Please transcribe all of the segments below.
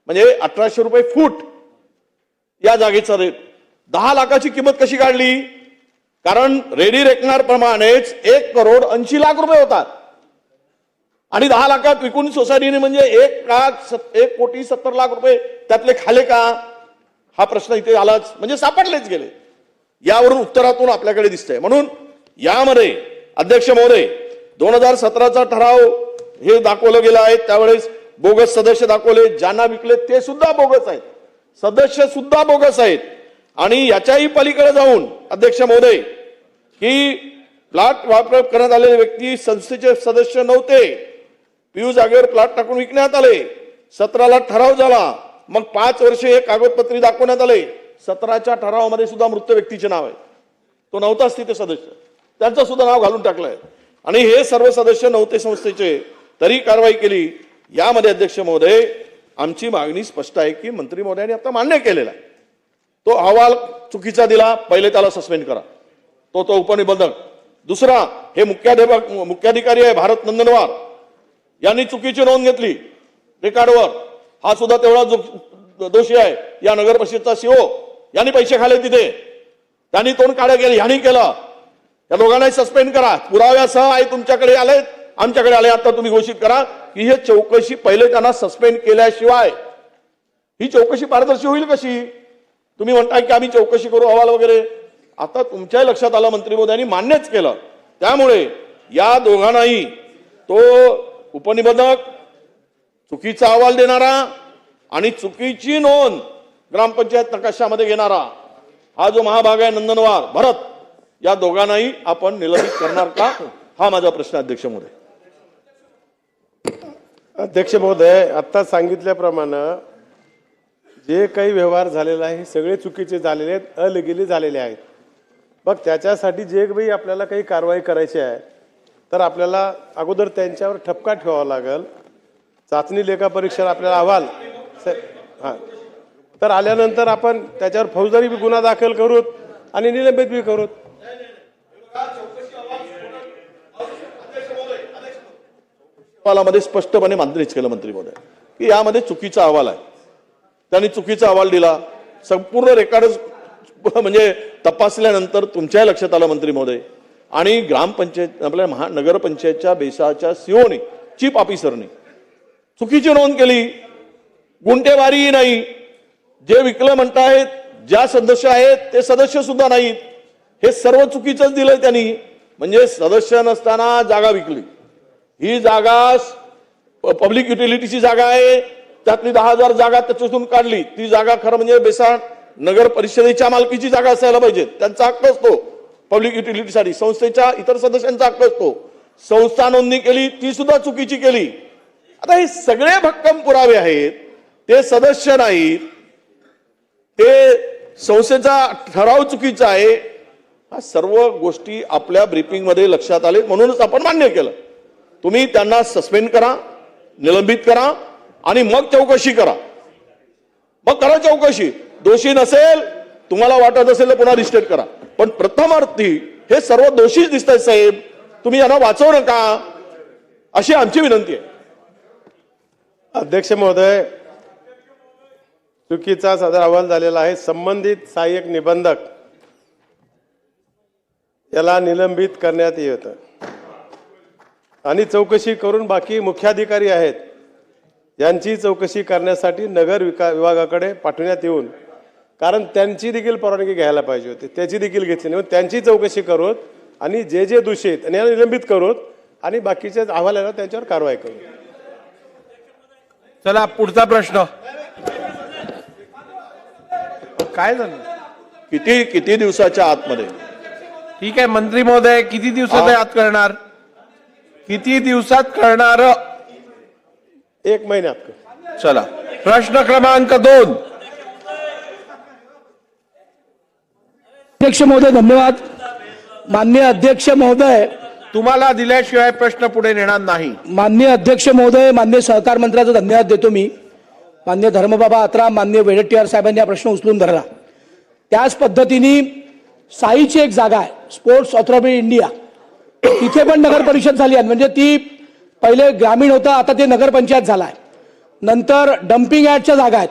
म्हणजे 1800 रुपये फूट या जागेचा रेट. 10 लाखाची किंमत कशी काढली? कारण रेडी रेकनर प्रमाणेच 1,80,00,000 होतात आणि 10 लाखात विकून सोसायटीने म्हणजे 1,70,00,000 त्यातले खाले का? हा प्रश्न इथे आलाच, म्हणजे सापडलेच गेले. यावरून उत्तरातून आपल्याकडे दिसतंय. म्हणून यामध्ये अध्यक्ष महोदय 2017चा ठराव हे दाखवलं गेलं आहे, त्यावेळेस बोगस सदस्य दाखवले, ज्यांना विकले ते सुद्धा बोगस आहेत, सदस्य सुद्धा बोगस आहेत. आणि याच्याही पलीकडे जाऊन अध्यक्ष महोदय की प्लॉट वापर करण्यात आलेले व्यक्ती संस्थेचे सदस्य नव्हते, पीयू जागेवर प्लॉट टाकून विकण्यात आले. 17ला ठराव झाला, मग 5 वर्षे हे कागदपत्री दाखवण्यात आले. 17च्या ठरावामध्ये सुद्धा मृत व्यक्तीचे नाव आहे, तो नव्हताच तिथे सदस्य, त्यांचं सुद्धा नाव घालून टाकलंय. आणि हे सर्व सदस्य नव्हते संस्थेचे, तरी कारवाई केली. यामध्ये अध्यक्ष महोदय आमची मागणी स्पष्ट आहे की मंत्री महोदयांनी आता मान्य केलेला आहे, तो अहवाल चुकीचा दिला, पहिले त्याला सस्पेंड करा, तो उपनिबंधक. दुसरा, हे मुख्याधिकारी आहे भारत नंदनवार, यांनी चुकीची नोंद घेतली रेकॉर्डवर, हा सुद्धा तेवढा दोषी आहे. या नगर परिषदचा सीओ यांनी पैसे खाले तिथे, त्यांनी तोंड काढे केले, ह्यांनी केलं. या दोघांनाही सस्पेंड करा. पुराव्यासह आहे तुमच्याकडे आले, आमच्याकडे आले, आता तुम्ही घोषित करा की हे चौकशी पहिले त्यांना सस्पेंड केल्याशिवाय ही चौकशी पारदर्शी होईल कशी? तुम्ही म्हणताय की आम्ही चौकशी करू अहवाल वगैरे. आता तुमच्याही लक्षात आलं, मंत्री महोदयांनी मान्यच केलं. त्यामुळे या दोघांनाही, तो उपनिबंधक चुकीचा अहवाल देणारा आणि चुकीची नोंद ग्रामपंचायत नकाशामध्ये घेणारा हा जो महाभाग आहे नंदनवार भरत, या दोघांनाही आपण निलंबित करणार का? हा माझा प्रश्न अध्यक्ष महोदय. अध्यक्ष महोदय, आता सांगितल्याप्रमाणे जे काही व्यवहार झालेला आहे हे सगळे चुकीचे झालेले आहेत, अलिगली झालेले आहेत. मग त्याच्यासाठी जे काही आपल्याला काही कारवाई करायची आहे तर आपल्याला अगोदर त्यांच्यावर ठपका ठेवावा लागेल. चाचणी लेखापरीक्षेला आपल्याला अहवाल हां तर आल्यानंतर आपण त्याच्यावर फौजदारी गुन्हा दाखल करूत आणि निलंबित बी करूत. अहवालामध्ये स्पष्टपणे मान्यच केलं मंत्री महोदय की यामध्ये चुकीचा अहवाल आहे, त्यांनी चुकीचा अहवाल दिला. संपूर्ण रेकॉर्ड म्हणजे तपासल्यानंतर तुमच्याही लक्षात आलं मंत्री महोदय, आणि ग्रामपंचायत आपल्या महानगरपंचायतच्या बेसाच्या सीओनी, चीफ ऑफिसरनी चुकीची नोंद केली, गुंठेवारी नाही, जे विकलं म्हणतायत ज्या सदस्य आहेत ते सदस्य सुद्धा नाहीत, हे सर्व चुकीचंच दिलंय त्यांनी. म्हणजे सदस्य नसताना जागा विकली. ही जागा पब्लिक युटिलिटीची जागा आहे, त्यातली 10,000 जागा त्याच्यातून काढली. ती जागा खरं म्हणजे बेसाड नगर परिषदेच्या मालकीची जागा असायला पाहिजे, त्यांचा हक्क असतो पब्लिक युटिलिटीसाठी, संस्थेच्या इतर सदस्यांचा हक्क असतो. संस्था नोंदणी केली ती सुद्धा चुकीची केली. आता हे सगळे भक्कम पुरावे आहेत, ते सदस्य नाहीत, ते संस्थेचा ठराव चुकीचा आहे. हा सर्व गोष्टी आपल्या ब्रीफिंग मध्ये लक्षात आले, म्हणूनच आपण मान्य केलं. तुम्ही त्यांना सस्पेंड करा, निलंबित करा आणि मग चौकशी करा. मग करा चौकशी. दोषी नसेल, तुम्हाला वाटत असेल तर पुन्हा रिस्टेट करा, पण प्रथमार्थी हे सर्व दोषीच दिसत आहेत साहेब, तुम्ही यांना वाचवू नका अशी आमची विनंती आहे. अध्यक्ष महोदय, चुकीचा सदर अहवाल झालेला आहे. संबंधित सहाय्यक निबंधक याला निलंबित करण्यात येतं आणि चौकशी करून बाकी मुख्याधिकारी आहेत यांची चौकशी करण्यासाठी नगर विभागाकडे पाठवण्यात येऊन, कारण त्यांची देखील परवानगी घ्यायला पाहिजे होती, त्याची देखील घेतली नाही, त्यांची चौकशी करूत आणि जे दोषी आहेत यांना निलंबित करूत आणि बाकीचे अहवाल आल्यावर त्यांच्यावर कारवाई करू. चला पुढचा प्रश्न. काय झालं? किती दिवसाच्या आतमध्ये? ठीक आहे मंत्री महोदय, किती दिवसात आत करणार? किती दिवसात करणार? 1 महिन्यात. चला प्रश्न क्रमांक 2. अध्यक्ष महोदय धन्यवाद. माननीय अध्यक्ष महोदय, तुम्हाला दिल्याशिवाय प्रश्न पुढे नेणार नाही. माननीय अध्यक्ष महोदय, माननीय सहकार मंत्र्याचा धन्यवाद देतो मी. माननीय धर्मबाबा अत्रा, माननीय वडेट्टीवार साहेबांनी हा प्रश्न उचलून धरला. त्याच पद्धतीने साईची एक जागा आहे स्पोर्ट्स ऑथॉरिटी इंडिया, तिथे पण नगर परिषद झाली आहे. म्हणजे ती पहिले ग्रामीण होतं, आता ते नगरपंचायत झाला आहे. नंतर डम्पिंग यार्डच्या जागा आहेत,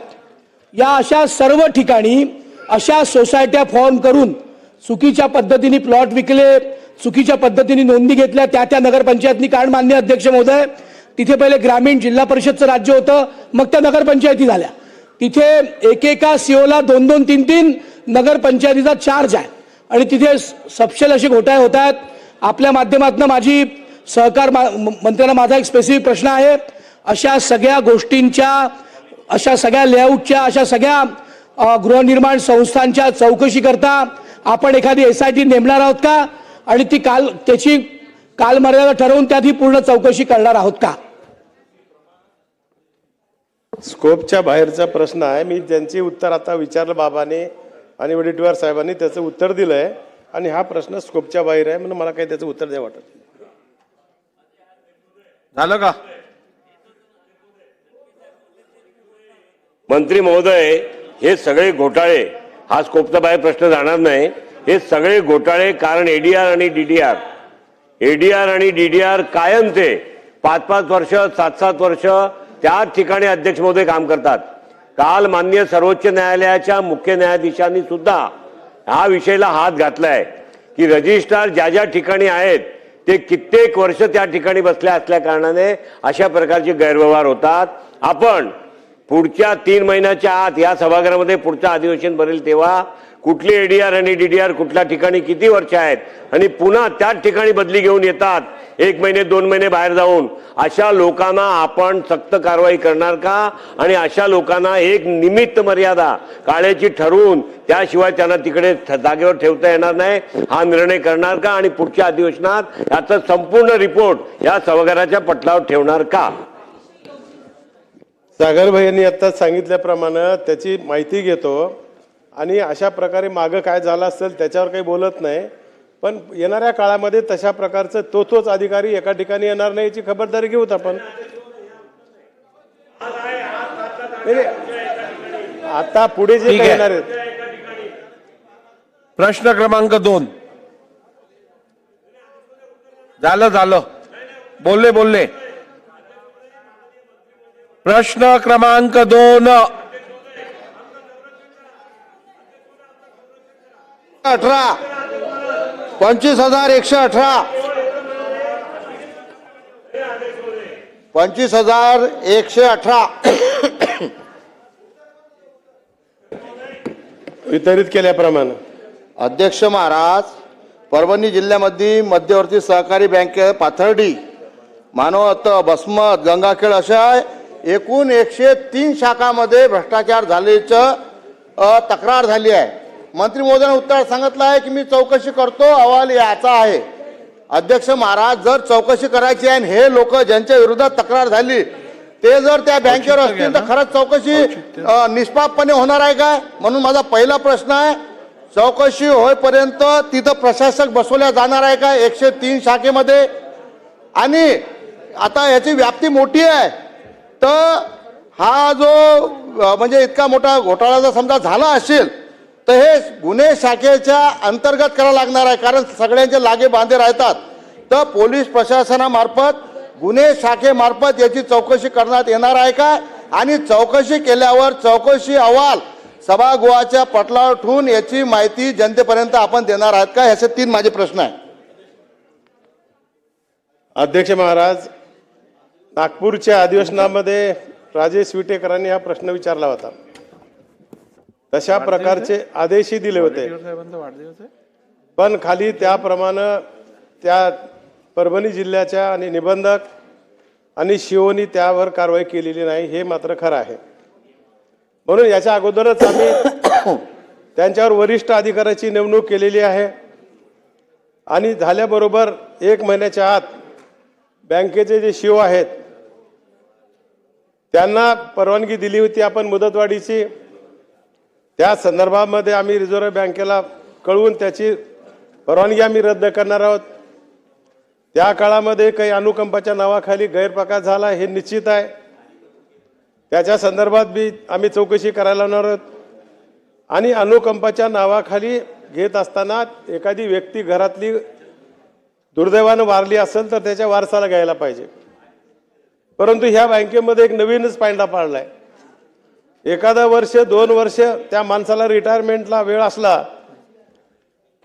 या अशा सर्व ठिकाणी अशा सोसायट्या फॉर्म करून चुकीच्या पद्धतीने प्लॉट विकले, चुकीच्या पद्धतीने नोंदी घेतल्या त्या नगरपंचायतनी. कारण माननीय अध्यक्ष महोदय, तिथे पहिले ग्रामीण जिल्हा परिषदचं राज्य होतं, मग त्या नगरपंचायती झाल्या. तिथे एकेका सीओला 2-2, 3-3 नगरपंचायतीचा चार्ज आहे आणि तिथे सपशेल असे घोटाळे होत आहेत. आपल्या माध्यमातून माझी सहकार मंत्र्यांना माझा एक स्पेसिफिक प्रश्न आहे. अशा सगळ्या गोष्टींच्या, अशा सगळ्या लेआउटच्या, अशा सगळ्या गृहनिर्माण संस्थांच्या चौकशी करता आपण एखादी SIT नेमणार आहोत का? आणि ती त्याची कालमर्यादा ठरवून त्यात ही पूर्ण चौकशी करणार आहोत का? स्कोपच्या बाहेरचा प्रश्न आहे. मी त्यांचे उत्तर आता विचारलं बाबाने आणि वडेट्टीवार साहेबांनी, त्याचं उत्तर दिलंय आणि हा प्रश्न स्कोपच्या बाहेर आहे म्हणून मला काही त्याचं उत्तर द्यावं वाटत नाही. झालं का? मंत्री महोदय, हे सगळे घोटाळे, हा स्कोपचा बाहेर प्रश्न जाणार नाही, हे सगळे घोटाळे कारण एडीआर आणि डीडीआर कायम ते 5-5 वर्ष 7-7 वर्ष त्याच ठिकाणी अध्यक्ष महोदय काम करतात. काल माननीय सर्वोच्च न्यायालयाच्या मुख्य न्यायाधीशांनी सुद्धा हा विषयाला हात घातलाय की रजिस्ट्रार ज्या ठिकाणी आहेत ते कित्येक वर्ष त्या ठिकाणी बसल्या असल्या कारणाने अशा प्रकारचे गैरव्यवहार होतात. आपण पुढच्या 3 महिन्याच्या आत या सभागृहामध्ये पुढचं अधिवेशन भरेल तेव्हा कुठली एडीआर आणि डीडीआर कुठल्या ठिकाणी किती वर्ष आहेत आणि पुन्हा त्याच ठिकाणी बदली घेऊन येतात 1 महिने 2 महिने बाहेर जाऊन, अशा लोकांना आपण सक्त कारवाई करणार का? आणि अशा लोकांना एक निमित्त मर्यादा काळाची ठरवून त्याशिवाय त्यांना तिकडे जागेवर ठेवता येणार नाही, हा निर्णय करणार का? आणि पुढच्या अधिवेशनात याचा संपूर्ण रिपोर्ट या सभागृहाच्या पटलावर ठेवणार का? सागरभाई यांनी आता सांगितल्याप्रमाणे त्याची माहिती घेतो आणि अशा प्रकारे मागं काय झालं असेल त्याच्यावर काही बोलत नाही. पण येणाऱ्या काळामध्ये तशा प्रकारचं तोच अधिकारी एका ठिकाणी येणार नाही याची खबरदारी घेऊत आपण. आता पुढे जे ठीक काही आहे. येणार आहेत. प्रश्न क्रमांक 2. झालं बोलले. प्रश्न क्रमांक 2. 25,118 25,118 वितरित केल्याप्रमाणे. अध्यक्ष महाराज, परभणी जिल्ह्यामध्ये मध्यवर्ती सहकारी बँक पाथर्डी, मानवत, बसमत, गंगाखेड अशा एकूण 103 शाखामध्ये भ्रष्टाचार झाल्याचं तक्रार झाली आहे. मंत्री महोदयाने उत्तर सांगितलं आहे की मी चौकशी करतो, अहवाल याचा आहे. अध्यक्ष महाराज, जर चौकशी करायची आहे आणि हे लोक ज्यांच्या विरोधात तक्रार झाली ते जर त्या बँकेवर असतील तर खरंच चौकशी निष्पापपणे होणार आहे काय? म्हणून माझा पहिला प्रश्न आहे, चौकशी होईपर्यंत तिथं प्रशासक बसवल्या जाणार आहे का 103 शाखेमध्ये? आणि आता याची व्याप्ती मोठी आहे, तर हा जो म्हणजे इतका मोठा घोटाळा जर समजा झाला असेल तर हे गुन्हे शाखेच्या अंतर्गत करावं लागणार आहे, कारण सगळ्यांचे लागे बांधे राहतात. तर पोलीस प्रशासनामार्फत, गुन्हे शाखेमार्फत याची चौकशी करण्यात येणार आहे का? आणि चौकशी केल्यावर चौकशी अहवाल सभागृहाच्या पटलावर ठेवून याची माहिती जनतेपर्यंत आपण देणार आहात का? ह्याचे 3 माझे प्रश्न आहे. अध्यक्ष महाराज, नागपूरच्या अधिवेशनामध्ये राजेश विटेकरांनी हा प्रश्न विचारला होता. तशा प्रकारचे आदेशही दिले होते, पण खाली त्याप्रमाणे त्या परभणी जिल्ह्याच्या आणि निबंधक आणि शिवनी त्यावर कारवाई केलेली नाही, हे मात्र खरं आहे. म्हणून याच्या अगोदरच आम्ही त्यांच्यावर वरिष्ठ अधिकाऱ्याची नेमणूक केलेली आहे आणि झाल्याबरोबर 1 महिन्याच्या आत बँकेचे जे शिव आहेत त्यांना परवानगी दिली होती आपण मुदतवाढीची. त्या संदर्भामध्ये आम्ही रिझर्व्ह बँकेला कळवून त्याची परवानगी आम्ही रद्द करणार आहोत. त्या काळामध्ये काही अनुकंपाच्या नावाखाली गैरप्रकार झाला हे निश्चित आहे, त्याच्या संदर्भात बी आम्ही चौकशी करायला लावणार आहोत. आणि अनुकंपाच्या नावाखाली घेत असताना एखादी व्यक्ती घरातली दुर्दैवानं वारली असेल तर त्याच्या वारसाला घ्यायला पाहिजे. परंतु ह्या बँकेमध्ये एक नवीनच पायंडा पाडलाय. एखादा वर्ष 2 वर्ष त्या माणसाला रिटायरमेंटला वेळ असला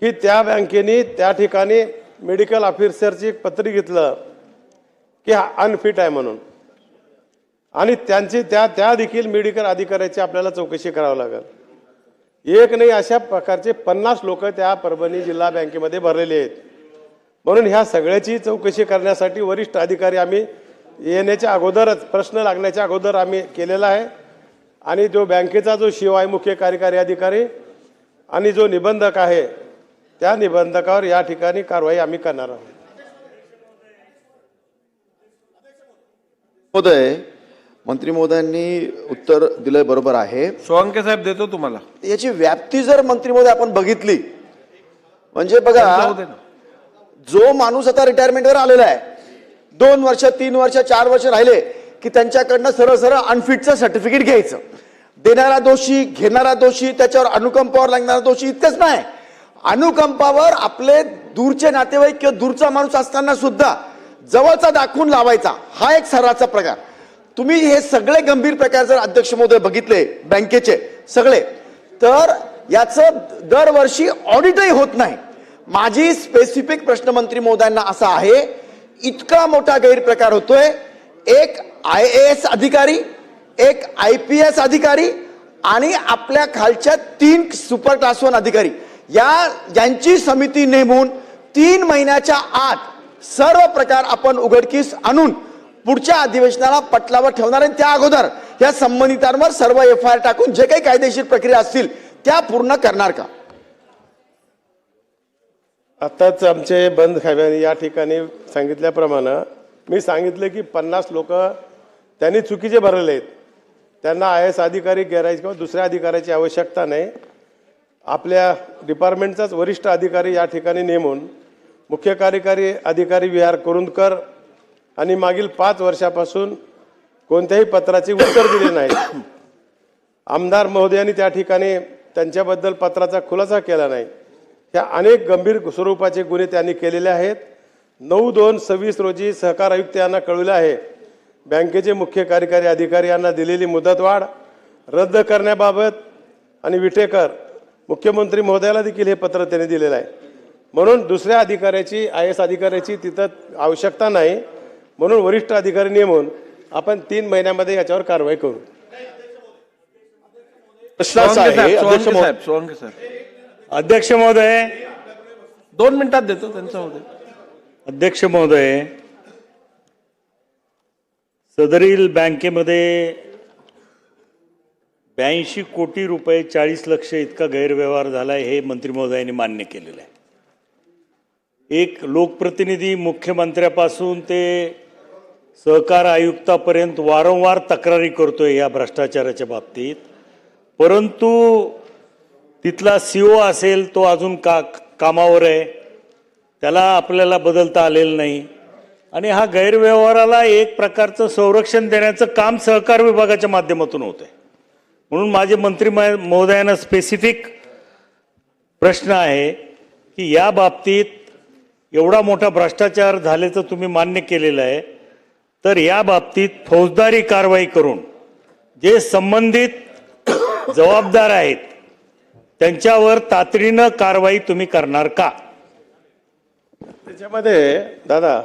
की त्या बँकेने त्या ठिकाणी मेडिकल ऑफिसरची एक पत्र घेतलं की हा अनफिट आहे म्हणून, आणि त्यांची त्या देखील मेडिकल अधिकाऱ्याची आपल्याला चौकशी करावी लागेल. एक नाही, अशा प्रकारचे 50 लोक त्या परभणी जिल्हा बँकेमध्ये भरलेले आहेत. म्हणून ह्या सगळ्याची चौकशी करण्यासाठी वरिष्ठ अधिकारी आम्ही येण्याच्या अगोदरच, प्रश्न लागण्याच्या अगोदर आम्ही केलेला आहे. आणि जो बँकेचा जो शिव आहे, मुख्य कार्यकारी अधिकारी आणि जो निबंधक आहे, त्या निबंधकावर या ठिकाणी कारवाई आम्ही करणार आहोत. महोदय, मंत्री महोदयांनी उत्तर दिलंय, बरोबर आहे. सोळंके साहेब देतो तुम्हाला. याची व्याप्ती जर मंत्री महोदय आपण बघितली, म्हणजे जाऊ बघा, दे ना. जो माणूस आता रिटायरमेंटवर आलेला आहे, 2 वर्ष 3 वर्ष 4 वर्ष राहिले की त्यांच्याकडनं सरळ सरळ अनफिटचं सर्टिफिकेट घ्यायचं. देणारा दोषी, घेणारा दोषी, त्याच्यावर अनुकंपावर लागणारा दोषी, इतकंच नाही, अनुकंपावर आपले दूरचे नातेवाईक किंवा दूरचा माणूस असताना सुद्धा जवळचा दाखवून लावायचा, हा एक सर्राचा प्रकार. तुम्ही हे सगळे गंभीर प्रकार जर अध्यक्ष महोदय बघितले बँकेचे सगळे, तर याचं दरवर्षी ऑडिटही होत नाही. माझी स्पेसिफिक प्रश्न मंत्री महोदयांना असा आहे, इतका मोठा गैरप्रकार होतोय. एक IAS अधिकारी, एक IPS अधिकारी आणि आपल्या खालच्या 3 सुपर क्लास 1 अधिकारी, यांची समिती नेमून 3 महिन्याच्या आत सर्व प्रकार आपण उघडकीस आणून पुढच्या अधिवेशनाला पटलावर ठेवणार आहे. त्या अगोदर या संबंधितांवर सर्व FIR टाकून जे काही कायदेशीर प्रक्रिया असतील त्या पूर्ण करणार का? आताच आमचे बंद खाव्याने या ठिकाणी सांगितल्याप्रमाणे मी सांगितलं की 50 लोक त्यांनी चुकीचे भरलेले आहेत. त्यांना IAS अधिकारी गैराज किंवा दुसऱ्या अधिकाऱ्याची आवश्यकता नाही. आपल्या डिपार्टमेंटचाच वरिष्ठ अधिकारी या ठिकाणी नेमून मुख्य कार्यकारी अधिकारी VR कुरुंदकर आणि मागील 5 वर्षापासून कोणत्याही पत्राचे उत्तर दिले नाही. आमदार महोदयांनी त्या ठिकाणी त्यांच्याबद्दल पत्राचा खुलासा केला नाही. ह्या अनेक गंभीर स्वरूपाचे गुन्हे त्यांनी केलेले आहेत. 9/2/26 रोजी सहकार आयुक्त यांना कळवले आहे. बँकेचे मुख्य कार्यकारी अधिकारी यांना दिलेली मुदतवाढ रद्द करण्याबाबत आणि विटेकर मुख्यमंत्री महोदयाला देखील हे पत्र त्यांनी दिलेलं आहे. म्हणून दुसऱ्या अधिकाऱ्याची, IAS अधिकाऱ्याची तिथं आवश्यकता नाही. म्हणून वरिष्ठ अधिकारी नेमून आपण 3 महिन्यामध्ये याच्यावर कारवाई करू. प्रश्न असा आहे, अध्यक्ष महोदय, सोळंके साहेब अध्यक्ष महोदय, 2 मिनिटात देतो त्यांचा होते. अध्यक्ष महोदय, सदरील बँकेमध्ये 82 कोटी रुपये 40 लक्ष इतका गैरव्यवहार झाला हे मंत्री महोदयांनी मान्य केलेलं आहे. एक लोकप्रतिनिधी मुख्यमंत्र्यापासून ते सहकार आयुक्तापर्यंत वारंवार तक्रारी करतोय या भ्रष्टाचाराच्या बाबतीत, परंतु तिथला CO असेल तो अजून कामावर आहे, त्याला आपल्याला बदलता आलेलं नाही. आणि हा गैरव्यवहाराला एक प्रकारचं संरक्षण देण्याचं काम सहकार विभागाच्या माध्यमातून होत आहे. म्हणून माझे मंत्री महोदयांना स्पेसिफिक प्रश्न आहे की या बाबतीत एवढा मोठा भ्रष्टाचार झाल्याचं तुम्ही मान्य केलेलं आहे, तर या बाबतीत फौजदारी कारवाई करून जे संबंधित जबाबदार आहेत त्यांच्यावर तातडीनं कारवाई तुम्ही करणार का? त्याच्यामध्ये दादा,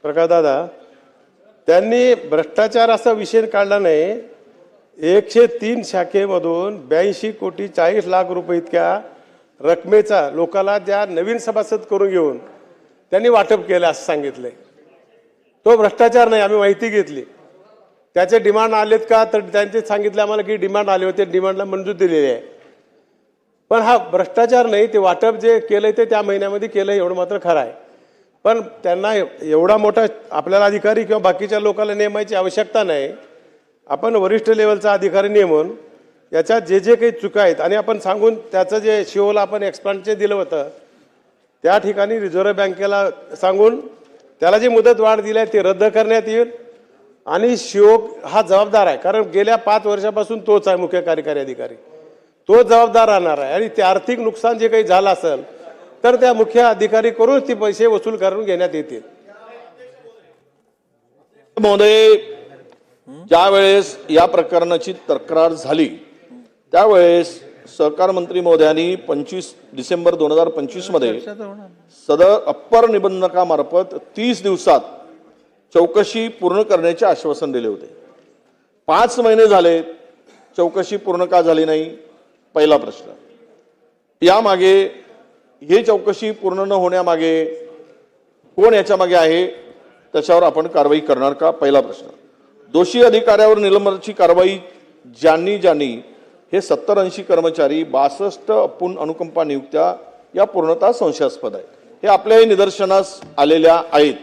प्रकाश दादा, त्यांनी भ्रष्टाचार असा विषय काढला नाही. 103 शाखेमधून 82 कोटी 40 लाख रुपये इतक्या रकमेचा लोकाला ज्या नवीन सभासद करून घेऊन त्यांनी वाटप केलं असं सांगितलंय. तो भ्रष्टाचार नाही. आम्ही माहिती घेतली. त्याचे डिमांड आलेत का, तर त्यांचे सांगितले आम्हाला की डिमांड आले होते, डिमांडला मंजूर दिलेली आहे. पण हा भ्रष्टाचार नाही. ते वाटप जे केलंय ते त्या महिन्यामध्ये केलं एवढं मात्र खरं आहे. पण त्यांना एवढा मोठा आपल्याला अधिकारी किंवा बाकीच्या लोकांना नेमायची आवश्यकता नाही. आपण वरिष्ठ लेवलचा अधिकारी नेमून याच्यात जे जे काही चुका आहेत आणि आपण सांगून त्याचं जे शिओला आपण एक्सपांडचे दिलं होतं त्या ठिकाणी रिझर्व्ह बँकेला सांगून त्याला जी मुदत वाढ दिली आहे ती रद्द करण्यात येईल. आणि शिओ हा जबाबदार आहे, कारण गेल्या 5 वर्षापासून तोच आहे मुख्य कार्यकारी अधिकारी, तो जबाबदार राहणार आहे. आणि ते आर्थिक नुकसान जे काही झालं असेल तर त्या मुख्य अधिकारी करून ती पैसे वसूल करून घेण्यात येतील. महोदय, ज्या वेळेस या प्रकरणाची तक्रार झाली त्यावेळेस सहकार मंत्री महोदयांनी 25 डिसेंबर 2025 मध्ये सदर अप्पर निबंधकामार्फत 30 दिवसात चौकशी पूर्ण करण्याचे आश्वासन दिले होते. 5 महिने झाले, चौकशी पूर्ण का झाली नाही? पहिला प्रश्न. यामागे ही चौकशी पूर्ण न होण्यामागे कोण याच्या मागे आहे, त्याच्यावर आपण कारवाई करणार का? पहिला प्रश्न. दोषी अधिकाऱ्यावर निलंबनाची कारवाई ज्यांनी हे 70-80 कर्मचारी 62 अपूर्ण अनुकंपा नियुक्त्या या पूर्णतः संशयास्पद आहेत. हे आपल्याही निदर्शनास आलेल्या आहेत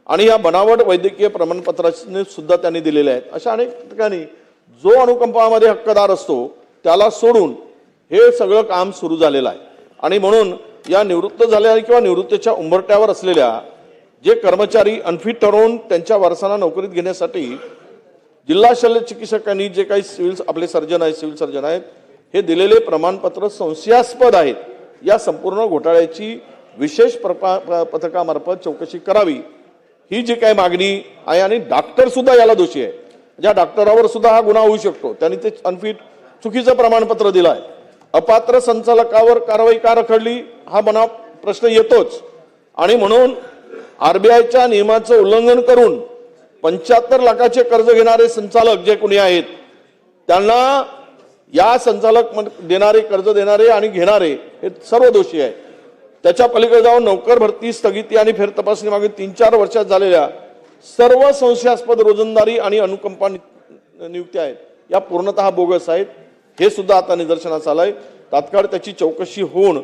आणि या बनावट वैद्यकीय प्रमाणपत्राने सुद्धा त्यांनी दिलेले आहेत. अशा अनेक ठिकाणी जो अनुकंपामध्ये हक्कदार असतो त्याला सोडून हे सगळं काम सुरू झालेलं आहे. आणि म्हणून या निवृत्त झालेल्या किंवा निवृत्तीच्या उंबरट्यावर असलेल्या जे कर्मचारी अनफिट ठरवून त्यांच्या वारसांना नोकरीत घेण्यासाठी जिल्हा शल्य चिकित्सकांनी जे काही आपले सर्जन आहेत, सिव्हिल सर्जन आहेत, हे दिलेले प्रमाणपत्र संशयास्पद आहेत. या संपूर्ण घोटाळ्याची विशेष पथकामार्फत चौकशी करावी ही जी काही मागणी आहे. आणि डॉक्टर सुद्धा याला दोषी आहे. ज्या डॉक्टरावर सुद्धा हा गुन्हा होऊ शकतो, त्यांनी ते अनफिट चुकीचं प्रमाणपत्र दिलं आहे. अपात्र संचालकावर कारवाई का रखडली हा मना प्रश्न येतोच. आणि म्हणून आरबीआयच्या नियमाचं उल्लंघन करून 75 लाखाचे कर्ज घेणारे संचालक जे कोणी आहेत त्यांना या संचालक देणारे, कर्ज देणारे आणि घेणारे हे सर्व दोषी आहेत. त्याच्या पलीकडे जाऊन नोकर भरती स्थगिती आणि फेर तपासणी मागे 3-4 वर्षात झालेल्या सर्व संशयास्पद रोजंदारी आणि अनुकंपा नियुक्त्या आहेत या पूर्णतः बोगस आहेत. हे सुद्धा आता निदर्शनास आलंय. तात्काळ त्याची चौकशी होऊन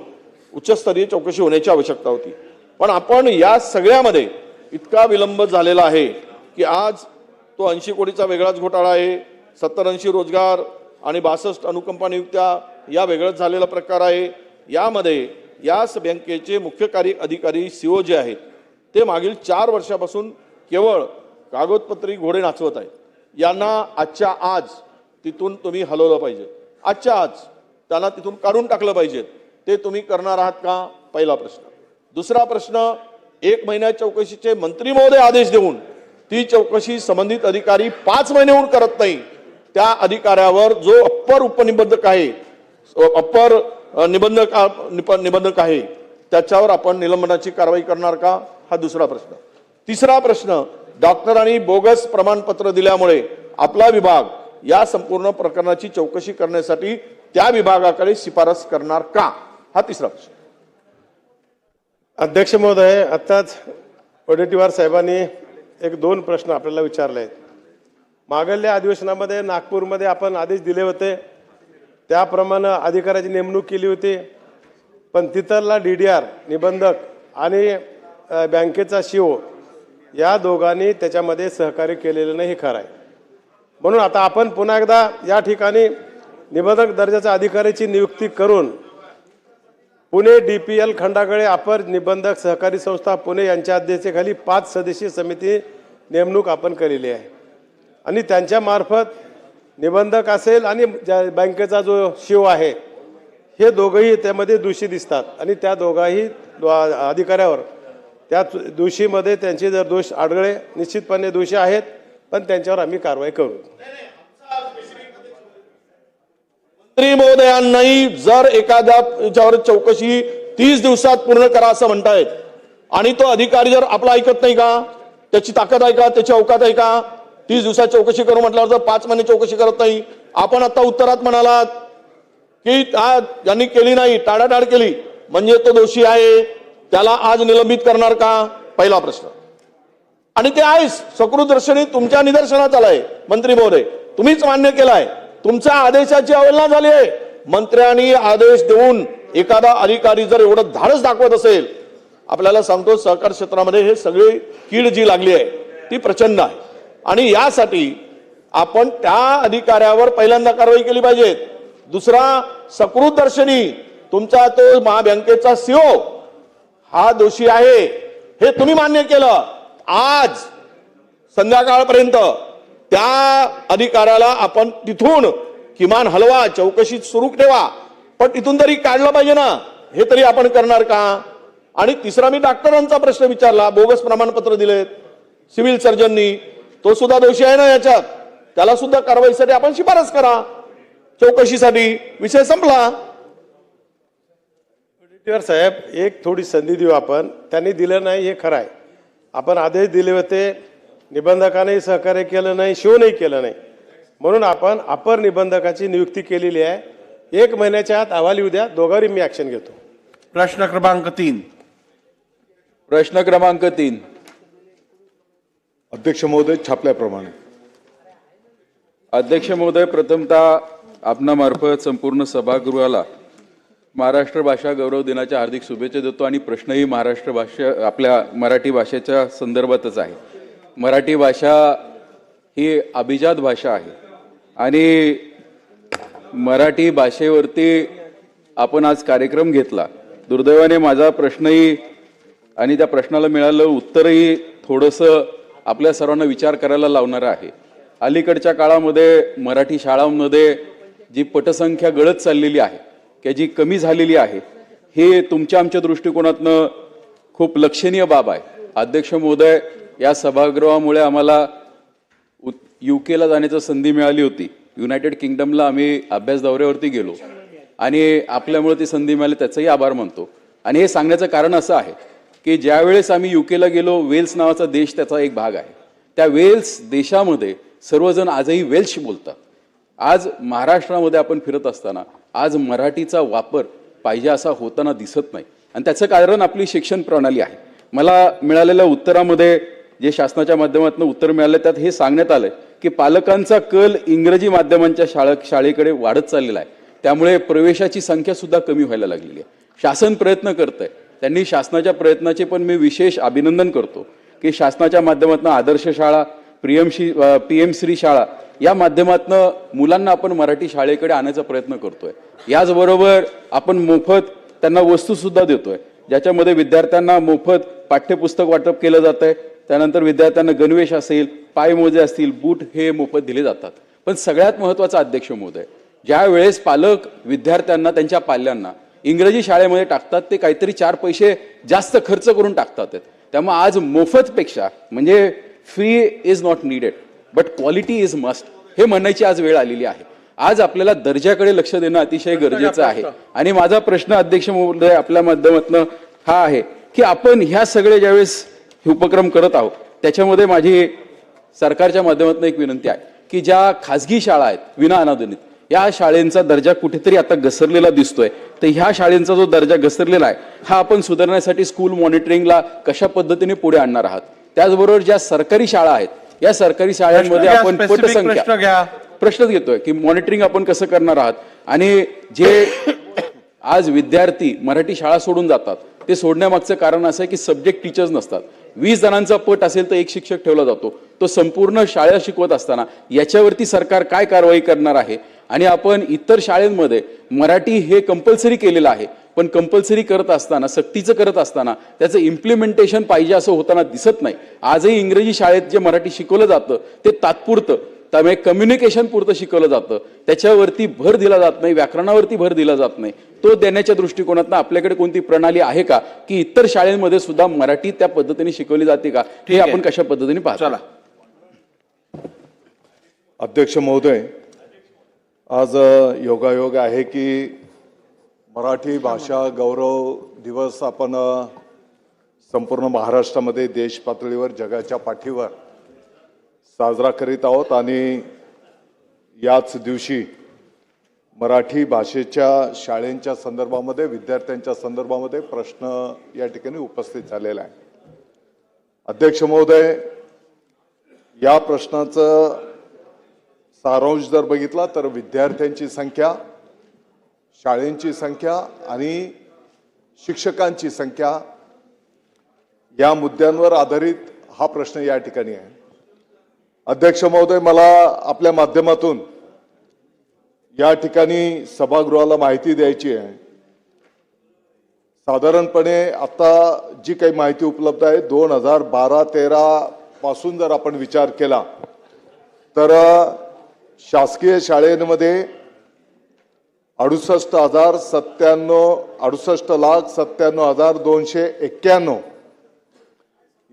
उच्चस्तरीय चौकशी होण्याची आवश्यकता होती. पण आपण या सगळ्यामध्ये इतका विलंब झालेला आहे की आज तो 80 कोटीचा वेगळाच घोटाळा आहे, 70-80 रोजगार आणि 62 अनुकंपा नियुक्त्या या वेगळाच झालेला प्रकार आहे. यामध्ये याच बँकेचे मुख्य कार्यकारी अधिकारी सीओ जे आहेत ते मागील 4 वर्षापासून केवळ कागदपत्री घोडे नाचवत आहेत. यांना आजच्या आज तिथून तुम्ही हलवलं पाहिजे. आजच्या आज त्यांना तिथून काढून टाकलं पाहिजे. ते तुम्ही करणार आहात का? पहिला प्रश्न. दुसरा प्रश्न, 1 महिन्या चौकशीचे मंत्री महोदय आदेश देऊन ती चौकशी संबंधित अधिकारी 5 महिन्याहून करत नाही. त्या अधिकाऱ्यावर जो अप्पर उपनिबंधक आहे, अप्पर निबंधक आहे, त्याच्यावर आपण निलंबनाची कारवाई करणार का? हा दुसरा प्रश्न. तिसरा प्रश्न, डॉक्टरांनी बोगस प्रमाणपत्र दिल्यामुळे आपला विभाग या संपूर्ण प्रकरणाची चौकशी करण्यासाठी त्या विभागाकडे शिफारस करणार का? हा तिसरा प्रश्न. अध्यक्ष महोदय, आत्ताच वडेट्टीवार साहेबांनी 1-2 प्रश्न आपल्याला विचारले आहेत. मागल्या अधिवेशनामध्ये नागपूरमध्ये आपण आदेश दिले होते, त्याप्रमाणे अधिकाऱ्याची नेमणूक केली होती. पण तिथला DDR निबंधक आणि बँकेचा CEO या दोघांनी त्याच्यामध्ये सहकार्य केलेलं नाही, हे खरं आहे. म्हणून आता आपण पुन्हा एकदा या ठिकाणी निबंधक दर्जाच्या अधिकाऱ्याची नियुक्ती करून पुणे DPL खंडाकडे अपर निबंधक सहकारी संस्था पुणे यांच्या अध्यक्षतेखाली 5 सदस्यीय समिती नेमणूक आपण केलेली आहे. आणि त्यांच्यामार्फत निबंधक असेल आणि बँकेचा जो CEO आहे हे दोघंही त्यामध्ये दोषी दिसतात. आणि त्या दोघाही अधिकाऱ्यावर त्या दोषीमध्ये त्यांचे जर दोष आढळले, निश्चितपणे दोषी आहेत, पण त्यांच्यावर आम्ही कारवाई करू. मंत्री महोदयांनाही जर एखाद्याच्यावर चौकशी 30 दिवसात पूर्ण करा असं म्हणतायत आणि तो अधिकारी जर आपला ऐकत नाही का? त्याची ताकद आहे का? त्याची अवकात आहे का? 30 दिवसात चौकशी करू म्हटल्यावर जर 5 महिने चौकशी करत नाही. आपण आता उत्तरात म्हणालात की ज्यांनी केली नाही, टाळाटाळ केली म्हणजे तो दोषी आहे, त्याला आज निलंबित करणार का? पहिला प्रश्न. आणि ते आहेच सकृतदर्शनी तुमच्या निदर्शनात आलंय. मंत्री महोदय, तुम्हीच मान्य केलाय, तुमच्या आदेशाची अवहेलना झाली आहे. मंत्र्यांनी आदेश देऊन एखादा अधिकारी जर एवढं धाडस दाखवत असेल, आपल्याला सांगतो सहकार क्षेत्रामध्ये हे सगळी कीड जी लागली आहे ती प्रचंड आहे. आणि यासाठी आपण त्या अधिकाऱ्यावर पहिल्यांदा कारवाई केली पाहिजे. दुसरा, सकृतदर्शनी तुमचा तो महाबँकेचा CEO हा दोषी आहे हे तुम्ही मान्य केलं. आज संध्याकाळपर्यंत त्या अधिकाऱ्याला आपण तिथून किमान हलवा, चौकशी सुरू ठेवा, पण तिथून तरी काढलं पाहिजे ना, हे तरी आपण करणार का? आणि तिसरा, मी डॉक्टरांचा प्रश्न विचारला, बोगस प्रमाणपत्र दिलेत सिव्हिल सर्जननी, तो सुद्धा दोषी आहे ना याच्यात, त्याला सुद्धा कारवाईसाठी आपण शिफारस करा, चौकशीसाठी, विषय संपला. वडेट्टीवार साहेब, एक थोडी संधी देऊ आपण. त्यांनी दिलं नाही हे खरं आहे. आपण आदेश दिले होते, निबंधकानेही सहकार्य केलं नाही, शिवनही केलं नाही, म्हणून आपण अपर निबंधकाची नियुक्ती केलेली आहे. 1 महिन्याच्या आत अहवाल येऊ द्या, दोघांवरही मी ऍक्शन घेतो. प्रश्न क्रमांक 3. प्रश्न क्रमांक 3. अध्यक्ष महोदय, छापल्याप्रमाणे. अध्यक्ष महोदय, प्रथमतः आपणामार्फत संपूर्ण सभागृहाला महाराष्ट्र भाषा गौरव दिनाच्या हार्दिक शुभेच्छा देतो आणि प्रश्नही महाराष्ट्र भाषा आपल्या मराठी भाषेच्या संदर्भातच आहे. मराठी भाषा ही अभिजात भाषा आहे आणि मराठी भाषेवरती आपण आज कार्यक्रम घेतला. दुर्दैवाने माझा प्रश्नही आणि त्या प्रश्नाला मिळालं उत्तरही थोडंसं आपल्या सर्वांना विचार करायला लावणारं आहे. अलीकडच्या काळामध्ये मराठी शाळांमध्ये जी पटसंख्या गळत चाललेली आहे किंवा जी कमी झालेली आहे, हे तुमच्या आमच्या दृष्टिकोनातनं खूप लक्षणीय बाब आहे. अध्यक्ष महोदय, या सभागृहामुळे आम्हाला UK जाण्याची संधी मिळाली होती. युनायटेड किंगडमला आम्ही अभ्यास दौऱ्यावरती गेलो आणि आपल्यामुळे ती संधी मिळाली, त्याचाही आभार मानतो. आणि हे सांगण्याचं कारण असं आहे की ज्यावेळेस आम्ही UK गेलो, वेल्स नावाचा देश त्याचा एक भाग आहे. त्या वेल्स देशामध्ये सर्वजण आजही वेल्श बोलतात. आज महाराष्ट्रामध्ये आपण फिरत असताना आज मराठीचा वापर पाहिजे असा होताना दिसत नाही आणि त्याचं कारण आपली शिक्षण प्रणाली आहे. मला मिळालेल्या उत्तरामध्ये जे शासनाच्या माध्यमातून उत्तर मिळालं त्यात हे सांगण्यात आलं की पालकांचा कल इंग्रजी माध्यमांच्या शाळेकडे वाढत चाललेला आहे. त्यामुळे प्रवेशाची संख्या सुद्धा कमी व्हायला लागलेली आहे. शासन प्रयत्न करत आहे, त्यांनी शासनाच्या प्रयत्नाचे पण मी विशेष अभिनंदन करतो की शासनाच्या माध्यमातून आदर्श शाळा, PM श्री शाळा या माध्यमातून मुलांना आपण मराठी शाळेकडे आणण्याचा प्रयत्न करतोय. याचबरोबर आपण मोफत त्यांना वस्तू सुद्धा देतोय, ज्याच्यामध्ये विद्यार्थ्यांना मोफत पाठ्यपुस्तक वाटप केलं जात आहे. त्यानंतर विद्यार्थ्यांना गणवेश असेल, पायमोजे असतील, बूट हे मोफत दिले जातात. पण सगळ्यात महत्त्वाचा अध्यक्ष महोदय, ज्या वेळेस पालक विद्यार्थ्यांना त्यांच्या पाल्यांना इंग्रजी शाळेमध्ये टाकतात ते काहीतरी 4 पैसे जास्त खर्च करून टाकतात. त्यामुळे आज मोफतपेक्षा म्हणजे free is not needed but quality is must हे म्हणण्याची आज वेळ आलेली आहे. आज आपल्याला दर्जाकडे लक्ष देणं अतिशय गरजेचं आहे. आणि माझा प्रश्न अध्यक्ष महोदय आपल्या माध्यमातून हा आहे की आपण ह्या सगळे ज्यावेळेस हे उपक्रम करत आहोत त्याच्यामध्ये माझी सरकारच्या माध्यमातून एक विनंती आहे की ज्या खाजगी शाळा आहेत विना अनुदानित, या शाळेंचा दर्जा कुठेतरी आता घसरलेला दिसतोय. तर ह्या शाळेंचा जो दर्जा घसरलेला आहे हा आपण सुधारण्यासाठी स्कूल मॉनिटरिंगला कशा पद्धतीने पुढे आणणार आहात. त्याचबरोबर ज्या सरकारी शाळा आहेत या सरकारी शाळांमध्ये आपण पटसंख्या प्रश्नच घेतोय की मॉनिटरिंग आपण कसं करणार आहात. आणि जे आज विद्यार्थी मराठी शाळा सोडून जातात ते सोडण्यामागचं कारण असं आहे की सब्जेक्ट टीचर्स नसतात. 20 जणांचा पट असेल तर एक शिक्षक ठेवला जातो, तो संपूर्ण शाळा शिकवत असताना याच्यावरती सरकार काय कारवाई करणार आहे. आणि आपण इतर शाळेंमध्ये मराठी हे कंपल्सरी केलेलं आहे, पण कंपल्सरी करत असताना सक्तीचं करत असताना त्याचं इम्प्लिमेंटेशन पाहिजे असं होताना दिसत नाही. आजही इंग्रजी शाळेत जे मराठी शिकवलं जातं ते तात्पुरतं, त्यामुळे कम्युनिकेशन पुरतं शिकवलं जातं, त्याच्यावरती भर दिला जात नाही, व्याकरणावरती भर दिला जात नाही. तो देण्याच्या दृष्टिकोनातून आपल्याकडे कोणती प्रणाली आहे का की इतर शाळेंमध्ये सुद्धा मराठी त्या पद्धतीने शिकवली जाते का, हे आपण कशा पद्धतीने पाहतो. अध्यक्ष महोदय, आज योगायोग आहे की मराठी भाषा गौरव दिवस आपण संपूर्ण महाराष्ट्रामध्ये देश पातळीवर जगाच्या पाठीवर साजरा करीत आहोत. आणि याच दिवशी मराठी भाषेच्या शाळेंच्या संदर्भामध्ये, विद्यार्थ्यांच्या संदर्भामध्ये प्रश्न या ठिकाणी उपस्थित झालेला आहे. अध्यक्ष महोदय, या प्रश्नाचं सारांश जर बघितला तर विद्यार्थ्यांची संख्या, शाळेंची संख्या आणि शिक्षकांची संख्या या मुद्द्यांवर आधारित हा प्रश्न या ठिकाणी आहे. अध्यक्ष महोदय, मला आपल्या माध्यमातून या ठिकाणी सभागृहाला माहिती द्यायची आहे. साधारणपणे आता जी काही माहिती उपलब्ध आहे 2012-13 पासून जर आपण विचार केला तर शासकीय शाळेमध्ये 68,97,291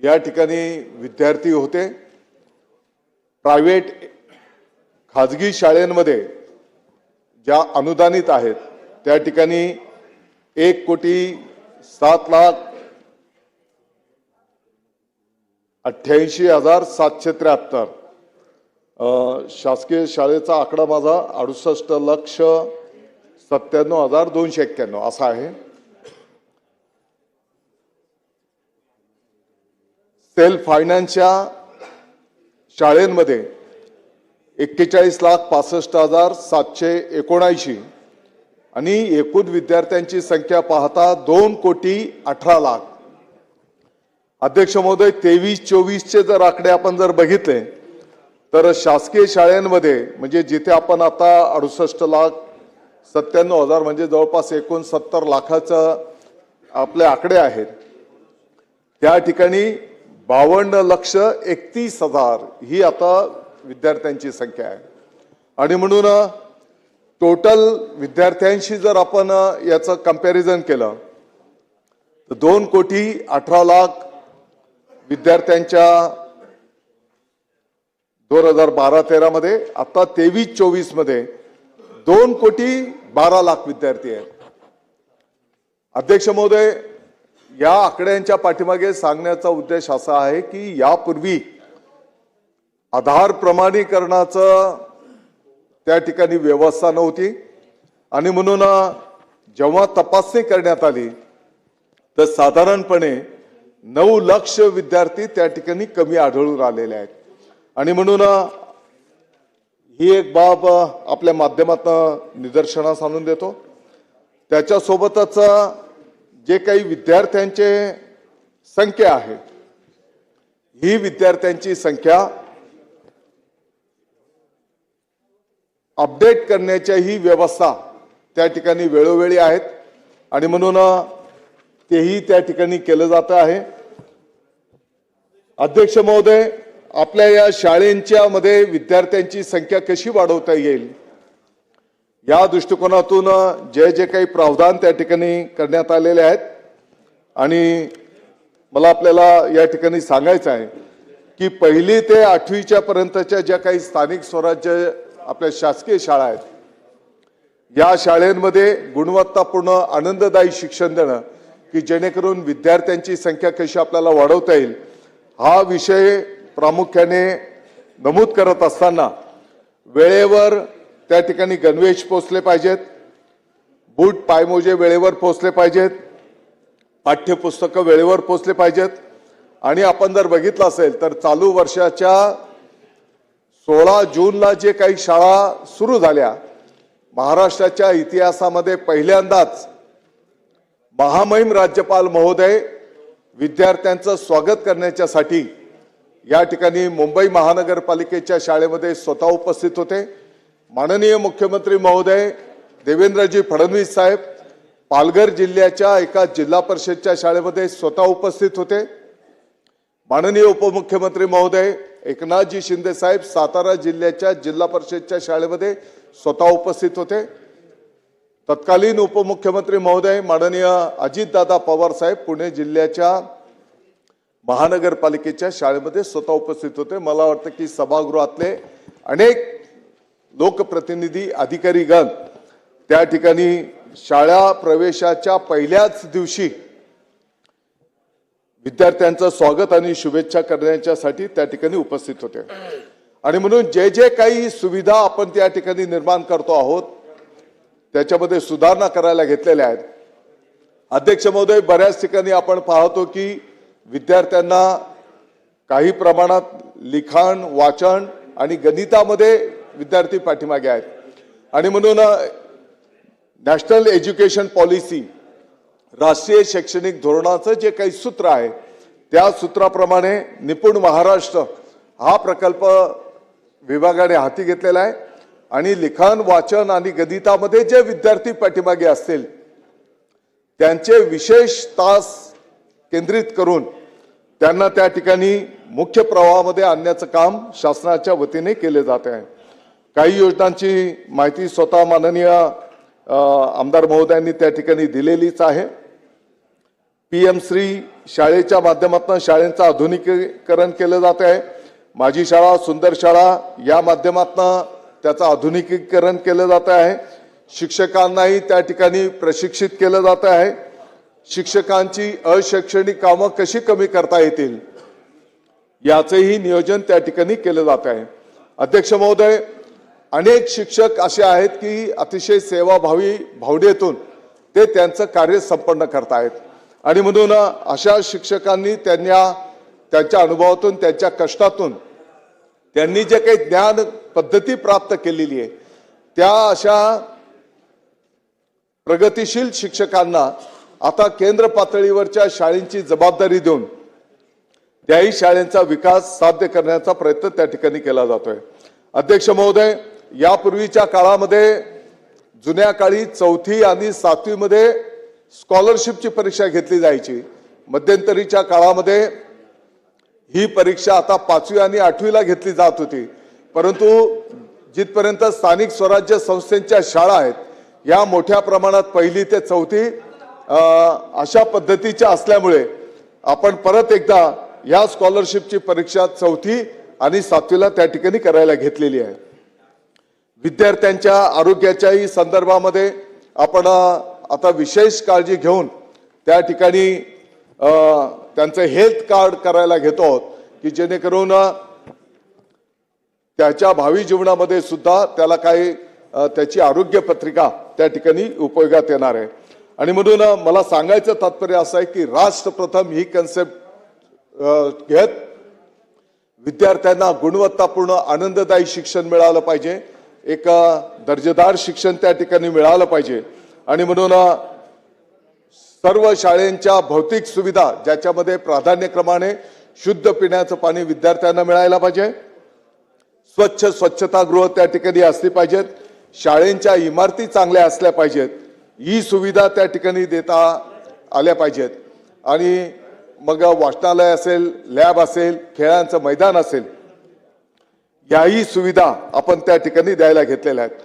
या ठिकाणी विद्यार्थी होते. प्रायव्हेट खाजगी शाळांमध्ये ज्या अनुदानित आहेत त्या ठिकाणी 1,87,773 शासकीय शाळेचा आकडा माझा 68,97,291 असा आहे. सेल्फ फायनान्सच्या शाळांमध्ये 41,65,779 आणि एकूण विद्यार्थ्यांची संख्या पाहता 2,18,00,000. अध्यक्ष महोदय, 23-24चे जर आकडे आपण जर बघितले तर शासकीय शाळांमध्ये म्हणजे जिथे आपण आता 68,97,000 म्हणजे जवळपास 69 लाखाचं आपले आकडे आहेत, त्या ठिकाणी 52,31,000 ही आता विद्यार्थ्यांची संख्या आहे. आणि म्हणून टोटल विद्यार्थ्यांशी जर आपण याचं कंपॅरिझन केलं तर 2,18,00,000 विद्यार्थ्यांच्या 2012-13 मध्ये, आता 23-24 मध्ये 2,12,00,000 विद्यार्थी आहेत. अध्यक्ष महोदय, या आकड्यांच्या पाठीमागे सांगण्याचा उद्देश असा आहे की यापूर्वी आधार प्रमाणीकरणाचं त्या ठिकाणी व्यवस्था नव्हती आणि म्हणून जेव्हा तपासणी करण्यात आली तर साधारणपणे 9 लाख विद्यार्थी त्या ठिकाणी कमी आढळून आलेले आहेत. आणि म्हणून ही एक बाब आपल्या माध्यमातून निदर्शनास आणून देतो. त्याच्यासोबतच जे काही विद्यार्थ्यांचे संख्या आहे, ही विद्यार्थ्यांची संख्या अपडेट करण्याच्या ही व्यवस्था त्या ठिकाणी वेळोवेळी आहेत आणि म्हणून तेही त्या ठिकाणी केलं जात आहे. अध्यक्ष महोदय, आपल्या या शाळेंच्या मध्ये विद्यार्थ्यांची संख्या कशी वाढवता येईल या दृष्टिकोनातून जे काही प्रावधान त्या ठिकाणी करण्यात आलेले आहेत. आणि मला आपल्याला या ठिकाणी सांगायचं आहे की 1ली ते 8वीच्या पर्यंतच्या ज्या काही स्थानिक स्वराज्य आपल्या शासकीय शाळा आहेत, या शाळांमध्ये गुणवत्तापूर्ण आनंददायी शिक्षण देणं की जेणेकरून विद्यार्थ्यांची संख्या कशी आपल्याला वाढवता येईल हा विषय प्रामुख्याने नमूद करत असताना वेळेवर त्या ठिकाणी गणवेश पोचले पाहिजेत, बूट पायमोजे वेळेवर पोचले पाहिजेत, पाठ्यपुस्तकं वेळेवर पोचले पाहिजेत. आणि आपण जर बघितलं असेल तर चालू वर्षाच्या 16 जूनला जे काही शाळा सुरू झाल्या, महाराष्ट्राच्या इतिहासामध्ये पहिल्यांदाच महामहिम राज्यपाल महोदय विद्यार्थ्यांचं स्वागत करण्याच्यासाठी या ठिकाणी मुंबई महानगरपालिकेच्या शाळेमध्ये स्वतः उपस्थित होते. माननीय मुख्यमंत्री महोदय देवेंद्रजी फडणवीस साहेब पालघर जिल्ह्याच्या एका जिल्हा परिषदच्या शाळेमध्ये स्वतः उपस्थित होते. माननीय उपमुख्यमंत्री महोदय एकनाथजी शिंदे साहेब सातारा जिल्ह्याच्या जिल्हा परिषदच्या शाळेमध्ये स्वतः उपस्थित होते. तत्कालीन उपमुख्यमंत्री महोदय माननीय अजितदादा पवार साहेब पुणे जिल्ह्याच्या महानगरपालिकेच्या शाळेमध्ये स्वतः उपस्थित होते. मला वाटतं की सभागृहातले अनेक लोकप्रतिनिधी अधिकारीगण त्या ठिकाणी शाळा प्रवेशाच्या पहिल्याच दिवशी विद्यार्थ्यांचं स्वागत आणि शुभेच्छा करण्याच्यासाठी त्या ठिकाणी उपस्थित होते. आणि म्हणून जे काही सुविधा आपण त्या ठिकाणी निर्माण करतो आहोत त्याच्यामध्ये सुधारणा करायला घेतलेल्या आहेत. अध्यक्ष महोदय, बऱ्याच ठिकाणी आपण पाहतो की विद्यार्थ्यांना काही प्रमाणात लिखाण, वाचन आणि गणितामध्ये विद्यार्थी पाठीमागे आहेत. आणि म्हणून नॅशनल एज्युकेशन पॉलिसी, राष्ट्रीय शैक्षणिक धोरणाचं जे काही सूत्र आहे त्या सूत्राप्रमाणे निपुण महाराष्ट्र हा प्रकल्प विभागाने हाती घेतलेला आहे. आणि लिखाण, वाचन आणि गणितामध्ये जे विद्यार्थी पाठीमागे असतील त्यांचे विशेष तास केंद्रित करून त्यांना त्या ठिकाणी मुख्य प्रवाहामध्ये आणण्याचं काम शासनाच्या वतीने केले जाते आहे. काही योजनांची माहिती स्वतः माननीय आमदार महोदयांनी त्या ठिकाणी दिलेलीच आहे. PM श्री शाळेच्या माध्यमातून शाळेंचं आधुनिकीकरण केलं जात आहे. माझी शाळा सुंदर शाळा या माध्यमातून त्याचं आधुनिकीकरण केलं जात आहे. शिक्षकांनाही त्या ठिकाणी प्रशिक्षित केलं जात आहे. शिक्षकांची अशैक्षणिक कामं कशी कमी करता येतील याचंही नियोजन त्या ठिकाणी केलं जात आहे. अध्यक्ष महोदय, अनेक शिक्षक असे आहेत की अतिशय सेवाभावी भावनेतून ते त्यांचं कार्य संपन्न करतायत आणि म्हणून अशा शिक्षकांनी त्यांच्या अनुभवातून त्यांच्या कष्टातून त्यांनी जे काही ज्ञान पद्धती प्राप्त केलेली आहे त्या अशा प्रगतिशील शिक्षकांना आता केंद्र पातळीवरच्या शाळेंची जबाबदारी देऊन त्याही शाळेंचा विकास साध्य करण्याचा प्रयत्न त्या ठिकाणी केला जातोय. अध्यक्ष महोदय, यापूर्वीच्या काळामध्ये जुन्या काळी 4थी आणि 7वी मध्ये स्कॉलरशिपची परीक्षा घेतली जायची. मध्यंतरीच्या काळामध्ये ही परीक्षा आता 5वी आणि 8वीला घेतली जात होती. परंतु जिथपर्यंत स्थानिक स्वराज्य संस्थांच्या शाळा आहेत या मोठ्या प्रमाणात 1ली ते 4थी अशा पद्धतीच्या असल्यामुळे आपण परत एकदा या स्कॉलरशिपची परीक्षा 4थी आणि 7वीला त्या ठिकाणी करायला घेतलेली आहे. विद्यार्थ्यांच्या आरोग्याच्याही संदर्भामध्ये आपण आता विशेष काळजी घेऊन त्या ठिकाणी त्यांचं हेल्थ कार्ड करायला घेतो आहोत की जेणेकरून त्याच्या भावी जीवनामध्ये सुद्धा त्याला काही त्याची आरोग्य पत्रिका त्या ठिकाणी उपयोगात येणार आहे. आणि म्हणून मला सांगायचं तात्पर्य असं आहे की राष्ट्र प्रथम ही कन्सेप्ट घेत विद्यार्थ्यांना गुणवत्तापूर्ण आनंददायी शिक्षण मिळालं पाहिजे. एक दर्जेदार शिक्षण त्या ठिकाणी मिळालं पाहिजे आणि म्हणून सर्व शाळेंच्या भौतिक सुविधा ज्याच्यामध्ये प्राधान्यक्रमाने शुद्ध पिण्याचं पाणी विद्यार्थ्यांना मिळायला पाहिजे. स्वच्छतागृह त्या ठिकाणी असली पाहिजेत. शाळेंच्या इमारती चांगल्या असल्या पाहिजेत. ही सुविधा त्या ठिकाणी देता आल्या पाहिजेत. आणि मग वाचनालय असेल, लॅब असेल, खेळांचं मैदान असेल, याही सुविधा आपण त्या ठिकाणी द्यायला घेतलेल्या आहेत.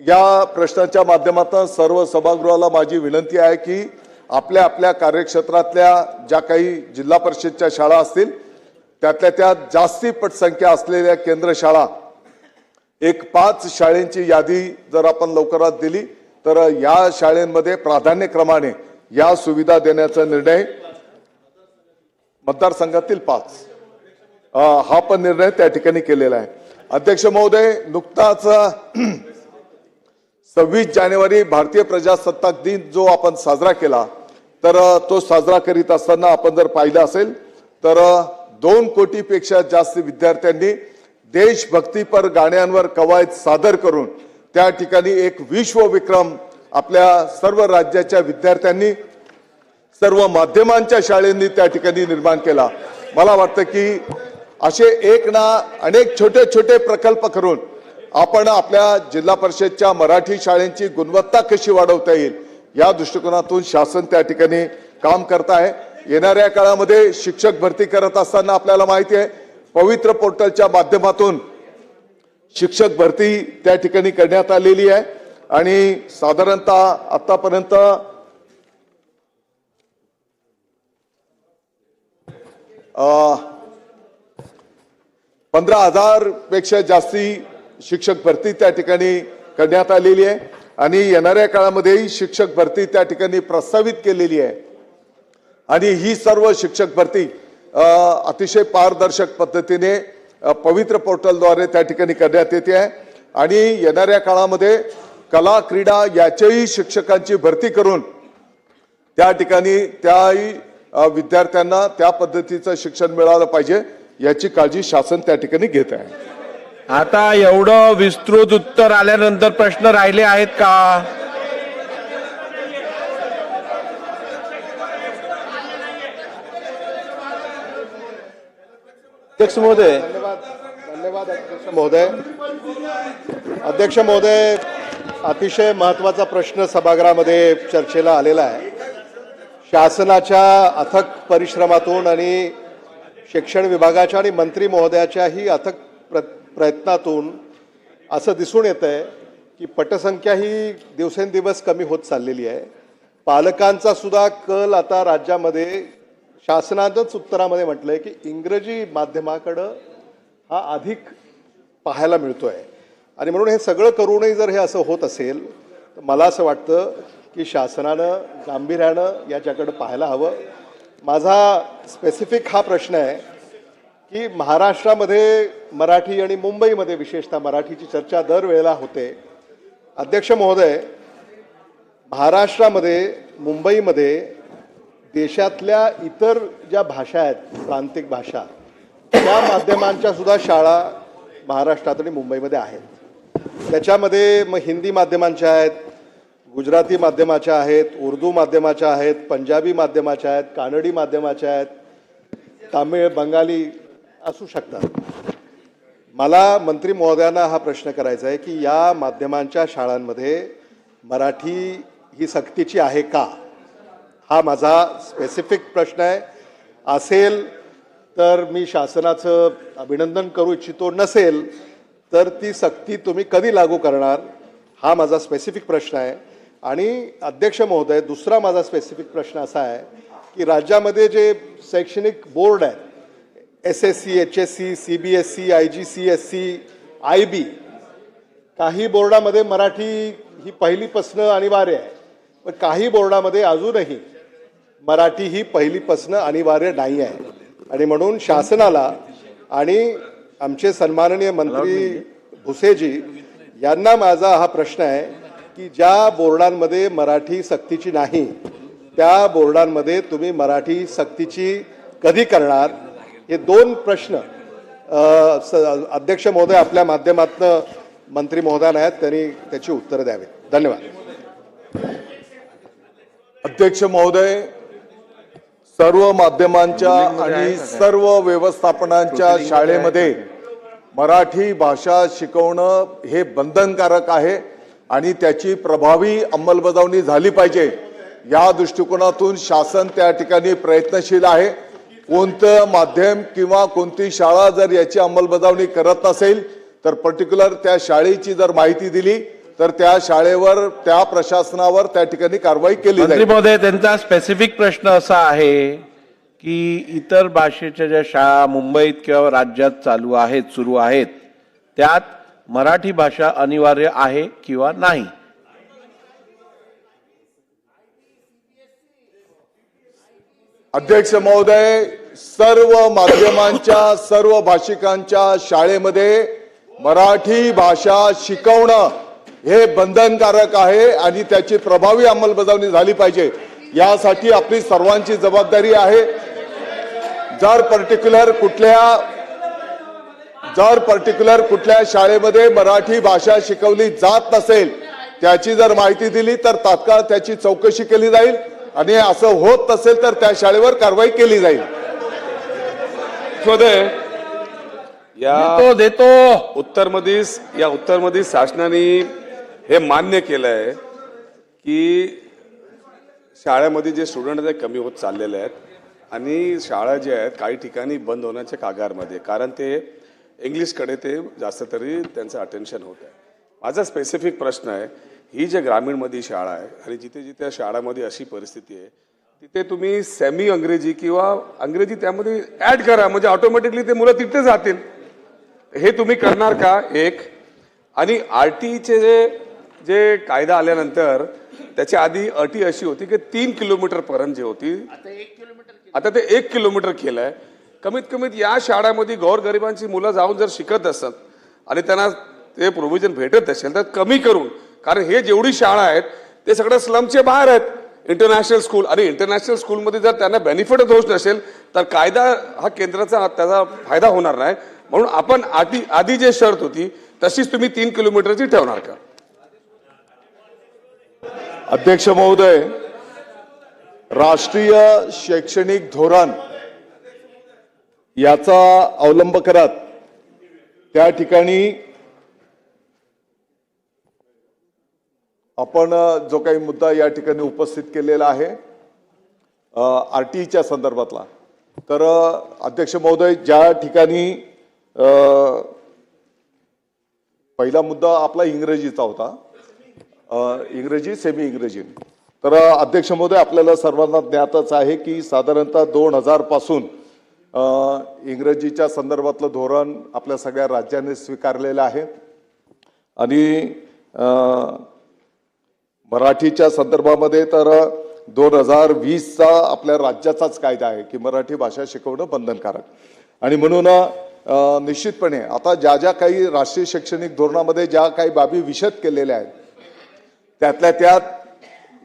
या प्रश्नाच्या माध्यमातून सर्व सभागृहाला माझी विनंती आहे की आपल्या आपल्या कार्यक्षेत्रातल्या ज्या काही जिल्हा परिषदच्या शाळा असतील त्यातल्या त्या जास्ती पटसंख्या असलेल्या केंद्र शाळा एक 5 शाळेंची यादी जर आपण लवकरात दिली तर या शाळेंमध्ये प्राधान्यक्रमाने या सुविधा देण्याचा निर्णय मतदारसंघातील 5 हा पण निर्णय त्या ठिकाणी केलेला आहे. अध्यक्ष महोदय, नुकताच 26 जानेवारी भारतीय प्रजासत्ताक दिन जो आपण साजरा केला तर तो साजरा करीत असताना आपण जर पाहिलं असेल तर 2 कोटीपेक्षा जास्त विद्यार्थ्यांनी देशभक्तीपर गाण्यांवर कवायत सादर करून त्या ठिकाणी एक विश्वविक्रम आपल्या सर्व राज्याच्या विद्यार्थ्यांनी सर्व माध्यमांच्या शाळेंनी त्या ठिकाणी निर्माण केला. मला वाटतं की असे एक ना अनेक छोटे छोटे प्रकल्प करून आपण आपल्या जिल्हा परिषदच्या मराठी शाळेंची गुणवत्ता कशी वाढवता येईल या दृष्टिकोनातून शासन त्या ठिकाणी काम करत आहे. येणाऱ्या काळामध्ये शिक्षक भरती करत असताना आपल्याला माहिती आहे पवित्र पोर्टलच्या माध्यमातून शिक्षक भरती त्या ठिकाणी करण्यात आलेली आहे आणि साधारणतः आतापर्यंत 15,000 पेक्षा जास्ती शिक्षक भरती त्या ठिकाणी करण्यात आलेली आहे आणि येणाऱ्या काळामध्येही शिक्षक भरती त्या ठिकाणी प्रस्तावित केलेली आहे. आणि ही सर्व शिक्षक भरती अतिशय पारदर्शक पद्धतीने पवित्र पोर्टलद्वारे त्या ठिकाणी करण्यात येते आहे आणि येणाऱ्या काळामध्ये कला क्रीडा याच्याही शिक्षकांची भरती करून त्या ठिकाणी त्याही विद्यार्थ्यांना त्या पद्धतीचं शिक्षण मिळालं पाहिजे याची काळजी शासन त्या ठिकाणी घेत आहे. आता एवढं विस्तृत उत्तर आल्यानंतर प्रश्न राहिले आहेत का? अध्यक्ष महोदय, धन्यवाद अध्यक्ष महोदय. अध्यक्ष महोदय, अतिशय महत्त्वाचा प्रश्न सभागृहामध्ये चर्चेला आलेला आहे. शासनाच्या अथक परिश्रमातून आणि शिक्षण विभागाच्या आणि मंत्री महोदयाच्याही अथक प्रयत्नातून असं दिसून येतं आहे की पटसंख्या ही दिवसेंदिवस कमी होत चाललेली आहे. पालकांचा सुद्धा कल आता राज्यामध्ये शासनानंच उत्तरामध्ये म्हटलंय की इंग्रजी माध्यमाकडं हा अधिक पाहायला मिळतोय. आणि म्हणून हे सगळं करूनही जर हे असं होत असेल तर मला असं वाटतं की शासनानं गांभीर्यानं याच्याकडे पाहायला हवं. माझा स्पेसिफिक हा प्रश्न आहे की महाराष्ट्रामध्ये मराठी आणि मुंबईमध्ये विशेषतः मराठीची चर्चा दरवेळेला होते. अध्यक्ष महोदय, महाराष्ट्रामध्ये मुंबईमध्ये देशातल्या इतर ज्या भाषा आहेत प्रांतिक भाषा त्या माध्यमांच्या सुद्धा शाळा महाराष्ट्रात आणि मुंबईमध्ये आहेत. त्याच्यामध्ये मग हिंदी माध्यमांच्या आहेत, गुजराती माध्यमाच्या आहेत, उर्दू माध्यमाच्या आहेत, पंजाबी माध्यमाच्या आहेत, कानडी माध्यमाच्या आहेत, तामिळ बंगाली असू शकतात. मला मंत्री महोदयांना हा प्रश्न करायचा आहे की या माध्यमांच्या शाळांमध्ये मराठी ही सक्तीची आहे का? हा माझा स्पेसिफिक प्रश्न आहे. असेल तर मी शासनाचं अभिनंदन करू इच्छितो, नसेल तर ती सक्ती तुम्ही कधी लागू करणार? हा माझा स्पेसिफिक प्रश्न आहे. आणि अध्यक्ष महोदय, दुसरा माझा स्पेसिफिक प्रश्न असा आहे की राज्यामध्ये जे शैक्षणिक बोर्ड आहेत SSC, HSC, CBSE, IGCSE, IB, काही बोर्डामध्ये मराठी ही पहिलीपासनं अनिवार्य आहे, पण काही बोर्डामध्ये अजूनही मराठी ही पहिलीपासनं अनिवार्य नाही आहे. आणि म्हणून शासनाला आणि आमचे सन्माननीय मंत्री भुसेजी यांना माझा हा प्रश्न आहे की ज्या बोर्डांमध्ये मराठी सक्तीची नाही त्या बोर्डांमध्ये तुम्ही मराठी सक्तीची कधी करणार? हे दोन प्रश्न अध्यक्ष महोदय आपल्या माध्यमातून मंत्री महोदयांना आहेत, त्यांनी त्याची उत्तरं द्यावीत. धन्यवाद. अध्यक्ष महोदय, सर्व माध्यमांच्या आणि सर्व व्यवस्थापनांच्या शाळेमध्ये मराठी भाषा शिकवणं हे बंधनकारक आहे आणि त्याची प्रभावी अंमलबजावणी झाली पाहिजे. या दृष्टिकोनातून शासन त्या ठिकाणी प्रयत्नशील आहे. कोणतं माध्यम किंवा कोणती शाळा जर याची अंमलबजावणी करत नसेल तर पर्टिक्युलर त्या शाळेची जर माहिती दिली तर त्या शाळेवर त्या प्रशासनावर त्या ठिकाणी कारवाई केली मंत्री जाईल. महोदय, त्यांचा स्पेसिफिक प्रश्न असा आहे की इतर भाषेच्या ज्या शाळा मुंबईत किंवा राज्यात चालू आहेत, सुरू आहेत, त्यात मराठी भाषा अनिवार्य आहे किंवा नाही? अध्यक्ष महोदय, सर्व माध्यमांच्या सर्व भाषिकांच्या शाळेमध्ये मराठी भाषा शिकवणं हे बंधनकारक आहे आणि त्याची प्रभावी अंमलबजावणी झाली पाहिजे. यासाठी आपली सर्वांची जबाबदारी आहे. जर पर्टिक्युलर कुठल्या शाळेमध्ये मराठी भाषा शिकवली जात नसेल त्याची जर माहिती दिली तर तात्काळ त्याची चौकशी केली जाईल आणि असं होत नसेल तर त्या शाळेवर कारवाई केली जाईल. देतो या उत्तरमध्ये शासनाने हे मान्य केलं आहे की शाळेमध्ये जे स्टुडंट आहेत कमी होत चाललेले आहेत आणि शाळा जे आहेत काही ठिकाणी बंद होण्याच्या कागारमध्ये, कारण ते इंग्लिशकडे ते जास्त तरी त्यांचं अटेन्शन होत आहे. माझा स्पेसिफिक प्रश्न आहे, ही जे ग्रामीणमध्ये शाळा आहे आणि जिथे जिथे शाळामध्ये अशी परिस्थिती आहे तिथे तुम्ही सेमी अंग्रेजी किंवा अंग्रेजी त्यामध्ये ऍड करा, म्हणजे ऑटोमॅटिकली ते मुलं तिथे जातील. हे तुम्ही करणार का? एक. आणि RTचे जे कायदा आल्यानंतर त्याच्या आधी अटी अशी होती की 3 किलोमीटर पर्यंत जे होती, आता ते 1 किलोमीटर केलंय. कमीत कमीत या शाळांमध्ये गोरगरिबांची मुलं जाऊन जर शिकत असत आणि त्यांना ते प्रोव्हिजन भेटत असेल तर कमी करून, कारण हे जेवढी शाळा आहेत ते सगळं स्लमचे बाहेर आहेत, इंटरनॅशनल स्कूल, आणि इंटरनॅशनल स्कूलमध्ये जर त्यांना बेनिफिटच होत नसेल तर कायदा हा केंद्राचा त्याचा फायदा होणार नाही. म्हणून आपण आधी जे शर्त होती तशीच तुम्ही 3 किलोमीटरची ठेवणार का? अध्यक्ष महोदय, राष्ट्रीय शैक्षणिक धोरण याचा अवलंब करत त्या ठिकाणी आपण जो काही मुद्दा या ठिकाणी उपस्थित केलेला आहे RTच्या संदर्भातला, तर अध्यक्ष महोदय, ज्या ठिकाणी पहिला मुद्दा आपला इंग्रजीचा होता, इंग्रजी सेमी इंग्रजी, तर अध्यक्ष महोदय आपल्याला सर्वांना ज्ञातच आहे की साधारणतः 2000 पासून इंग्रजीच्या संदर्भातलं धोरण आपल्या सगळ्या राज्यांनी स्वीकारलेलं आहे आणि मराठीच्या संदर्भामध्ये तर 2020चा आपल्या राज्याचाच कायदा आहे की मराठी भाषा शिकवणं बंधनकारक आणि म्हणून निश्चितपणे आता ज्या ज्या काही राष्ट्रीय शैक्षणिक धोरणामध्ये ज्या काही बाबी विशद केलेल्या आहेत त्यातल्या त्यात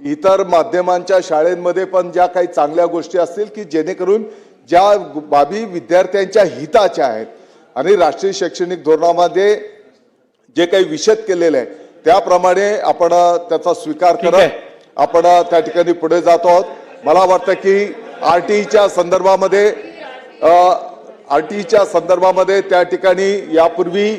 इतर माध्यमांच्या शाळेंमध्ये पण ज्या काही चांगल्या गोष्टी असतील की जेणेकरून ज्या बाबी विद्यार्थ्यांच्या हिताच्या आहेत आणि राष्ट्रीय शैक्षणिक धोरणामध्ये जे काही विशद केलेले आहे त्याप्रमाणे आपण त्याचा स्वीकार करत आपण त्या ठिकाणी पुढे जातो आहोत. मला वाटतं की आरटीईच्या संदर्भामध्ये त्या ठिकाणी यापूर्वी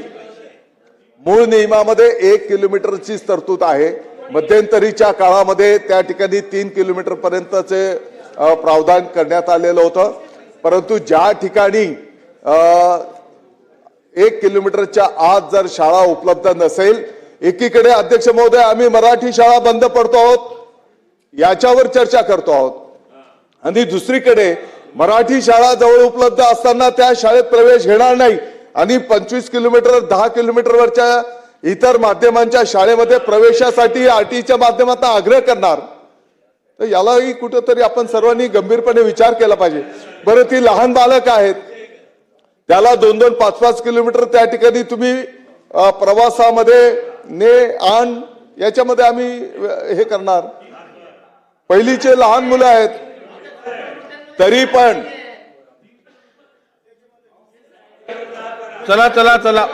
मूळ नियमामध्ये 1 किलोमीटरची तरतूद आहे. मध्यंतरीच्या काळामध्ये त्या ठिकाणी 3 किलोमीटर पर्यंतचे प्रावधान करण्यात आलेलं होतं. परंतु ज्या ठिकाणी 1 किलोमीटरच्या आत जर शाळा उपलब्ध नसेल, एकीकडे अध्यक्ष महोदय आम्ही मराठी शाळा बंद पडतो आहोत याच्यावर चर्चा करतो आहोत आणि दुसरीकडे मराठी शाळा जवळ उपलब्ध असताना त्या शाळेत प्रवेश घेणार नाही आणि 25 किलोमीटर 10 किलोमीटरवरच्या इतर माध्यमांच्या शाळेमध्ये प्रवेशासाठी आरटीईच्या माध्यमातून आग्रह करणार. तर यालाही कुठेतरी आपण सर्वांनी गंभीरपणे विचार केला पाहिजे. बरं, ती लहान बालक आहेत त्याला 2-2, 5-5 किलोमीटर त्या ठिकाणी तुम्ही प्रवासामध्ये आण याच्यामध्ये आम्ही हे करणार. पहिलीचे लहान मुलं आहेत तरी पण चला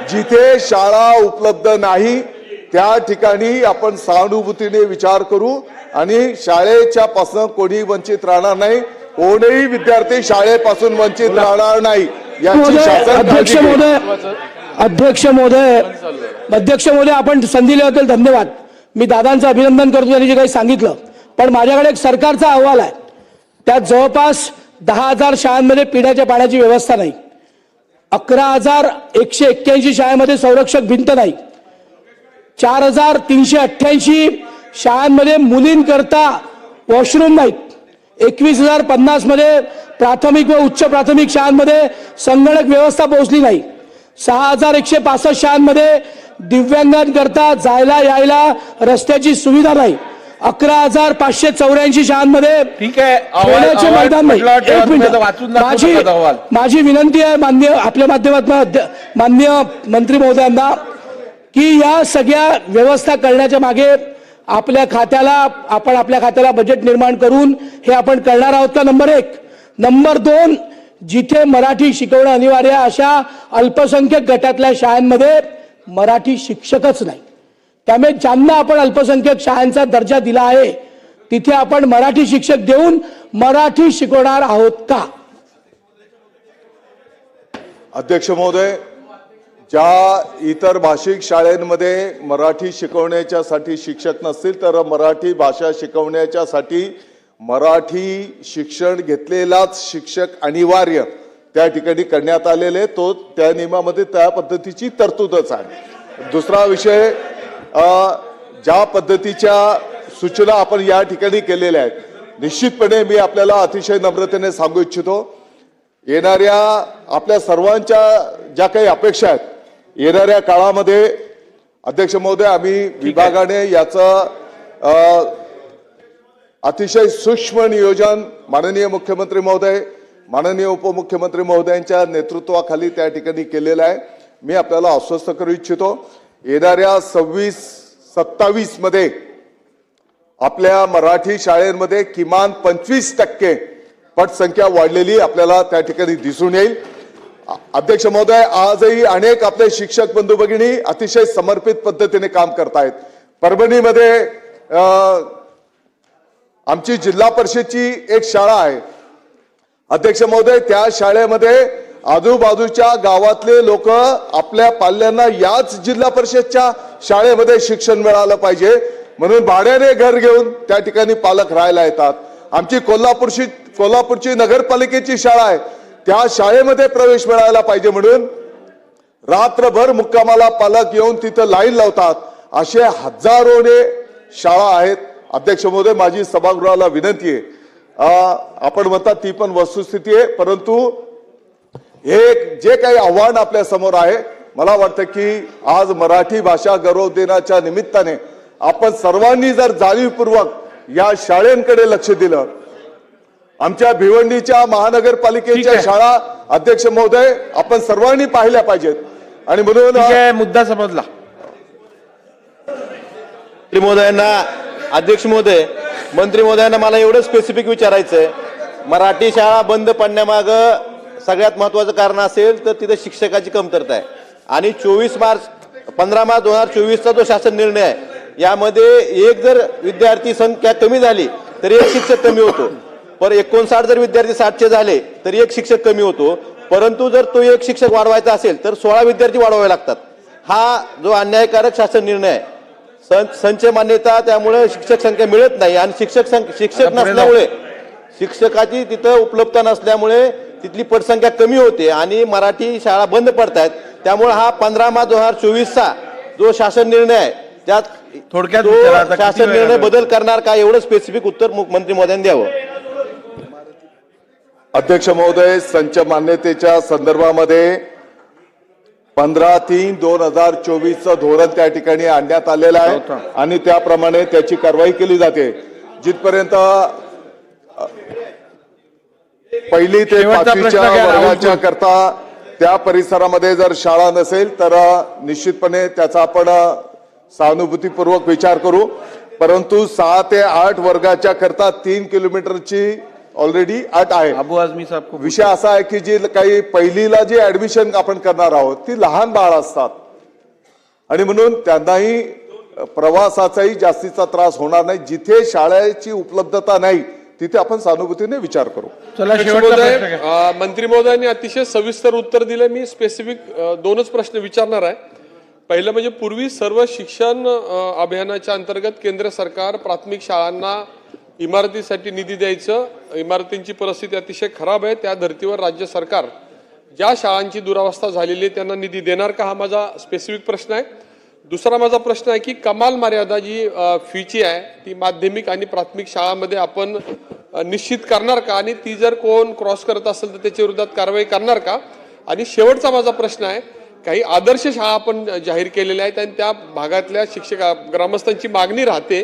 जिथे शाळा उपलब्ध नाही त्या ठिकाणी आपण सहानुभूतीने विचार करू आणि शाळेच्या पासून कोणी वंचित राहणार नाही. कोणीही विद्यार्थी शाळेपासून वंचित राहणार नाही याची शासन अध्यक्ष महोदय आपण संधी दिल्याबद्दल धन्यवाद. मी दादांचं अभिनंदन करतो त्यांनी जे काही सांगितलं. पण माझ्याकडे एक सरकारचा अहवाल आहे त्यात जवळपास 10,000 शाळांमध्ये पिण्याच्या पाण्याची व्यवस्था नाही, 11,181 शाळांमध्ये संरक्षक भिंत नाही, 4,388 शाळांमध्ये मुलींकरता वॉशरूम नाहीत, 21,050 मध्ये प्राथमिक व उच्च प्राथमिक शाळांमध्ये संगणक व्यवस्था पोहोचली नाही, 6,165 शाळांमध्ये दिव्यांगांकरता जायला यायला रस्त्याची सुविधा नाही, 11,584 शाळांमध्ये ठीक आहे. खेळण्याचे मैदान नाही. एक मिनिट. वाचून दाखवा. माझी विनंती आहे आपल्या माध्यमातून माननीय मंत्री महोदयांना की या सगळ्या व्यवस्था करण्याच्या मागे आपल्या खात्याला बजेट निर्माण करून हे आपण करणार आहोत का, नंबर 1. नंबर 2, जिथे मराठी शिकवणं अनिवार्य अशा अल्पसंख्याक गटातल्या शाळांमध्ये मराठी शिक्षकच नाही. त्यामुळे ज्यांना आपण अल्पसंख्याक शाळांचा दर्जा दिला आहे तिथे आपण मराठी शिक्षक देऊन मराठी शिकवणार आहोत का? अध्यक्ष महोदय, ज्या इतर भाषिक शाळेंमध्ये मराठी शिकवण्याच्यासाठी शिक्षक नसतील तर मराठी भाषा शिकवण्याच्यासाठी मराठी शिक्षण घेतलेलाच शिक्षक अनिवार्य त्या ठिकाणी करण्यात आलेले, तो त्या नियमामध्ये त्या पद्धतीची तरतूदच आहे. दुसरा विषय, ज्या पद्धतीच्या सूचना आपण या ठिकाणी केलेल्या आहेत, निश्चितपणे मी आपल्याला अतिशय नम्रतेने सांगू इच्छितो, येणाऱ्या आपल्या सर्वांच्या ज्या काही अपेक्षा आहेत येणाऱ्या काळामध्ये अध्यक्ष महोदय आम्ही विभागाने याचं अतिशय सूक्ष्म नियोजन माननीय मुख्यमंत्री महोदय, माननीय उपमुख्यमंत्री महोदयांच्या नेतृत्वाखाली त्या ठिकाणी केलेलं आहे. मी आपल्याला आश्वस्त करू इच्छितो, येणाऱ्या 26-27 मध्ये आपल्या मराठी शाळेमध्ये किमान 25% पटसंख्या वाढलेली आपल्याला त्या ठिकाणी दिसून येईल. अध्यक्ष महोदय, आजही अनेक आपले शिक्षक बंधू भगिनी अतिशय समर्पित पद्धतीने काम करतायत. परभणीमध्ये आमची जिल्हा परिषदची एक शाळा आहे अध्यक्ष महोदय, त्या शाळेमध्ये आजूबाजूच्या गावातले लोक आपल्या पाल्यांना याच जिल्हा परिषदच्या शाळेमध्ये शिक्षण मिळालं पाहिजे म्हणून भाड्याने घर घेऊन त्या ठिकाणी पालक राहायला येतात. आमची कोल्हापूरची नगरपालिकेची शाळा आहे, त्या शाळेमध्ये प्रवेश मिळायला पाहिजे म्हणून रात्रभर मुक्कामाला पालक येऊन तिथं लाईन लावतात. असे हजारोने शाळा आहेत. अध्यक्ष महोदय, माझी सभागृहाला विनंती आहे, आपण म्हणतात ती पण वस्तुस्थिती आहे. परंतु हे जे काही आव्हान आपल्या समोर आहे, मला वाटतं की आज मराठी भाषा गौरव दिनाच्या निमित्ताने आपण सर्वांनी जर जाणीवपूर्वक या शाळांकडे लक्ष दिलं, आमच्या भिवंडीच्या महानगरपालिकेच्या शाळा अध्यक्ष महोदय आपण सर्वांनी पाहिल्या पाहिजेत. आणि म्हणून ठीक आहे, मुद्दा समजला. मंत्री महोदयांना, अध्यक्ष महोदय, मंत्री महोदयांना मला एवढं स्पेसिफिक विचारायचं आहे, मराठी शाळा बंद पडण्यामागं सगळ्यात महत्वाचं कारण असेल तर तिथे शिक्षकाची कमतरता आहे. आणि 15 मार्च 2024चा जो शासन निर्णय आहे, यामध्ये एक जर विद्यार्थी संख्या कमी झाली तर एक शिक्षक कमी होतो. पर 59 जर विद्यार्थी 60चे झाले तर एक शिक्षक कमी होतो. परंतु जर तो एक शिक्षक वाढवायचा असेल तर 16 विद्यार्थी वाढवावे लागतात. हा जो अन्यायकारक शासन निर्णय आहे, संच मान्यता, त्यामुळे शिक्षक संख्या मिळत नाही. आणि शिक्षक नसल्यामुळे, शिक्षकाची तिथं उपलब्धता नसल्यामुळे तिथली पटसंख्या कमी होते आणि मराठी शाळा बंद पडतायत. त्यामुळे हा 15 मार्च 2024चा जो शासन निर्णय आहे, त्यात थोडक्यात तो विचारा, आता किती शासन वेळ निर्णय लागेल? बदल करणार का, एवढं स्पेसिफिक उत्तर मंत्री महोदयांनी द्यावं. अध्यक्ष महोदय, संच मान्यतेच्या संदर्भामध्ये 15/3/2024चं धोरण त्या ठिकाणी आणण्यात आलेलं आहे आणि त्याप्रमाणे त्याची कारवाई केली जाते. जिथपर्यंत पहिली ते शेवटचा प्रश्न पाचवीच्या घ्या, राहुल वर्गाच्या करता त्या परिसरामध्ये जर शाळा नसेल तर निश्चितपणे त्याचा आपण सहानुभूतीपूर्वक विचार करू. परंतु 6 ते 8 वर्गाच्या करता 3 किलोमीटरची ऑलरेडी अट आहे. अबू आझमी साहब को विषय असा आहे की जी काही पहिलीला जी ऍडमिशन आपण करणार आहोत ती लहान बाळ असतात आणि म्हणून त्यांनाही प्रवासाचाही जास्तीचा त्रास होणार नाही. जिथे शाळेची उपलब्धता नाही तिथे आपण सहानुभूतीने विचार करू. चला, शेवटचा प्रश्न घ्या. मंत्री महोदयांनी अतिशय सविस्तर उत्तर दिले. मी स्पेसिफिक 2च प्रश्न विचारणार आहे. पहिलं म्हणजे पूर्वी सर्व शिक्षण अभियानाच्या अंतर्गत केंद्र सरकार प्राथमिक शाळांना इमारतीसाठी निधी द्यायचं. इमारतींची परिस्थिती अतिशय खराब आहे. त्या धर्तीवर राज्य सरकार ज्या शाळांची दुरावस्था झालेली आहे त्यांना निधी देणार का, हा माझा स्पेसिफिक प्रश्न आहे. दुसरा माझा प्रश्न आहे की कमाल मर्यादा जी फीची आहे ती माध्यमिक आणि प्राथमिक शाळांमध्ये आपण निश्चित करणार का, आणि ती जर कोण क्रॉस करत असेल तर त्याच्या विरोधात कारवाई करणार का. आणि शेवटचा माझा प्रश्न आहे, काही आदर्श शाळा आपण जाहीर केलेल्या आहेत आणि त्या भागातल्या ग्रामस्थांची मागणी राहते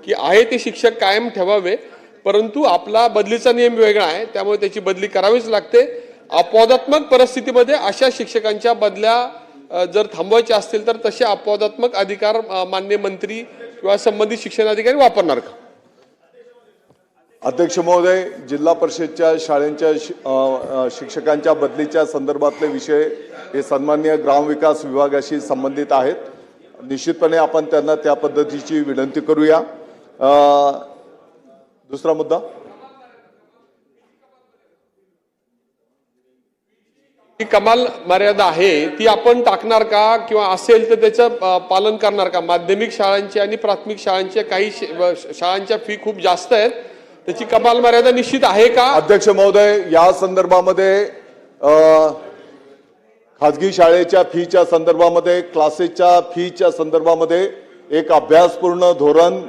की आहे ते शिक्षक कायम ठेवावे, परंतु आपला बदलीचा नियम वेगळा आहे त्यामुळे त्याची बदली करावीच लागते. अपवादात्मक परिस्थितीमध्ये अशा शिक्षकांच्या बदल्या जर थांबवायच्या असतील तर तसे अपवादात्मक अधिकार मान्य मंत्री किंवा संबंधित शिक्षणाधिकारी वापरणार का. अध्यक्ष महोदय, जिल्हा परिषदच्या शाळेच्या शिक्षकांच्या बदलीच्या संदर्भातले विषय हे सन्माननीय ग्रामविकास विभागाशी संबंधित आहेत. निश्चितपणे आपण त्यांना त्या पद्धतीची विनंती करूया. दुसरा मुद्दा, ही कमाल मर्यादा आहे ती आपण टाकणार का, किंवा असेल तर त्याचं पालन करणार का. माध्यमिक शाळांची आणि प्राथमिक शाळांच्या काही शाळांच्या फी खूप जास्त आहेत, त्याची कमाल मर्यादा निश्चित आहे का. अध्यक्ष महोदय, या संदर्भामध्ये खाजगी शाळेच्या फीच्या संदर्भामध्ये, क्लासेसच्या फीच्या संदर्भामध्ये एक अभ्यासपूर्ण धोरण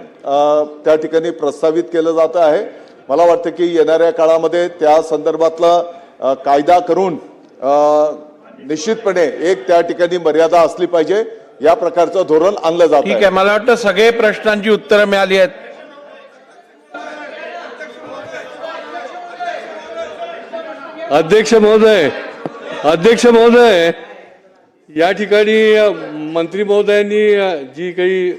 त्या ठिकाणी प्रस्तावित केलं जात आहे. मला वाटतं की येणाऱ्या काळामध्ये त्या संदर्भातला कायदा करून निश्चितपणे एक त्या ठिकाणी मर्यादा असली पाहिजे, या प्रकारचं धोरण आणलं जात आहे. ठीक आहे, मला वाटतं सगळे प्रश्नांची उत्तरं मिळाली आहेत. अध्यक्ष महोदय, या ठिकाणी मंत्री महोदयांनी जी काही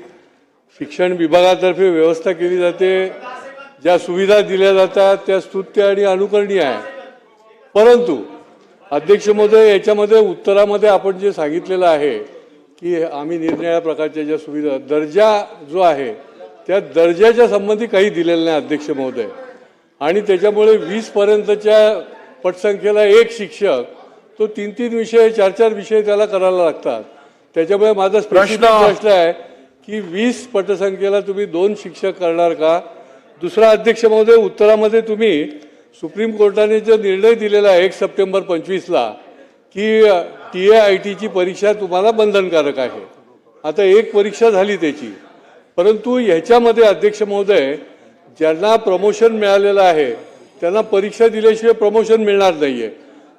शिक्षण विभागातर्फे व्यवस्था केली जाते, ज्या सुविधा दिल्या जातात त्या स्तुत्य आणि अनुकरणीय आहे. परंतु अध्यक्ष महोदय, याच्यामध्ये उत्तरामध्ये आपण जे सांगितलेलं आहे की आम्ही निरनिराळ्या प्रकारच्या ज्या सुविधा, दर्जा जो आहे त्या दर्जाच्या संबंधी काही दिलेलं नाही अध्यक्ष महोदय. आणि त्याच्यामुळे 20 पर्यंतच्या पटसंख्येला एक शिक्षक, तो 3-3 विषय 4-4 विषय त्याला करायला लागतात. त्याच्यामुळे माझा प्रश्न आहे की 20 पटसंख्येला तुम्ही 2 शिक्षक करणार का. दुसरा अध्यक्ष महोदय, उत्तरामध्ये तुम्ही सुप्रीम कोर्टाने जो निर्णय दिलेला आहे 1 सप्टेंबर 25ला की TAITची परीक्षा तुम्हाला बंधनकारक आहे. आता एक परीक्षा झाली त्याची, परंतु ह्याच्यामध्ये अध्यक्ष महोदय ज्यांना प्रमोशन मिळालेलं आहे त्यांना परीक्षा दिल्याशिवाय प्रमोशन मिळणार नाहीये.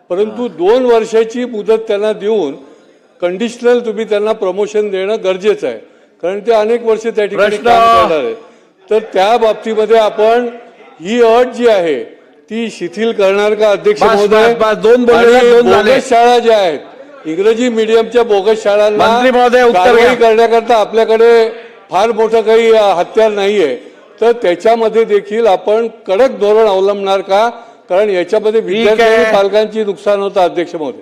परंतु 2 वर्षाची मुदत त्यांना देऊन कंडिशनल तुम्ही त्यांना प्रमोशन देणं गरजेचं आहे, कारण ते अनेक वर्ष त्या ठिकाणी काम करणार आहे. तर त्या बाबतीमध्ये आपण ही अट जी आहे ती शिथिल करणार का अध्यक्ष महोदय? दोन बोलले, आणि दोन झाले. बोगस शाळा ज्या आहेत, इंग्रजी मीडियमच्या बोगस शाळांना मंत्री महोदय, उत्तर कारवाई घ्या. करण्याकरता आपल्याकडे फार मोठं काही हत्यार नाहीये. तर त्याच्यामध्ये देखील आपण कडक धोरण अवलंबणार का? कारण याच्यामध्ये विद्यार्थी आणि पालकांची नुकसान होतं अध्यक्ष महोदय.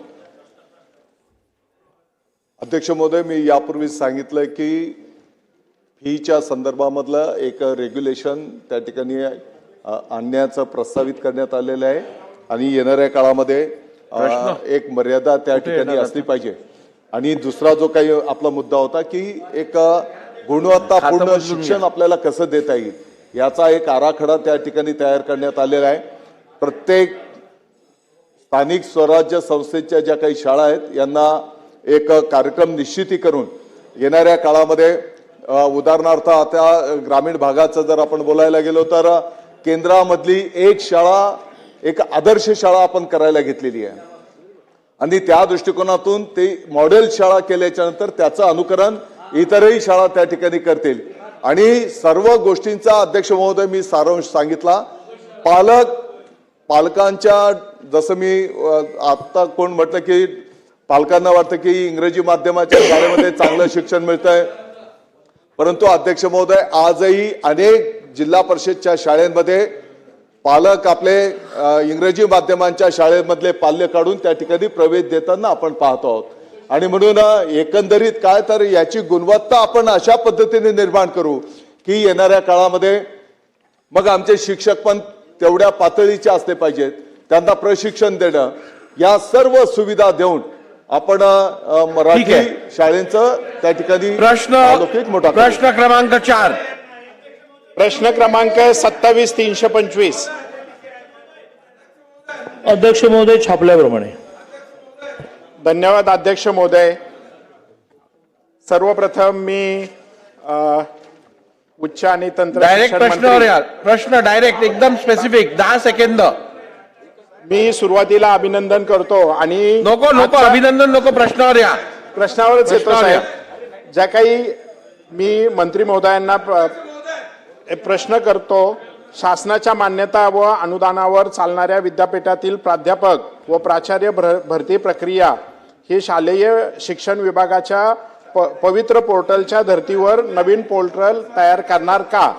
अध्यक्ष महोदय, मी यापूर्वीच सांगितलं की फीच्या संदर्भामधलं एक रेग्युलेशन त्या ठिकाणी आणण्याचं प्रस्तावित करण्यात आलेलं आहे आणि येणाऱ्या काळामध्ये एक मर्यादा त्या ठिकाणी असली पाहिजे. आणि दुसरा जो काही आपला मुद्दा होता की एक गुणवत्तापूर्ण शिक्षण आपल्याला कसं देता येईल याचा एक आराखडा त्या ठिकाणी तयार करण्यात आलेला आहे. प्रत्येक स्थानिक स्वराज्य संस्थेच्या ज्या काही शाळा आहेत यांना एक कार्यक्रम निश्चिती करून येणाऱ्या काळामध्ये उदाहरणार्थ आता ग्रामीण भागाचं जर आपण बोलायला गेलो तर केंद्रामधली एक शाळा एक आदर्श शाळा आपण करायला घेतलेली आहे आणि त्या दृष्टिकोनातून ते मॉडेल शाळा केल्याच्या नंतर त्याचं अनुकरण इतरही शाळा त्या ठिकाणी करतील. आणि सर्व गोष्टींचा अध्यक्ष महोदय मी सारांश सांगितला. पालकांच्या जसं मी आता कोण म्हटलं की पालकांना वाटतं की इंग्रजी माध्यमाच्या शाळेमध्ये चांगलं शिक्षण मिळतंय, परंतु अध्यक्ष महोदय आजही अनेक जिल्हा परिषदच्या शाळेमध्ये पालक आपले इंग्रजी माध्यमांच्या शाळेमधले पाल्य काढून त्या ठिकाणी प्रवेश देताना आपण पाहतो आहोत. आणि म्हणून एकंदरीत काय तर याची गुणवत्ता आपण अशा पद्धतीने निर्माण करू की येणाऱ्या काळामध्ये मग आमचे शिक्षक पण तेवढ्या पातळीचे असले पाहिजेत, त्यांना प्रशिक्षण देणं, या सर्व सुविधा देऊन आपण मराठी शाळेचं त्या ठिकाणी प्रश्न क्रमांक 4. प्रश्न क्रमांक 27-325. अध्यक्ष महोदय छापल्याप्रमाणे. धन्यवाद अध्यक्ष महोदय. सर्वप्रथम मी उच्च आणि तंत्र डायरेक्ट शिक्षण प्रश्नावर मंत्री या. प्रश्न डायरेक्ट एकदम स्पेसिफिक 10 सेकंद. मी सुरुवातीला अभिनंदन करतो आणि नको अभिनंदन नको, प्रश्नावर या. प्रश्नावरच येतो साहेब. ज्या काही मी मंत्री महोदयांना प्रश्न करतो, शासनाच्या मान्यता व अनुदानावर चालणाऱ्या विद्यापीठातील प्राध्यापक व प्राचार्य भरती प्रक्रिया ही शालेय शिक्षण विभागाच्या पवित्र पोर्टलच्या धर्तीवर नवीन पोर्टल तयार करणार का?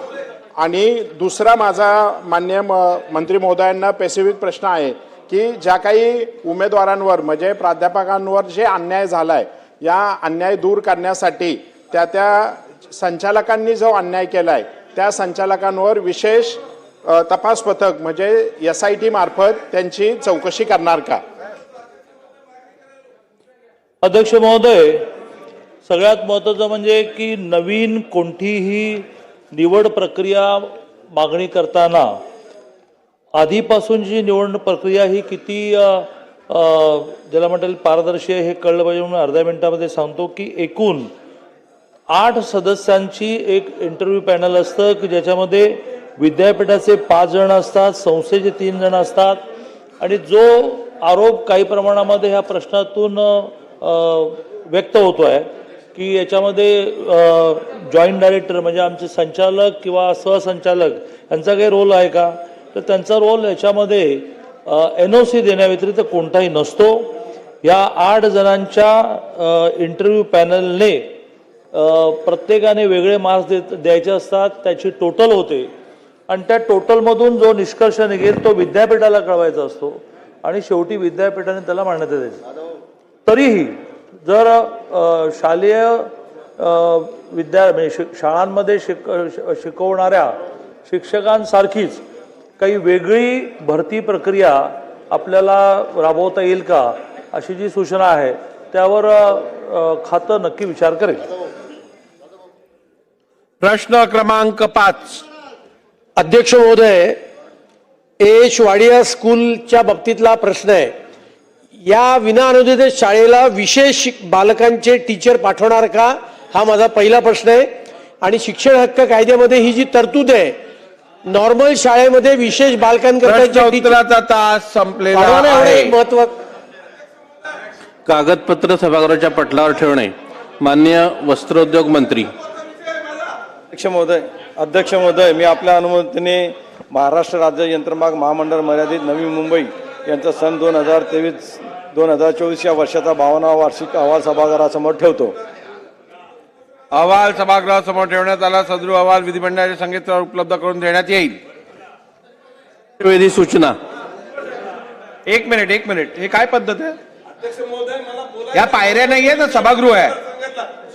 आणि दुसरा माझा मान्य मंत्री महोदयांना स्पेसिफिक प्रश्न आहे की ज्या काही उमेदवारांवर म्हणजे प्राध्यापकांवर जे अन्याय झालाय या अन्याय दूर करण्यासाठी त्या संचालकांनी जो अन्याय केलाय त्या संचालकांवर विशेष तपास पथक म्हणजे SIT मार्फत त्यांची चौकशी करणार का? अध्यक्ष महोदय, सगळ्यात महत्त्वाचं म्हणजे की नवीन कोणतीही निवड प्रक्रिया मागणी करताना आधीपासूनची निवड प्रक्रिया ही किती ज्याला म्हणता पारदर्शी आहे हे कळलं पाहिजे. म्हणून अर्ध्या मिनिटामध्ये सांगतो की एकूण 8 सदस्यांची एक इंटरव्ह्यू पॅनल असतं की ज्याच्यामध्ये विद्यापीठाचे 5 जण असतात, संस्थेचे 3 जण असतात आणि जो आरोप काही प्रमाणामध्ये ह्या प्रश्नातून व्यक्त होतो आहे की याच्यामध्ये जॉईंट डायरेक्टर म्हणजे आमचे संचालक किंवा सहसंचालक यांचा काही रोल आहे का? तर त्यांचा रोल याच्यामध्ये NOC देण्याव्यतिरिक्त कोणताही नसतो. या 8 जणांच्या इंटरव्ह्यू पॅनलने प्रत्येकाने वेगळे मार्क्स द्यायचे असतात, त्याची टोटल होते आणि त्या टोटलमधून जो निष्कर्ष निघेल तो विद्यापीठाला कळवायचा असतो आणि शेवटी विद्यापीठाने त्याला मान्यता द्यायची. तरीही जर शालेय म्हणजे शाळांमध्ये शिकवणाऱ्या शिक्षकांसारखीच काही वेगळी भरती प्रक्रिया आपल्याला राबवता येईल का अशी जी सूचना आहे त्यावर खातं नक्की विचार करेल. प्रश्न क्रमांक 5. अध्यक्ष महोदय, वाडिया स्कूलच्या बाबतीतला प्रश्न आहे. या विनाअनुदानित शाळेला विशेष बालकांचे टीचर पाठवणार का हा माझा पहिला प्रश्न आहे. आणि शिक्षण हक्क कायद्यामध्ये ही जी तरतूद आहे नॉर्मल शाळेमध्ये विशेष प्रश्न बालकांकरता उत्तराचा तास संपलेला आहे. महत्व कागदपत्र सभागृहाच्या पटलावर ठेवणे. माननीय वस्त्रोद्योग मंत्री. अध्यक्ष महोदय, मी आपल्या अनुमतीने महाराष्ट्र राज्य यंत्रमाग महामंडळ मर्यादित नवी मुंबई यांचा सन 2023-2024 या वर्षाचा 52वा वार्षिक अहवाल सभागृहासमोर ठेवतो. अहवाल सभागृहासमोर ठेवण्यात आला. सदर अहवाल विधिमंडळाच्या संकेतस्थळावर उपलब्ध करून देण्यात येईल. विधी सूचना. एक मिनिट हे काय पद्धत आहे? या पायऱ्या नाहीये ना, सभागृह आहे.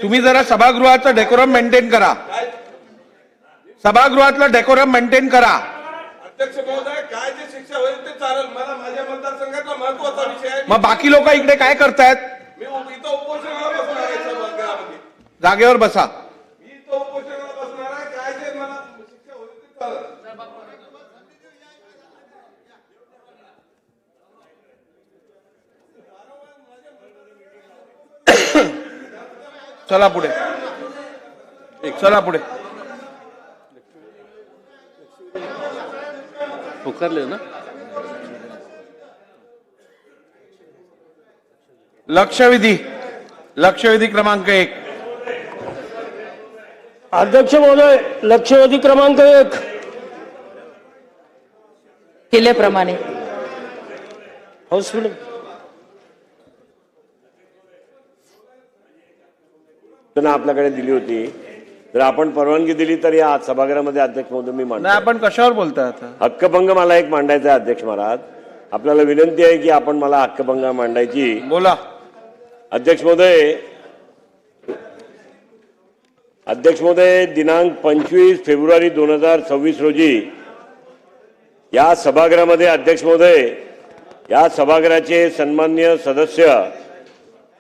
तुम्ही जरा सभागृहाचं डेकोरम मेंटेन करा. सभागृहातलं डेकोरम मेंटेन करा. अध्यक्ष महोदय, काय जे शिक्षा होईल ते चालेल. मला माझ्या मतदारसंघातला महत्वाचा विषय आहे. मग बाकी लोक इकडे काय करतायत? मी इथं उपोषणाला बसणार आहे सभागृहामध्ये. जागेवर बसा. मी इथं उपोषणाला बसणार आहे. काय जे मला शिक्षा होईल ते चालेल. चला पुढे. पुकारले ना. लक्षवेधी क्रमांक 1. अध्यक्ष महोदय, लक्षवेधी क्रमांक 1 केल्याप्रमाणे हाऊसफुल. आपल्याकडे दिली होती. जर आपण परवानगी दिली तर या सभागृहामध्ये अध्यक्ष महोदय मी मांडतो. नाही, आपण कशावर बोलताय आता? हक्कभंग मला एक मांडायचा आहे अध्यक्ष महाराज. आपल्याला विनंती आहे की आपण मला हक्कभंग मांडायची. बोला. अध्यक्ष महोदय, दिनांक 25 फेब्रुवारी 2026 रोजी या सभागृहामध्ये अध्यक्ष महोदय, या सभागृहाचे सन्माननीय सदस्य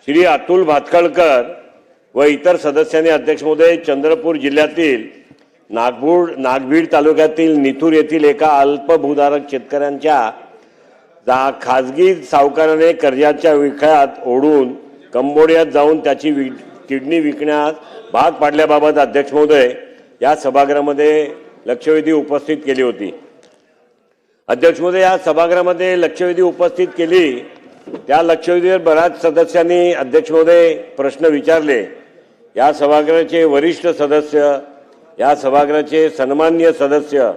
श्री अतुल भातखळकर व इतर सदस्यांनी अध्यक्ष महोदय चंद्रपूर जिल्ह्यातील नागभीड तालुक्यातील निथूर येथील एका अल्पभूधारक शेतकऱ्यांच्या खाजगी सावकाराने कर्जाच्या विळख्यात ओढून कंबोडियात जाऊन त्याची किडनी विकण्यास भाग पाडल्याबाबत अध्यक्ष महोदय या सभागृहामध्ये लक्षवेधी उपस्थित केली होती. अध्यक्ष महोदय, या सभागृहामध्ये लक्षवेधी उपस्थित केली. त्या लक्षवेधीवर बऱ्याच सदस्यांनी अध्यक्ष महोदय प्रश्न विचारले. या सभागृहाचे वरिष्ठ सदस्य, या सभागृहाचे सन्माननीय सदस्य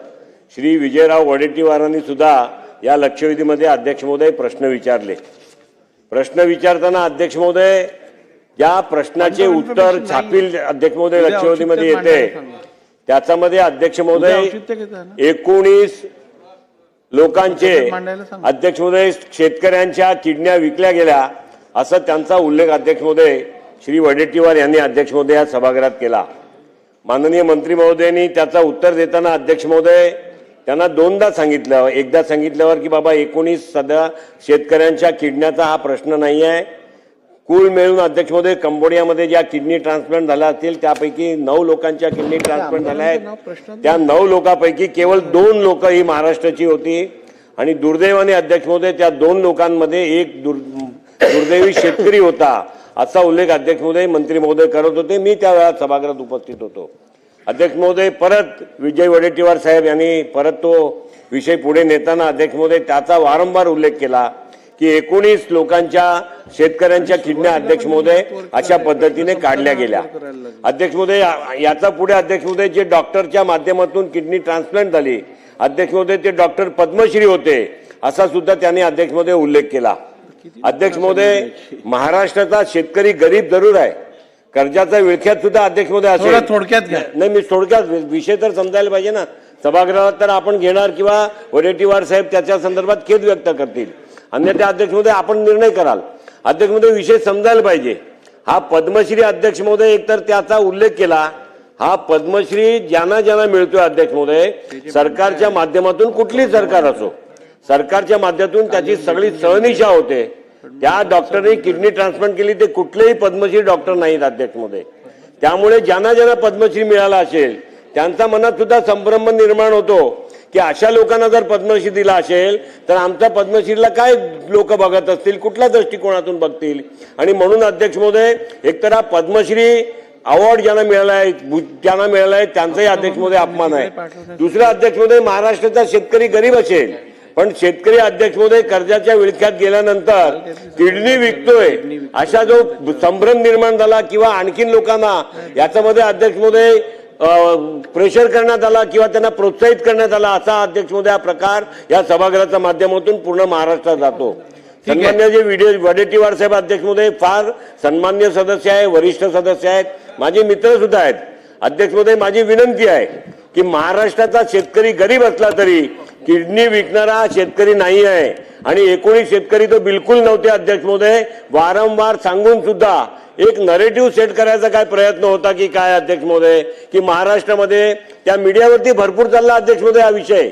श्री विजयराव वडेट्टीवारांनी सुद्धा या लक्षवेधीमध्ये अध्यक्ष महोदय प्रश्न विचारले. प्रश्न विचारताना अध्यक्ष महोदय ज्या प्रश्नाचे उत्तर छापील अध्यक्ष महोदय लक्षवेधीमध्ये येते त्याच्यामध्ये अध्यक्ष महोदय 19 लोकांचे अध्यक्ष महोदय शेतकऱ्यांच्या किडन्या विकल्या गेल्या असा त्यांचा उल्लेख अध्यक्ष महोदय श्री वडेट्टीवार यांनी अध्यक्ष महोदय या सभागृहात केला. माननीय मंत्री महोदयांनी त्याचा उत्तर देताना अध्यक्ष महोदय त्यांना दोनदा सांगितलं. एकदा सांगितल्यावर की बाबा 19 सध्या शेतकऱ्यांच्या किडन्याचा हा प्रश्न नाही आहे. कुल मिळून अध्यक्ष महोदय कंबोडियामध्ये ज्या किडनी ट्रान्सप्लांट झाल्या असतील त्यापैकी 9 लोकांच्या किडनी ट्रान्सप्लांट झाल्या आहेत. त्या 9 लोकांपैकी केवळ 2 लोक ही महाराष्ट्राची होती आणि दुर्दैवाने अध्यक्ष महोदय त्या 2 लोकांमध्ये एक दुर्दैवी शेतकरी होता असा उल्लेख अध्यक्ष महोदय मंत्री महोदय करत होते. मी त्यावेळा सभागृहात उपस्थित होतो. अध्यक्ष महोदय परत विजय वडेट्टीवार साहेब यांनी परत तो विषय पुढे नेताना अध्यक्ष महोदय त्याचा वारंवार उल्लेख केला की 19 लोकांच्या शेतकऱ्यांच्या किडन्या अध्यक्ष महोदय अशा पद्धतीने काढल्या गेल्या. अध्यक्ष महोदय याचा पुढे अध्यक्ष महोदय जे डॉक्टरच्या माध्यमातून किडनी ट्रान्सप्लांट झाली अध्यक्ष महोदय ते डॉक्टर पद्मश्री होते असा सुद्धा त्यांनी अध्यक्ष महोदय उल्लेख केला. अध्यक्ष महोदय महाराष्ट्राचा शेतकरी गरीब जरूर आहे. कर्जाचा विळख्यात सुद्धा अध्यक्ष महोदय असेल. थोडक्यात घ्या. नाही मी थोडक्यात विषय तर समजायला पाहिजे ना. सभागृहात तर आपण घेणार किंवा वडेट्टीवार साहेब त्याच्या संदर्भात खेद व्यक्त करतील. अन्यथा अध्यक्ष महोदय आपण निर्णय कराल. अध्यक्ष महोदय विषय समजायला पाहिजे. हा पद्मश्री अध्यक्ष महोदय एकतर त्याचा उल्लेख केला. हा पद्मश्री ज्यांना ज्यांना मिळतोय अध्यक्ष महोदय सरकारच्या माध्यमातून कुठलीही सरकार असो सरकारच्या माध्यमातून त्याची सगळी सहनिशा होते. त्या डॉक्टरने किडनी ट्रान्सप्लांट केली ते कुठलेही पद्मश्री डॉक्टर नाहीत अध्यक्ष महोदय. त्यामुळे ज्यांना ज्यांना पद्मश्री मिळाला असेल त्यांच्या मनात सुद्धा संभ्रम निर्माण होतो की अशा लोकांना जर पद्मश्री दिला असेल तर आमच्या पद्मश्रीला काय लोक बघत असतील, कुठल्या दृष्टिकोनातून बघतील. आणि म्हणून अध्यक्ष महोदय एकतर हा पद्मश्री अवॉर्ड ज्यांना मिळालाय त्यांचाही अध्यक्ष महोदय अपमान आहे. दुसरा अध्यक्ष महोदय, महाराष्ट्राचा शेतकरी गरीब असेल पण शेतकरी अध्यक्ष महोदय कर्जाच्या विळख्यात गेल्यानंतर किडनी विकतोय अशा जो संभ्रम निर्माण झाला किंवा आणखीन लोकांना याच्यामध्ये अध्यक्ष महोदय प्रेशर करण्यात आला किंवा त्यांना प्रोत्साहित करण्यात आला, असा अध्यक्ष महोदय हा प्रकार या सभागृहाच्या माध्यमातून पूर्ण महाराष्ट्रात जातो. सन्मान्य जे वडेट्टीवार साहेब अध्यक्ष महोदय फार सन्मान्य सदस्य आहे, वरिष्ठ सदस्य आहेत, माझे मित्र सुद्धा आहेत. अध्यक्ष महोदय, माझी विनंती आहे की महाराष्ट्राचा शेतकरी गरीब असला तरी किडनी विकणारा शेतकरी नाही आहे आणि 19 शेतकरी तो बिलकुल नव्हते. अध्यक्ष महोदय, वारंवार सांगून सुद्धा एक नरेटिव्ह सेट करायचा काय प्रयत्न होता की काय अध्यक्ष महोदय, की महाराष्ट्रामध्ये त्या मीडियावरती भरपूर चालला अध्यक्ष महोदय हा विषय.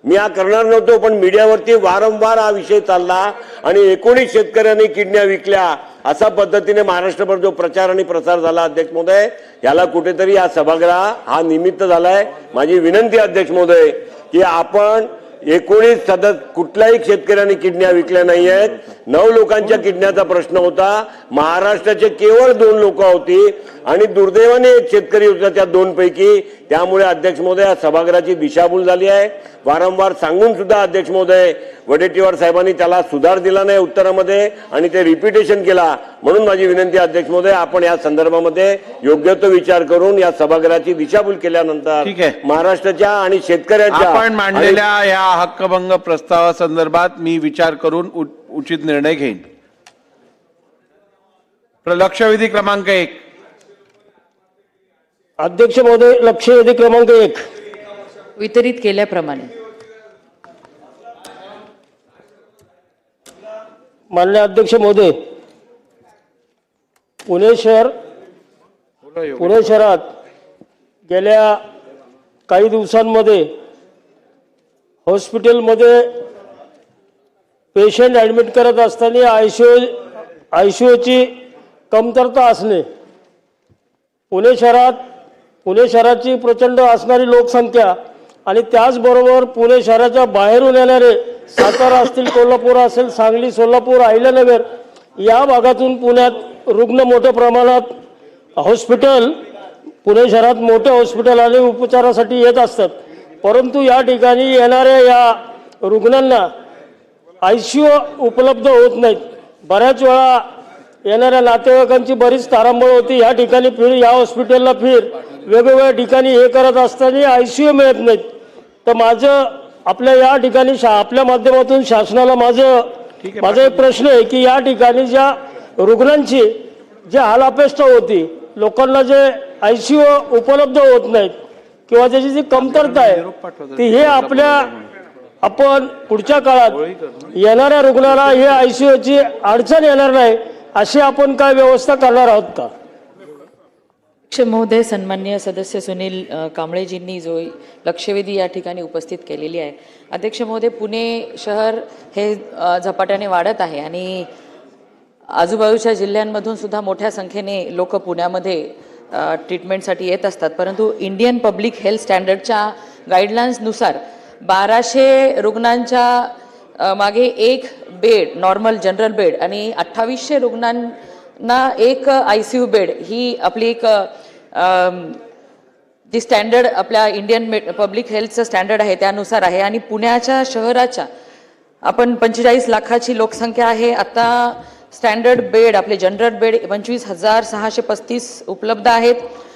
मी हा करणार नव्हतो पण मीडियावरती वारंवार हा विषय चालला आणि 19 शेतकऱ्यांनी किडन्या विकल्या असा पद्धतीने महाराष्ट्रभर जो प्रचार आणि प्रसार झाला अध्यक्ष महोदय, याला कुठेतरी या सभागृह हा निमित्त झालाय. माझी विनंती अध्यक्ष महोदय की आपण 19 कुठल्याही शेतकऱ्यांनी किडन्या विकल्या नाही आहेत. 9 लोकांच्या किडन्याचा प्रश्न होता. महाराष्ट्राचे केवळ 2 लोक होती आणि दुर्दैवाने एक शेतकरी होता त्या 2 पैकी. त्यामुळे अध्यक्ष महोदय या सभागृहाची दिशाभूल झाली आहे. वारंवार सांगून सुद्धा अध्यक्ष महोदय वडेट्टीवार साहेबांनी त्याला सुधार दिला नाही उत्तरामध्ये आणि ते रिपिटेशन केला. म्हणून माझी विनंती अध्यक्ष महोदय, आपण या संदर्भामध्ये योग्य तो विचार करून या सभागृहाची दिशाभूल केल्यानंतर महाराष्ट्राच्या आणि शेतकऱ्यांच्या आपण मांडलेल्या या हक्कभंग प्रस्तावासंदर्भात मी विचार करून उचित निर्णय घेईन. लक्षवेधी क्रमांक 1. अध्यक्ष महोदय, लक्षवेधी क्रमांक 1 वितरित केल्याप्रमाणे. माननीय अध्यक्ष महोदय, पुणे शहरात गेल्या काही दिवसांमध्ये हॉस्पिटलमध्ये पेशंट ॲडमिट करत असताना आयसीयूची कमतरता असणे, पुणे शहराची प्रचंड असणारी लोकसंख्या आणि त्याचबरोबर पुणे शहराच्या बाहेरून येणारे सातारा असतील, कोल्हापूर असेल, सांगली, सोलापूर, अहिल्यानगर या भागातून पुण्यात रुग्ण मोठ्या प्रमाणात पुणे शहरात मोठे हॉस्पिटल आणि उपचारासाठी येत असतात. परंतु या ठिकाणी येणाऱ्या या रुग्णांना आयसीयू उपलब्ध होत नाहीत. बऱ्याच वेळा येणाऱ्या नातेवाईकांची बरीच तारांबळ होती. या ठिकाणी फिर, या हॉस्पिटलला फिर, वेगवेगळ्या ठिकाणी हे करत असताना आयसीयू मिळत नाहीत. तर माझं आपल्या या ठिकाणी आपल्या माध्यमातून शासनाला माझा एक प्रश्न आहे की या ठिकाणी ज्या रुग्णांची जे हालापेष्टा होती, लोकांना जे आयसीयू उपलब्ध होत नाहीत किंवा त्याची जी कमतरता आहे ती हे आपण पुढच्या काळात येणाऱ्या रुग्णाला हे आयसीयूची अडचण येणार नाही अशी आपण काय व्यवस्था करणार आहोत का? अध्यक्ष महोदय, सन्माननीय सदस्य सुनील कांबळेजींनी जो लक्षवेधी या ठिकाणी उपस्थित केलेली आहे. अध्यक्ष महोदय, पुणे शहर हे झपाट्याने वाढत आहे आणि आजूबाजूच्या जिल्ह्यांमधून सुद्धा मोठ्या संख्येने लोक पुण्यामध्ये ट्रीटमेंटसाठी येत असतात. परंतु इंडियन पब्लिक हेल्थ स्टँडर्डच्या गाईडलाईन्सनुसार 1200 रुग्णांच्या मागे 1 बेड, नॉर्मल जनरल बेड आणि 2800 रुग्णांना 1 आयसीयू बेड ही आपली एक जी स्टँडर्ड आपल्या इंडियन पब्लिक हेल्थचं स्टँडर्ड आहे त्यानुसार आहे. आणि पुण्याच्या शहराच्या आपण 45 लाखाची लोकसंख्या आहे. आता स्टँडर्ड बेड आपले जनरल बेड 25,635 उपलब्ध आहेत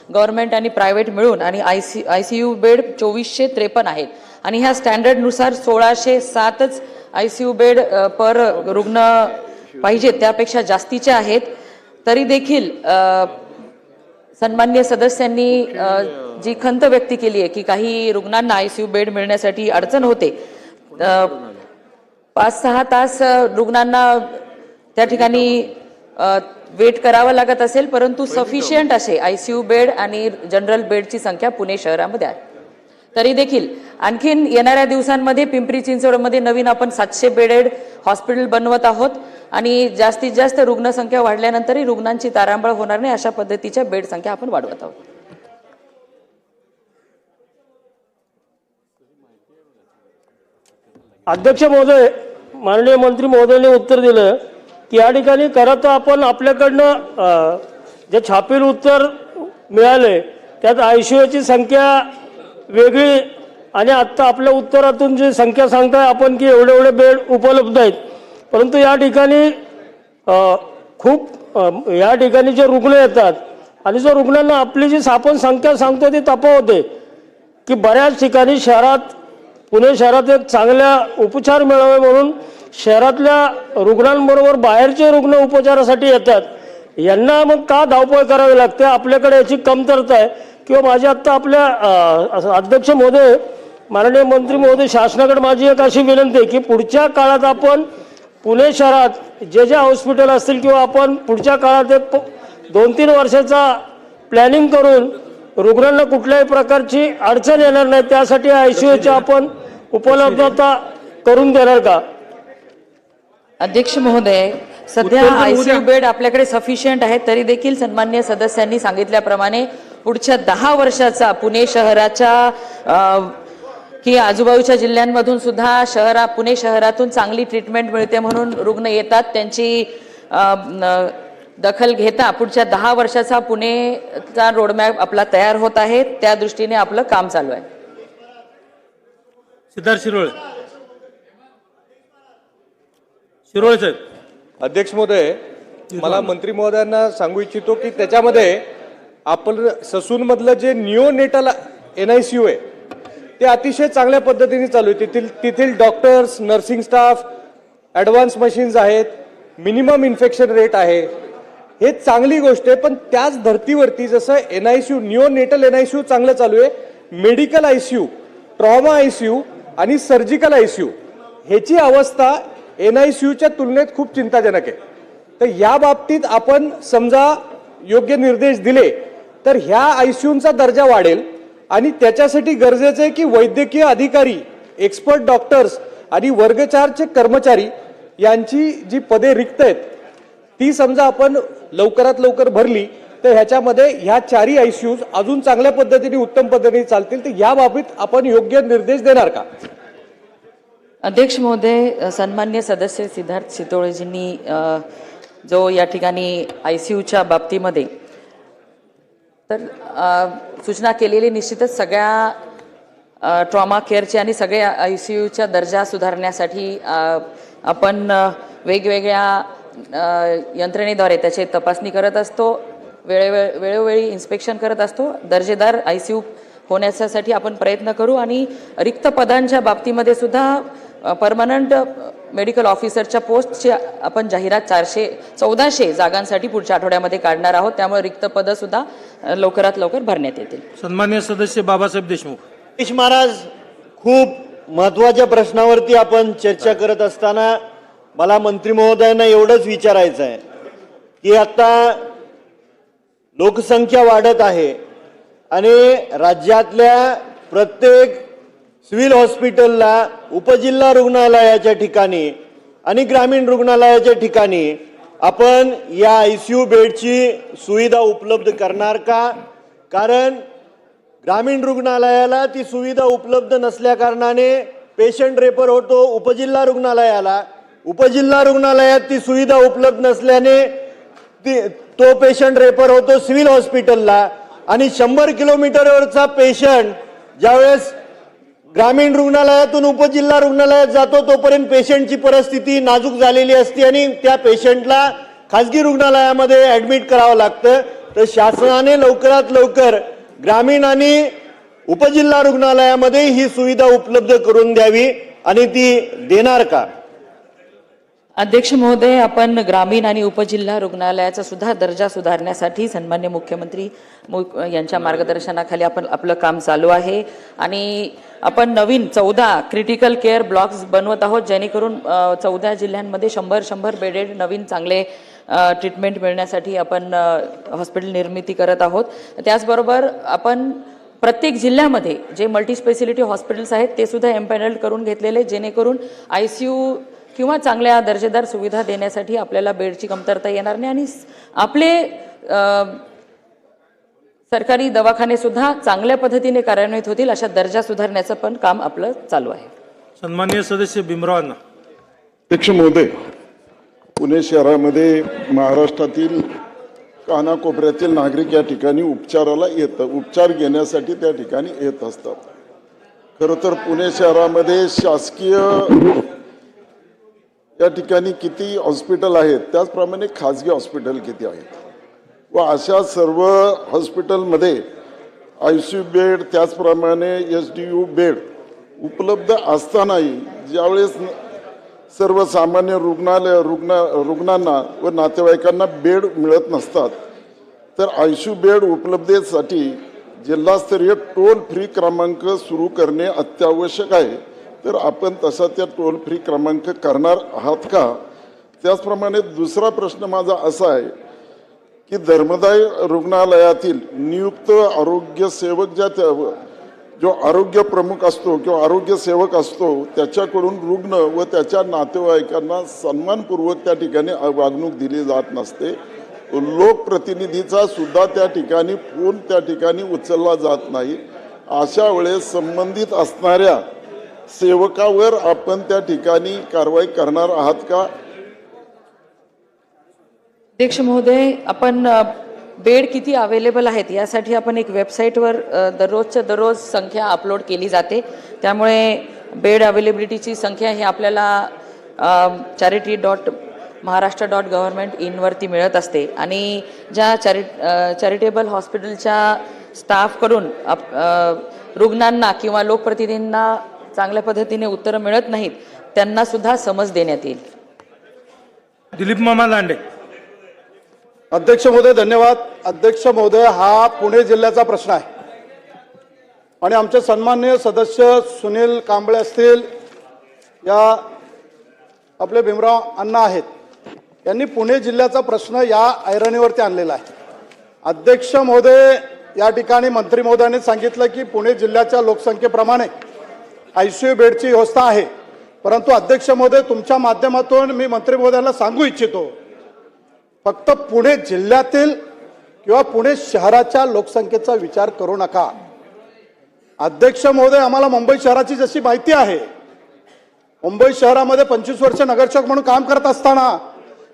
गव्हर्नमेंट आणि प्रायव्हेट मिळून आणि आयसीयू बेड 2453 आहेत. आणि ह्या स्टँडर्डनुसार 1607च आयसीयू बेड पर रुग्ण पाहिजे, त्यापेक्षा जास्तीचे आहेत. तरी देखील सन्माननीय सदस्यांनी जी खंत व्यक्त केली आहे की काही रुग्णांना आयसीयू बेड मिळण्यासाठी अडचण होते, 5-6 तास रुग्णांना त्या ठिकाणी वेट करावं लागत असेल, परंतु सफिशियंट असे आयसीयू बेड आणि जनरल बेडची संख्या पुणे शहरामध्ये आहे. तरी देखील आणखीन येणाऱ्या दिवसांमध्ये पिंपरी चिंचवडमध्ये नवीन आपण 700 बेडेड हॉस्पिटल बनवत आहोत आणि जास्तीत जास्त रुग्णसंख्या वाढल्यानंतरही रुग्णांची तारांबळ होणार नाही अशा पद्धतीच्या बेड संख्या आपण वाढवत आहोत. अध्यक्ष महोदय, माननीय मंत्री महोदयांनी उत्तर दिलं की या ठिकाणी खरं तर आपण आपल्याकडनं जे छापील उत्तर मिळाले त्यात आयसीयूची संख्या वेगळी आणि आत्ता आपल्या उत्तरातून जी संख्या सांगताय आपण की एवढे एवढे बेड उपलब्ध आहेत, परंतु या ठिकाणी या ठिकाणी जे रुग्ण येतात आणि जो रुग्णांना आपली जी आपण संख्या सांगतो ती तफावत की बऱ्याच ठिकाणी पुणे शहरात एक चांगल्या उपचार मिळावे म्हणून शहरातल्या रुग्णांबरोबर बाहेरचे रुग्ण उपचारासाठी येतात. यांना मग का धावपळ करावी लागते? आपल्याकडे याची कमतरता आहे. किंवा माझी आत्ता आपल्या अध्यक्ष महोदय, माननीय मंत्री महोदय, शासनाकडे माझी एक अशी विनंती आहे की पुढच्या काळात आपण पुणे शहरात जे हॉस्पिटल असतील किंवा आपण पुढच्या काळात एक 2-3 वर्षाचा प्लॅनिंग करून रुग्णांना कुठल्याही प्रकारची अडचण येणार नाही त्यासाठी आयसीयूची आपण उपलब्धता करून देणार का? अध्यक्ष महोदय, सध्या आयसीयू बेड आपल्याकडे सफिशियंट आहेत, तरी देखील सन्मान्य सदस्यांनी सांगितल्याप्रमाणे पुढच्या 10 वर्षाचा पुणे शहराच्या की आजूबाजूच्या जिल्ह्यांमधून सुद्धा पुणे शहरातून चांगली ट्रीटमेंट मिळते म्हणून रुग्ण येतात, त्यांची दखल घेता पुढच्या 10 वर्षाचा पुणेचा रोडमॅप आपला तयार होत आहे. त्या दृष्टीने आपलं काम चालू आहे. सिद्धार्थ शिरोळे साहेब. अध्यक्ष महोदय, मला मंत्री महोदयांना सांगू इच्छितो की त्याच्यामध्ये आपण ससूनमधलं जे निओनेटल NICU आहे ते अतिशय चांगल्या पद्धतीने चालू आहे. तिथील doctors, nursing staff, advance machines आहेत, मिनिमम इन्फेक्शन रेट आहे, हे चांगली गोष्ट आहे. पण त्याच धर्तीवरती जसं NICU निओनेटल NICU चांगलं चालू आहे, मेडिकल ICU, ट्रॉमा ICU आणि सर्जिकल ICU ह्याची अवस्था NICUच्या तुलनेत खूप चिंताजनक आहे. तर या बाबतीत आपण समजा योग्य निर्देश दिले तर ह्या ICUचा दर्जा वाढेल आणि त्याच्यासाठी गरजेचं आहे की वैद्यकीय अधिकारी, एक्सपर्ट डॉक्टर्स आणि वर्ग 4चे कर्मचारी यांची जी पदे रिक्त आहेत ती समजा आपण लवकरात लवकर भरली तर ह्याच्यामध्ये ह्या 4ही ICUs अजून चांगल्या पद्धतीने, उत्तम पद्धतीने चालतील. तर या बाबतीत आपण योग्य निर्देश देणार का? अध्यक्ष महोदय, सन्मान्य सदस्य सिद्धार्थ शितोळेजींनी जो या ठिकाणी आयसीयूच्या बाबतीमध्ये तर सूचना केलेली, निश्चितच सगळ्या ट्रॉमा केअरचे आणि सगळ्या आयसीयूच्या दर्जा सुधारण्यासाठी आपण वेगवेगळ्या यंत्रणेद्वारे त्याची तपासणी करत असतो, वेळोवेळी इन्स्पेक्शन करत असतो. दर्जेदार आयसीयू होण्यासाठी आपण प्रयत्न करू आणि रिक्त पदांच्या बाबतीमध्ये सुद्धा परमनंट मेडिकल ऑफिसरच्या पोस्टची आपण जाहिरात 1400 जागांसाठी पुढच्या आठवड्यामध्ये काढणार आहोत. त्यामुळे रिक्त पदं सुद्धा लवकरात लवकर भरण्यात येतील. सन्मान्य सदस्य बाबासाहेब देशमुख. महाराज, खूप महत्वाच्या प्रश्नावरती आपण चर्चा करत असताना मला मंत्री महोदयांना एवढंच विचारायचं आहे की आता लोकसंख्या वाढत आहे आणि राज्यातल्या प्रत्येक सिव्हिल हॉस्पिटलला, उपजिल्हा रुग्णालयाच्या ठिकाणी आणि ग्रामीण रुग्णालयाच्या ठिकाणी आपण या ICU बेडची सुविधा उपलब्ध करणार का? कारण ग्रामीण रुग्णालयाला ती सुविधा उपलब्ध नसल्या कारणाने पेशंट रेफर होतो उपजिल्हा रुग्णालयाला, उपजिल्हा रुग्णालयात ती सुविधा उपलब्ध नसल्याने तो पेशंट रेफर होतो सिव्हिल हॉस्पिटलला आणि 100 किलोमीटरवरचा पेशंट ज्यावेळेस ग्रामीण रुग्णालयातून उपजिल्हा रुग्णालयात जातो तोपर्यंत पेशंटची परिस्थिती नाजूक झालेली असते आणि त्या पेशंटला खासगी रुग्णालयामध्ये ऍडमिट करावं लागतं. तर शासनाने लवकरात लवकर ग्रामीण आणि उपजिल्हा रुग्णालयामध्ये ही सुविधा उपलब्ध करून द्यावी आणि ती देणार का? अध्यक्ष महोदय, आपण ग्रामीण आणि उपजिल्हा रुग्णालयाचा सुद्धा दर्जा सुधारण्यासाठी सन्मान्य मुख्यमंत्री यांच्या मार्गदर्शनाखाली आपण आपलं काम चालू आहे आणि आपण नवीन 14 क्रिटिकल केअर ब्लॉक्स बनवत आहोत, जेणेकरून 14 जिल्ह्यांमध्ये 100 बेडेड नवीन चांगले ट्रीटमेंट मिळण्यासाठी आपण हॉस्पिटल निर्मिती करत आहोत. त्याचबरोबर आपण प्रत्येक जिल्ह्यामध्ये जे मल्टीस्पेशालिटी हॉस्पिटल्स आहेत ते सुद्धा एम्पॅनल्ड करून घेतलेले, जेणेकरून ICU किंवा चांगल्या दर्जेदार सुविधा देण्यासाठी आपल्याला बेडची कमतरता येणार नाही आणि आपले सरकारी दवाखाने सुद्धा चांगल्या पद्धतीने कार्यान्वित होतील अशा दर्जा सुधारण्याचं पण काम आपलं चालू आहे. सन्माननीय सदस्य भीमराव अण्णा. अध्यक्ष महोदय, पुणे शहरामध्ये महाराष्ट्रातील कानाकोपऱ्यातील नागरिक या ठिकाणी उपचाराला येतात, उपचार घेण्यासाठी त्या ठिकाणी येत असतात. खरं तर पुणे शहरामध्ये शासकीय या ठिकाणी किती हॉस्पिटल आहेत, त्याचप्रमाणे खाजगी हॉस्पिटल किती आहेत व अशा सर्व हॉस्पिटलमध्ये ICU बेड त्याचप्रमाणे SDU बेड उपलब्ध असतानाही ज्यावेळेस सर्वसामान्य रुग्णांना व नातेवाईकांना बेड मिळत नसतात, तर ICU बेड उपलब्धतेसाठी जिल्हास्तरीय टोल फ्री क्रमांक सुरू करणे अत्यावश्यक आहे. तर आपण तसा त्या टोल फ्री क्रमांक करणार आहात का? त्याचप्रमाणे दुसरा प्रश्न माझा असा आहे की धर्मदाय रुग्णालयातील नियुक्त आरोग्य सेवक जो आरोग्य प्रमुख असतो किंवा आरोग्य सेवक असतो त्याच्याकडून रुग्ण व त्याच्या नातेवाईकांना सन्मानपूर्वक त्या ठिकाणी वागणूक दिली जात नसते. लोकप्रतिनिधीचा सुद्धा त्या ठिकाणी फोन त्या ठिकाणी उचलला जात नाही. अशा वेळेस संबंधित असणाऱ्या सेवकावर आपण त्या ठिकाणी कारवाई करणार आहात का? अध्यक्ष महोदय, आपण बेड किती अवेलेबल आहेत यासाठी आपण एक वेबसाईटवर दररोजच्या दररोज संख्या अपलोड केली जाते. त्यामुळे बेड अवेलेबिलिटीची संख्या ही आपल्याला charity.maharashtra.government.in वरती मिळत असते. आणि ज्या चॅरिटेबल हॉस्पिटलच्या स्टाफकडून रुग्णांना किंवा लोकप्रतिनिधींना चांगल्या पद्धतीने उत्तरं मिळत नाहीत त्यांना सुद्धा समज देण्यात येईल. दिलीप मामा लांडे. अध्यक्ष महोदय धन्यवाद. अध्यक्ष महोदय, हा पुणे जिल्ह्याचा प्रश्न आहे आणि आमचे सन्माननीय सदस्य सुनील कांबळे असतील, या आपले भीमराव अण्णा आहेत, यांनी पुणे जिल्ह्याचा प्रश्न या ऐरणीवरती आणलेला आहे. अध्यक्ष महोदय, या ठिकाणी मंत्री महोदयांनी सांगितलं की पुणे जिल्ह्याच्या लोकसंख्येप्रमाणे ICU बेडची व्यवस्था आहे. परंतु अध्यक्ष महोदय, तुमच्या माध्यमातून मी मंत्री महोदयांना सांगू इच्छितो, फक्त पुणे जिल्ह्यातील किंवा पुणे शहराच्या लोकसंख्येचा विचार करू नका. अध्यक्ष महोदय, आम्हाला मुंबई शहराची जशी माहिती आहे, मुंबई शहरामध्ये 25 वर्ष नगरसेवक म्हणून काम करत असताना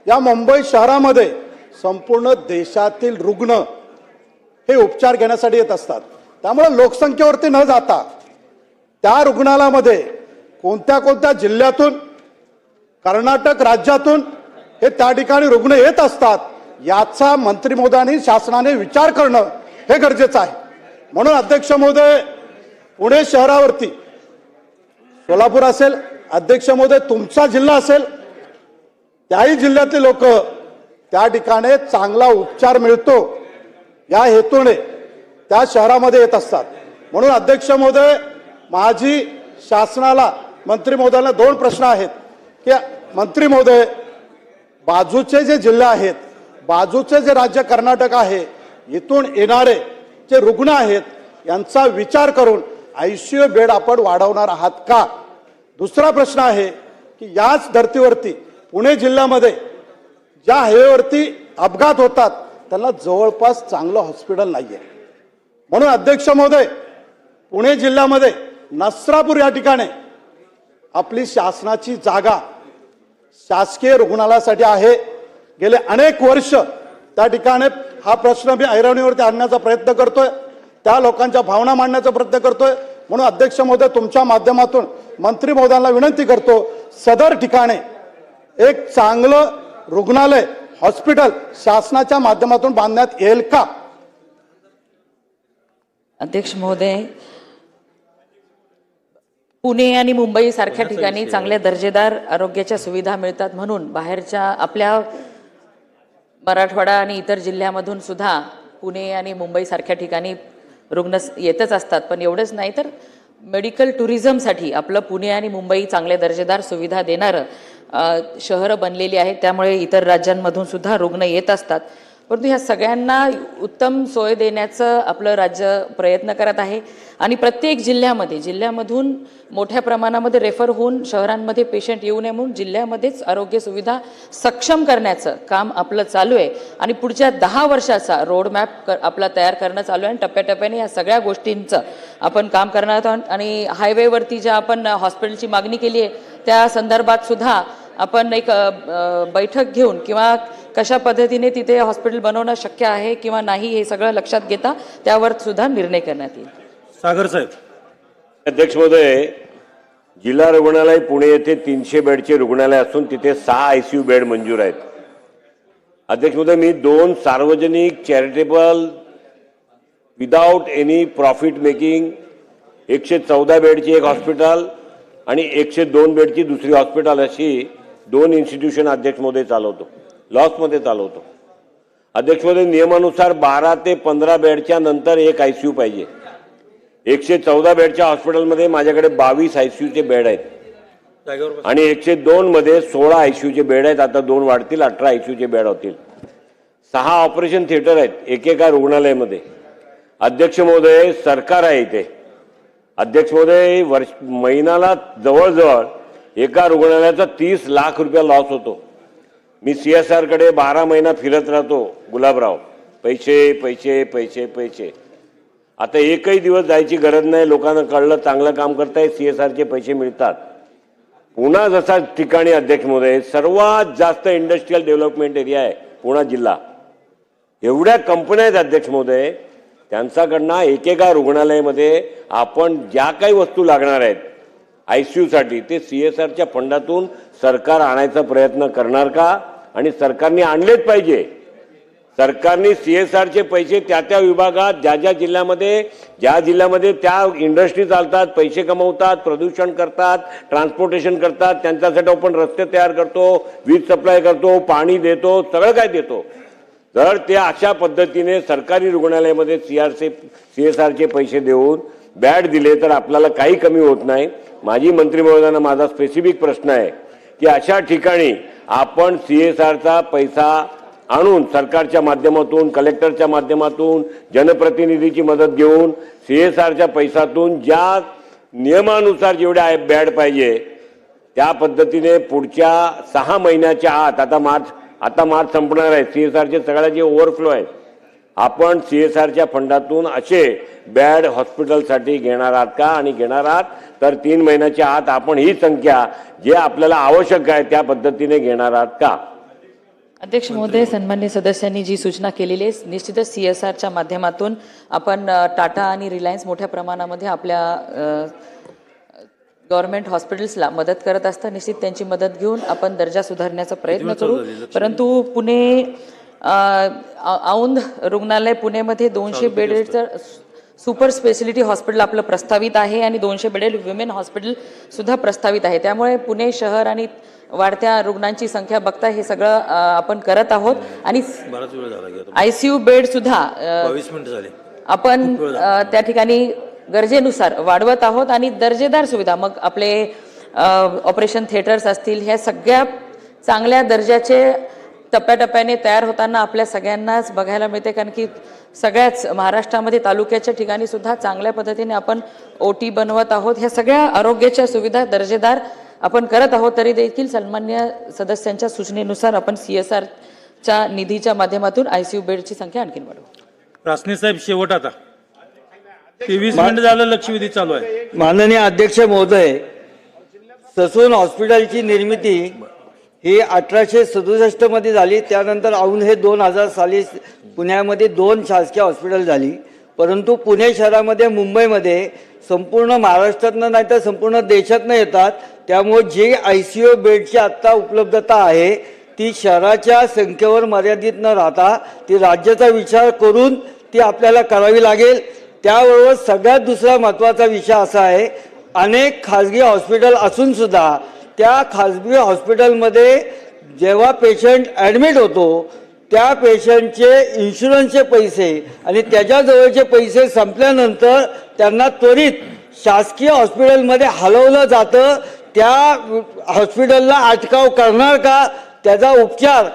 या मुंबई शहरामध्ये संपूर्ण देशातील रुग्ण हे उपचार घेण्यासाठी येत असतात. त्यामुळे लोकसंख्येवरती न जाता त्या रुग्णालयामध्ये कोणत्या कोणत्या जिल्ह्यातून, कर्नाटक राज्यातून हे त्या ठिकाणी रुग्ण येत असतात याचा मंत्री महोदयांनी शासनाने विचार करणं हे गरजेचं आहे. म्हणून अध्यक्ष महोदय, पुणे शहरावरती सोलापूर असेल, अध्यक्ष महोदय तुमचा जिल्हा असेल, त्याही जिल्ह्यातले लोक त्या ठिकाणी चांगला उपचार मिळतो या हेतूने त्या शहरामध्ये येत असतात. म्हणून अध्यक्ष महोदय, माझी शासनाला मंत्री महोदयांना 2 प्रश्न आहेत की मंत्री महोदय, बाजूचे जे जिल्हे आहेत, बाजूचे जे राज्य कर्नाटक आहे, इथून येणारे जे रुग्ण आहेत यांचा विचार करून ICU बेड आपण वाढवणार आहात का? दुसरा प्रश्न आहे की याच धर्तीवरती पुणे जिल्ह्यामध्ये ज्या हायवेवरती अपघात होतात त्यांना जवळपास चांगलं हॉस्पिटल नाहीये. म्हणून अध्यक्ष महोदय, पुणे जिल्ह्यामध्ये नसरापूर या ठिकाणी आपली शासनाची जागा शासकीय रुग्णालयासाठी आहे. गेले अनेक वर्ष त्या ठिकाणी हा प्रश्न मी ऐरणीवरती आणण्याचा प्रयत्न करतोय, त्या लोकांच्या भावना मांडण्याचा प्रयत्न करतोय. म्हणून अध्यक्ष महोदय, तुमच्या माध्यमातून मंत्री महोदयांना विनंती करतो, सदर ठिकाणी एक चांगलं रुग्णालय हॉस्पिटल शासनाच्या माध्यमातून बांधण्यात येईल का? अध्यक्ष महोदय, पुणे आणि मुंबई सारख्या ठिकाणी चांगल्या दर्जेदार आरोग्याच्या सुविधा मिळतात म्हणून बाहेरच्या आपल्या मराठवाडा आणि इतर जिल्ह्यामधून सुद्धा पुणे आणि मुंबई सारख्या ठिकाणी रुग्ण येतच असतात. पण एवढंच नाही तर मेडिकल टुरिझमसाठी आपलं पुणे आणि मुंबई चांगल्या दर्जेदार सुविधा देणारं शहरं बनलेली आहेत. त्यामुळे इतर राज्यांमधून सुद्धा रुग्ण येत असतात. परंतु ह्या सगळ्यांना उत्तम सोय देण्याचं आपलं राज्य प्रयत्न करत आहे आणि प्रत्येक जिल्ह्यामधून मोठ्या प्रमाणामध्ये रेफर होऊन शहरांमध्ये पेशंट येऊ नये म्हणून जिल्ह्यामध्येच आरोग्य सुविधा सक्षम करण्याचं काम आपलं चालू आहे. आणि पुढच्या 10 वर्षाचा रोडमॅप आपला तयार करणं चालू आहे आणि टप्प्याटप्प्याने या सगळ्या गोष्टींचं आपण काम करणार आहोत. आणि हायवेवरती ज्या आपण हॉस्पिटलची मागणी केली आहे त्या संदर्भात सुद्धा आपण एक बैठक घेऊन किंवा कशा पद्धतीने तिथे हॉस्पिटल बनवणं शक्य आहे किंवा नाही हे सगळं लक्षात घेता त्यावर सुद्धा निर्णय करण्यात येईल. सागर साहेब. अध्यक्ष महोदय, जिल्हा रुग्णालय पुणे येथे 300 बेडचे रुग्णालय असून तिथे 6 ICU बेड मंजूर आहेत. अध्यक्ष महोदय, मी 2 सार्वजनिक charitable without any profit making 114 बेडची एक हॉस्पिटल आणि 102 बेडची दुसरी हॉस्पिटल अशी 2 इन्स्टिट्यूशन अध्यक्ष महोदय चालवतो, लॉसमध्ये चालवतो. अध्यक्ष महोदय, नियमानुसार 12 ते 15 बेडच्या नंतर एक ICU पाहिजे. 114 बेडच्या हॉस्पिटलमध्ये माझ्याकडे 22 ICUचे बेड आहेत आणि 102 मध्ये 16 ICUचे बेड आहेत. आता 2 वाढतील, 18 ICUचे बेड होतील. 6 ऑपरेशन थिएटर आहेत एकेका रुग्णालयामध्ये. अध्यक्ष महोदय, सरकार आहे इथे. अध्यक्ष महोदय, महिन्याला जवळजवळ एका रुग्णालयाचा 30 लाख रुपये लॉस होतो. मी CSR कडे 12 महिना फिरत राहतो गुलाबराव, पैसे पैसे पैसे पैसे. आता एकही दिवस जायची गरज नाही, लोकांना कळलं चांगलं काम करताय, CSRचे पैसे मिळतात. पुणा जसा ठिकाणी अध्यक्ष महोदय सर्वात जास्त इंडस्ट्रियल डेव्हलपमेंट एरिया आहे पुणा जिल्हा. एवढ्या कंपन्या आहेत अध्यक्ष महोदय, त्यांच्याकडनं एकेका रुग्णालयामध्ये आपण ज्या काही वस्तू लागणार आहेत ICU साठी ते CSRच्या फंडातून सरकार आणायचा प्रयत्न करणार का? आणि सरकारने आणलेच पाहिजे. सरकारने CSRचे पैसे त्या त्या विभागात ज्या जिल्ह्यामध्ये त्या इंडस्ट्री चालतात, पैसे कमवतात, प्रदूषण करतात, ट्रान्सपोर्टेशन करतात, त्यांच्यासाठी आपण रस्ते तयार करतो, वीज सप्लाय करतो, पाणी देतो, सगळं काय देतो. जर ते अशा पद्धतीने सरकारी रुग्णालयामध्ये CSRचे पैसे देऊन बॅड दिले तर आपल्याला काही कमी होत नाही. माजी मंत्री महोदयांना माझा स्पेसिफिक प्रश्न आहे की अशा ठिकाणी आपण CSRचा पैसा आणून सरकारच्या माध्यमातून, कलेक्टरच्या माध्यमातून, जनप्रतिनिधीची मदत घेऊन CSRच्या पैशातून ज्या नियमानुसार जेवढे बॅड पाहिजे त्या पद्धतीने पुढच्या 6 महिन्याच्या आत, आता मार्च संपणार आहे, CSRचे सगळ्या जे ओव्हरफ्लो आहेत आपण CSRच्या फंडातून असे बॅड हॉस्पिटलसाठी घेणार आहात का? आणि घेणार आहात तर 3 महिन्याच्या आत आपण ही संख्या जे आपल्याला आवश्यक आहे त्या पद्धतीने घेणार आहात का? अध्यक्ष महोदय, सन्मान्य सदस्यांनी जी सूचना केलेली आहे निश्चितच CSRच्या माध्यमातून आपण टाटा आणि रिलायन्स मोठ्या प्रमाणामध्ये आपल्या गव्हर्नमेंट हॉस्पिटल्सला मदत करत असतात. निश्चित त्यांची मदत घेऊन आपण दर्जा सुधारण्याचा प्रयत्न करू. परंतु पुणे औंध रुग्णालय पुणेमध्ये 200 बेडेडचं सुपर स्पेशलिटी हॉस्पिटल आपलं प्रस्तावित आहे आणि 200 बेडेड विमेन हॉस्पिटल सुद्धा प्रस्तावित आहे. त्यामुळे पुणे शहर आणि वाढत्या रुग्णांची संख्या बघता हे सगळं आपण करत आहोत आणि ICU बेड सुद्धा 22 मिनिटं झाले आपण त्या ठिकाणी गरजेनुसार वाढवत आहोत आणि दर्जेदार सुविधा मग आपले ऑपरेशन थिएटर्स असतील ह्या सगळ्या चांगल्या दर्जाचे टप्प्याटप्प्याने तयार होताना आपल्या सगळ्यांनाच बघायला मिळते. कारण की सगळ्याच महाराष्ट्रामध्ये तालुक्याच्या ठिकाणी सुद्धा चांगल्या पद्धतीने आपण OT बनवत आहोत. ह्या सगळ्या आरोग्याच्या सुविधा दर्जेदार आपण करत आहोत. तरी देखील सन्मान्य सदस्यांच्या सूचनेनुसार आपण CSRच्या निधीच्या माध्यमातून ICU बेडची संख्या आणखी वाढवू. रासने साहेब, शेवट आता 23 मिनिट झालं लक्षवेधी चालू आहे. माननीय अध्यक्ष महोदय, ससून हॉस्पिटलची निर्मिती ही 1867 मध्ये झाली. त्यानंतर औंध हे 2000 साली पुण्यामध्ये 2 शासकीय हॉस्पिटल झाली. परंतु पुणे शहरामध्ये, मुंबईमध्ये संपूर्ण महाराष्ट्रातनं नाही तर संपूर्ण देशातनं येतात. त्यामुळे जी ICU बेडची आत्ता उपलब्धता आहे ती शहराच्या संख्येवर मर्यादित न राहता ती राज्याचा विचार करून ती आपल्याला करावी लागेल. त्याबरोबर सगळ्यात दुसरा महत्त्वाचा विषय असा आहे, अनेक खाजगी हॉस्पिटल असून सुद्धा त्या खाजगी हॉस्पिटलमध्ये जेव्हा पेशंट ॲडमिट होतो त्या पेशंटचे इन्शुरन्सचे पैसे आणि त्याच्याजवळचे पैसे संपल्यानंतर त्यांना त्वरित शासकीय हॉस्पिटलमध्ये हलवलं जातं. त्या हॉस्पिटलला अटकाव करणार का? त्याचा उपचार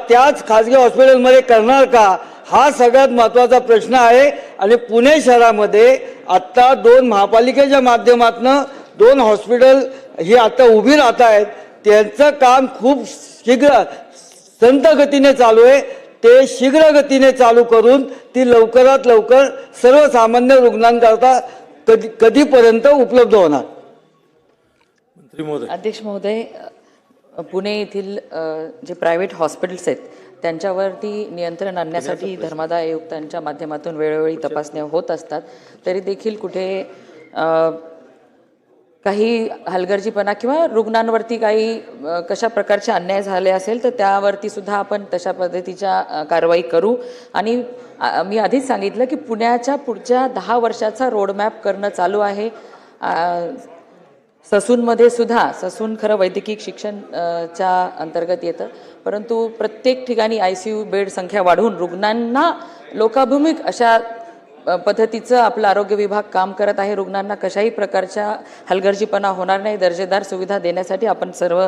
त्याच खाजगी हॉस्पिटलमध्ये करणार का? हा सगळ्यात महत्त्वाचा प्रश्न आहे. आणि पुणे शहरामध्ये आत्ता 2 महापालिकेच्या माध्यमातून 2 हॉस्पिटल ही आता उभी राहत आहेत. त्यांचं काम खूप शीघ्र संत गतीने चालू आहे. ते शीघ्र गतीने चालू करून ती लवकरात लवकर सर्वसामान्य रुग्णांकरता कधीपर्यंत उपलब्ध होणार? अध्यक्ष महोदय, पुणे येथील जे प्रायव्हेट हॉस्पिटल्स आहेत त्यांच्यावरती नियंत्रण आणण्यासाठी धर्मादाय आयुक्तांच्या माध्यमातून वेळोवेळी तपासण्या होत असतात. तरी देखील कुठे काही हलगर्जीपणा किंवा रुग्णांवरती काही कशा प्रकारचे अन्याय झाले असेल तर त्यावरती सुद्धा आपण तशा पद्धतीच्या कारवाई करू. आणि मी आधीच सांगितलं की पुण्याच्या पुढच्या 10 वर्षाचा रोडमॅप करणं चालू आहे. ससूनमध्ये सुद्धा, ससून खरं वैद्यकीय शिक्षण च्या अंतर्गत येतं, परंतु प्रत्येक ठिकाणी ICU बेड संख्या वाढवून रुग्णांना लोकाभिमुख अशा पद्धतीचं आपलं आरोग्य विभाग काम करत आहे. रुग्णांना कशाही प्रकारच्या हलगर्जीपणा होणार नाही, दर्जेदार सुविधा देण्यासाठी आपण सर्व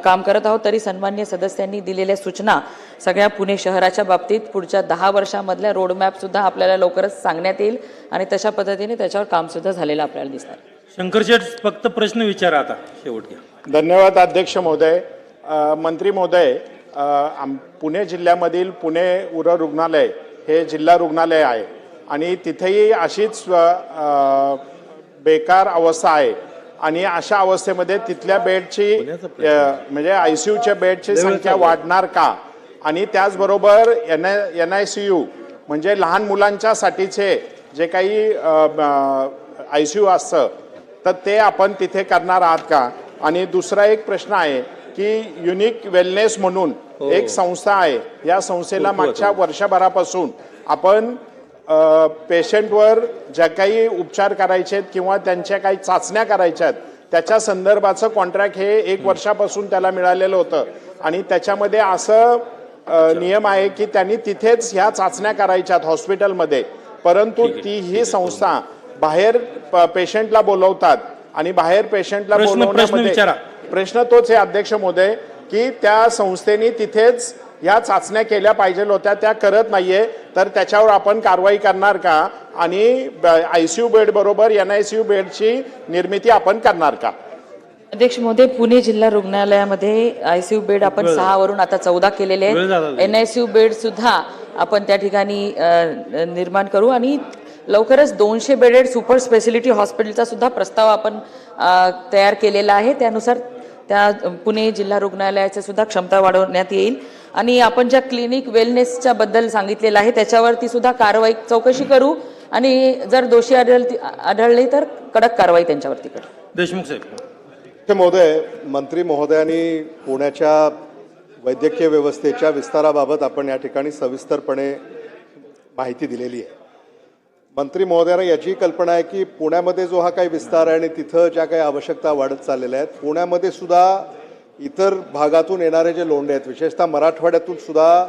काम करत आहोत. तरी सन्माननीय सदस्यांनी दिलेल्या सूचना सगळ्या पुणे शहराच्या बाबतीत पुढच्या 10 वर्षामधल्या रोडमॅप सुद्धा आपल्याला लवकरच सांगण्यात येईल आणि तशा पद्धतीने त्याच्यावर काम सुद्धा झालेलं आपल्याला दिसणार. शंकरशेठ फक्त प्रश्न विचारा आता शेवट घ्या. धन्यवाद अध्यक्ष महोदय. मंत्री महोदय, पुणे जिल्ह्यामधील पुणे उर रुग्णालय हे जिल्हा रुग्णालय आहे आणि तिथेही अशीच बेकार अवस्था आहे आणि अशा अवस्थेमध्ये तिथल्या बेडची म्हणजे ICUच्या बेडची संख्या वाढणार का? आणि त्याचबरोबर NICU म्हणजे लहान मुलांच्यासाठीचे जे काही ICU असतं तर ते आपण तिथे करणार आहात का? आणि दुसरा एक प्रश्न आहे की युनिक वेलनेस म्हणून एक संस्था आहे, या संस्थेला मागच्या वर्षभरापासून आपण पेशंटवर ज्या काही उपचार करायचे आहेत किंवा त्यांच्या काही चाचण्या करायच्या आहेत त्याच्या संदर्भाचं कॉन्ट्रॅक्ट हे 1 वर्षापासून त्याला मिळालेलं होतं आणि त्याच्यामध्ये असं नियम आहे की त्यांनी तिथेच ह्या चाचण्या करायच्यात हॉस्पिटलमध्ये, परंतु ही संस्था बाहेर पेशंटला बोलवतात आणि बाहेर पेशंटला बोलवण्यामध्ये प्रश्न तोच आहे अध्यक्ष महोदय की त्या संस्थेने तिथेच या चाचण्या केल्या पाहिजे होत्या, त्या करत नाहीये, तर त्याच्यावर आपण कारवाई करणार का? आणि ICU बेड बरोबर NICU बेडची निर्मिती आपण करणार का? अध्यक्ष महोदय, पुणे जिल्हा रुग्णालयामध्ये ICU बेड आपण 6 वरून आता 14 केलेले आहेत. NICU बेड सुद्धा आपण त्या ठिकाणी निर्माण करू आणि लवकरच 200 बेडेड सुपर स्पेशालिटी हॉस्पिटलचा सुद्धा प्रस्ताव आपण तयार केलेला आहे. त्यानुसार त्या पुणे जिल्हा रुग्णालयाची सुद्धा क्षमता वाढवण्यात येईल आणि आपण ज्या क्लिनिक वेलनेसच्या बद्दल सांगितलेलं आहे त्याच्यावरती सुद्धा कारवाई चौकशी करू आणि जर दोषी आढळले तर कडक कारवाई त्यांच्यावरती करू. देशमुख साहेब. महोदय, मंत्री महोदयांनी पुण्याच्या वैद्यकीय व्यवस्थेच्या विस्ताराबाबत आपण या ठिकाणी सविस्तरपणे माहिती दिलेली आहे. मंत्री महोदयांना याची कल्पना आहे की पुण्यामध्ये जो हा काही विस्तार आहे आणि तिथं ज्या काही आवश्यकता वाढत चाललेल्या आहेत, पुण्यामध्ये सुद्धा इतर भागातून येणारे जे लोंढे आहेत, विशेषतः मराठवाड्यातून सुद्धा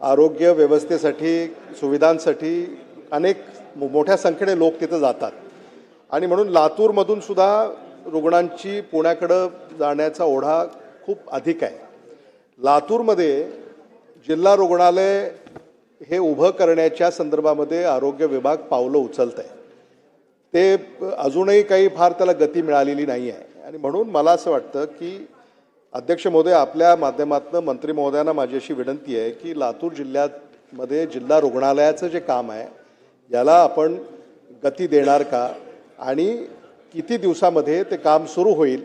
आरोग्य व्यवस्थेसाठी सुविधांसाठी अनेक मोठ्या संख्येने लोक तिथं जातात आणि म्हणून लातूरमधून सुद्धा रुग्णांची पुण्याकडं जाण्याचा ओढा खूप अधिक आहे. लातूरमध्ये जिल्हा रुग्णालय हे उभं करण्याच्या संदर्भामध्ये आरोग्य विभाग पावलं उचलत आहे. ते अजूनही काही फार त्याला गती मिळालेली नाही आहे आणि म्हणून मला असं वाटतं की अध्यक्ष महोदय, आपल्या माध्यमातून मंत्री महोदयांना माझी अशी विनंती आहे की लातूर जिल्ह्यामध्ये जिल्हा रुग्णालयाचं जे काम आहे याला आपण गती देणार का आणि किती दिवसामध्ये ते काम सुरू होईल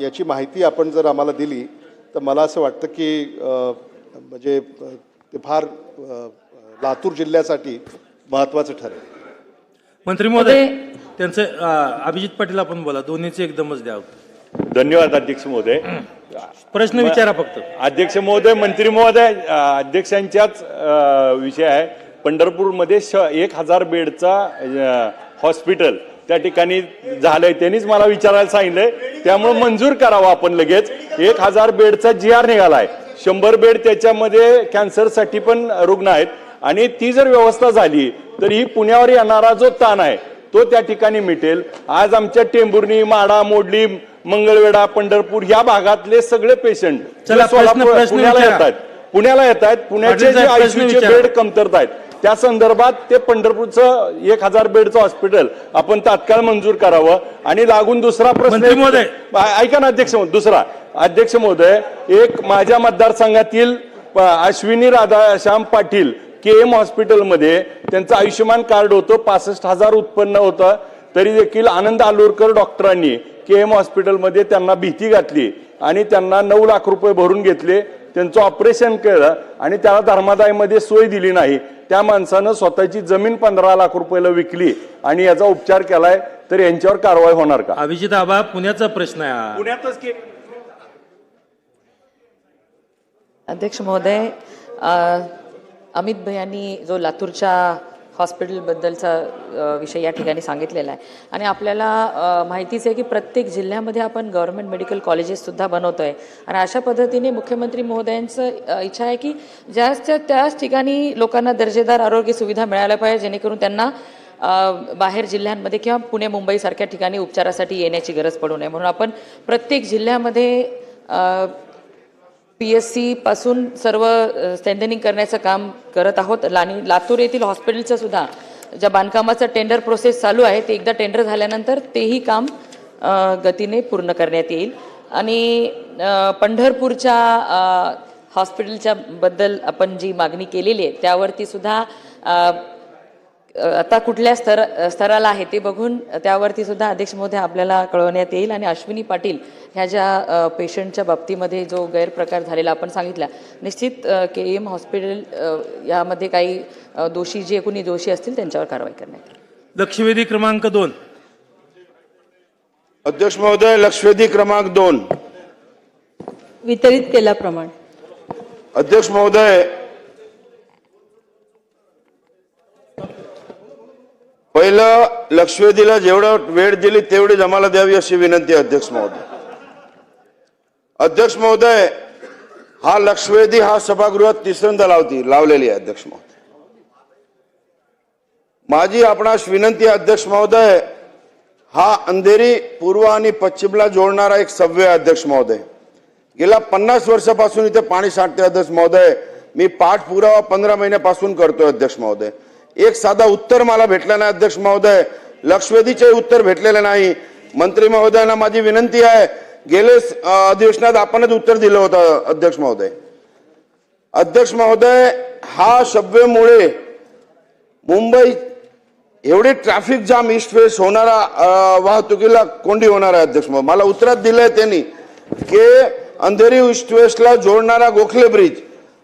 याची माहिती आपण जर आम्हाला दिली तर मला असं वाटतं की म्हणजे ते फार लातूर जिल्ह्यासाठी महत्त्वाचं ठरेल. मंत्री महोदय, त्यांचे अभिजित पाटील आपण बोला, दोन्हीचे एकदमच द्या. धन्यवाद अध्यक्ष महोदय. प्रश्न विचारा फक्त. अध्यक्ष महोदय, मंत्री महोदय, अध्यक्षांच्याच विषय आहे. पंढरपूरमध्ये 1000 बेडचा हॉस्पिटल त्या ठिकाणी झालंय, त्यांनीच मला विचारायला सांगितलंय, त्यामुळे मंजूर करावं आपण लगेच. 1000 बेडचा GR निघालाय, 100 बेड त्याच्यामध्ये कॅन्सरसाठी पण रुग्ण आहेत आणि ती जर व्यवस्था झाली तर ही पुण्यावर येणारा जो ताण आहे तो त्या ठिकाणी मिटेल. आज आमच्या टेंभुर्णी, माढा, मोडली, मंगळवेढा, पंढरपूर या भागातले सगळे पेशंट पुण्याला येत आहेत. पुण्याचे जे ICUचे बेड कमतरता आहेत त्या संदर्भात ते पंढरपूरचं 1000 बेडचं हॉस्पिटल आपण तात्काळ मंजूर करावं. आणि लागून दुसरा प्रश्न ऐका ना अध्यक्ष, दुसरा अध्यक्ष महोदय, एक माझ्या मतदारसंघातील अश्विनी राधाश्याम पाटील KM हॉस्पिटलमध्ये त्यांचं आयुष्यमान कार्ड होतं, 65,000 उत्पन्न होतं, तरी देखील आनंद आलूरकर डॉक्टरांनी KM हॉस्पिटलमध्ये त्यांना भीती घातली आणि त्यांना 9 लाख रुपये भरून घेतले, त्यांचं ऑपरेशन केलं आणि त्याला धर्मादायमध्ये सोय दिली नाही. त्या माणसानं स्वतःची जमीन 15 लाख रुपयाला विकली आणि याचा उपचार केलाय, तर यांच्यावर कारवाई होणार का? अभिजित आबा, पुण्याचा प्रश्न आहे हा. पुण्यातच की अध्यक्ष महोदय, अमित भैयांनी जो लातूरच्या हॉस्पिटलबद्दलचा विषय या ठिकाणी सांगितलेला आहे आणि आपल्याला माहितीच आहे की प्रत्येक जिल्ह्यामध्ये आपण गव्हर्नमेंट मेडिकल कॉलेजेससुद्धा बनवतो आहे आणि अशा पद्धतीने मुख्यमंत्री महोदयांचं इच्छा आहे की त्याच ठिकाणी लोकांना दर्जेदार आरोग्य सुविधा मिळायला पाहिजे, जेणेकरून त्यांना बाहेर जिल्ह्यांमध्ये किंवा पुणे मुंबईसारख्या ठिकाणी उपचारासाठी येण्याची गरज पडू नये. म्हणून आपण प्रत्येक जिल्ह्यामध्ये PSC पासून सर्व स्ट्रेंथनिंग करण्याचं काम करत आहोत. लातूर येथील हॉस्पिटलचं सुद्धा ज्या बांधकामाचं टेंडर प्रोसेस चालू आहे ते एकदा टेंडर झाल्यानंतर तेही काम गतीने पूर्ण करण्यात येईल. आणि पंढरपूरच्या हॉस्पिटलच्या बद्दल आपण जी मागणी केलेली आहे त्यावरती सुद्धा आता कुठल्या स्तराला आहे ते बघून त्यावरती सुद्धा अध्यक्ष महोदय आपल्याला कळवण्यात येईल. आणि अश्विनी पाटील ह्या ज्या पेशंटच्या बाबतीमध्ये जो गैरप्रकार झालेला आपण सांगितला, निश्चित KEM हॉस्पिटल यामध्ये काही दोषी जे कोणी दोषी असतील त्यांच्यावर कारवाई करण्यात येईल. लक्षवेधी क्रमांक 2. अध्यक्ष महोदय, लक्षवेधी क्रमांक 2 वितरित केल्याप्रमाणे. अध्यक्ष महोदय, पहिलं लक्षवेधीला जेवढं वेळ दिली तेवढी आम्हाला द्यावी अशी विनंती आहे अध्यक्ष महोदय. अध्यक्ष महोदय, हा लक्षवेधी हा सभागृहात तिसऱ्यांदा लावलेली आहे अध्यक्ष महोदय. माझी आपणास विनंती आहे अध्यक्ष महोदय, हा अंधेरी पूर्व आणि पश्चिमला जोडणारा एक सबवे आहे अध्यक्ष महोदय. गेल्या 50 वर्षापासून इथे पाणी साठते अध्यक्ष महोदय. मी पाठपुरावा 15 महिन्यापासून करतोय अध्यक्ष महोदय. एक साधा उत्तर मला भेटलं नाही अध्यक्ष महोदय. लक्षवेधीचे उत्तर भेटलेले नाही. मंत्री महोदयांना माझी विनंती आहे, गेले अधिवेशनात आपणच उत्तर दिलं होतं अध्यक्ष महोदय. अध्यक्ष महोदय, हा सबवेमुळे मुंबई एवढी ट्रॅफिक जाम ईस्ट वेस्ट होणारा वाहतुकीला कोंडी होणार आहे अध्यक्ष महोदय. मला उत्तरात दिलंय त्यांनी की अंधेरी ईस्ट वेस्टला जोडणारा गोखले ब्रिज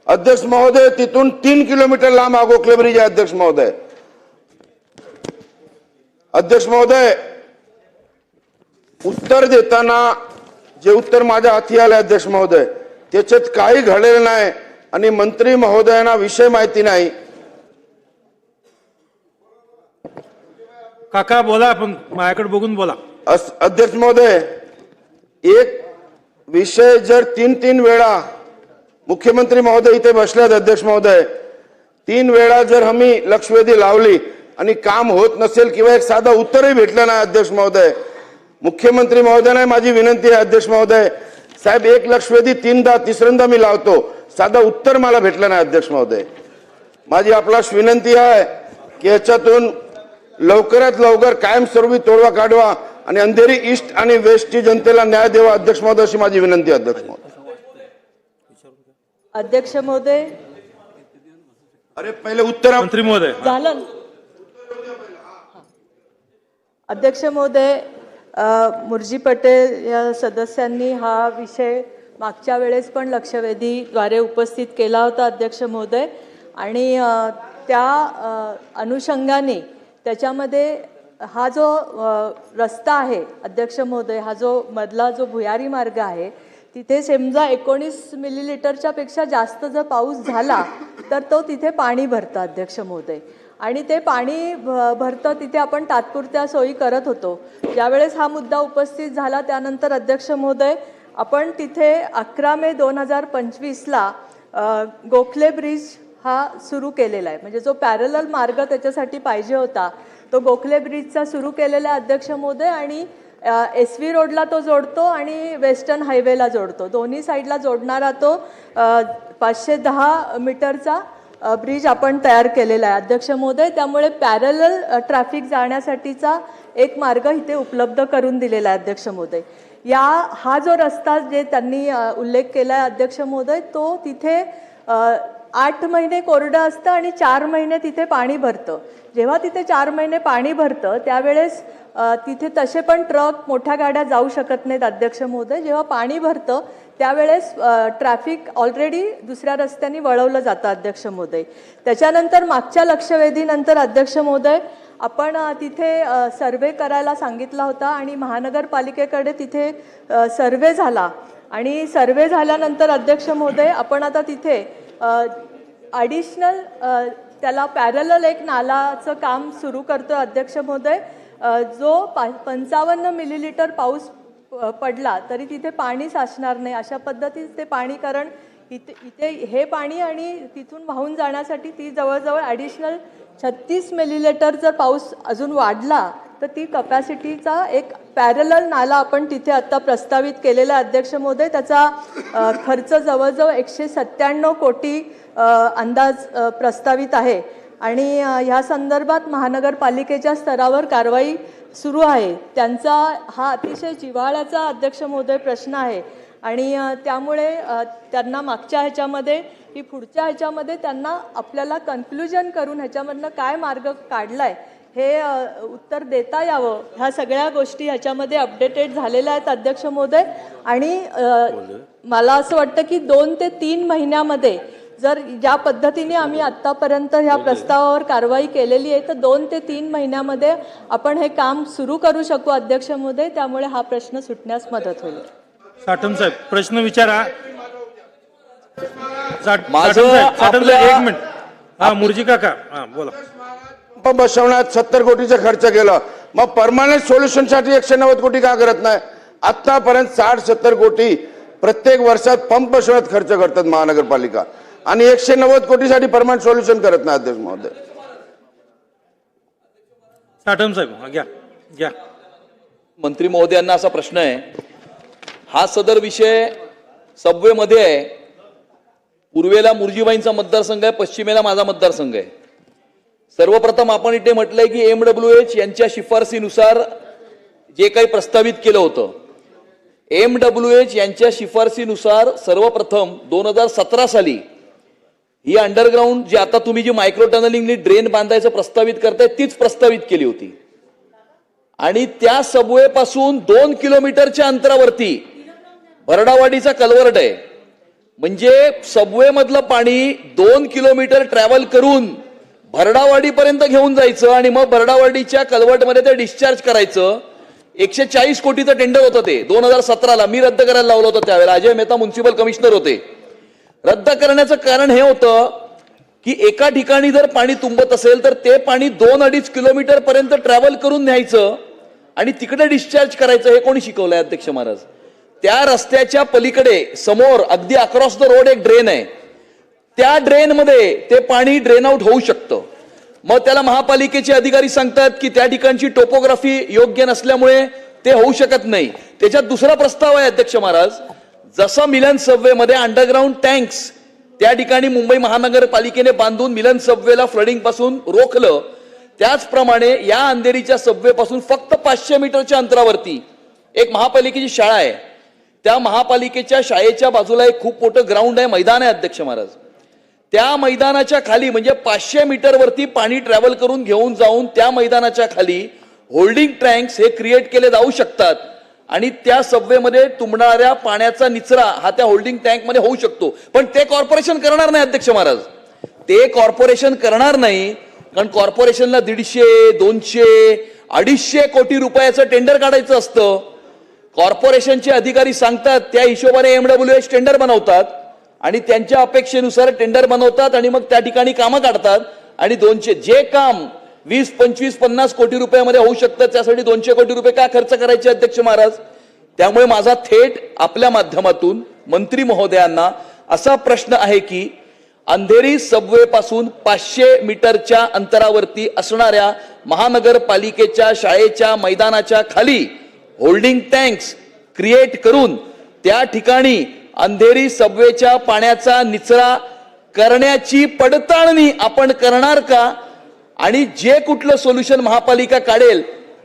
अध्यक्ष महोदय तिथून 3 किलोमीटर लांब हा गोखले ब्रिज आहे अध्यक्ष महोदय. अध्यक्ष महोदय, उत्तर देताना जे उत्तर माझ्या हाती आले अध्यक्ष महोदय त्याच्यात काही घडलेलं नाही आणि मंत्री महोदयांना विषय माहिती नाही. काका बोला, आपण माझ्याकडे बघून बोला. अध्यक्ष महोदय, एक विषय जर 3 वेळा मुख्यमंत्री महोदय इथे बसल्यात अध्यक्ष महोदय, 3 वेळा जर आम्ही लक्षवेधी लावली आणि काम होत नसेल किंवा एक साधा उत्तरही भेटलं नाही अध्यक्ष महोदय, मुख्यमंत्री महोदयांना माझी विनंती आहे अध्यक्ष महोदय, साहेब एक लक्षवेधी 3दा तिसऱ्यांदा मी लावतो, साधा उत्तर मला भेटलं नाही अध्यक्ष महोदय. माझी आपल्यास विनंती आहे की याच्यातून लवकरात लवकर कायमस्वरूपी तोडगा काढवा आणि अंधेरी ईस्ट आणि वेस्टची जनतेला न्याय द्यावा अध्यक्ष महोदय अशी माझी विनंती आहे अध्यक्ष महोदय. अध्यक्ष महोदय, अरे पहिले उत्तर मंत्री महोदय. झालं. अध्यक्ष महोदय, मुर्जी पटेल या सदस्यांनी हा विषय मागच्या वेळेस पण लक्षवेधीद्वारे उपस्थित केला होता अध्यक्ष महोदय आणि त्या अनुषंगाने त्याच्यामध्ये हा जो रस्ता आहे अध्यक्ष महोदय, हा जो मधला जो भुयारी मार्ग आहे तिथे समजा 19 मिलीलिटरच्या पेक्षा जास्त जर पाऊस झाला तर तो तिथे पाणी भरतं अध्यक्ष महोदय आणि ते पाणी भरतं तिथे आपण तात्पुरत्या सोयी करत होतो. ज्यावेळेस हा मुद्दा उपस्थित झाला त्यानंतर अध्यक्ष महोदय आपण तिथे 11 मे 2025ला गोखले ब्रिज हा सुरू केलेला आहे. म्हणजे जो पॅरलल मार्ग त्याच्यासाठी पाहिजे होता तो गोखले ब्रिजचा सुरू केलेला आहे अध्यक्ष महोदय आणि SV रोडला तो जोडतो आणि वेस्टर्न हायवेला जोडतो. दोन्ही साईडला जोडणारा तो 510 मीटरचा ब्रिज आपण तयार केलेला आहे अध्यक्ष महोदय. त्यामुळे पॅरलल ट्रॅफिक जाण्यासाठीचा एक मार्ग इथे उपलब्ध करून दिलेला आहे अध्यक्ष महोदय. हा जो रस्ता जे त्यांनी उल्लेख केला आहे अध्यक्ष महोदय तो तिथे 8 महिने कोरडं असतं आणि 4 महिने तिथे पाणी भरतं. जेव्हा तिथे 4 महिने पाणी भरतं त्यावेळेस तिथे तसे पण ट्रक मोठ्या गाड्या जाऊ शकत नाहीत अध्यक्ष महोदय. जेव्हा पाणी भरतं त्यावेळेस ट्रॅफिक ऑलरेडी दुसऱ्या रस्त्याने वळवलं जातं अध्यक्ष महोदय. त्याच्यानंतर मागच्या लक्षवेधीनंतर अध्यक्ष महोदय आपण तिथे सर्वे करायला सांगितला होता आणि महानगरपालिकेकडे तिथे सर्वे झाला आणि सर्वे झाल्यानंतर अध्यक्ष महोदय आपण आता तिथे ॲडिशनल त्याला पॅरलल एक नालाचं काम सुरू करतो अध्यक्ष महोदय. जो 55 मिलीलिटर पाऊस पडला तरी तिथे पाणी साचणार नाही अशा पद्धतीचं ते पाणी, कारण इथे हे पाणी आणि तिथून वाहून जाण्यासाठी ती जवळजवळ ॲडिशनल 36 मिलीलिटर जर पाऊस अजून वाढला तर ती कपॅसिटीचा एक पॅरलल नाला आपण तिथे आता प्रस्तावित केलेला अध्यक्ष महोदय. त्याचा खर्च जवळजवळ 197 कोटी अंदाज प्रस्तावित आहे आणि ह्या संदर्भात महानगरपालिकेच्या स्तरावर कारवाई सुरू आहे. त्यांचा हा अतिशय जिव्हाळ्याचा अध्यक्ष महोदय प्रश्न आहे आणि त्यामुळे त्यांना मागच्या ह्याच्यामध्ये की पुढच्या ह्याच्यामध्ये त्यांना आपल्याला कन्क्लुजन करून ह्याच्यामधनं काय मार्ग काढलाय हे उत्तर देता यावं. ह्या सगळ्या गोष्टी ह्याच्यामध्ये अपडेटेड झालेल्या आहेत अध्यक्ष महोदय आणि मला असं वाटतं की 2 ते 3 महिन्यामध्ये जर ज्या पद्धतीने आम्ही आत्तापर्यंत ह्या प्रस्तावावर कारवाई केलेली आहे तर 2 ते 3 महिन्यामध्ये आपण हे काम सुरू करू शकू अध्यक्ष महोदय. त्यामुळे हा प्रश्न सुटण्यास मदत होईल. साठम साहेब प्रश्न विचारा. माझं एक मिनिट. हा मुर्जी काका हा बोला. पंप बसवण्यात 70 कोटीचा खर्च केला, मग परमानंट सोल्युशनसाठी 190 कोटी का करत नाही? आतापर्यंत 60-70 कोटी प्रत्येक वर्षात पंप बसवण्यात खर्च करतात महानगरपालिका आणि 190 कोटीसाठी परमानंट सोल्युशन करत नाही अध्यक्ष महोदय. साठम साहेब घ्या घ्या. मंत्री महोदयांना असा प्रश्न आहे. हा सदर विषय सबवेमध्ये आहे. पूर्वेला मुर्जीबाईंचा मतदारसंघ आहे, पश्चिमेला माझा मतदारसंघ आहे. सर्वप्रथम आपण इथे म्हटलंय की MWH यांच्या शिफारसीनुसार जे काही प्रस्तावित केलं होतं, MWH यांच्या शिफारसीनुसार सर्वप्रथम 2017 साली ही अंडरग्राऊंड जे आता तुम्ही जी मायक्रो टनलिंगनी ड्रेन बांधायचं प्रस्तावित करताय तीच प्रस्तावित केली होती आणि त्या सबवे पासून 2 किलोमीटरच्या अंतरावरती भरडावाडीचा कलवर्ट आहे. म्हणजे सबवे मधलं पाणी 2 किलोमीटर ट्रॅव्हल करून भरडावाडीपर्यंत घेऊन जायचं आणि मग भरडावाडीच्या कलवर्टमध्ये ते डिस्चार्ज करायचं. 140 कोटीचं टेंडर होतं ते 2017ला. मी रद्द करायला लावलं होतं त्यावेळेला. अजय मेहता म्युन्सिपल कमिशनर होते. रद्द करण्याचं कारण हे होतं की एका ठिकाणी जर पाणी तुंबत असेल तर ते पाणी 2-2.5 किलोमीटर पर्यंत ट्रॅव्हल करून न्यायचं आणि तिकडे डिस्चार्ज करायचं. हे कोणी शिकवलंय अध्यक्ष महाराज? त्या रस्त्याच्या पलीकडे समोर अगदी अक्रॉस द रोड एक ड्रेन आहे. त्या ड्रेनमध्ये ते पाणी ड्रेन आउट होऊ शकतं. मग त्याला महापालिकेचे अधिकारी सांगतात की त्या ठिकाणची टोपोग्राफी योग्य नसल्यामुळे ते होऊ शकत नाही. त्याच्यात दुसरा प्रस्ताव आहे अध्यक्ष महाराज. जसं मिलन सबवे मध्ये अंडरग्राऊंड टँक्स त्या ठिकाणी मुंबई महानगरपालिकेने बांधून मिलन सबवेला फ्लडिंग पासून रोखलं, त्याचप्रमाणे या अंधेरीच्या सबवे पासून फक्त 500 मीटरच्या अंतरावरती एक महापालिकेची शाळा आहे. त्या महापालिकेच्या शाळेच्या बाजूला एक खूप मोठं ग्राउंड आहे, मैदान आहे अध्यक्ष महाराज. त्या मैदानाच्या खाली म्हणजे 500 मीटरवरती पाणी ट्रॅव्हल करून घेऊन जाऊन त्या मैदानाच्या खाली होल्डिंग टँक्स हे क्रिएट केले जाऊ शकतात आणि त्या सबवेमध्ये तुंबणाऱ्या पाण्याचा निचरा हा त्या होल्डिंग टँक मध्ये होऊ शकतो. पण ते कॉर्पोरेशन करणार नाही अध्यक्ष महाराज. ते कॉर्पोरेशन करणार नाही कारण कॉर्पोरेशनला 150, 200, 250 कोटी रुपयाचं टेंडर काढायचं असतं. कॉर्पोरेशनचे अधिकारी सांगतात त्या हिशोबाने MWH टेंडर बनवतात आणि त्यांच्या अपेक्षेनुसार टेंडर बनवतात आणि मग त्या ठिकाणी कामं काढतात आणि 200 जे काम 20, 25, 50 कोटी रुपयामध्ये होऊ शकतं त्यासाठी 200 कोटी रुपये का खर्च करायचे अध्यक्ष महाराज? त्यामुळे माझा थेट आपल्या माध्यमातून मंत्री महोदयांना असा प्रश्न आहे की अंधेरी सबवे पासून 500 मीटरच्या अंतरावरती असणाऱ्या महानगरपालिकेच्या शाळेच्या मैदानाच्या खाली होल्डिंग टँक्स क्रिएट करून त्या ठिकाणी अंधेरी सबवेच्या पाण्याचा निचरा करण्याची पडताळणी आपण करणार का? आणि जे कुठलं सोल्युशन महापालिका काढेल,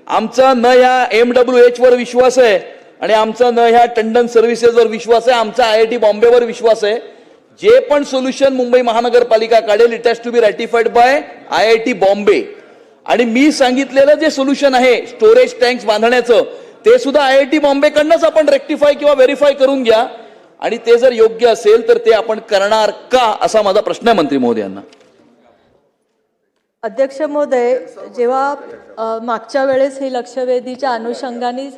आमचा न ह्या MWH वर विश्वास आहे आणि आमचा न ह्या टंडन सर्व्हिसेसवर विश्वास आहे, आमचा IIT बॉम्बेवर विश्वास आहे. जे पण सोल्युशन मुंबई महानगरपालिका काढेल it has to be ratified by IIT Bombay. आणि मी सांगितलेलं जे सोल्युशन आहे स्टोरेज टँक्स बांधण्याचं ते सुद्धा IIT बॉम्बेकडनंच आपण रेक्टिफाय किंवा व्हेरीफाय करून घ्या. आणि ते जर योग्य असेल तर ते आपण करणार का, असा माझा प्रश्न आहे मंत्री महोदयांना. अध्यक्ष महोदय, जेव्हा मागच्या वेळेस ही लक्षवेधीच्या अनुषंगाने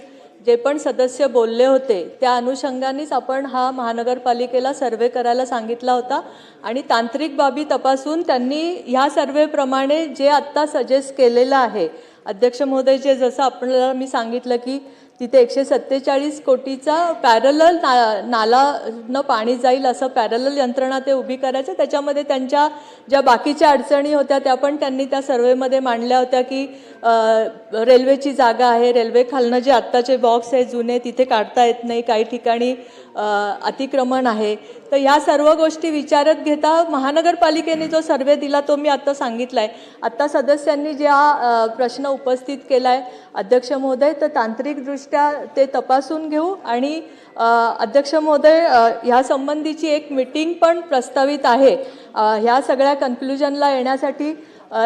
जे पण सदस्य बोलले होते त्या अनुषंगानेच आपण हा महानगरपालिकेला सर्वे करायला सांगितला होता आणि तांत्रिक बाबी तपासून त्यांनी ह्या सर्वेप्रमाणे जे आत्ता सजेस्ट केलेलं आहे अध्यक्ष महोदय, जे जसं आपल्याला मी सांगितलं की तिथे 147 कोटीचा पॅरलल नालानं पाणी जाईल असं पॅरलल यंत्रणा ते उभी करायचं. त्याच्यामध्ये त्यांच्या ज्या बाकीच्या अडचणी होत्या त्या पण त्यांनी त्या सर्वेमध्ये मांडल्या होत्या की रेल्वेची जागा आहे, रेल्वे खालनं जे आत्ताचे बॉक्स आहेत जुने तिथे काढता येत नाही, काही ठिकाणी अतिक्रमण आहे. तर ह्या सर्व गोष्टी विचारात घेता महानगरपालिकेने जो सर्वे दिला तो मी आत्ता सांगितला आहे. आत्ता सदस्यांनी ज्या प्रश्न उपस्थित केला आहे अध्यक्ष महोदय, तर तांत्रिकदृष्ट्या ते तपासून घेऊ आणि अध्यक्ष महोदय ह्या संबंधीची एक मीटिंग पण प्रस्तावित आहे. ह्या सगळ्या कन्क्लुजनला येण्यासाठी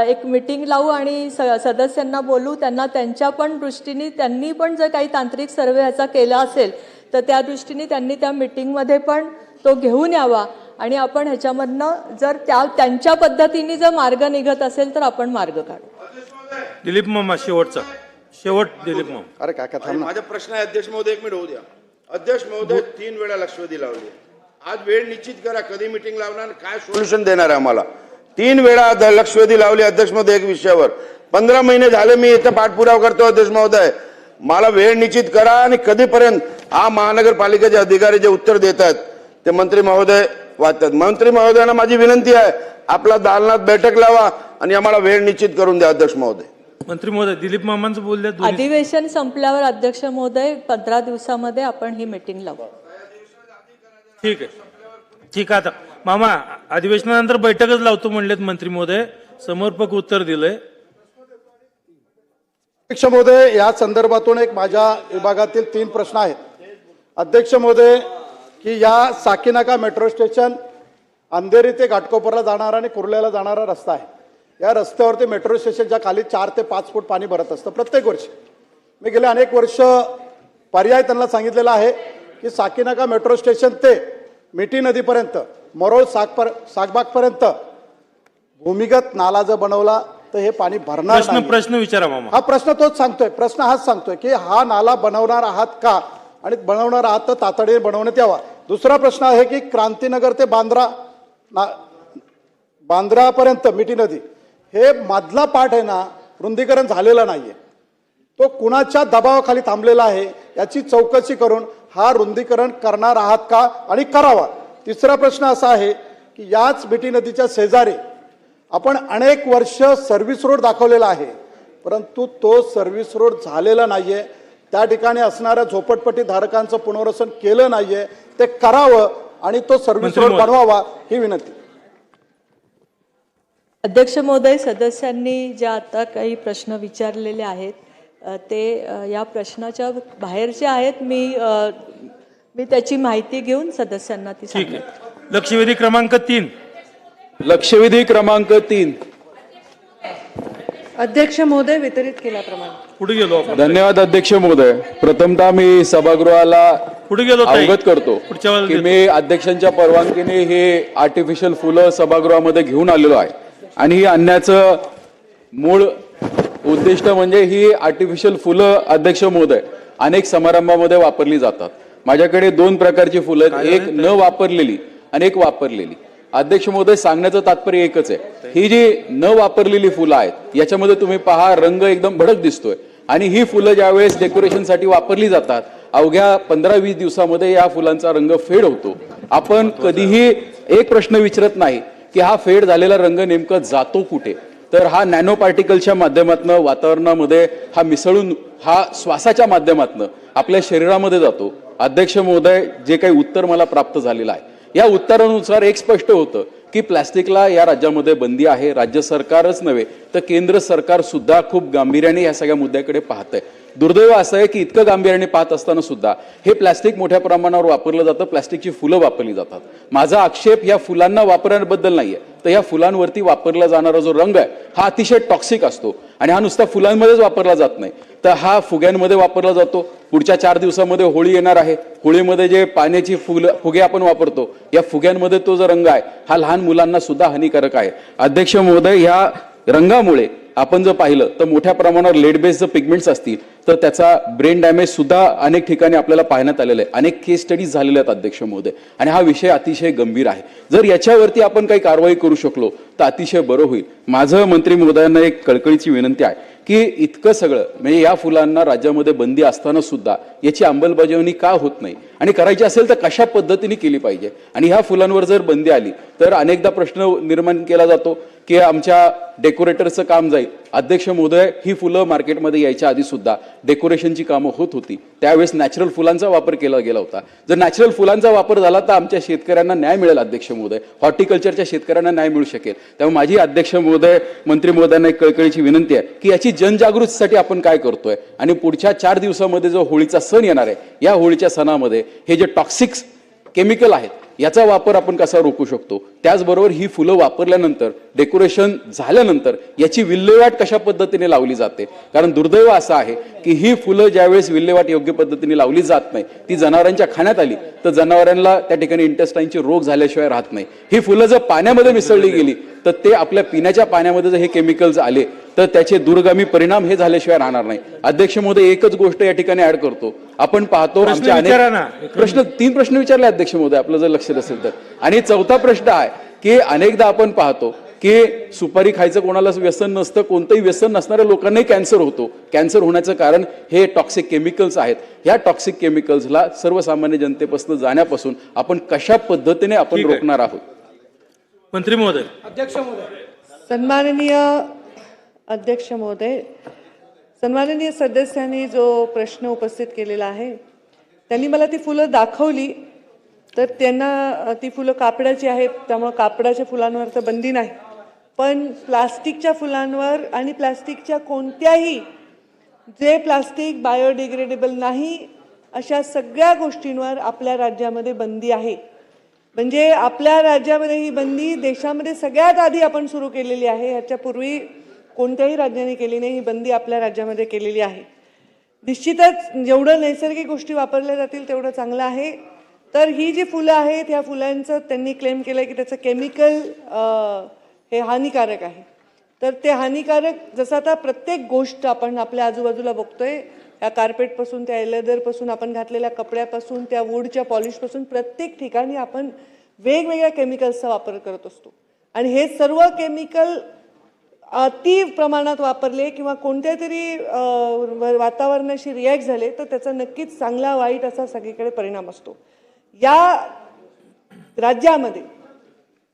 एक मीटिंग लावू आणि सदस्यांना बोलू, त्यांना त्यांच्या पण दृष्टीने त्यांनी पण जर काही तांत्रिक सर्वे ह्याचा केला असेल तर त्या दृष्टीने त्यांनी त्या मीटिंगमध्ये पण तो घेऊन यावा आणि आपण ह्याच्यामधनं जर त्यांच्या पद्धतीने जर मार्ग निघत असेल तर आपण मार्ग काढू. दिलीप मामा शेवट दिलीप मामा. अरे काका थांब, माझा प्रश्न आहे अध्यक्ष महोदय, 1 मिनिट होऊ द्या. अध्यक्ष महोदय 3 वेळा लक्षवेधी लावली, आज वेळ निश्चित करा, कधी मीटिंग लावणार, काय सोल्युशन देणार आहे आम्हाला. 3 वेळा लक्षवेधी लावली अध्यक्ष महोदय एक विषयावर. 15 महिने झाले मी इथं पाठपुरावा करतो अध्यक्ष महोदय. मला वेळ निश्चित करा आणि कधीपर्यंत हा महानगरपालिकेचे अधिकारी जे उत्तर देत आहेत ते मंत्री महोदय वाचतात. मंत्री महोदयांना माझी विनंती आहे, आपला दालनात बैठक लावा आणि आम्हाला वेळ निश्चित करून द्या अध्यक्ष महोदय. मंत्री महोदय दिलीप मामांचं बोलले. अधिवेशन संपल्यावर अध्यक्ष महोदय 15 दिवसामध्ये आपण ही मीटिंग लावू. ठीक आहे आता मामा, अधिवेशनानंतर बैठकच लावतो म्हणलेत मंत्री महोदय, समर्पक उत्तर दिलंय. अध्यक्ष महोदय, या संदर्भातून एक माझ्या विभागातील 3 प्रश्न आहेत. अध्यक्ष महोदय, की या साकीनाका मेट्रो स्टेशन अंधेरी ते घाटकोपरला जाणारा आणि कुर्ल्याला जाणारा रस्ता आहे. या रस्त्यावरती मेट्रो स्टेशनच्या खाली 4 ते 5 फूट पाणी भरत असतं प्रत्येक वर्षी. मी गेले अनेक वर्ष पर्याय त्यांना सांगितलेला आहे की साकीनाका मेट्रो स्टेशन ते मिठी नदीपर्यंत, मरोळ सागबागपर्यंत भूमिगत नाला जर बनवला तर हे पाणी भरणार नाही. प्रश्न विचारा मामा. हा प्रश्न तोच सांगतोय, प्रश्न हाच सांगतोय की हा नाला बनवणार आहात का आणि बनवणार आहात तर तातडीने बनवण्यात यावा. दुसरा प्रश्न आहे की क्रांतीनगर ते बांद्रापर्यंत मिठी नदी हे मधला पार्ट आहे ना, रुंदीकरण झालेलं नाहीये, तो कुणाच्या दबावाखाली थांबलेला आहे याची चौकशी करून हा रुंदीकरण करणार आहात का आणि करावा. तिसरा प्रश्न असा आहे की याच मिठी नदीच्या शेजारी आपण अनेक वर्ष सर्व्हिस रोड दाखवलेला आहे, परंतु तो सर्व्हिस रोड झालेला नाहीये. त्या ठिकाणी असणाऱ्या झोपडपट्टी धारकांचं पुनर्वसन केलं नाहीये, ते करावं आणि तो सर्व्हिस रोड बनवावा ही विनंती. अध्यक्ष महोदय, सदस्यांनी ज्या आता काही प्रश्न विचारलेले आहेत ते या प्रश्नाच्या बाहेरचे आहेत. मी त्याची माहिती घेऊन सदस्यांना ती सांगेन. लक्षवेधी क्रमांक 3. लक्षवेधी क्रमांक 3. अध्यक्ष महोदय, वितरित केल्याप्रमाणे पुढे गेलो आपण. धन्यवाद अध्यक्ष महोदय. प्रथमतः मी सभागृहाला पुढे गेलो अवगत करतो की मी अध्यक्षांच्या परवानगीने हे आर्टिफिशियल फुलं सभागृहामध्ये घेऊन आलेलो आहे आणि ही आणण्याचं मूळ उद्दिष्ट म्हणजे ही आर्टिफिशियल फुलं अध्यक्ष महोदय अनेक समारंभामध्ये वापरली जातात. माझ्याकडे 2 प्रकारची फुलं आहेत, एक न वापरलेली आणि एक वापरलेली. अध्यक्ष महोदय, सांगण्याचं तात्पर्य एकच आहे, ही जी न वापरलेली फुलं आहेत याच्यामध्ये तुम्ही पहा रंग एकदम भडक दिसतोय आणि ही फुलं ज्यावेळेस डेकोरेशनसाठी वापरली जातात अवघ्या 15-20 दिवसामध्ये या फुलांचा रंग फेड होतो. आपण कधीही एक प्रश्न विचारत नाही की हा फेड झालेला रंग नेमका जातो कुठे, तर हा नॅनो पार्टिकलच्या माध्यमातून वातावरणामध्ये हा मिसळून हा श्वासाच्या माध्यमातून आपल्या शरीरामध्ये जातो. अध्यक्ष महोदय, जे काही उत्तर मला प्राप्त झालेलं आहे या उत्तरानुसार एक स्पष्ट होतं की प्लास्टिकला या राज्यामध्ये बंदी आहे. राज्य सरकारच नव्हे तर केंद्र सरकार सुद्धा खूप गांभीर्याने या सगळ्या मुद्द्याकडे पाहतंय. दुर्दैव असं आहे की इतकं गांभीर्याने पाहत असताना सुद्धा हे प्लॅस्टिक मोठ्या प्रमाणावर वापरलं जातं, प्लॅस्टिकची फुलं वापरली जातात. माझा आक्षेप या फुलांना वापरण्याबद्दल नाहीये, तर या फुलांवरती वापरला जाणारा जो रंग आहे हा अतिशय टॉक्सिक असतो आणि हा नुसता फुलांमध्येच वापरला जात नाही, तर हा फुग्यांमध्ये वापरला जातो. पुढच्या 4 दिवसामध्ये होळी येणार आहे. होळीमध्ये जे पाण्याची फुगे आपण वापरतो, या फुग्यांमध्ये तो जो रंग आहे हा लहान मुलांना सुद्धा हानिकारक आहे. अध्यक्ष महोदय, ह्या रंगामुळे आपण जर पाहिलं तर मोठ्या प्रमाणावर लेड बेस्ड जर पिगमेंट्स असतील तर त्याचा ब्रेन डॅमेज सुद्धा अनेक ठिकाणी आपल्याला पाहण्यात आलेलं आहे. अनेक केस स्टडीज झालेले आहेत अध्यक्ष महोदय, आणि हा विषय अतिशय गंभीर आहे. जर याच्यावरती आपण काही कारवाई करू शकलो तर अतिशय बरं होईल. माझं मंत्री महोदयांना एक कळकळीची विनंती आहे की इतकं सगळं म्हणजे या फुलांना राज्यामध्ये बंदी असताना सुद्धा याची अंमलबजावणी का होत नाही, आणि करायची असेल तर कशा पद्धतीने केली पाहिजे. आणि ह्या फुलांवर जर बंदी आली तर अनेकदा प्रश्न निर्माण केला जातो की आमच्या डेकोरेटरचं काम जाईल. अध्यक्ष महोदय, ही फुलं मार्केटमध्ये यायच्या आधी सुद्धा डेकोरेशनची कामं होत होती, त्यावेळेस नॅचरल फुलांचा वापर केला गेला होता. जर नॅचरल फुलांचा वापर झाला तर आमच्या शेतकऱ्यांना न्याय मिळेल अध्यक्ष महोदय, हॉर्टिकल्चरच्या शेतकऱ्यांना न्याय मिळू शकेल. त्यामुळे माझी अध्यक्ष महोदय, मंत्री महोदयांना एक कळकळीची विनंती आहे की याची जनजागृतीसाठी आपण काय करतोय, आणि पुढच्या 4 दिवसामध्ये जो होळीचा सण येणार आहे, या होळीच्या सणामध्ये हे जे टॉक्सिक केमिकल आहेत याचा वापर आपण कसा रोखू शकतो. त्याचबरोबर ही फुलं वापरल्यानंतर, डेकोरेशन झाल्यानंतर याची विल्हेवाट कशा पद्धतीने लावली जाते, कारण दुर्दैव असं आहे की ही फुलं ज्यावेळेस विल्हेवाट योग्य पद्धतीने लावली जात नाही, ती जनावरांच्या खाण्यात आली तर जनावरांना त्या ठिकाणी इंटेस्टाईनचे रोग झाल्याशिवाय राहत नाही. ही फुलं जर पाण्यामध्ये मिसळली गेली तर ते आपल्या पिण्याच्या पाण्यामध्ये जर हे केमिकल्स आले तर त्याचे दूरगामी परिणाम हे झाल्याशिवाय राहणार नाही. अध्यक्ष महोदय, एकच गोष्ट या ठिकाणी ऍड करतो. आपण पाहतो आमच्या अनेक प्रश्न, 3 प्रश्न विचारले अध्यक्ष महोदय, आपलं जर लक्ष असेल तर. आणि 4था प्रश्न आहे की अनेकदा आपण पाहतो की सुपारी खायचं कोणालाच व्यसन नसतं, कोणतंही व्यसन नसणाऱ्या लोकांनाही कॅन्सर होतो. कॅन्सर होण्याचं कारण हे टॉक्सिक केमिकल्स आहेत. ह्या टॉक्सिक केमिकल्सला सर्वसामान्य जनतेपासून जाण्यापासून आपण कशा पद्धतीने आपण रोखणार आहोत. मंत्री महोदय. अध्यक्ष महोदय. सन्माननीय अध्यक्ष महोदय, सन्माननीय सदस्यांनी जो प्रश्न उपस्थित केलेला आहे त्यांनी मला ती फुलं दाखवली, तर त्यांना ती फुलं कापडाची आहेत, त्यामुळे कापडाच्या फुलांवर तर बंदी नाही, पण प्लास्टिकच्या फुलांवर आणि प्लास्टिकच्या कोणत्याही जे प्लास्टिक बायोडिग्रेडेबल नाही अशा सगळ्या गोष्टींवर आपल्या राज्यामध्ये बंदी आहे. म्हणजे आपल्या राज्यामध्ये ही बंदी देशामध्ये सगळ्यात आधी आपण सुरू केलेली आहे. ह्याच्यापूर्वी कोणत्याही राज्याने केली नाही, ही बंदी आपल्या राज्यामध्ये केलेली आहे. निश्चितच जेवढं नैसर्गिक गोष्टी वापरल्या जातील तेवढं चांगलं आहे. तर ही जी फुलं आहेत ह्या फुलांचं त्यांनी क्लेम केलं की त्याचं केमिकल हे हानिकारक आहे. तर ते हानिकारक, जसं आता प्रत्येक गोष्ट आपण आपल्या आजूबाजूला बघतोय, त्या कार्पेटपासून, त्या लेदरपासून, आपण घातलेल्या कपड्यापासून, त्या वूडच्या पॉलिशपासून, प्रत्येक ठिकाणी आपण वेगवेगळ्या केमिकल्सचा वापर करत असतो. आणि हे सर्व केमिकल अति प्रमाणात वापरले किंवा कोणत्या तरी वातावरणाशी रिॲक्ट झाले तर त्याचा नक्कीच चांगला वाईट असा सगळीकडे परिणाम असतो. या राज्यामध्ये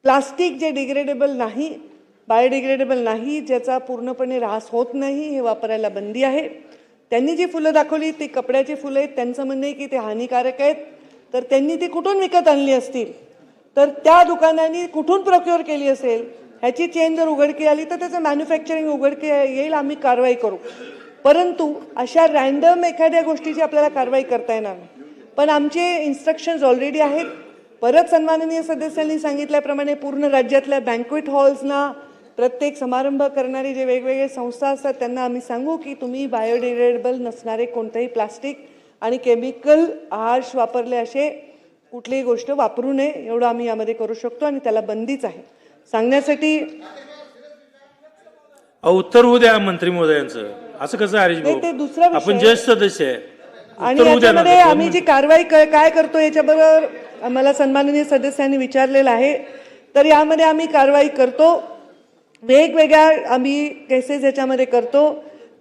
प्लास्टिक जे डिग्रेडेबल नाही, बायोडिग्रेडेबल नाही, ज्याचा पूर्णपणे ऱ्हास होत नाही, हे वापरायला बंदी आहे. त्यांनी जी फुलं दाखवली ती कपड्याची फुलं आहेत. त्यांचं म्हणणं आहे की ते हानिकारक आहेत. तर त्यांनी ती कुठून विकत आणली असतील, तर त्या दुकानांनी कुठून प्रोक्युअर केली असेल, ह्याची चेन जर उघडकी आली तर त्याचं मॅन्युफॅक्चरिंग उघडकी येईल, आम्ही कारवाई करू. परंतु अशा रँडम एखाद्या गोष्टीची आपल्याला कारवाई करता येणार नाही. पण आमचे इन्स्ट्रक्शन्स ऑलरेडी आहेत. परत सन्माननीय सदस्यांनी सांगितल्याप्रमाणे पूर्ण राज्यातल्या बँक्वेट हॉल्सना, प्रत्येक समारंभ करणारी जे वेगवेगळे संस्था असतात त्यांना आम्ही सांगू की तुम्ही बायोडिग्रेडेबल नसणारे कोणतेही प्लास्टिक आणि केमिकल हार्श वापरले असे कुठलीही गोष्ट वापरू नये, एवढं आम्ही यामध्ये करू शकतो आणि त्याला बंदीच आहे. सांगण्यासाठी उत्तर होऊ द्या मंत्री महोदयांचं. असं कसं हरीश भाऊ, ते दुसरा विषय आपण ज्येष्ठ सदस्य आहे. आणि याच्यामध्ये आम्ही जी कारवाई काय करतो याच्याबरोबर मला सन्माननीय सदस्यांनी विचारलेलं आहे. तर यामध्ये आम्ही कारवाई करतो, वेगवेगळ्या आम्ही केसेस याच्यामध्ये करतो.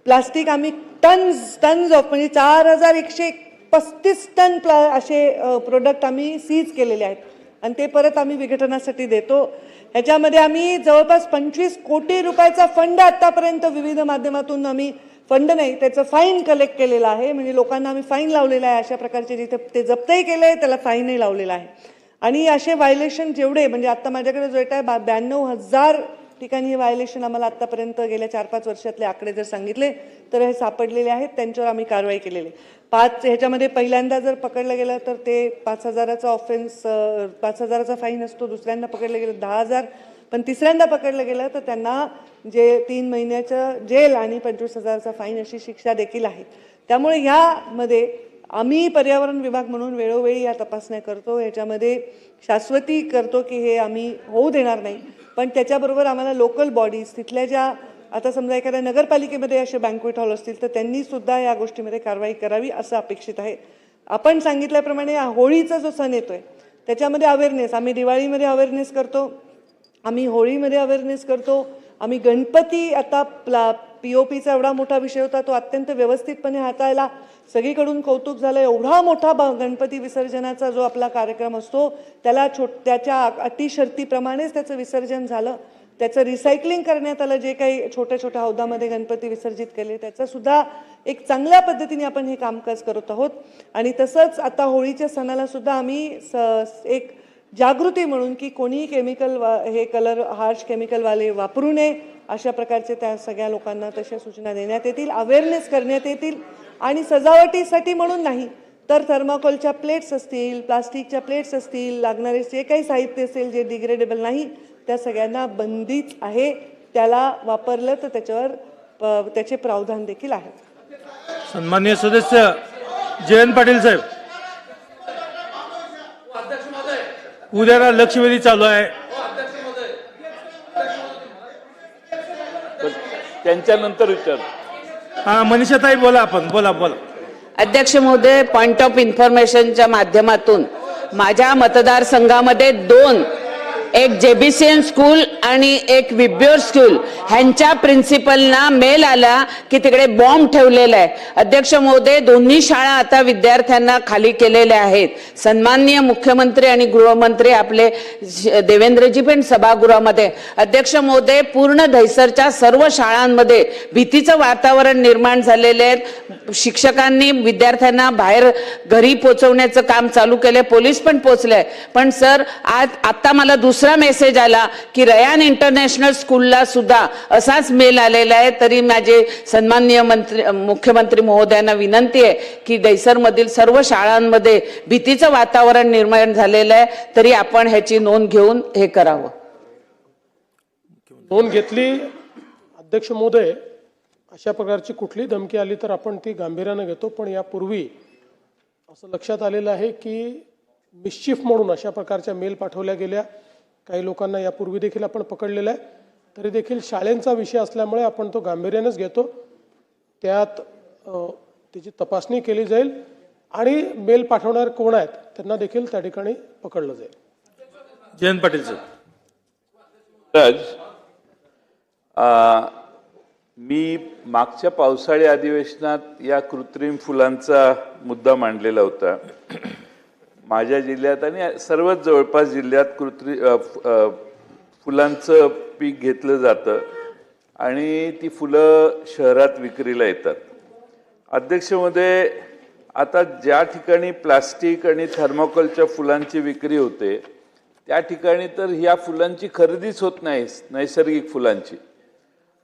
प्लास्टिक आम्ही टन्स ऑफ म्हणजे 4135 टन असे प्रोडक्ट आम्ही सीज केलेले आहेत आणि ते परत आम्ही विघटनासाठी देतो. ह्याच्यामध्ये आम्ही जवळपास 25 कोटी रुपयाचा फंड आतापर्यंत विविध माध्यमातून, आम्ही फंड नाही त्याचं फाईन कलेक्ट केलेलं आहे. म्हणजे लोकांना आम्ही फाईन लावलेला आहे. अशा प्रकारचे जिथे ते जप्तही केलं आहे त्याला फाईनही लावलेला आहे. आणि असे व्हायलेशन जेवढे म्हणजे आता माझ्याकडे जो डेटा आहे 92,000 ठिकाणी हे व्हायलेशन आम्हाला आत्तापर्यंत गेल्या 4-5 वर्षातले आकडे जर सांगितले तर हे सापडलेले आहेत, त्यांच्यावर आम्ही कारवाई केलेली. 5 ह्याच्यामध्ये पहिल्यांदा जर पकडलं गेलं तर ते 5,000चा ऑफेन्स 5,000चा फाईन असतो, दुसऱ्यांदा पकडलं गेलं 10,000, पण तिसऱ्यांदा पकडलं गेलं तर त्यांना जे 3 महिन्याचं जेल आणि 25,000चा फाईन अशी शिक्षा देखील आहे. त्यामुळे ह्यामध्ये आम्ही पर्यावरण विभाग म्हणून वेळोवेळी या तपासण्या करतो, ह्याच्यामध्ये शाश्वती करतो की हे आम्ही होऊ देणार नाही. पण त्याच्याबरोबर आम्हाला लोकल बॉडीज तिथल्या ज्या, आता समजा एखाद्या नगरपालिकेमध्ये असे बँक्वेट हॉल असतील तर त्यांनी सुद्धा या गोष्टीमध्ये कारवाई करावी असं अपेक्षित आहे. आपण सांगितल्याप्रमाणे होळीचा जो सण येतोय त्याच्यामध्ये अवेअरनेस, आम्ही दिवाळीमध्ये अवेअरनेस करतो, आम्ही होळीमध्ये अवेअरनेस करतो, आम्ही गणपती, आता POPचा एवढा मोठा विषय होता तो अत्यंत व्यवस्थितपणे हाताळला, सगळीकडून कौतुक झालं. एवढा मोठा गणपती विसर्जनाचा जो आपला कार्यक्रम असतो त्याला त्याच्या अटी शर्तीप्रमाणेच त्याचं विसर्जन झालं, त्याचं रिसायकलिंग करण्यात आलं. जे काही छोट्या छोट्या हौदामध्ये गणपती विसर्जित केले त्याचं सुद्धा एक चांगल्या पद्धतीने आपण हे कामकाज करत आहोत. आणि तसंच आता होळीच्या सणाला सुद्धा आम्ही एक जागृती म्हणून की कोणीही केमिकल हे कलर हार्श केमिकलवाले वापरू नये अशा प्रकारचे त्या सगळ्या लोकांना तशा सूचना देण्यात येतील, अवेअरनेस करण्यात येतील. आणि सजावटीसाठी म्हणून नाही तर थर्माकोलच्या प्लेट्स असतील, प्लास्टिकच्या प्लेट्स असतील, लागणारे जे काही साहित्य असेल जे डिग्रेडेबल नाही त्या सगळ्यांना बंदीच आहे. त्याला वापरलं तर त्याच्यावर त्याचे प्रावधान देखील आहे. सन्माननीय सदस्य जयंत पाटील साहेब, उद्याला लक्षवेधी चालू आहे, त्यांच्यानंतर विचार. मनीषाताई बोला, आपण बोला. अध्यक्ष महोदय, पॉइंट ऑफ इन्फॉर्मेशनच्या माध्यमातून माझ्या मतदारसंघामध्ये 2, एक JBCN स्कूल आणि एक विब्योर स्कूल ह्यांच्या प्रिन्सिपलना मेल आला की तिकडे बॉम्ब ठेवलेला आहे. अध्यक्ष महोदय, दोन्ही शाळा आता विद्यार्थ्यांना खाली केलेल्या आहेत. सन्माननीय मुख्यमंत्री आणि गृहमंत्री आपले देवेंद्रजी पण सभागृहामध्ये. अध्यक्ष महोदय, पूर्ण दहिसरच्या सर्व शाळांमध्ये भीतीचं वातावरण निर्माण झालेले आहेत. शिक्षकांनी विद्यार्थ्यांना बाहेर घरी पोहोचवण्याचं काम चालू केलंय, पोलीस पण पोहोचले. पण सर, आता मला दुसरा मेसेज आला की रयान इंटरनॅशनल स्कूलला सुद्धा असाच मेल आलेला आहे. तरी माझे सन्माननीय मुख्यमंत्री महोदयांना विनंती आहे की दहिसरमधील सर्व शाळांमध्ये भीतीचं वातावरण निर्माण झालेलं आहे, तरी आपण ह्याची नोंद घेऊन हे करावं. नोंद घेतली. अध्यक्ष महोदय, अशा प्रकारची कुठली धमकी आली तर आपण ती गांभीर्यानं घेतो. पण यापूर्वी असं लक्षात आलेलं आहे की मिस्चिफ म्हणून अशा प्रकारच्या मेल पाठवल्या गेल्या. काही लोकांना यापूर्वी देखील आपण पकडलेलं आहे. तरी देखील शाळेंचा विषय असल्यामुळे आपण तो गांभीर्यानेच घेतो. त्यात त्याची तपासणी केली जाईल आणि मेल पाठवणारे कोण आहेत त्यांना देखील त्या ठिकाणी पकडलं जाईल. जयंत पाटील सर. मी मागच्या पावसाळी अधिवेशनात या कृत्रिम फुलांचा मुद्दा मांडलेला होता. माझ्या जिल्ह्यात आणि सर्वच जवळपास जिल्ह्यात फुलांचं पीक घेतलं जातं आणि ती फुलं शहरात विक्रीला येतात. अध्यक्ष महोदय, आता ज्या ठिकाणी प्लास्टिक आणि थर्माकोलच्या फुलांची विक्री होते त्या ठिकाणी तर ह्या फुलांची खरेदीच होत नाही, नैसर्गिक फुलांची.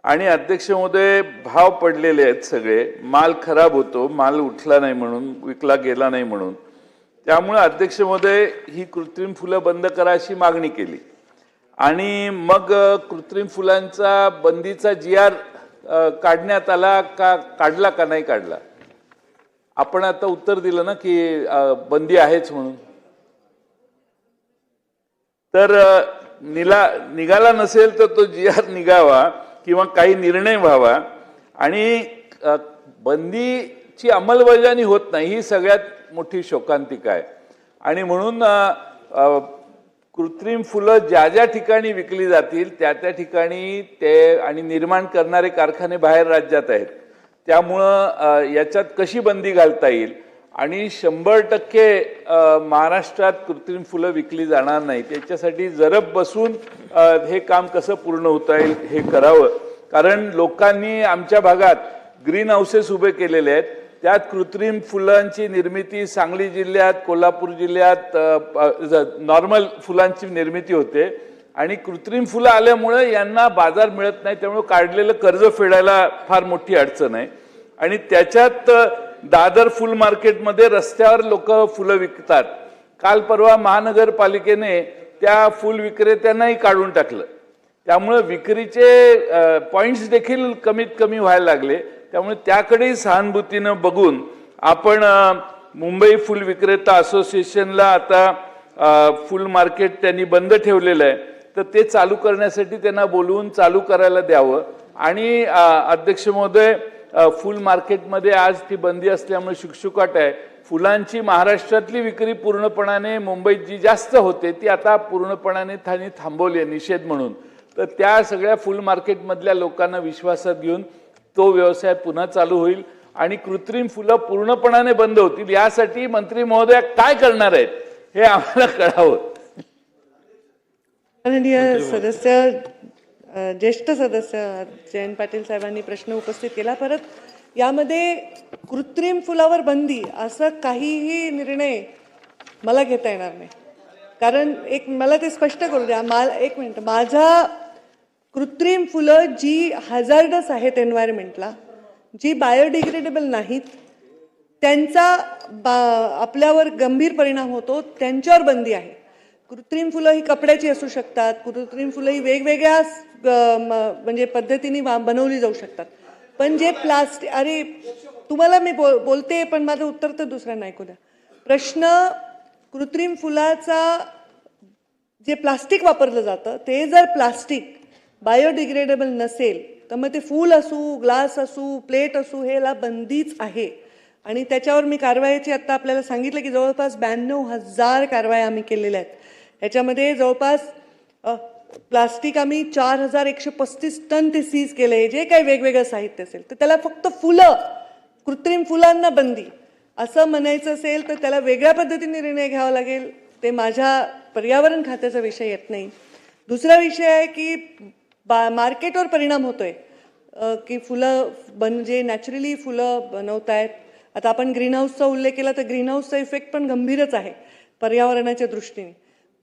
आणि अध्यक्ष महोदय, भाव पडलेले आहेत सगळे, माल खराब होतो, माल उठला नाही म्हणून, विकला गेला नाही म्हणून. त्यामुळे अध्यक्ष महोदय, ही कृत्रिम फुलं बंद करा अशी मागणी केली. आणि मग कृत्रिम फुलांचा बंदीचा GR काढण्यात आला का, काढला का नाही काढला? आपण आता उत्तर दिलं ना की बंदी आहेच म्हणून. तर निघाला नसेल तर तो GR निघावा किंवा काही निर्णय व्हावा. आणि बंदीची अंमलबजावणी होत नाही ही सगळ्यात मोठी शोकांतिका आहे. आणि म्हणून कृत्रिम फुलं ज्या ज्या ठिकाणी विकली जातील त्या त्या ठिकाणी ते आणि निर्माण करणारे कारखाने बाहेर राज्यात आहेत. त्यामुळं याच्यात कशी बंदी घालता येईल आणि 100% महाराष्ट्रात कृत्रिम फुलं विकली जाणार नाही त्याच्यासाठी जरब बसून हे काम कसं पूर्ण होता येईल हे करावं. कारण लोकांनी आमच्या भागात ग्रीन हाऊसेस उभे केलेले आहेत. त्यात कृत्रिम फुलांची निर्मिती सांगली जिल्ह्यात, कोल्हापूर जिल्ह्यात नॉर्मल फुलांची निर्मिती होते. आणि कृत्रिम फुलं आल्यामुळे यांना बाजार मिळत नाही, त्यामुळे काढलेलं कर्ज फेडायला फार मोठी अडचण आहे. आणि त्याच्यात दादर फुल मार्केटमध्ये रस्त्यावर लोक फुलं विकतात. काल परवा महानगरपालिकेने त्या फुल विक्रेत्यांनाही काढून टाकलं. त्यामुळे विक्रीचे पॉइंट्स देखील कमीत कमी व्हायला लागले. त्यामुळे त्याकडेही सहानुभूतीनं बघून आपण मुंबई फुल विक्रेता असोसिएशनला आता फुल मार्केट त्यांनी बंद ठेवलेलं आहे, तर ते चालू करण्यासाठी त्यांना बोलवून चालू करायला द्यावं. आणि अध्यक्ष महोदय, फुल मार्केटमध्ये आज ती बंदी असल्यामुळे शुकशुकाट आहे. फुलांची महाराष्ट्रातली विक्री पूर्णपणाने मुंबईत जी जास्त होते ती आता पूर्णपणाने त्यांनी थांबवली आहे निषेध म्हणून. तर त्या सगळ्या फुल मार्केटमधल्या लोकांना विश्वासात घेऊन तो व्यवसाय पुन्हा चालू होईल आणि कृत्रिम फुलं पूर्णपणाने बंद होतील. यासाठी मंत्री महोदय काय करणार आहेत हे आम्हाला कळावं. माननीय सदस्य, ज्येष्ठ सदस्य जयंत पाटील साहेबांनी प्रश्न उपस्थित केला. परत यामध्ये कृत्रिम फुलावर बंदी असं काहीही निर्णय मला घेता येणार नाही. कारण मला ते स्पष्ट करू द्या. एक मिनिट. माझा कृत्रिम फुलं जी हॅझार्डस आहेत एन्व्हायरमेंटला, जी बायोडिग्रेडेबल नाहीत, त्यांचा आपल्यावर गंभीर परिणाम होतो, त्यांच्यावर बंदी आहे. कृत्रिम फुलं ही कपड्याची असू शकतात, कृत्रिम फुलं ही वेगवेगळ्या म्हणजे पद्धतीने बनवली जाऊ शकतात. पण जे प्लास्टिक, अरे तुम्हाला मी बोलते पण माझं उत्तर तर दुसऱ्यांना ऐकू द्या. प्रश्न कृत्रिम फुलाचा जे प्लास्टिक वापरलं जातं ते जर प्लास्टिक बायोडिग्रेडेबल नसेल तर मग ते फूल असू, ग्लास असू, प्लेट असू, ह्याला बंदीच आहे. आणि त्याच्यावर मी कारवाईची आत्ता आपल्याला सांगितलं की जवळपास 92,000 कारवाया आम्ही केलेल्या आहेत. ह्याच्यामध्ये जवळपास प्लास्टिक आम्ही 4,135 टन ते सीज केले. जे काही वेगवेगळं साहित्य असेल तर त्याला फक्त फुलं, कृत्रिम फुलांना बंदी असं म्हणायचं असेल तर त्याला वेगळ्या पद्धतीने निर्णय घ्यावा लागेल. ते माझ्या पर्यावरण खात्याचा विषय येत नाही. दुसरा विषय आहे की मार्केटवर परिणाम होतोय की फुलं जे नॅचरली फुलं बनवत आहेत. आता आपण ग्रीन हाऊसचा उल्लेख केला तर ग्रीन हाऊसचा इफेक्ट पण गंभीरच आहे पर्यावरणाच्या दृष्टीने.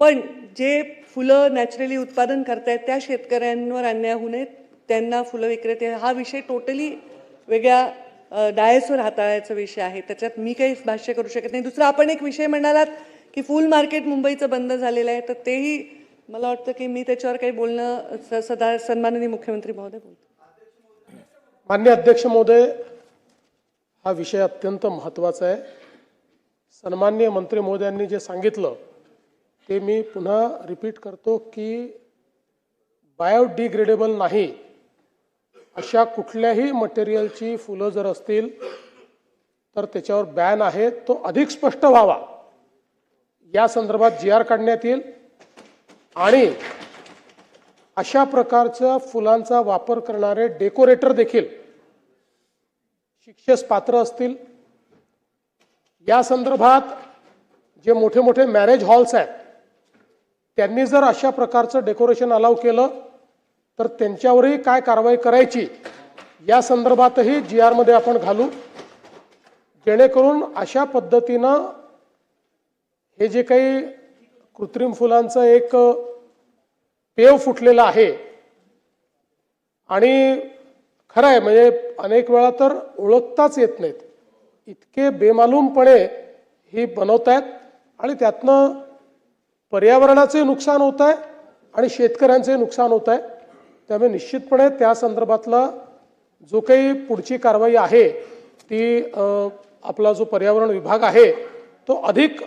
पण जे फुलं नॅचरली उत्पादन करतायत त्या शेतकऱ्यांवर अन्याय होऊ नये, त्यांना फुलं विक्रेते, हा विषय टोटली वेगळ्या डायसवर हाताळायचा विषय आहे. त्याच्यात मी काही भाष्य करू शकत नाही. दुसरा, आपण एक विषय म्हणालात की फुल मार्केट मुंबईचं बंद झालेलं आहे, तर तेही मला वाटतं की मी त्याच्यावर काही बोलणं सन्माननीय मुख्यमंत्री महोदय बोलतो. माननीय अध्यक्ष महोदय, हा विषय अत्यंत महत्त्वाचा आहे. सन्माननीय मंत्री महोदयांनी जे सांगितलं ते मी पुन्हा रिपीट करतो की बायोडिग्रेडेबल नाही अशा कुठल्याही मटेरियलची फुलं जर असतील तर त्याच्यावर बॅन आहे. तो अधिक स्पष्ट व्हावा या संदर्भात GR काढण्यात येईल. आणि अशा प्रकारच्या फुलांचा वापर करणारे डेकोरेटर देखील शिक्षेस पात्र असतील. या संदर्भात जे मोठे मोठे मॅरेज हॉल्स आहेत त्यांनी जर अशा प्रकारचं डेकोरेशन अलाव केलं तर त्यांच्यावरही काय कारवाई करायची या संदर्भातही GR मध्ये आपण घालू, जेणेकरून अशा पद्धतीनं हे जे काही कृत्रिम फुलांचं एक पेव फुटलेलं आहे. आणि खरं आहे म्हणजे अनेक वेळा तर ओळखताच येत नाहीत, इतके बेमालूमपणे ही बनवत आहेत आणि त्यातनं पर्यावरणाचे नुकसान होत आहे आणि शेतकऱ्यांचे नुकसान होत आहे. त्यामुळे निश्चितपणे त्या संदर्भातला जो काही पुढची कारवाई आहे ती आपला जो पर्यावरण विभाग आहे तो अधिक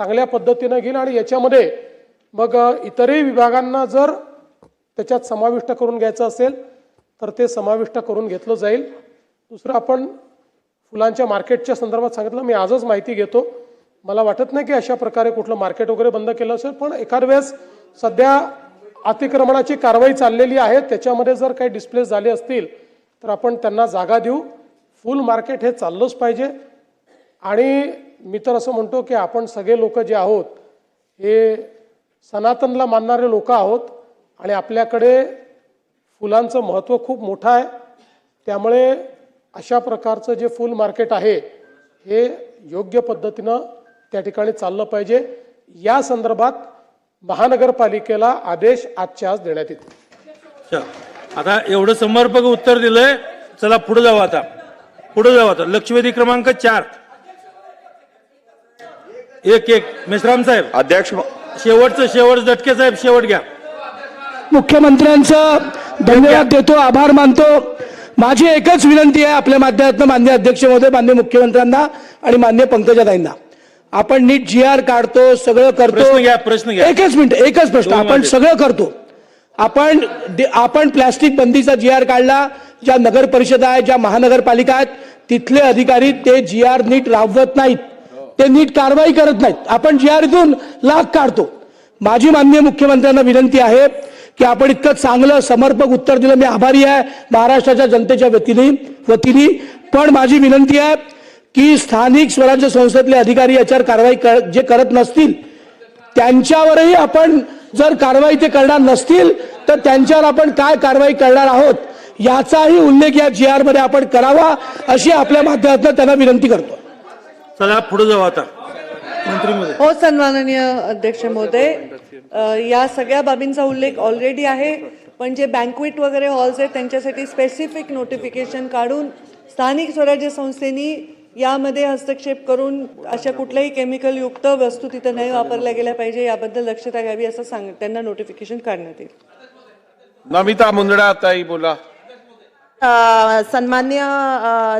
चांगल्या पद्धतीनं घेईल. आणि याच्यामध्ये मग इतरही विभागांना जर त्याच्यात समाविष्ट करून घ्यायचं असेल तर ते समाविष्ट करून घेतलं जाईल. दुसरं, आपण फुलांच्या मार्केटच्या संदर्भात सांगितलं, मी आजच माहिती घेतो. मला वाटत नाही की अशा प्रकारे कुठलं मार्केट वगैरे बंद केलं असेल, पण एखाद वेळेस सध्या अतिक्रमणाची कारवाई चाललेली आहे, त्याच्यामध्ये जर काही डिस्प्लेस झाले असतील तर आपण त्यांना जागा देऊ. फुल मार्केट हे चाललंच पाहिजे. आणि मी तर असं म्हणतो की आपण सगळे लोक जे आहोत हे सनातनला मानणारे लोक आहोत आणि आपल्याकडे फुलांचं महत्त्व खूप मोठं आहे. त्यामुळे अशा प्रकारचं जे फुल मार्केट आहे हे योग्य पद्धतीनं त्या ठिकाणी चाललं पाहिजे. या संदर्भात महानगरपालिकेला आदेश आजच्या आज देण्यात येतील. आता एवढं समर्पक उत्तर दिलंय, चला पुढे जाऊ आता. लक्षवेधी क्रमांक 4. एक मेश्राम साहेब. अध्यक्ष शेवट झटके साहेब, शेवट घ्या. मुख्यमंत्र्यांचं धन्यवाद देतो, आभार मानतो. माझी एकच विनंती आहे आपल्या माध्यमातून माननीय अध्यक्ष महोदय, माननीय मुख्यमंत्र्यांना आणि माननीय पंकजाताईंना, आपण नीट GR काढतो, सगळं करतो. प्रश्न घ्या. एकच मिनिट, एकच प्रश्न. आपण सगळं करतो. आपण प्लॅस्टिक बंदीचा GR काढला. ज्या नगर परिषद आहेत, ज्या महानगरपालिका आहेत, तिथले अधिकारी ते GR नीट राबवत नाहीत, ते नीट कारवाई करत नाहीत. आपण GR इथून लाख काढतो. माझी माननीय मुख्यमंत्र्यांना विनंती आहे की आपण इतकं चांगलं समर्पक उत्तर दिलं, मी आभारी आहे महाराष्ट्राच्या जनतेच्या वतीने. पण माझी विनंती आहे की स्थानिक स्वराज्य संस्थेतले अधिकारी याच्यावर कारवाई जे करत नसतील त्यांच्यावरही आपण जर कारवाई ते करणार नसतील तर त्यांच्यावर आपण काय कारवाई करणार आहोत याचाही उल्लेख या GR मध्ये आपण करावा, अशी आपल्या माध्यमातून त्यांना विनंती करतो. चला पुढे जाऊ आता. मंत्री महोदय. हो सन्माननीय अध्यक्ष महोदय, या सगळ्या बाबींचा उल्लेख ऑलरेडी आहे, पण जे बँक्वेट वगैरे हॉल्स आहेत त्यांच्यासाठी स्पेसिफिक नोटिफिकेशन काढून स्थानिक स्वराज्य संस्थेनी यामध्ये हस्तक्षेप करून अशा कुठल्याही केमिकल युक्त वस्तू तिथे नाही वापरल्या गेल्या पाहिजे याबद्दल दक्षता घ्यावी असं त्यांना नोटिफिकेशन काढण्यात येईल. नमिता मुंदडा ताई बोला. सन्मान्य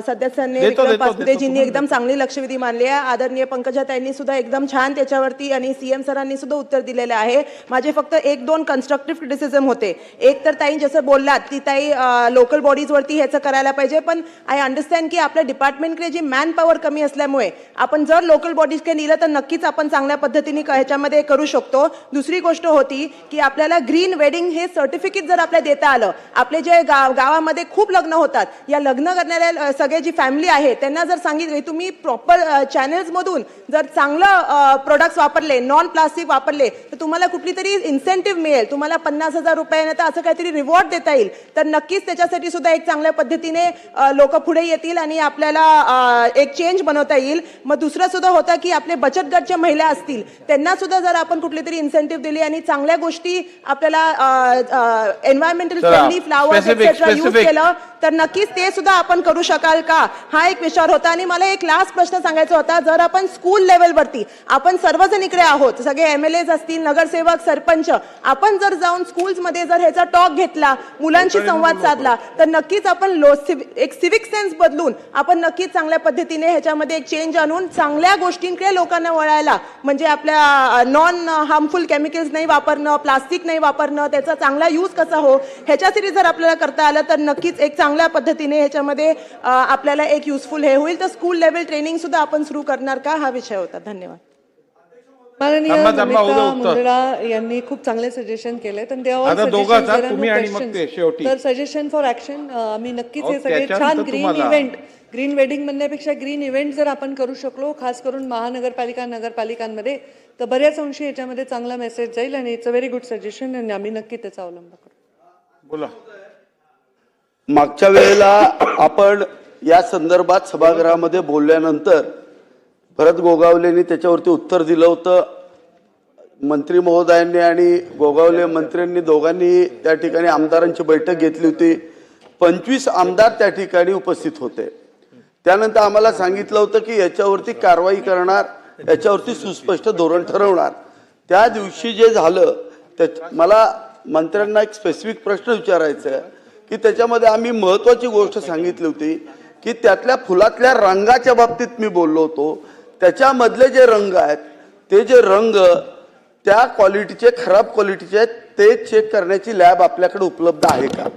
सदस्यांनी विक्रम पासुदेजींनी एकदम चांगली लक्षवेधी मांडली आहे. आदरणीय पंकजाताईंनी सुद्धा एकदम छान त्याच्यावरती आणि CM सरांनी सुद्धा उत्तर दिलेलं आहे. माझे फक्त 1-2 कन्स्ट्रक्टिव्ह क्रिटिसिझम होते. एक तर ताई जसं बोललात की ताई लोकल बॉडीजवरती ह्याचं करायला पाहिजे, पण आय अंडरस्टँड की आपल्या डिपार्टमेंटकडे जी मॅन पॉवर कमी असल्यामुळे आपण जर लोकल बॉडीजकडे नेलं तर नक्कीच आपण चांगल्या पद्धतीने ह्याच्यामध्ये करू शकतो. दुसरी गोष्ट होती की आपल्याला ग्रीन वेडिंग हे सर्टिफिकेट जर आपल्याला देता आलं, आपले जे गावामध्ये खूप लग्न होतात, या लग्न करणाऱ्या सगळे जी फॅमिली आहे त्यांना जर सांगितले तुम्ही प्रॉपर चॅनल्स मधून जर चांगलं प्रोडक्ट्स वापरले, नॉन प्लास्टिक वापरले, तर तुम्हाला कुठली तरी इन्सेंटिव्ह मिळेल, तुम्हाला 50,000 रुपये तर असं काहीतरी रिवॉर्ड देता येईल, तर नक्कीच त्याच्यासाठी सुद्धा एक चांगल्या पद्धतीने लोक पुढे येतील आणि आपल्याला एक चेंज बनवता येईल. मग दुसरं सुद्धा होतं की आपले बचत गटच्या महिला असतील त्यांना सुद्धा जर आपण कुठली तरी इन्सेंटिव्ह दिली आणि चांगल्या गोष्टी आपल्याला environmental friendly flowers etcetera use केलं तर नक्कीच ते सुद्धा आपण करू शकाल का, हा एक विचार होता. आणि मला एक लास्ट प्रश्न सांगायचा होता, जर आपण स्कूल लेवलवरती आपण सर्वजण इकडे आहोत, सगळे MLAs असतील, नगरसेवक, सरपंच, आपण जर जाऊन स्कूल्समध्ये जर ह्याचा टॉक घेतला, मुलांशी संवाद साधला, तर नक्कीच आपण एक सिव्हिक सेन्स बदलून आपण नक्कीच चांगल्या पद्धतीने ह्याच्यामध्ये एक चेंज आणून चांगल्या गोष्टींकडे लोकांना वळायला, म्हणजे आपल्या नॉन हार्मफुल केमिकल्स नाही वापरणं, प्लास्टिक नाही वापरणं, त्याचा चांगला यूज कसा हो ह्याच्यासाठी जर आपल्याला करता आलं तर नक्कीच एक चांगल्या पद्धतीने ह्याच्यामध्ये आपल्याला एक युजफुल हे होईल. तर स्कूल लेवल ट्रेनिंग सुद्धा आपण सुरू करणार का, हा विषय होता. धन्यवाद. माननीय नमिता मुंदडा यांनी खूप चांगले सजेशन केले, तर सजेशन फॉर ऍक्शन आम्ही नक्कीच हे सगळे छान ग्रीन वेडिंग म्हणण्यापेक्षा ग्रीन इव्हेंट जर आपण करू शकलो, खास करून महानगरपालिका नगरपालिकांमध्ये, तर बऱ्याच अंशी याच्यामध्ये चांगला मेसेज जाईल आणि it's a very good suggestion आणि आम्ही नक्की त्याचा अवलंब करू. बोला. मागच्या वेळेला आपण या संदर्भात सभागृहामध्ये बोलल्यानंतर भरत गोगावलेंनी त्याच्यावरती उत्तर दिलं होतं. मंत्री महोदयांनी आणि गोगावले मंत्र्यांनी दोघांनी त्या ठिकाणी आमदारांची बैठक घेतली होती. 25 आमदार त्या ठिकाणी उपस्थित होते. त्यानंतर आम्हाला सांगितलं होतं की याच्यावरती कारवाई करणार, याच्यावरती सुस्पष्ट धोरण ठरवणार. त्या दिवशी जे झालं मला मंत्र्यांना एक स्पेसिफिक प्रश्न विचारायचा आहे की त्याच्यामध्ये आम्ही महत्वाची गोष्ट सांगितली होती की त्यातल्या फुलातल्या रंगाच्या बाबतीत मी बोललो होतो. त्याच्यामधले जे रंग आहेत ते जे रंग त्या क्वालिटीचे, खराब क्वालिटीचे आहेत, ते चेक करण्याची लॅब आपल्याकडे उपलब्ध आहे का,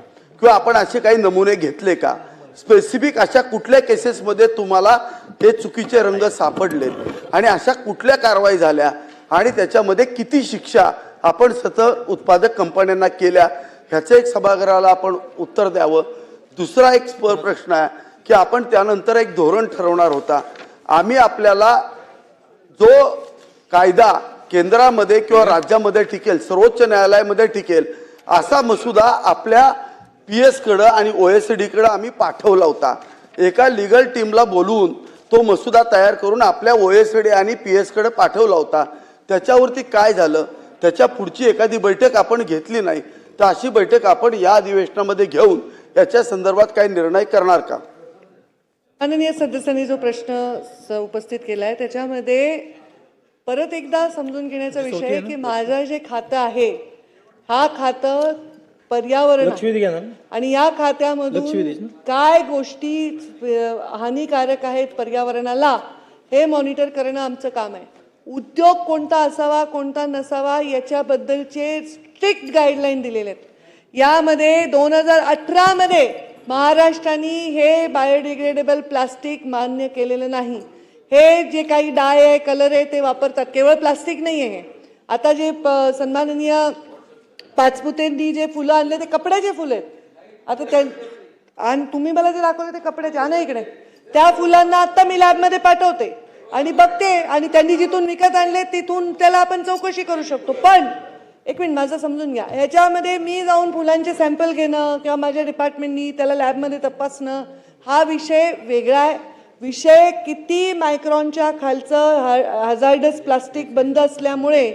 किंवा आपण असे काही नमुने घेतले का, स्पेसिफिक अशा कुठल्या केसेसमध्ये तुम्हाला हे चुकीचे रंग सापडले आणि अशा कुठल्या कारवाई झाल्या आणि त्याच्यामध्ये किती शिक्षा आपण सतत उत्पादक कंपन्यांना केल्या, ह्याचं एक सभागृहाला आपण उत्तर द्यावं. दुसरा एक प्रश्न आहे की आपण त्यानंतर एक धोरण ठरवणार होता. आम्ही आपल्याला जो कायदा केंद्रामध्ये किंवा राज्यामध्ये टिकेल, सर्वोच्च न्यायालयामध्ये टिकेल, असा मसुदा आपल्या PS कडे आणि OECD कडे आम्ही पाठवला होता. एका लीगल टीमला बोलवून तो मसुदा तयार करून आपल्या OECD आणि PS कडे पाठवला होता. त्याच्यावरती काय झालं त्याच्या पुढची एखादी बैठक आपण घेतली नाही तर अशी बैठक आपण या अधिवेशनामध्ये घेऊन याच्या संदर्भात काही निर्णय करणार का? माननीय सदस्यांनी जो प्रश्न उपस्थित केला आहे त्याच्यामध्ये परत एकदा समजून घेण्याचा विषय आहे की माझं जे खातं आहे हा खातं पर्यावरण आहे. आणि या खात्यामधून काय गोष्टी हानिकारक आहेत पर्यावरणाला हे मॉनिटर करणं आमचं काम आहे. उद्योग कोणता असावा कोणता नसावा याच्याबद्दलचे स्ट्रिक्ट गाईडलाईन दिलेले आहेत. यामध्ये 2018 मध्ये महाराष्ट्राने हे बायोडिग्रेडेबल प्लास्टिक मान्य केलेलं नाही. हे जे काही डाय आहे कलर आहे ते वापरतात, केवळ प्लास्टिक नाही आहे. आता जे सन्माननीय पाचपुतेंनी जे फुलं आणले ते कपड्याचे फुलं आहेत. आता त्या आणि तुम्ही मला जे दाखवले ते कपड्याचे, आणा इकडे. त्या फुलांना आता मी लॅबमध्ये पाठवते आणि बघते आणि त्यांनी जिथून विकत आणले तिथून त्याला आपण चौकशी करू शकतो. पण एक मिनिट माझं समजून घ्या, ह्याच्यामध्ये मी जाऊन फुलांचे सॅम्पल घेणं किंवा माझ्या डिपार्टमेंटनी त्याला लॅबमध्ये तपासणं हा विषय वेगळा आहे. विषय किती मायक्रॉनच्या खालचं हजार्डस प्लास्टिक बंद असल्यामुळे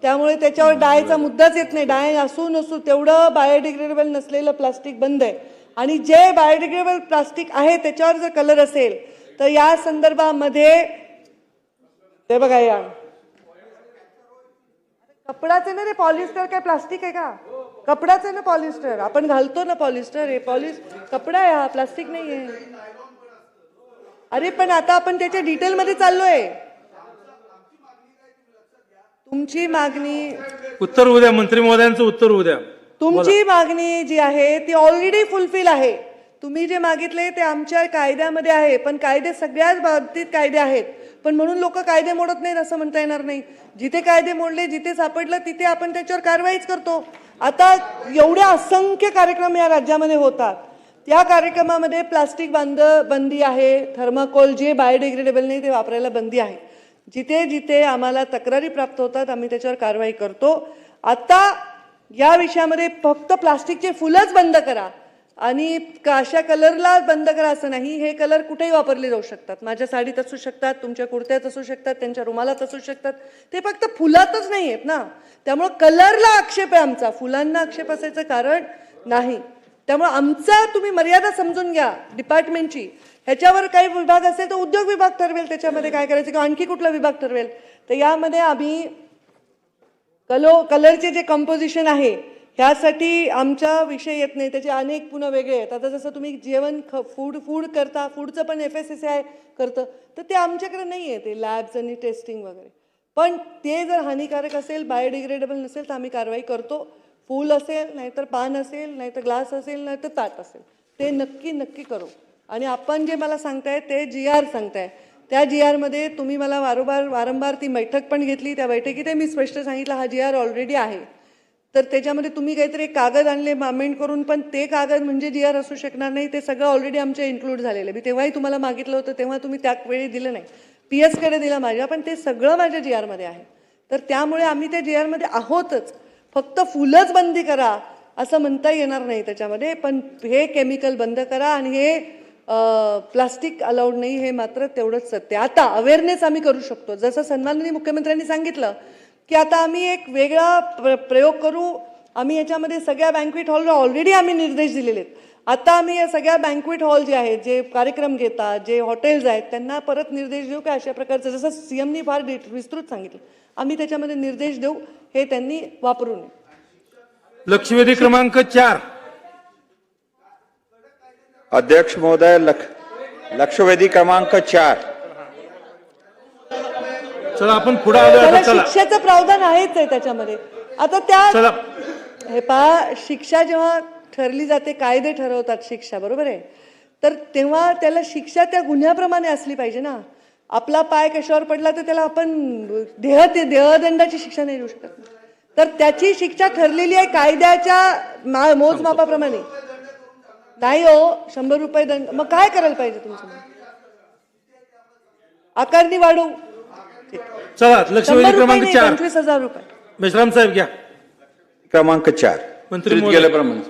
त्यामुळे त्याच्यावर डायचा मुद्दाच येत नाही. डाय असू नसू तेवढं बायोडिग्रेडेबल नसलेलं प्लास्टिक बंद आहे. आणि जे बायोडिग्रेडेबल प्लास्टिक आहे त्याच्यावर जर कलर असेल तर या संदर्भामध्ये ते बघा, या कपडाचे ना रे, पॉलिस्टर काय प्लास्टिक आहे का? कपडाच आहे ना पॉलिस्टर, आपण घालतो ना पॉलिस्टर, हे कपडा आहे हा, प्लास्टिक नाही आहे. अरे पण आता आपण त्याच्या डिटेलमध्ये चाललोय. तुमची मागणी उत्तर उद्या मंत्री महोदयांचं उत्तर उद्या. तुमची मागणी जी आहे ती ऑलरेडी फुलफिल आहे. तुम्ही जे मागितले ते आमच्या कायद्यामध्ये आहे. पण कायदे सगळ्याच बाबतीत कायदे आहेत. पण म्हणून लोक कायदे मोडत नाहीत असं म्हणता येणार नाही. जिथे कायदे मोडले, जिथे सापडलं तिथे आपण त्याच्यावर कारवाईच करतो. आता एवढ्या असंख्य कार्यक्रम या राज्यामध्ये होतात. त्या कार्यक्रमामध्ये प्लास्टिक बंदी आहे, थर्माकोल जे बायोडिग्रेडेबल नाही ते वापरायला बंदी आहे. जिथे जिथे आम्हाला तक्रारी प्राप्त होतात आम्ही त्याच्यावर कारवाई करतो. आता या विषयामध्ये फक्त प्लास्टिकचे फुलंच बंद करा आणि अशा कलरला बंद करा असं नाही. हे कलर कुठेही वापरले जाऊ शकतात. माझ्या साडीत असू शकतात, तुमच्या कुर्त्यात असू शकतात, त्यांच्या रुमालात असू शकतात. ते फक्त फुलातच नाही आहेत ना. त्यामुळं कलरला आक्षेप आहे आमचा, फुलांना आक्षेप असायचं कारण नाही. त्यामुळे आमचा तुम्ही मर्यादा समजून घ्या डिपार्टमेंटची. ह्याच्यावर काही विभाग असेल तर उद्योग विभाग ठरवेल त्याच्यामध्ये काय करायचं किंवा आणखी कुठला विभाग ठरवेल. तर यामध्ये आम्ही कलरचे जे कंपोजिशन आहे ह्यासाठी आमचा विषय येत नाही. त्याचे अनेक पुन्हा वेगळे आहेत. आता जसं तुम्ही जेवण फूड करता, फूडचं पण FSSAI करतं, तर ते आमच्याकडे नाही आहे ते लॅब्स आणि टेस्टिंग वगैरे. पण ते जर हानिकारक असेल, बायोडिग्रेडेबल नसेल तर आम्ही कारवाई करतो. फूल असेल, नाहीतर पान असेल, नाहीतर ग्लास असेल, नाहीतर ताट असेल, ते नक्की करू. आणि आपण जे मला सांगताय ते GR सांगताय, त्या GR मध्ये तुम्ही मला वारंवार ती बैठक पण घेतली. त्या बैठकीत मी स्पष्ट सांगितलं हा GR ऑलरेडी आहे. तर त्याच्यामध्ये तुम्ही काहीतरी कागद आणले अमेंड करून, पण ते कागद म्हणजे GR असू शकणार नाही. ते सगळं ऑलरेडी आमच्या इन्क्लूड झालेलं आहे. मी तेव्हाही तुम्हाला मागितलं होतं, तेव्हा तुम्ही त्यावेळी दिलं नाही. PS कडे दिला माझ्या, पण ते सगळं माझ्या GR मध्ये आहे. तर त्यामुळे आम्ही त्या GR मध्ये आहोतच. फक्त फुलंच बंदी करा असं म्हणता येणार नाही त्याच्यामध्ये. पण हे केमिकल बंद करा आणि हे प्लास्टिक अलाउड नाही, हे मात्र तेवढंच सत्य. आता अवेअरनेस आम्ही करू शकतो. जसं सन्माननीय मुख्यमंत्र्यांनी सांगितलं की आता आम्ही एक वेगळा प्रयोग करू. आम्ही याच्यामध्ये सगळ्या बँक्वेट हॉलला ऑलरेडी आम्ही निर्देश दिलेले आहेत. आता आम्ही या सगळ्या बँक्वेट हॉल जे आहेत, जे कार्यक्रम घेतात, जे हॉटेल्स आहेत, त्यांना परत निर्देश देऊ की अशा प्रकारचं, जसं CMनी फार विस्तृत सांगितलं, आम्ही त्याच्यामध्ये निर्देश देऊ, हे त्यांनी वापरू नये. लक्षवेधी क्रमांक 4. अध्यक्ष महोदय, लक्षवेधी क्रमांक 4. चला आपण पुढे आलो. त्याला शिक्षेचं प्रावधान आहेच आहे त्याच्यामध्ये. आता त्या हे पहा, शिक्षा जेव्हा ठरली जाते, कायदे ठरवतात शिक्षा, बरोबर आहे, तर तेव्हा त्याला शिक्षा त्या गुन्ह्याप्रमाणे असली पाहिजे ना. आपला पाय कशावर पडला तर त्याला आपण देहदंडाची शिक्षा नाही देऊ शकत. तर त्याची शिक्षा ठरलेली आहे कायद्याच्या मोजमापाप्रमाणे. नाही हो, 100 रुपये दंड. मग काय करायला पाहिजे तुमचं? आकारणी वाढवू. चला लक्षवेधी क्रमांक 4. 25,000 रुपये. मेश्राम साहेब घ्या. क्रमांक 4. मंत्री गेल्याप्रमाणे.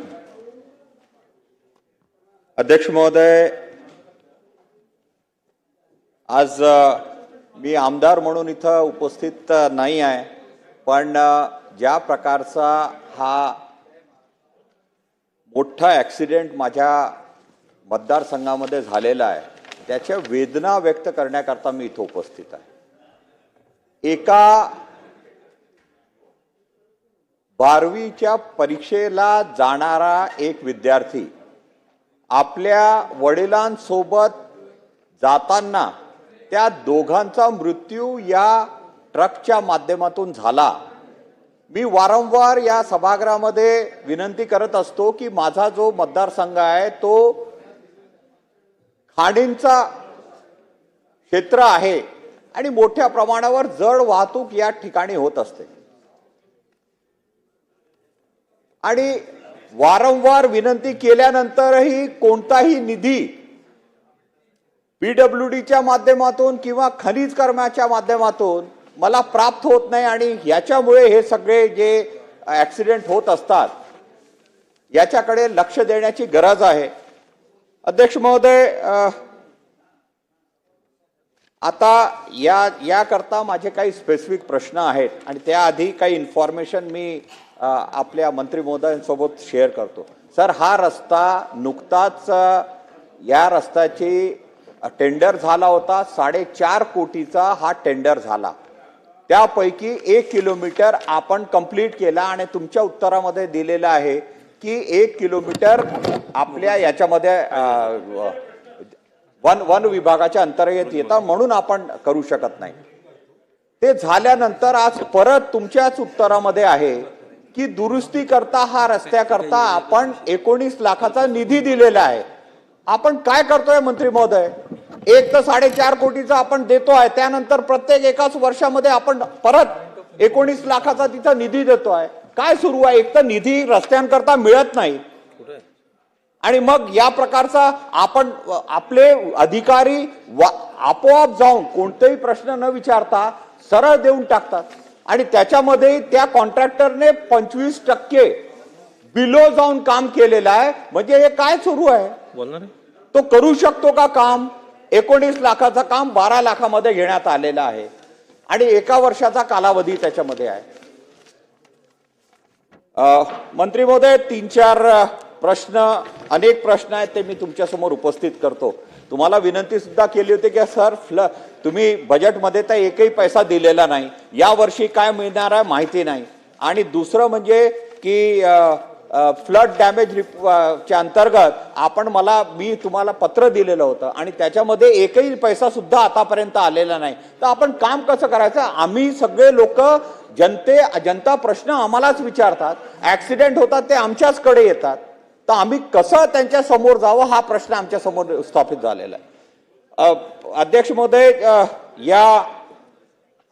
अध्यक्ष महोदय, आज मी आमदार म्हणून इथं उपस्थित नाही आहे, पण ज्या प्रकारचा हा मोठा ॲक्सिडेंट माझ्या मतदारसंघामध्ये झालेला आहे त्याच्या वेदना व्यक्त करण्याकरता मी इथं उपस्थित आहे. एका 12वीच्या परीक्षेला जाणारा एक विद्यार्थी आपल्या वडिलांसोबत जाताना त्या दोघांचा मृत्यू या ट्रकच्या माध्यमातून झाला. मी वारंवार या सभागृहामध्ये विनंती करत असतो की माझा जो मतदारसंघ आहे तो खाणींचा क्षेत्र आहे आणि मोठ्या प्रमाणावर जड वाहतूक या ठिकाणी होत असते आणि वारंवार विनंती केल्यानंतरही कोणताही निधी PWDच्या माध्यमातून किंवा खनिज कर्माच्या माध्यमातून मला प्राप्त होत नाही आणि याच्यामुळे हे सगळे जे ॲक्सिडेंट होत असतात याच्याकडे लक्ष देण्याची गरज आहे. अध्यक्ष महोदय, आता याकरता माझे काही स्पेसिफिक प्रश्न आहेत आणि त्याआधी काही इन्फॉर्मेशन मी आपल्या मंत्री महोदयांसोबत शेअर करतो. सर, हा रस्ता नुकताच या रस्त्याची टेंडर झाला होता. 4.5 कोटीचा हा टेंडर झाला. त्यापैकी 1 किलोमीटर आपण कंप्लीट केला आणि तुमच्या उत्तरामध्ये दिलेलं आहे की 1 किलोमीटर आपल्या याच्यामध्ये वन विभागाच्या अंतर्गत येतात म्हणून आपण करू शकत नाही. ते झाल्यानंतर आज परत तुमच्याच उत्तरामध्ये आहे की दुरुस्ती करता हा रस्त्याकरता आपण 19 लाखाचा निधी दिलेला आहे. आपण काय करतोय मंत्री महोदय? एक तर 4.5 कोटीचा आपण देतो आहे, त्यानंतर प्रत्येक एकाच वर्षामध्ये आपण परत 19 लाखाचा तिथं निधी देतो आहे. काय सुरू आहे? एक तर निधी रस्त्यांकरता मिळत नाही आणि मग या प्रकारचा आपण आपले अधिकारी आपोआप जाऊन कोणतेही प्रश्न न विचारता सरळ देऊन टाकतात आणि त्याच्यामध्ये त्या कॉन्ट्रॅक्टरने 25% बिलो जाऊन काम केलेलं आहे. म्हणजे हे काय सुरू आहे? तो करू शकतो का काम? 19 लाखाचं काम 12 लाखामध्ये घेण्यात आलेलं आहे आणि 1 वर्षाचा कालावधी त्याच्यामध्ये आहे. मंत्री महोदय, 3-4 प्रश्न, अनेक प्रश्न आहेत ते मी तुमच्या समोर उपस्थित करतो. तुम्हाला विनंती सुद्धा केली होती की सर तुम्ही बजेटमध्ये तर एकही पैसा दिलेला नाही, या वर्षी काय मिळणार आहे माहिती नाही. आणि दुसरं म्हणजे की फ्लड डॅमेज च्या अंतर्गत मी तुम्हाला पत्र दिलेलं होतं आणि त्याच्यामध्ये एकही पैसा सुद्धा आतापर्यंत आलेला नाही. तर आपण काम कसं करायचं? आम्ही सगळे लोक जनता प्रश्न आम्हालाच विचारतात, ऍक्सिडेंट होतात ते आमच्याचकडे येतात, तर आम्ही कसं त्यांच्या समोर जावं हा प्रश्न आमच्या समोर स्थापित झालेला आहे. अध्यक्ष महोदय, या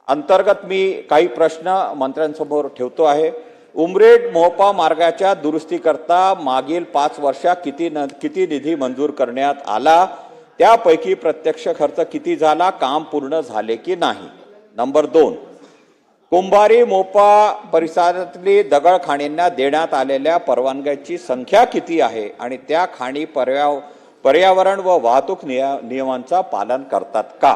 अंतर्गत मी काही प्रश्न मंत्र्यांसमोर ठेवतो आहे. उमरेड मोहपा मार्गाच्या दुरुस्तीकरता मागील 5 वर्षात किती निधी मंजूर करण्यात आला? त्यापैकी प्रत्यक्ष खर्च किती झाला? काम पूर्ण झाले की नाही? नंबर 2, कुंभारी मोपा परिसरातली दगड खाणींना देण्यात आलेल्या परवानग्याची संख्या किती आहे आणि त्या खाणी पर्यावरण व वाहतूक नियमांचा पालन करतात का?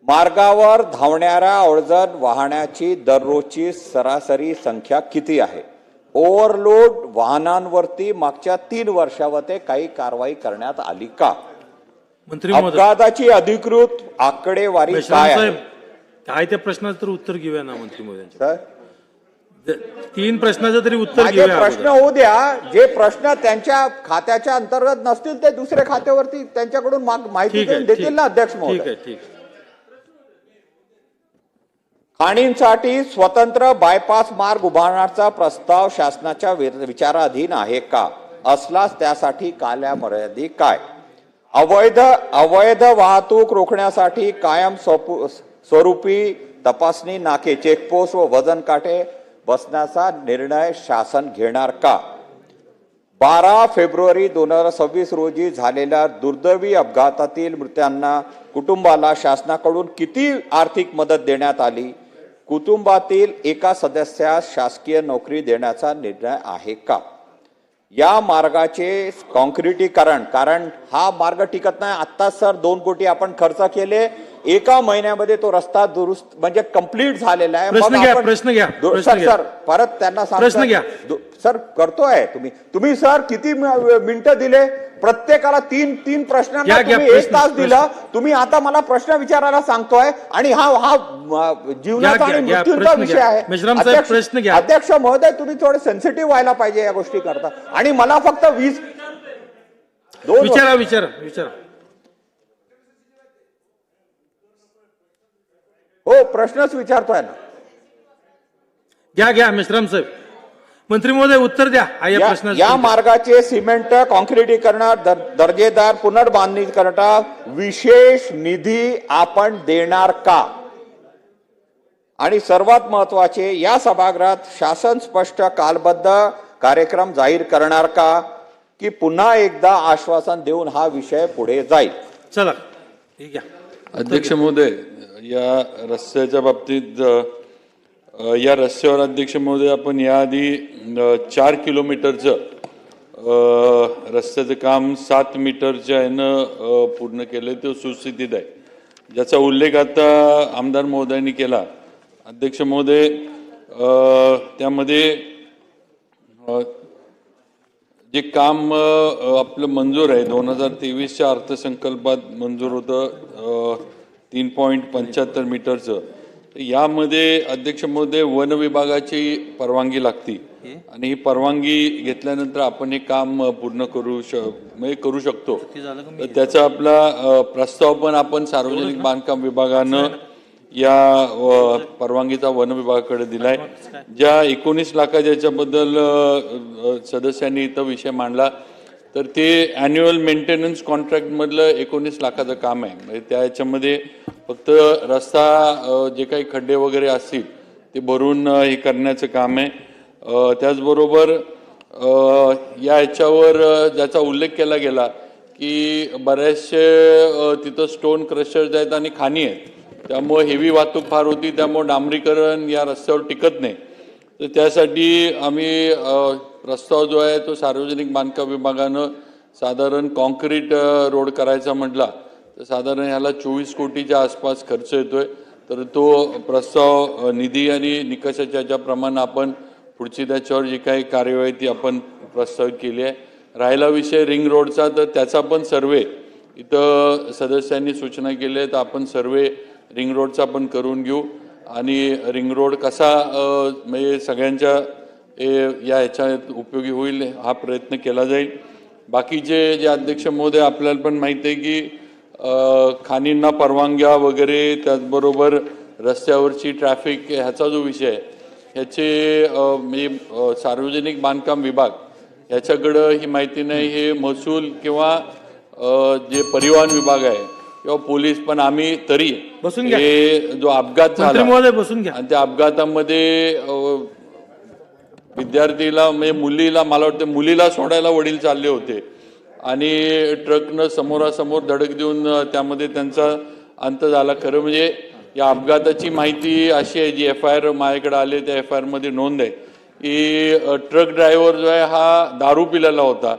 मार्गावर धावणाऱ्या अवजड वाहनाची दररोजची सरासरी संख्या किती आहे? ओव्हरलोड वाहनांवरती मागच्या 3 वर्षामध्ये काही कारवाई करण्यात आली का? अपघाताची अधिकृत आकडेवारी काय आहे? काय त्या प्रश्नाचं तर उत्तर घेऊया ना मंत्री महोदयांचे. सर, 3 प्रश्नाचं तरी उत्तर माझे घेऊया. प्रश्न होऊ द्या. जे प्रश्न त्यांच्या खात्याच्या अंतर्गत नसतील ते दुसऱ्या खात्यावरती त्यांच्याकडून माहिती देतील ना अध्यक्ष महोदय. ठीक आहे, ठीक. खाणींसाठी स्वतंत्र बायपास मार्ग उभारण्याचा प्रस्ताव शासनाच्या विचाराधीन आहे का? असल्यास त्यासाठी कालमर्यादा काय? अवैध वाहतूक रोखण्यासाठी कायम स्वरूपी तपासणी नाके, चेकपोस्ट व वजन काटे बसण्याचा निर्णय शासन घेणार का? 12 फेब्रुवारी 2026 रोजी झालेल्या दुर्दैवी अपघातातील मृतांना कुटुंबाला शासनाकडून किती आर्थिक मदत देण्यात आली? कुटुंबातील एका सदस्यास शासकीय नोकरी देण्याचा निर्णय आहे का? या मार्गाचे कॉन्क्रिटीकरण, कारण हा मार्ग टिकत नाही. आता सर 2 कोटी आपण खर्च केले एका महिन्यामध्ये तो रस्ता दुरुस्त म्हणजे कंप्लीट झालेला आहे. प्रश्न मग घ्या, आपण- प्रश्न घ्या, दो- प्रश्न सर घ्या. सर परत त्यांना सांगतो. प्रश्न घ्या. सर करतोय तुम्ही सर किती मिनिटं दिले प्रत्येकाला तीन प्रश्नांना घ्या, तुम्ही प्रश्न, 1 तास दिला. तुम्ही आता मला प्रश्न विचारायला सांगतोय आणि हा जीवनाचा घ्या, आणि घ्या, मृत्यूचा प्रश्न विषय घ्या. आहे. मेश्राम साहेब, प्रश्न घ्या. अध्यक्ष महोदय तुम्ही थोडे सेन्सिटिव्ह व्हायला पाहिजे या गोष्टी करता आणि मला फक्त 2 विचारा विचारा विचारा. हो प्रश्नच विचारतोय ना. घ्या मेश्राम साहेब. मंत्री महोदय उत्तर द्या या प्रश्नाचं. या मार्गाचे सिमेंट काँक्रिटीकरण दर्जेदार पुनर्बांधणी करता विशेष निधी आपण देणार का? आणि सर्वात महत्वाचे या सभागृहात शासन स्पष्ट कालबद्ध कार्यक्रम जाहीर करणार का की पुन्हा एकदा आश्वासन देऊन हा विषय पुढे जाईल? चला ठीक आहे. अध्यक्ष महोदय, या रस्त्याच्या बाबतीत या रस्त्यावर अध्यक्ष महोदय आपण याआधी 4 किलोमीटरचं रस्त्याचं काम 7 मीटरच्या ह्यानं पूर्ण केलं. ते सुस्थितीत आहे, ज्याचा उल्लेख आता आमदार महोदयांनी केला. अध्यक्ष महोदय, त्यामध्ये जे काम आपलं मंजूर आहे 2023च्या अर्थसंकल्पात मंजूर होतं 3.75 मीटरचं. यामध्ये अध्यक्ष महोदय वन विभागाची परवानगी लागते आणि ही परवानगी घेतल्यानंतर आपण हे काम पूर्ण करू शकतो. तर त्याचा आपला प्रस्ताव पण आपण सार्वजनिक बांधकाम विभागानं या परवानगीचा वन विभागाकडे दिलाय. ज्या 19 लाखाच्या याच्याबद्दल सदस्यांनी इथं विषय मांडला, तर ते ॲन्युअल मेंटेनन्स कॉन्ट्रॅक्टमधलं 19 लाखाचं काम आहे. म्हणजे त्या याच्यामध्ये फक्त रस्ता जे काही खड्डे वगैरे असतील ते भरून हे करण्याचं काम आहे. त्याचबरोबर या याच्यावर ज्याचा उल्लेख केला गेला की बरेचसे तिथं स्टोन क्रशर्स आहेत आणि खाणी आहेत, त्यामुळे हेवी वाहतूक फार होती, त्यामुळे डांबरीकरण या रस्त्यावर टिकत नाही. तर त्यासाठी आम्ही प्रस्ताव जो आहे तो सार्वजनिक बांधकाम विभागानं साधारण कॉन्क्रीट रोड करायचा म्हटला तर साधारण ह्याला 24 कोटीच्या आसपास खर्च येतोय. तर तो प्रस्ताव निधी आणि निकषाच्या ज्याप्रमाणे आपण पुढची त्याच्यावर जी काही कार्यवाही ती आपण प्रस्तावित केली आहे. राहिला विषय रिंग रोडचा, तर त्याचा पण सर्वे इथं सदस्यांनी सूचना केल्या आहेत. आपण सर्वे रिंग रोडचा पण करून घेऊ आणि रिंग रोड कसा म्हणजे सगळ्यांच्या या ह्याच्यात उपयोगी होईल हा प्रयत्न केला जाईल. बाकीचे जे अध्यक्ष महोदय आपल्याला पण माहिती आहे की खाणींना परवानग्या वगैरे, त्याचबरोबर रस्त्यावरची ट्रॅफिक ह्याचा जो विषय आहे ह्याचे म्हणजे सार्वजनिक बांधकाम विभाग ह्याच्याकडं ही माहिती नाही. हे महसूल किंवा जे परिवहन विभाग आहे किंवा पोलीस, पण आम्ही तरी हे जो अपघात झाला आणि त्या अपघातामध्ये विद्यार्थीला म्हणजे मुलीला, मला वाटतं मुलीला सोडायला वडील चालले होते आणि ट्रकनं समोरासमोर धडक देऊन त्यामध्ये त्यांचा अंत झाला. खरं म्हणजे या अपघाताची माहिती अशी आहे, जी FIR माझ्याकडे आले त्या FIR मध्ये नोंद आहे की ट्रक ड्रायव्हर जो आहे हा दारू पिलेला होता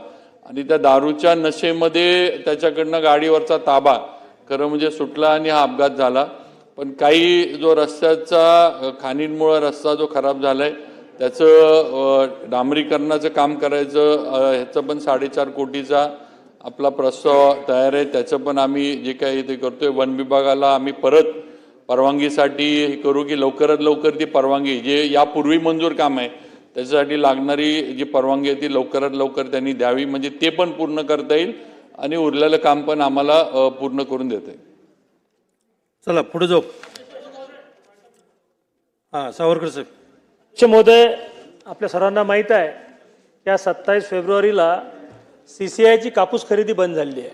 आणि त्या दारूच्या नशेमध्ये त्याच्याकडनं गाडीवरचा ताबा खरं म्हणजे सुटला आणि हा अपघात झाला. पण काही जो रस्त्याचा खाणींमुळे रस्ता जो खराब झालाय त्याचं डांबरीकरणाचं काम करायचं, ह्याचं पण 4.5 कोटीचा आपला प्रस्ताव तयार आहे. त्याचं पण आम्ही जे काही ते करतोय, वन विभागाला आम्ही परत परवानगीसाठी हे करू की लवकरात लवकर ती परवानगी जे यापूर्वी मंजूर काम आहे त्याच्यासाठी लागणारी जी परवानगी आहे ती लवकरात लवकर त्यांनी द्यावी, म्हणजे ते पण पूर्ण करता येईल आणि उरलेलं काम पण आम्हाला पूर्ण करून देता येईल. चला पुढे जाऊ. सावरकर साहेब. महोदय, आपल्या सर्वांना माहीत आहे त्या 27 फेब्रुवारीला CCIची कापूस खरेदी बंद झालेली आहे.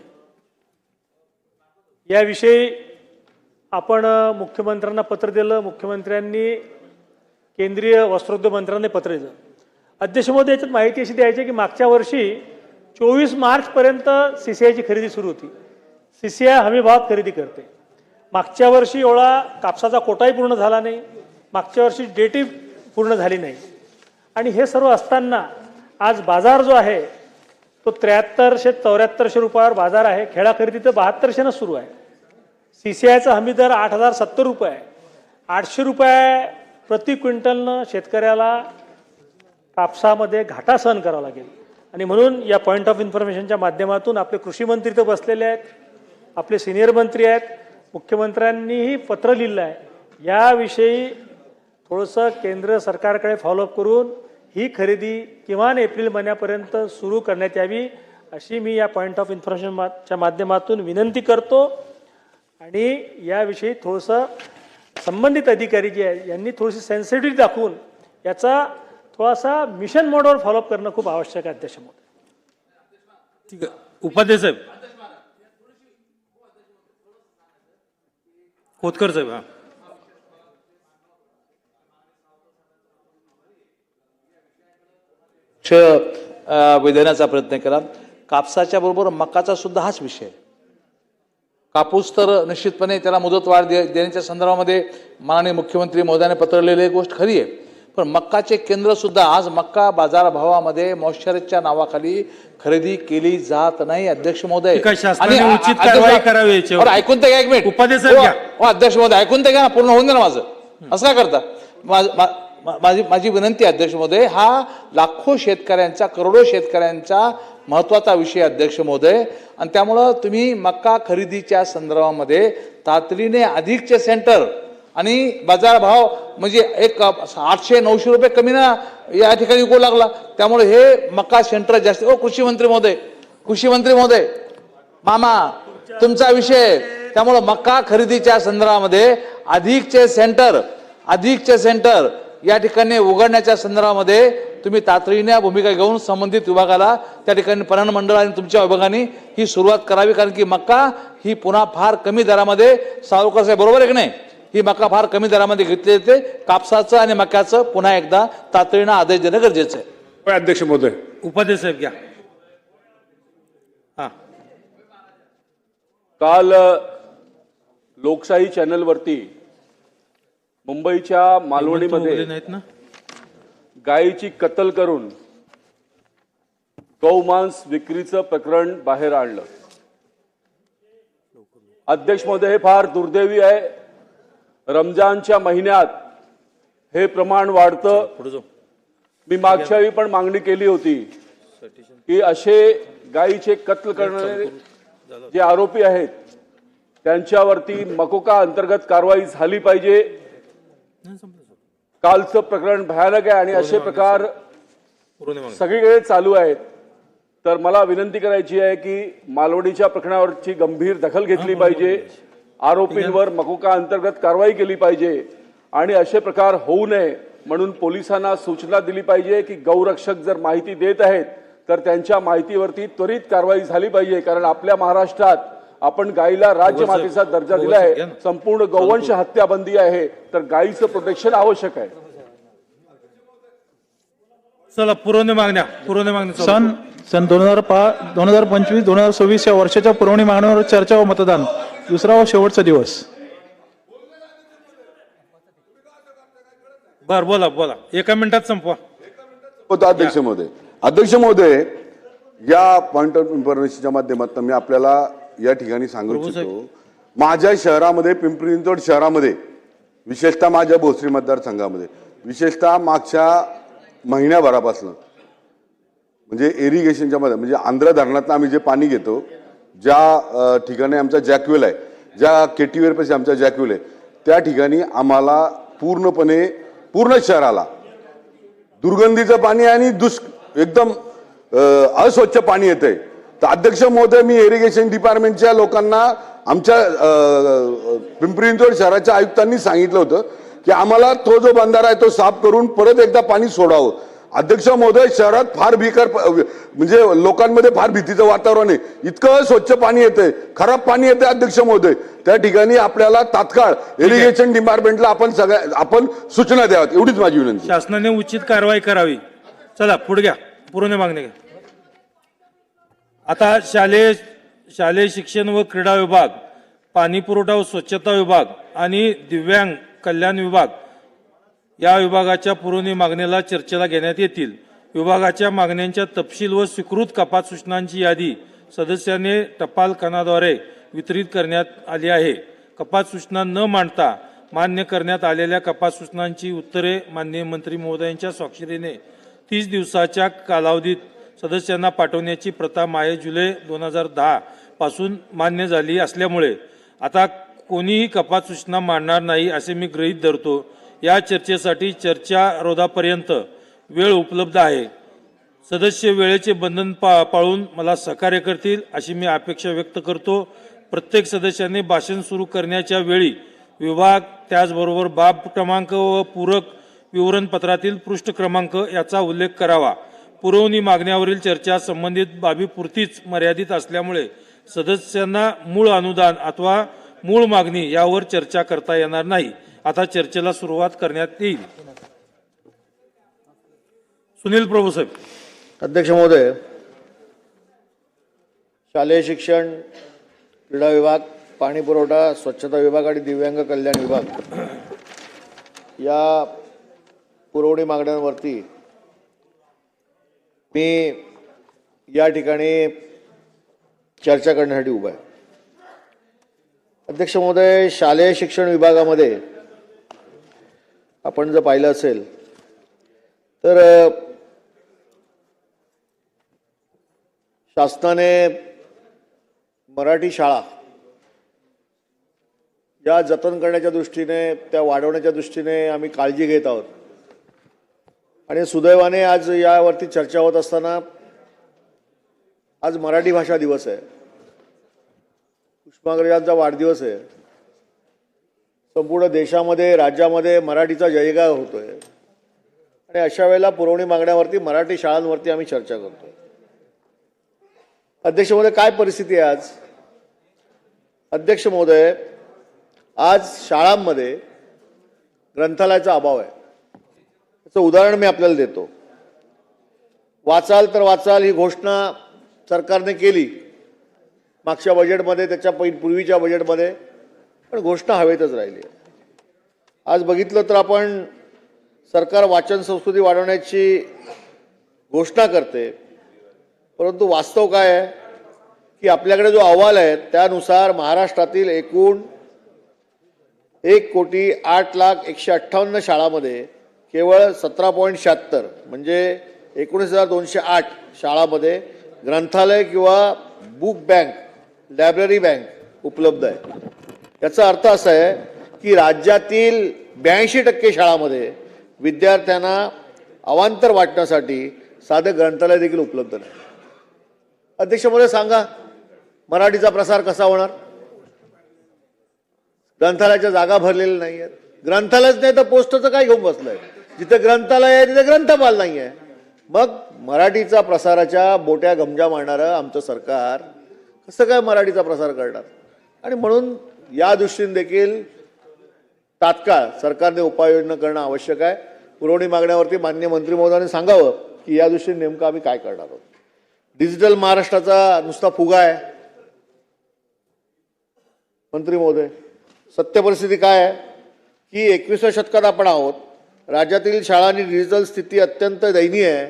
याविषयी आपण मुख्यमंत्र्यांना पत्र दिलं, मुख्यमंत्र्यांनी केंद्रीय वस्त्रोद्योग मंत्र्यांना पत्र दिलं. अध्यक्ष महोदय, याच्यात माहिती अशी द्यायची की मागच्या वर्षी 24 मार्चपर्यंत CCIची खरेदी सुरू होती. CCI हमी भावात खरेदी करते. मागच्या वर्षी एवढा कापसाचा कोटाही पूर्ण झाला नाही, मागच्या वर्षी डेटही पूर्ण झाली नाही आणि हे सर्व असताना आज बाजार जो आहे तो 7300-7400 रुपयावर बाजार आहे. खेळा खरेदी तर 7200 सुरू आहे. CCIचा हमी दर 8,070 रुपये आहे. 800 रुपये प्रति क्विंटलनं शेतकऱ्याला कापसामध्ये घाटा सहन करावा लागेल. आणि म्हणून या पॉईंट ऑफ इन्फॉर्मेशनच्या माध्यमातून आपले कृषी मंत्री तर बसलेले आहेत, आपले सिनियर मंत्री आहेत, मुख्यमंत्र्यांनीही पत्र लिहिलं आहे. याविषयी थोडंसं केंद्र सरकारकडे फॉलोअप करून ही खरेदी किमान एप्रिल महिन्यापर्यंत सुरू करण्यात यावी अशी मी या पॉईंट ऑफ इन्फॉर्मेशनच्या माध्यमातून विनंती करतो. आणि याविषयी थोडंसं संबंधित अधिकारी जे आहेत यांनी थोडीशी सेन्सिटिव्हिटी दाखवून याचा थोडासा मिशन मोडवर फॉलोअप करणं खूप आवश्यक आहे. अध्यक्ष महोदय. ठीक आहे. उपाध्यक्ष साहेब. खोतकर साहेब. हा. देण्याचा प्रयत्न केला. कापसाच्या बरोबर मकाचा सुद्धा हाच विषय. कापूस तर निश्चितपणे त्याला मुदतवाढ देण्याच्या संदर्भामध्ये माननीय मुख्यमंत्री महोदयाने पत्र लिहिलेली गोष्ट खरी आहे. पण मक्काचे केंद्र सुद्धा आज मक्का बाजारभावामध्ये मॉइश्चराईजच्या नावाखाली खरेदी केली जात नाही. अध्यक्ष महोदय शासनाने उचित कारवाई करावी याच्यावर. ऐकून तर घ्या एक मिनिट. उपाध्यक्ष साहेब घ्या. अध्यक्ष महोदय ऐकून तर घ्या ना, पूर्ण होऊन दे ना माझं. असं काय करता? माझी विनंती आहे अध्यक्ष महोदय, हा लाखो शेतकऱ्यांचा करोडो शेतकऱ्यांचा महत्वाचा विषय अध्यक्ष महोदय. आणि त्यामुळं तुम्ही मक्का खरेदीच्या संदर्भामध्ये तातडीने अधिकचे सेंटर आणि बाजारभाव म्हणजे एक 800-900 रुपये कमी ना या ठिकाणी विकू लागला. त्यामुळे हे मक्का सेंटर जास्त. कृषी मंत्री महोदय मामा तुमचा विषय. त्यामुळं मक्का खरेदीच्या संदर्भामध्ये अधिकचे सेंटर या ठिकाणी उघडण्याच्या संदर्भामध्ये तुम्ही तातडीने भूमिका घेऊन संबंधित विभागाला त्या ठिकाणी पणन मंडळ आणि तुमच्या विभागाने ही सुरुवात करावी. कारण की मक्का ही पुन्हा फार कमी दरामध्ये, सावरकर साहेब बरोबर आहे की नाही, ही मक्का फार कमी दरामध्ये घेतली जाते. कापसाचं आणि मक्याचं पुन्हा एकदा तातडीनं आदेश देणं गरजेचं आहे. अध्यक्ष महोदय. उपाध्यक्ष साहेब घ्या. हा. काल लोकशाही चॅनलवरती मुंबईच्या मालवणीमध्ये गायीची कत्तल करून गौमांस विक्रीचं प्रकरण बाहेर आणलं. अध्यक्ष महोदय, हे फार दुर्दैवी आहे. रमजानच्या महिन्यात हे प्रमाण वाढतं. मी मागच्या वेळी पण मागणी केली होती की असे गायीचे कत्ल करणारे जे आरोपी आहेत त्यांच्यावरती मकोका अंतर्गत कारवाई झाली पाहिजे. कालचं प्रकरण भयानक आहे आणि असे प्रकार सगळीकडे चालू आहेत. तर मला विनंती करायची आहे की मालवणीच्या प्रकरणावरची गंभीर दखल घेतली पाहिजे. आरोपींवर मकोका अंतर्गत कारवाई केली पाहिजे आणि असे प्रकार होऊ नये म्हणून पोलिसांना सूचना दिली पाहिजे की गौरक्षक जर माहिती देत आहेत तर त्यांच्या माहितीवरती त्वरित कारवाई झाली पाहिजे. कारण आपल्या महाराष्ट्रात आपण गायीला राज्यमातेचा दर्जा दिला आहे. संपूर्ण गौवंश हत्या बंदी आहे. तर गायीचं प्रोटेक्शन आवश्यक आहे. चला पुरवणी मागण्या सन 2025-2026 या वर्षाच्या पुरवणी मागण्यावर चर्चा व मतदान. दुसरा व शेवटचा दिवस. बर बोला 1 मिनिटात संपवा. अध्यक्ष महोदय या पॉइंट ऑफ इन्फॉर्मेशनच्या माध्यमातून मी आपल्याला या ठिकाणी सांगू इच्छितो. माझ्या शहरामध्ये, पिंपरी चिंचवड शहरामध्ये, विशेषतः माझ्या भोसरी मतदारसंघामध्ये, विशेषतः मागच्या महिन्याभरापासून म्हणजे इरिगेशनच्या मध्ये म्हणजे आंध्र धरणातून आम्ही जे पाणी घेतो, ज्या ठिकाणी आमचा जॅक्वेल आहे, ज्या केटीवेर पैसे आमचा जॅक्वेल आहे, त्या ठिकाणी आम्हाला पूर्ण शहराला दुर्गंधीचं पाणी आणि एकदम अस्वच्छ पाणी येतंय. तर अध्यक्ष महोदय, मी इरिगेशन डिपार्टमेंटच्या लोकांना, आमच्या पिंपरी चिंचवड शहराच्या आयुक्तांनी सांगितलं होतं की आम्हाला तो जो बंधारा आहे तो साफ करून परत एकदा पाणी सोडावं. अध्यक्ष महोदय, शहरात फार भीकर म्हणजे लोकांमध्ये फार भीतीचं वातावरण आहे. इतकं स्वच्छ पाणी येतंय, खराब पाणी येतंय अध्यक्ष महोदय. त्या ठिकाणी आपल्याला तात्काळ इरिगेशन डिपार्टमेंटला आपण सूचना द्याव्यात, एवढीच माझी विनंती. शासनाने उचित कारवाई करावी. चला पुढे घ्या, पुरवणी मागणी घ्या. आता शालेय शिक्षण व क्रीडा विभाग, पाणी पुरवठा व स्वच्छता विभाग आणि दिव्यांग कल्याण विभाग या विभागाच्या पुरवणी मागणीला चर्चेला घेण्यात येतील. विभागाच्या मागण्यांच्या तपशील व स्वीकृत कपात सूचनांची यादी सदस्याने टपाल खानाद्वारे वितरित करण्यात आली आहे. कपात सूचना न मांडता मान्य करण्यात आलेल्या कपात सूचनांची उत्तरे माननीय मंत्री महोदयांच्या स्वाक्षरीने 30 दिवसाच्या कालावधीत सदस्यांना पाठवण्याची प्रथा माहे जुलै 2010 पासून मान्य झाली असल्यामुळे आता कोणीही कपात सूचना मांडणार नाही असे मी गृहीत धरतो. या चर्चेसाठी चर्चा वेळ उपलब्ध आहे. सदस्य वेळेचे बंधन पाळून मला सहकार्य करतील अशी मी अपेक्षा व्यक्त करतो. प्रत्येक सदस्याने भाषण सुरू करण्याच्या वेळी विभाग, त्याचबरोबर बाब क्रमांक व पूरक विवरणपत्रातील पृष्ठ क्रमांक याचा उल्लेख करावा. पुरवणी मागण्यावरील चर्चा संबंधित बाबीपुरतीच मर्यादित असल्यामुळे सदस्यांना मूळ अनुदान अथवा मूळ मागणी यावर चर्चा करता येणार नाही. आता चर्चेला सुरुवात करण्यात येईल. सुनील प्रभू साहेब. अध्यक्ष महोदय, शालेय शिक्षण, क्रीडा विभाग, पाणी पुरवठा, स्वच्छता विभाग आणि दिव्यांग कल्याण विभाग या पुरवणी मागण्यांवरती मी या ठिकाणी चर्चा करण्यासाठी उभा आहे. अध्यक्ष महोदय, शालेय शिक्षण विभागामध्ये आपण जर पाहिलं असेल तर शासनाने मराठी शाळा ज्या जतन करण्याच्या दृष्टीने, त्या वाढवण्याच्या दृष्टीने आम्ही काळजी घेत आहोत. आणि सुदैवाने आज यावरती चर्चा होत असताना आज मराठी भाषा दिवस आहे, कुसुमाग्रजांचा वाढदिवस आहे. संपूर्ण देशामध्ये, राज्यामध्ये मराठीचा जयगार होतोय आणि अशा वेळेला पुरवणी मागण्यावरती मराठी शाळांवरती आम्ही चर्चा करतोय. अध्यक्ष महोदय, काय परिस्थिती आहे आज? अध्यक्ष महोदय, आज शाळांमध्ये ग्रंथालयाचा अभाव आहे. त्याचं उदाहरण मी आपल्याला देतो. वाचाल तर वाचाल ही घोषणा सरकारने केली मागच्या बजेटमध्ये, त्याच्या पूर्वीच्या बजेटमध्ये, पण घोषणा हवेतच राहिली. आज बघितलं तर आपण सरकार वाचन संस्कृती वाढवण्याची घोषणा करते, परंतु वास्तव काय आहे की आपल्याकडे जो अहवाल आहे त्यानुसार महाराष्ट्रातील एकूण 1,08,158 शाळांमध्ये केवळ 17.76 म्हणजे 19,208 शाळांमध्ये ग्रंथालय किंवा बुक बँक, लायब्ररी बँक उपलब्ध आहे. याचा अर्थ असा आहे की राज्यातील 82% शाळांमध्ये विद्यार्थ्यांना अवांतर वाटण्यासाठी साधं ग्रंथालय देखील उपलब्ध नाही. अध्यक्ष महोदय, सांगा मराठीचा प्रसार कसा होणार? ग्रंथालयाच्या जागा भरलेल्या नाही आहेत. ग्रंथालयच नाही तर पोस्टचं काय घेऊन बसलंय? जिथे ग्रंथालय आहे तिथे ग्रंथपाल नाही आहे. मग मराठीचा प्रसाराच्या बोट्या गमजा मारणारं आमचं सरकार कसं काय मराठीचा प्रसार करणार? आणि म्हणून या दृष्टीने देखील तात्काळ सरकारने उपाययोजना करणं आवश्यक आहे. पुरवणी मागण्यावरती माननीय मंत्री महोदयांनी सांगावं की या दृष्टीने नेमकं आम्ही काय करणार आहोत. डिजिटल महाराष्ट्राचा नुसता फुगा आहे. मंत्री महोदय, सत्य परिस्थिती काय आहे की 21व्या शतकात आपण आहोत. राज्यातील शाळांची डिजिटल स्थिती अत्यंत दयनीय आहे.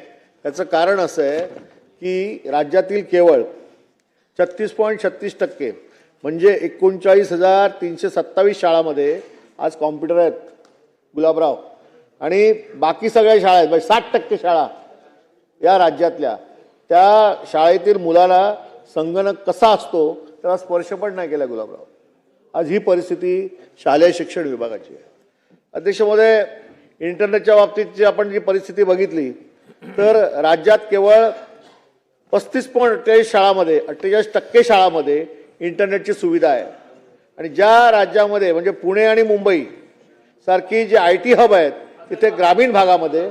याचं कारण असं आहे की राज्यातील केवळ 36.36% म्हणजे 39,327 शाळांमध्ये आज कॉम्प्युटर आहेत गुलाबराव, आणि बाकी सगळ्या शाळा आहेत म्हणजे 60% शाळा या राज्यातल्या, त्या शाळेतील मुलाला संगणक कसा असतो त्याला स्पर्श पण नाही केला गुलाबराव. आज ही परिस्थिती शालेय शिक्षण विभागाची आहे. अध्यक्ष महोदय, इंटरनेटच्या बाबतीत जी आपण जी परिस्थिती बघितली तर राज्यात केवळ 35.48 शाळांमध्ये 48% शाळांमध्ये इंटरनेटची सुविधा आहे. आणि ज्या राज्यामध्ये म्हणजे पुणे आणि मुंबई सारखी जी IT हब आहेत तिथे ग्रामीण भागामध्ये.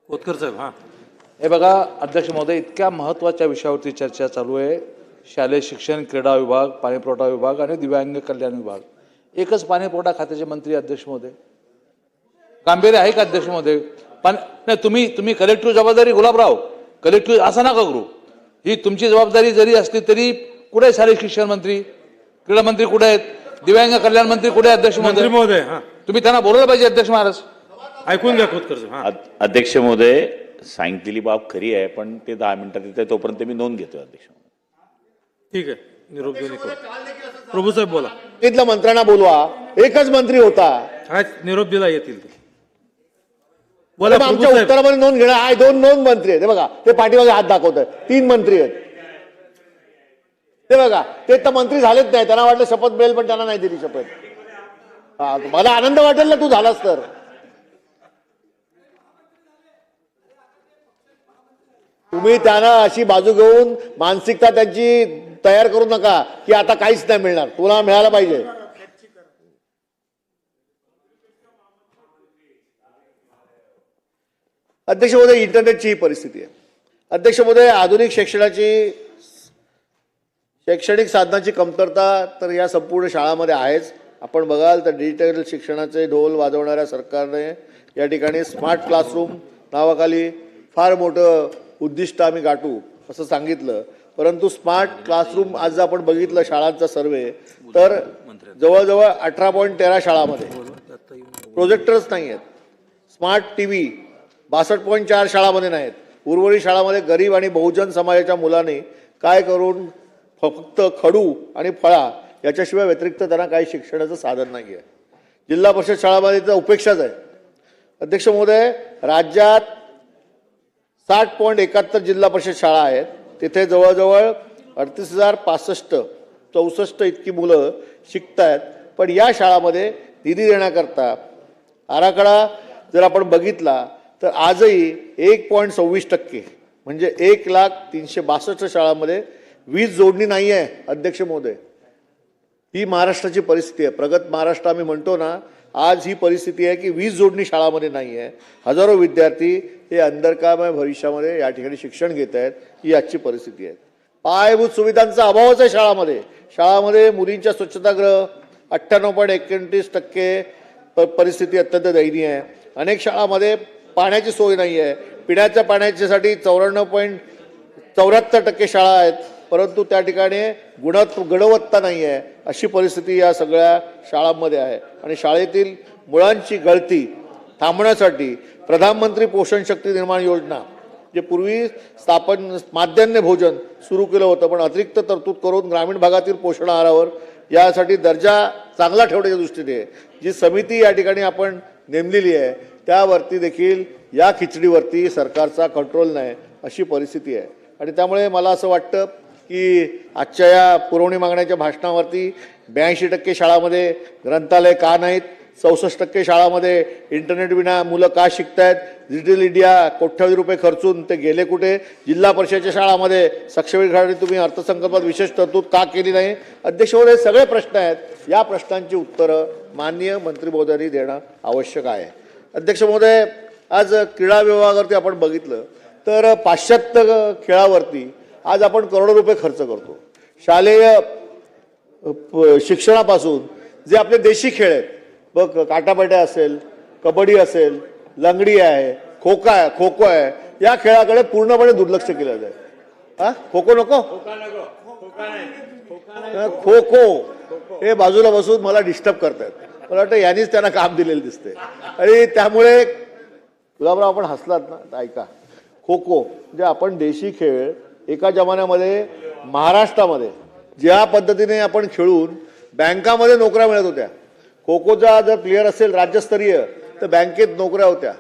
खोतकर साहेब. हां, हे बघा अध्यक्ष महोदय, इतक्या महत्त्वाच्या विषयावरती चर्चा चालू आहे. शालेय शिक्षण, क्रीडा विभाग, पाणी पुरवठा विभाग आणि दिव्यांग कल्याण विभाग. एकच पाणी पुरवठा खात्याचे मंत्री अध्यक्ष महोदय. गांभीर्य आहे का अध्यक्ष महोदय? नाही, तुम्ही कलेक्टिव्ह जबाबदारी, गुलाबराव कलेक्टिव्ह असं नका करू. ही तुमची जबाबदारी जरी असली तरी कुठे आहे शालेय शिक्षण मंत्री, क्रीडा मंत्री कुठे आहेत, दिव्यांग कल्याण मंत्री कुठे आहे अध्यक्ष महोदय? तुम्ही त्यांना बोलवलं पाहिजे अध्यक्ष महाराज. ऐकून घ्या खोतकर साहेब. अध्यक्ष महोदय, सांगितलेली बाब खरी आहे, पण ते 10 मिनिटात येत आहे तोपर्यंत मी नोंद घेतोय अध्यक्ष. ठीक आहे. निरोप देऊन करू. प्रभू साहेब बोला. सांगितलं मंत्र्यांना बोलवा, एकच मंत्री होता. हा निरोप दिला येतील ते. बोला मग प्रभू आमच्या साहेब. उत्तरामध्ये नोंद घेणार आहे. दोन मंत्री आहेत. हे बघा, ते पाठीमागे हात दाखवत आहेत. 3 मंत्री आहेत. ते बघा, ते तर मंत्री झालेच नाही. त्यांना वाटलं शपथ मिळेल, पण त्यांना नाही दिली शपथ. हा, मला आनंद वाटेल ना तू झालास तर. तुम्ही त्यांना अशी बाजू घेऊन मानसिकता त्यांची तयार करू नका की आता काहीच नाही मिळणार, तुला मिळायला पाहिजे. अध्यक्ष महोदय, इंटरनेटची ही परिस्थिती आहे. अध्यक्ष महोदय, आधुनिक शैक्षणिक साधनाची कमतरता तर या संपूर्ण शाळांमध्ये आहेच. आपण बघाल तर डिजिटल शिक्षणाचे ढोल वाजवणाऱ्या सरकारने या ठिकाणी स्मार्ट क्लासरूम नावाखाली फार मोठं उद्दिष्ट आम्ही गाठू असं सांगितलं. परंतु स्मार्ट क्लासरूम आज आपण बघितलं शाळांचा सर्वे, तर जवळजवळ 18.13 शाळांमध्ये प्रोजेक्टर्स नाही आहेत. स्मार्ट TV 62.4 शाळांमध्ये नाहीत. उर्वरित शाळांमध्ये गरीब आणि बहुजन समाजाच्या मुलांनी काय करून फक्त खडू आणि फळा याच्याशिवाय व्यतिरिक्त त्यांना काही शिक्षणाचं साधन नाही आहे. जिल्हा परिषद शाळांमध्ये तर उपेक्षाच आहे. अध्यक्ष महोदय, राज्यात 60.71 जिल्हा परिषद शाळा आहेत. तिथे जवळजवळ 38,065 इतकी मुलं शिकत आहेत. पण या शाळांमध्ये निधी देण्याकरता आराखडा जर आपण बघितला तर आजही 1.26% म्हणजे 1,03,62 शाळांमध्ये वीज जोडणी नाही आहे. अध्यक्ष महोदय, ही महाराष्ट्राची परिस्थिती आहे. प्रगत महाराष्ट्र आम्ही म्हणतो ना, आज ही परिस्थिती आहे की वीज जोडणी शाळामध्ये नाही आहे. हजारो विद्यार्थी हे अंधकारमय भविष्यामध्ये या ठिकाणी शिक्षण घेत आहेत. ही आजची परिस्थिती आहे. पायाभूत सुविधांचा अभावच आहे शाळामध्ये. शाळामध्ये मुलींच्या स्वच्छतागृह 98.29% परिस्थिती अत्यंत दयनीय आहे. अनेक शाळांमध्ये पाण्याची सोय नाही आहे. पिण्याच्या पाण्याच्यासाठी 94.74% शाळा आहेत, परंतु त्या ठिकाणी गुणवत्ता नाही आहे. अशी परिस्थिती या सगळ्या शाळांमध्ये आहे. आणि शाळेतील मुलांची गळती थांबण्यासाठी प्रधानमंत्री पोषण शक्ती निर्माण योजना, जे पूर्वी माध्यान्ह भोजन सुरू केलं होतं, पण अतिरिक्त तरतूद करून ग्रामीण भागातील पोषण आहारावर यासाठी दर्जा चांगला ठेवण्याच्या दृष्टीने जी समिती या ठिकाणी आपण नेमलेली आहे, त्यावरती देखील या खिचडीवरती सरकारचा कंट्रोल नाही, अशी परिस्थिती आहे. आणि त्यामुळे मला असं वाटतं की आजच्या या पुरवणी मागण्याच्या भाषणावरती 82% शाळांमध्ये ग्रंथालय का नाहीत, 64% शाळांमध्ये इंटरनेट विना मुलं का शिकतायत, डिजिटल इंडिया कोट्यावधी रुपये खर्चून ते गेले कुठे, जिल्हा परिषदेच्या शाळांमध्ये सक्षमीकरणासाठी तुम्ही अर्थसंकल्पात विशेष तरतूद का केली नाही. अध्यक्ष महोदय, सगळे प्रश्न आहेत. या प्रश्नांची उत्तरं माननीय मंत्री महोदयांनी देणं आवश्यक आहे. अध्यक्ष महोदय, आज क्रीडा विभागावरती आपण बघितलं तर पाश्चात्य खेळावरती आज आपण करोडो रुपये खर्च करतो. शालेय शिक्षणापासून जे आपले देशी खेळ आहेत, बघ काटापाट्या असेल, कबड्डी असेल, लंगडी आहे, खो खो आहे, या खेळाकडे पूर्णपणे दुर्लक्ष केलं जाते. हा, खो खो नको, खो खो हे बाजूला बसून मला डिस्टर्ब करतात. मला वाटतं यांनीच त्यांना काम दिलेलं दिसते. आणि त्यामुळे गुलाबराव, आपण हसलात ना, ऐका, खो खो म्हणजे आपण देशी खेळ एका जमान्यामध्ये महाराष्ट्रामध्ये ज्या पद्धतीने आपण खेळून बँकामध्ये नोकऱ्या मिळत होत्या. खो खोचा जर प्लेयर असेल राज्यस्तरीय तर बँकेत नोकऱ्या होत्या,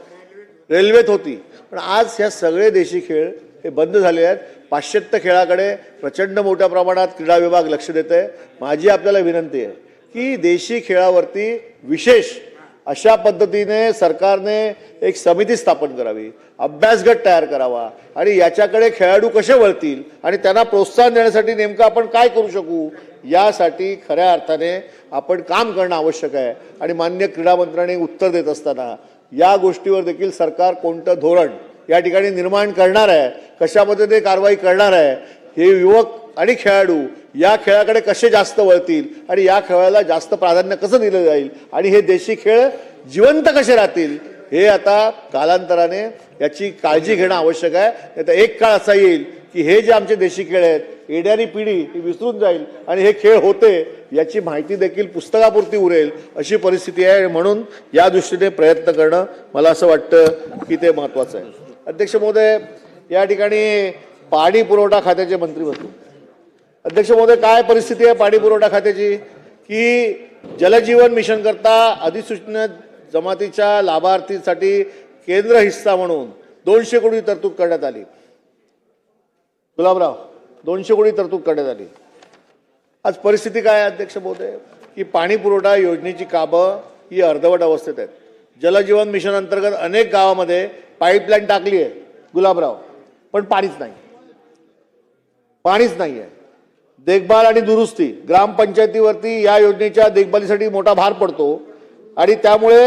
रेल्वेत होती. पण आज ह्या सगळे देशी खेळ हे बंद झाले आहेत. पाश्चात्य खेळाकडे प्रचंड मोठ्या प्रमाणात क्रीडा विभाग लक्ष देत आहे. माझी आपल्याला विनंती आहे की देशी खेळावरती विशेष अशा पद्धतीने सरकारने एक समिती स्थापन करावी, अभ्यासगट तयार करावा आणि याच्याकडे खेळाडू कसे वळतील आणि त्यांना प्रोत्साहन देण्यासाठी नेमकं आपण काय करू शकू, यासाठी खऱ्या अर्थाने आपण काम करणं आवश्यक आहे. आणि माननीय क्रीडा मंत्र्यांनी उत्तर देत असताना या गोष्टीवर देखील सरकार कोणतं धोरण या ठिकाणी निर्माण करणार आहे, कशामध्ये ते कारवाई करणार आहे, हे युवक आणि खेळाडू या खेळाकडे कसे जास्त वळतील आणि या खेळाला जास्त प्राधान्य कसं दिलं जाईल आणि हे देशी खेळ जिवंत कसे राहतील, हे आता कालांतराने याची काळजी घेणं आवश्यक आहे. नाही तर एक काळ असा येईल की हे जे आमचे देशी खेळ आहेत, येणारी पिढी ही विसरून जाईल आणि हे खेळ होते याची माहिती देखील पुस्तकापुरती उरेल, अशी परिस्थिती आहे. म्हणून या दृष्टीने प्रयत्न करणं मला असं वाटतं की ते महत्त्वाचं आहे. अध्यक्ष महोदय, या ठिकाणी पाणी पुरवठा खात्याचे मंत्री होते. अध्यक्ष महोदय, काय परिस्थिती आहे पाणी पुरवठा खात्याची की जलजीवन मिशन करता अधिसूचना जमातीच्या लाभार्थीसाठी केंद्र हिस्सा म्हणून 200 कोटी तरतूद करण्यात आली. गुलाबराव, 200 कोटी तरतूद करण्यात आली. आज परिस्थिती काय आहे अध्यक्ष महोदय की पाणी पुरवठा योजनेची कामं ही अर्धवट अवस्थेत आहेत. जलजीवन मिशन अंतर्गत अनेक गावामध्ये पाईपलाईन टाकली आहे गुलाबराव, पण पाणीच नाही, पाणीच नाही आहे. देखभाल आणि दुरुस्ती ग्रामपंचायतीवरती या योजनेच्या देखभालीसाठी मोठा भार पडतो आणि त्यामुळे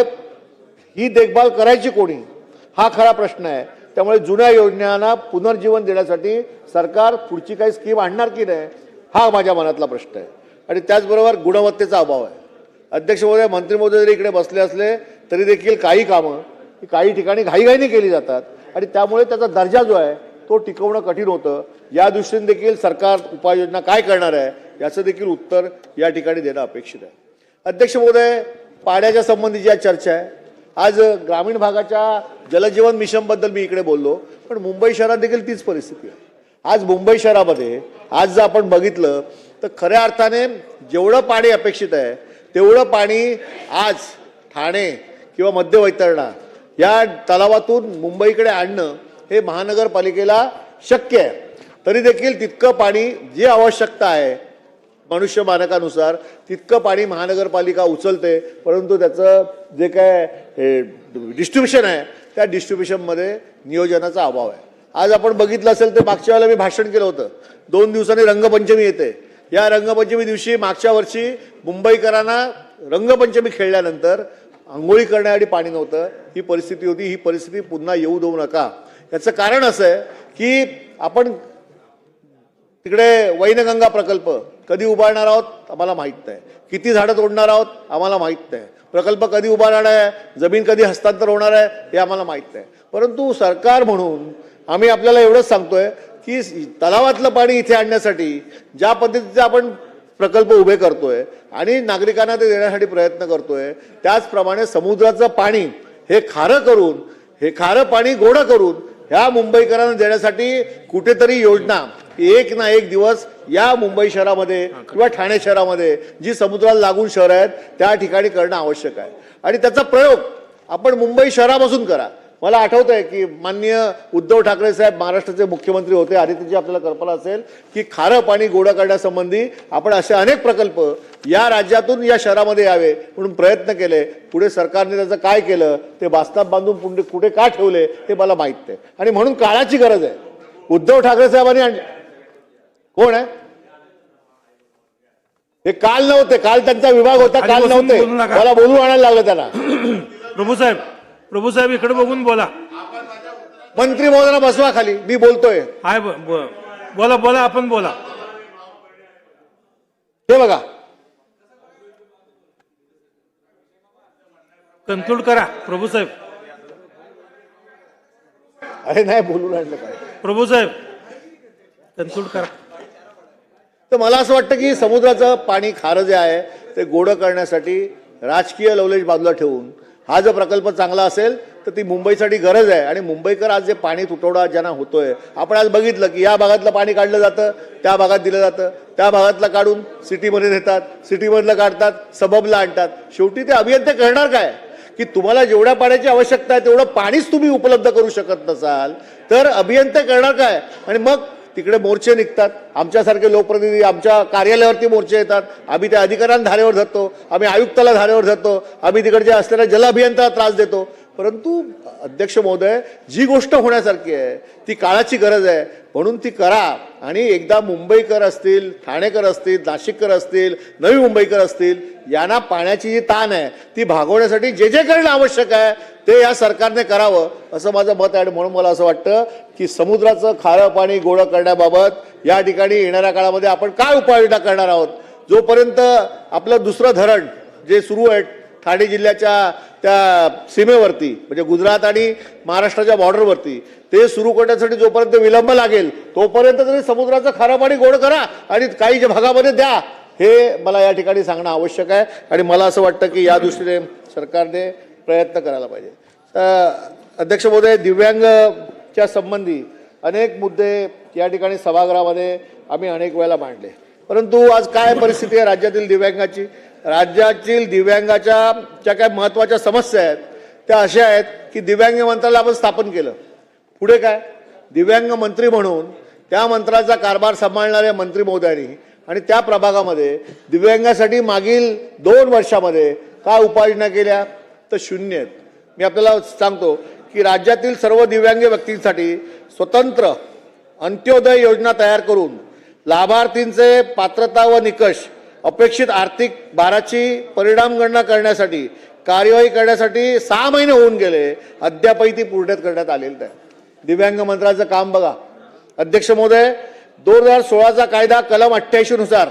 ही देखभाल करायची कोणी हा खरा प्रश्न आहे. त्यामुळे जुन्या योजनांना पुनर्जीवन देण्यासाठी सरकार पुढची काही स्कीम आणणार की नाही हा माझ्या मनातला प्रश्न आहे. आणि त्याचबरोबर गुणवत्तेचा अभाव आहे. अध्यक्ष महोदय, मंत्री महोदय जरी इकडे बसले असले तरी देखील काही कामं ही काही ठिकाणी घाईघाईने केली जातात आणि त्यामुळे त्याचा दर्जा जो आहे तो टिकवणं कठीण होतं. या दृष्टीने देखील सरकार उपाययोजना काय करणार आहे याचं देखील उत्तर या ठिकाणी देणं अपेक्षित आहे. अध्यक्ष महोदय, पाण्याच्या संबंधीची आज चर्चा आहे. आज ग्रामीण भागाच्या जलजीवन मिशनबद्दल मी इकडे बोललो, पण मुंबई शहरात देखील तीच परिस्थिती आहे. आज मुंबई शहरामध्ये आज जर आपण बघितलं तर खऱ्या अर्थाने जेवढं पाणी अपेक्षित आहे तेवढं पाणी आज ठाणे किंवा मध्य वैतरणा या तलावातून मुंबईकडे आणणं हे महानगरपालिकेला शक्य आहे. तरी देखील तितकं पाणी जी आवश्यकता आहे मनुष्य मानकानुसार तितकं पाणी महानगरपालिका उचलते, परंतु त्याचं जे काय डिस्ट्रीब्युशन आहे त्या डिस्ट्रीब्युशनमध्ये नियोजनाचा अभाव आहे. आज आपण बघितलं असेल तर मागच्या वेळेला मी भाषण केलं होतं, 2 दिवसांनी रंगपंचमी येते. या रंगपंचमी दिवशी मागच्या वर्षी मुंबईकरांना रंगपंचमी खेळल्यानंतर आंघोळी करण्यासाठी पाणी नव्हतं. ही परिस्थिती होती. ही परिस्थिती पुन्हा येऊ देऊ नका. याचं कारण असं आहे की आपण तिकडे वैनगंगा प्रकल्प कधी उभारणार आहोत आम्हाला माहीत नाही, किती झाडं तोडणार आहोत आम्हाला माहीत नाही, प्रकल्प कधी उभारणार आहे, जमीन कधी हस्तांतर होणार आहे हे आम्हाला माहीत नाही. परंतु सरकार म्हणून आम्ही आपल्याला एवढंच सांगतोय की तलावातलं पाणी इथे आणण्यासाठी ज्या पद्धतीचे आपण प्रकल्प उभे करतोय आणि नागरिकांना ते देण्यासाठी प्रयत्न करतोय त्याचप्रमाणे समुद्राचं पाणी हे खारं करून हे खारं पाणी गोडं करून ह्या मुंबईकरांना देण्यासाठी कुठेतरी योजना एक ना एक दिवस या मुंबई शहरामध्ये किंवा ठाणे शहरामध्ये जी समुद्राला लागून शहर आहेत त्या ठिकाणी करणं आवश्यक आहे. आणि त्याचा प्रयोग आपण मुंबई शहरापासून करा. मला आठवत आहे की माननीय उद्धव ठाकरे साहेब महाराष्ट्राचे मुख्यमंत्री होते आणि त्याची आपल्याला कल्पना असेल की खारं पाणी गोडं करण्यासंबंधी आपण असे अनेक प्रकल्प या राज्यातून या शहरामध्ये यावे म्हणून प्रयत्न केले. पुढे सरकारने त्याचं काय केलं ते बास्ताब बांधून कुठे का ठेवले हे मला माहीत नाही. आणि म्हणून काळाची गरज आहे. उद्धव ठाकरे साहेबांनी कोण आहे हे काल नव्हते, काल त्यांचा विभाग होता, काल नव्हते, मला बोलून आणायला लागलं त्यांना. प्रभू साहेब इकडे बघून बोला. मंत्री महोदयांना बसवा खाली, मी बोलतोय. हाय बोला बोला आपण बोला. हे बघा, कन्क्लूड करा प्रभू साहेब. अरे नाही बोलून आणलं काय प्रभू साहेब कन्क्लूड करा. तर मला असं वाटतं की समुद्राचं पाणी खारं जे आहे ते गोडं करण्यासाठी राजकीय लवलेश बाजूला ठेवून हा जर प्रकल्प चांगला असेल तर ती मुंबईसाठी गरज आहे. आणि मुंबईकर आज जे पाणी तुटवडा ज्यांना होतोय आपण आज बघितलं की या भागातलं पाणी काढलं जातं त्या भागात दिलं जातं, त्या भागातलं काढून सिटीमध्ये नेतात, सिटीमधलं काढतात, सबबला आणतात. शेवटी ते अभियंते करणार काय की तुम्हाला जेवढ्या पाण्याची आवश्यकता आहे तेवढं पाणीच तुम्ही उपलब्ध करू शकत नसाल तर अभियंते करणार काय. आणि मग तिकडे मोर्चे निघतात, आमच्यासारखे लोकप्रतिनिधी आमच्या कार्यालयावरती मोर्चे येतात, आम्ही त्या अधिकाऱ्यांना धारेवर धरतो, आम्ही आयुक्ताला धारेवर धरतो, आम्ही तिकडचे असलेल्या जल अभियंत्याला त्रास देतो. परंतु अध्यक्ष महोदय जी गोष्ट होण्यासारखी आहे ती काळाची गरज आहे म्हणून ती करा. आणि एकदा मुंबईकर असतील, ठाणेकर असतील, नाशिककर असतील, नवी मुंबईकर असतील यांना पाण्याची जी ताण आहे ती भागवण्यासाठी जे जे करणं आवश्यक आहे ते या सरकारने करावं असं माझं मत आहे. म्हणून मला असं वाटतं की समुद्राचं खारं पाणी गोडं करण्याबाबत या ठिकाणी येणाऱ्या काळामध्ये आपण काय उपाययोजना करणार आहोत. जोपर्यंत आपलं दुसरं धरण जे सुरू आहे ठाणे जिल्ह्याच्या त्या सीमेवरती म्हणजे गुजरात आणि महाराष्ट्राच्या बॉर्डरवरती ते सुरू करण्यासाठी जोपर्यंत विलंब लागेल तोपर्यंत तरी समुद्राचं खारं पाणी गोड करा आणि काही ज्या भागामध्ये द्या हे मला या ठिकाणी सांगणं आवश्यक आहे. आणि मला असं वाटतं की या दृष्टीने सरकारने प्रयत्न करायला पाहिजे. अध्यक्ष महोदय, दिव्यांगच्या संबंधी अनेक मुद्दे या ठिकाणी सभागृहामध्ये आम्ही अनेक वेळेला मांडले. परंतु आज काय परिस्थिती आहे राज्यातील दिव्यांगाची? राज्यातील दिव्यांगाच्या ज्या काही महत्त्वाच्या समस्या आहेत त्या अशा आहेत की दिव्यांग मंत्रालय आपण स्थापन केलं, पुढे काय? दिव्यांग मंत्री म्हणून त्या मंत्राचा कारभार सांभाळणाऱ्या मंत्री महोदयांनी आणि त्या प्रभागामध्ये दिव्यांगासाठी मागील 2 वर्षामध्ये काय उपाययोजना केल्या? तर शून्य आहेत. मी आपल्याला सांगतो की राज्यातील सर्व दिव्यांग व्यक्तींसाठी स्वतंत्र अंत्योदय योजना तयार करून लाभार्थींचे पात्रता व निकष, अपेक्षित आर्थिक भाराची परिणाम गणना करण्यासाठी कार्यवाही करण्यासाठी 6 महिने होऊन गेले, अद्यापही ती पूर्णत करण्यात आलेली नाही. दिव्यांग मंत्रालयाचं काम बघा अध्यक्ष महोदय, 2016चा कायदा कलम 88 नुसार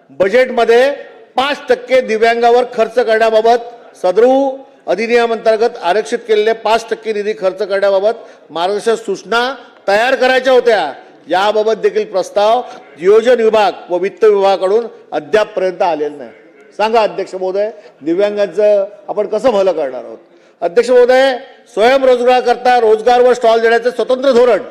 बजेटमध्ये 5% दिव्यांगावर खर्च करण्याबाबत सदरू अधिनियमांतर्गत आरक्षित केलेले 5% निधी खर्च करण्याबाबत मार्गदर्शक सूचना तयार करायच्या होत्या. याबाबत देखील प्रस्ताव नियोजन विभाग व वित्त विभागाकडून अद्यापपर्यंत आलेला नाही. सांगा अध्यक्ष महोदय, दिव्यांगांचं आपण कसं भलं करणार आहोत? अध्यक्ष महोदय, स्वयंरोजगाराकरता रोजगार व स्टॉल देण्याचे स्वतंत्र धोरण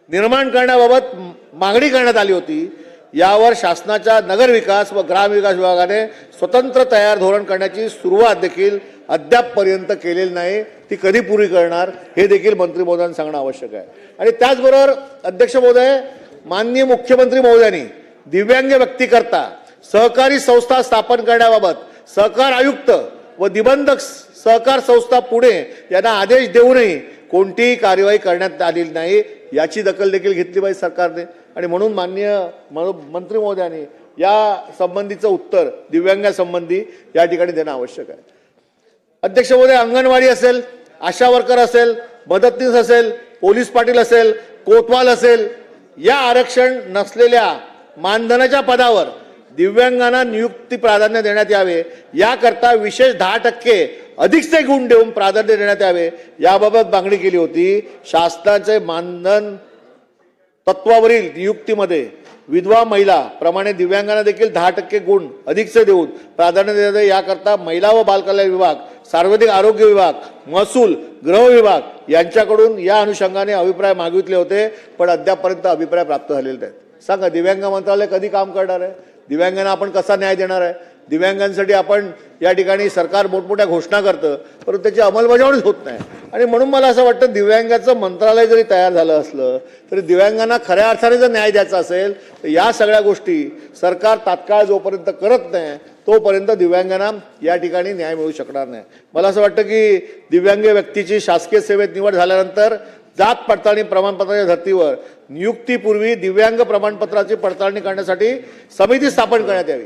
निर्माण करण्याबाबत मागणी करण्यात आली होती. यावर शासनाच्या नगरविकास व ग्रामविकास विभागाने स्वतंत्र तयार धोरण करण्याची सुरुवात देखील अद्यापपर्यंत केलेली नाही. ती कधी पूर्ण करणार हे देखील मंत्री महोदयांनी सांगणं आवश्यक आहे. आणि त्याचबरोबर अध्यक्ष महोदय, माननीय मुख्यमंत्री महोदयांनी दिव्यांग व्यक्तीकरता सहकारी संस्था स्थापन करण्याबाबत सहकार आयुक्त व निबंधक सहकार संस्था पुणे यांना आदेश देऊनही कोणतीही कार्यवाही करण्यात आलेली नाही. याची दखल देखील घेतली पाहिजे सरकारने. आणि म्हणून माननीय मंत्री महोदयांनी या संबंधीचं उत्तर दिव्यांगासंबंधी या ठिकाणी देणं आवश्यक आहे. अध्यक्ष महोदय, अंगणवाडी असेल, आशा वर्कर असेल, मदतनीस असेल, पोलीस पाटील असेल, कोतवाल असेल, या आरक्षण नसलेल्या मानधनाच्या पदावर दिव्यांगांना नियुक्ती प्राधान्य देण्यात यावे. याकरता विशेष 10% अधिकचे गुण देऊन प्राधान्य देण्यात यावे याबाबत मागणी केली होती. शासनाचे मानधन तत्वावरील नियुक्तीमध्ये विधवा महिला प्रमाणे दिव्यांगांना देखील 10% गुण अधिकचे देऊन प्राधान्य देण्यात यावे. याकरता महिला व बालकल्याण विभाग, सार्वजनिक आरोग्य विभाग, महसूल, गृह विभाग यांच्याकडून या अनुषंगाने अभिप्राय मागितले होते, पण अद्यापपर्यंत अभिप्राय प्राप्त झालेले नाहीत. सांगा, दिव्यांग मंत्रालय कधी काम करणार आहे? दिव्यांगांना आपण कसा न्याय देणार आहे? दिव्यांगांसाठी आपण या ठिकाणी सरकार मोठमोठ्या घोषणा करतं, परंतु त्याची अंमलबजावणीच होत नाही. आणि म्हणून मला असं वाटतं, दिव्यांगाचं मंत्रालय जरी तयार झालं असलं तरी दिव्यांगांना खऱ्या अर्थाने जर न्याय द्यायचा असेल तर या सगळ्या गोष्टी सरकार तात्काळ जोपर्यंत करत नाही तोपर्यंत दिव्यांगांना या ठिकाणी न्याय मिळू शकणार नाही. मला असं वाटतं की दिव्यांग व्यक्तीची शासकीय सेवेत निवड झाल्यानंतर जात पडताळणी प्रमाणपत्राच्या धर्तीवर नियुक्तीपूर्वी दिव्यांग प्रमाणपत्राची पडताळणी करण्यासाठी समिती स्थापन करण्यात यावी.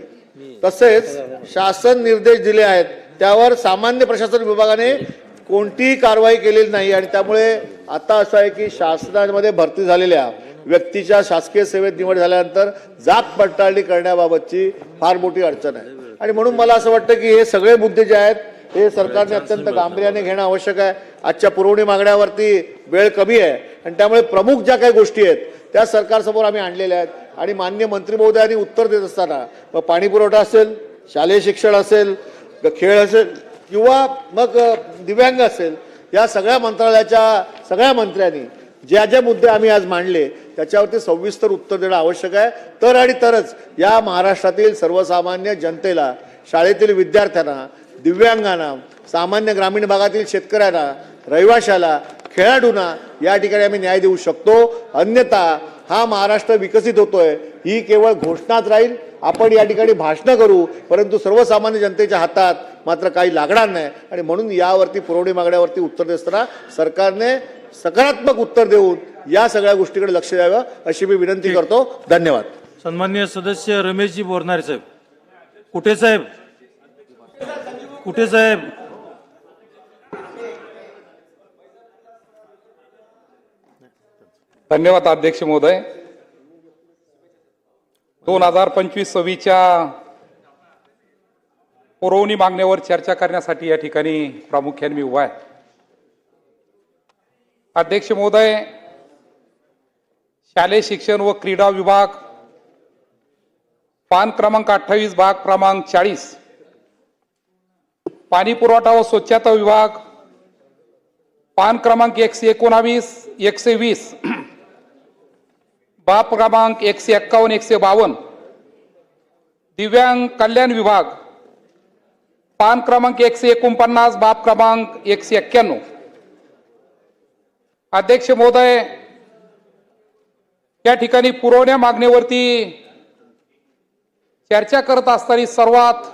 तसेच शासन निर्देश दिले आहेत त्यावर सामान्य प्रशासन विभागाने कोणतीही कारवाई केलेली नाही. आणि त्यामुळे आता असं आहे की शासनामध्ये भरती झालेल्या व्यक्तीच्या शासकीय सेवेत निवड झाल्यानंतर जात पडताळणी करण्याबाबतची फार मोठी अडचण आहे. आणि म्हणून मला असं वाटतं की हे सगळे मुद्दे जे आहेत हे सरकारने अत्यंत गांभीर्याने घेणं आवश्यक आहे. आजच्या पुरवणी मागण्यावरती वेळ कमी आहे आणि त्यामुळे प्रमुख ज्या काही गोष्टी आहेत त्या सरकारसमोर आम्ही आणलेल्या आहेत. आणि माननीय मंत्री महोदयांनी उत्तर देत असताना मग पाणी पुरवठा असेल, शालेय शिक्षण असेल, खेळ असेल किंवा मग दिव्यांग असेल, या सगळ्या मंत्रालयाच्या सगळ्या मंत्र्यांनी ज्या ज्या मुद्दे आम्ही आज मांडले त्याच्यावरती सविस्तर उत्तर देणं आवश्यक आहे. तर आणि तरच या महाराष्ट्रातील सर्वसामान्य जनतेला, शाळेतील विद्यार्थ्यांना, दिव्यांगांना, सामान्य ग्रामीण भागातील शेतकऱ्यांना, रहिवाशाला, खेळाडूंना या ठिकाणी आम्ही न्याय देऊ शकतो. अन्यथा हा महाराष्ट्र विकसित होतोय ही केवळ घोषणाच राहील. आपण या ठिकाणी भाषणं करू परंतु सर्वसामान्य जनतेच्या हातात मात्र काही लागणार नाही. आणि म्हणून यावरती पुरवणी मागण्यावरती उत्तर देताना सरकारने सकारात्मक उत्तर देऊन या सगळ्या गोष्टीकडे लक्ष द्यावं अशी मी विनंती करतो. धन्यवाद. सन्माननीय सदस्य रमेशजी बोरनारे साहेब. कुठे साहेब? कुठे साहेब? धन्यवाद अध्यक्ष महोदय. 2025-26च्या पुरवणी मागण्यावर चर्चा करण्यासाठी या ठिकाणी प्रामुख्याने मी उभा आहे. अध्यक्ष महोदय, शालेय शिक्षण व क्रीडा विभाग, पान क्रमांक 28, भाग क्रमांक 40, पाणी पुरवठा व स्वच्छता विभाग, पान क्रमांक 119, 120, बाब क्रमांक 151, 152, दिव्यांग कल्याण विभाग पान क्रमांक 149, बाब क्रमांक 191. अध्यक्ष महोदय, या ठिकाणी पुरवण्या मागणीवरती चर्चा करत असताना सर्वात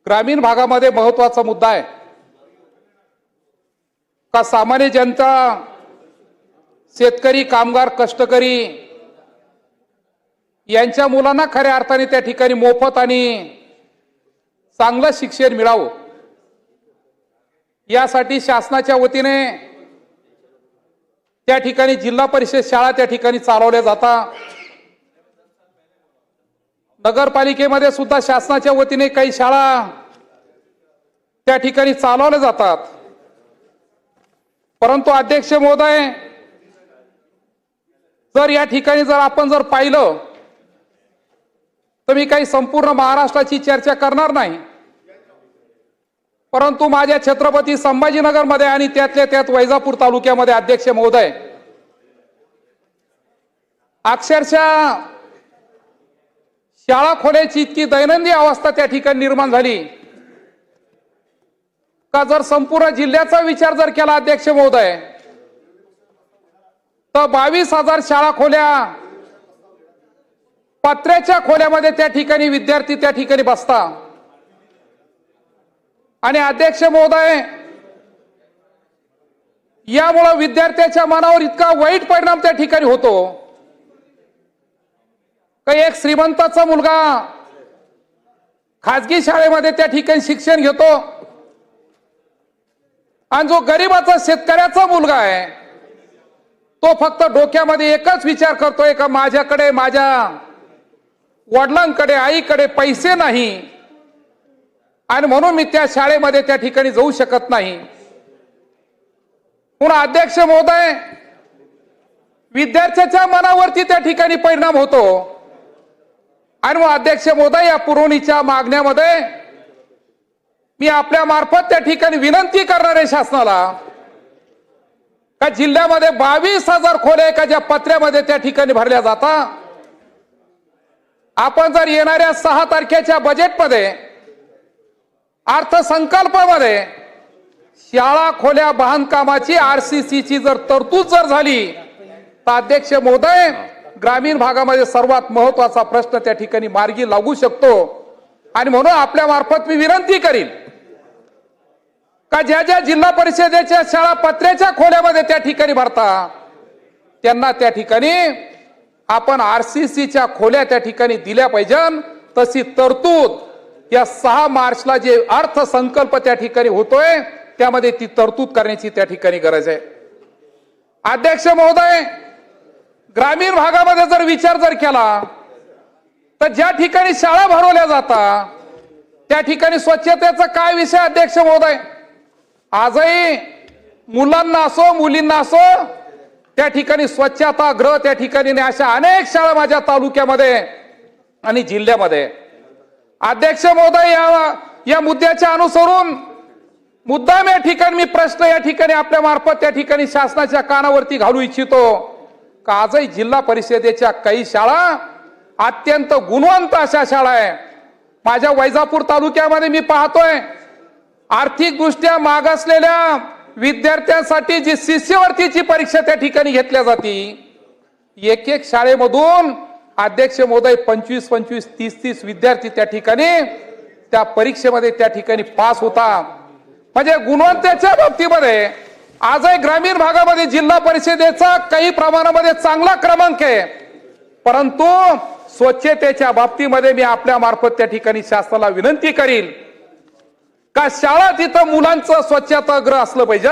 ग्रामीण भागामध्ये महत्त्वाचा मुद्दा आहे का सामान्य जनता, शेतकरी, कामगार, कष्टकरी यांच्या मुलांना खऱ्या अर्थाने त्या ठिकाणी मोफत आणि चांगलं शिक्षण मिळावं यासाठी शासनाच्या वतीने त्या ठिकाणी जिल्हा परिषद शाळा त्या ठिकाणी चालवल्या जातात. नगरपालिकेमध्ये सुद्धा शासनाच्या वतीने काही शाळा त्या ठिकाणी चालवल्या जातात. परंतु अध्यक्ष महोदय, जर या ठिकाणी आपण पाहिलं तर मी काही संपूर्ण महाराष्ट्राची चर्चा करणार नाही, परंतु माझ्या छत्रपती संभाजीनगरमध्ये आणि त्यातल्या त्यात वैजापूर तालुक्यामध्ये अध्यक्ष महोदय अक्षरशः शाळा खोल्याची इतकी दैनंदिन अवस्था त्या ठिकाणी निर्माण झाली का जर संपूर्ण जिल्ह्याचा विचार जर केला अध्यक्ष महोदय तर 22,000 शाळा खोल्या पत्र्याच्या खोल्यामध्ये त्या ठिकाणी विद्यार्थी त्या ठिकाणी बसतात. आणि अध्यक्ष महोदय, यामुळे विद्यार्थ्याच्या मनावर इतका वाईट परिणाम त्या ठिकाणी होतो का एक श्रीमंताचा मुलगा खाजगी शाळेमध्ये त्या ठिकाणी शिक्षण घेतो आणि जो गरीबाचा शेतकऱ्याचा मुलगा आहे तो फक्त डोक्यामध्ये एकच विचार करतोय का माझ्याकडे, माझ्या वडिलांकडे, आईकडे पैसे नाही आणि म्हणून मी त्या शाळेमध्ये त्या ठिकाणी जाऊ शकत नाही. पुन्हा अध्यक्ष महोदय, विद्यार्थ्याच्या मनावरती त्या ठिकाणी परिणाम होतो. आणि मग अध्यक्ष महोदय, या पुरवणीच्या मागण्यामध्ये मी आपल्या मार्फत त्या ठिकाणी विनंती करणार आहे शासनाला का जिल्ह्यामध्ये 22,000 खोल्या एका ज्या पत्र्यामध्ये त्या ठिकाणी भरल्या जातात, आपण जर येणाऱ्या 6 तारखेच्या बजेटमध्ये, अर्थसंकल्पामध्ये शाळा खोल्या बांधकामाची RCCची जर तरतूद जर झाली तर अध्यक्ष महोदय, ग्रामीण भागामध्ये सर्वात महत्वाचा प्रश्न त्या ठिकाणी मार्गी लागू शकतो. आणि म्हणून आपल्या मार्फत मी विनंती करीन का ज्या ज्या जिल्हा परिषदेच्या शाळा पत्र्याच्या खोल्यामध्ये त्या ठिकाणी भरतात त्यांना त्या ठिकाणी आपण RCCच्या खोल्या त्या ठिकाणी दिल्या पाहिजे. तशी तरतूद या 6 मार्चला जे अर्थसंकल्प त्या ठिकाणी होतोय त्यामध्ये ती तरतूद करण्याची त्या ठिकाणी गरज आहे. अध्यक्ष महोदय, ग्रामीण भागामध्ये जर विचार जर केला तर ज्या ठिकाणी शाळा भरवल्या जातात त्या ठिकाणी स्वच्छतेचा काय विषय अध्यक्ष महोदय? आजही मुलांना असो मुलींना असो त्या ठिकाणी स्वच्छता गृह त्या ठिकाणी अशा अनेक शाळा माझ्या तालुक्यामध्ये आणि जिल्ह्यामध्ये. अध्यक्ष महोदय, या मुद्द्याच्या अनुसरून मुद्दाम या ठिकाणी मी प्रश्न या ठिकाणी आपल्या मार्फत त्या ठिकाणी शासनाच्या कानावरती घालू इच्छितो का आजही जिल्हा परिषदेच्या काही शाळा अत्यंत गुणवंत अशा शाळा आहे. माझ्या वैजापूर तालुक्यामध्ये मी पाहतोय आर्थिक दृष्ट्या मागासलेल्या विद्यार्थ्यांसाठी जी शिष्यवृत्तीची परीक्षा त्या ठिकाणी घेतल्या जाते, एक शाळेमधून अध्यक्ष महोदय 25, 30 विद्यार्थी त्या ठिकाणी त्या परीक्षेमध्ये त्या ठिकाणी पास होता. म्हणजे गुणवत्तेच्या बाबतीमध्ये आजही ग्रामीण भागामध्ये जिल्हा परिषदेचा काही प्रमाणामध्ये चांगला क्रमांक आहे, परंतु स्वच्छतेच्या बाबतीमध्ये मी आपल्या मार्फत त्या ठिकाणी शासनाला विनंती करीन का शाळा तिथं मुलांचं स्वच्छतागृह असलं पाहिजे,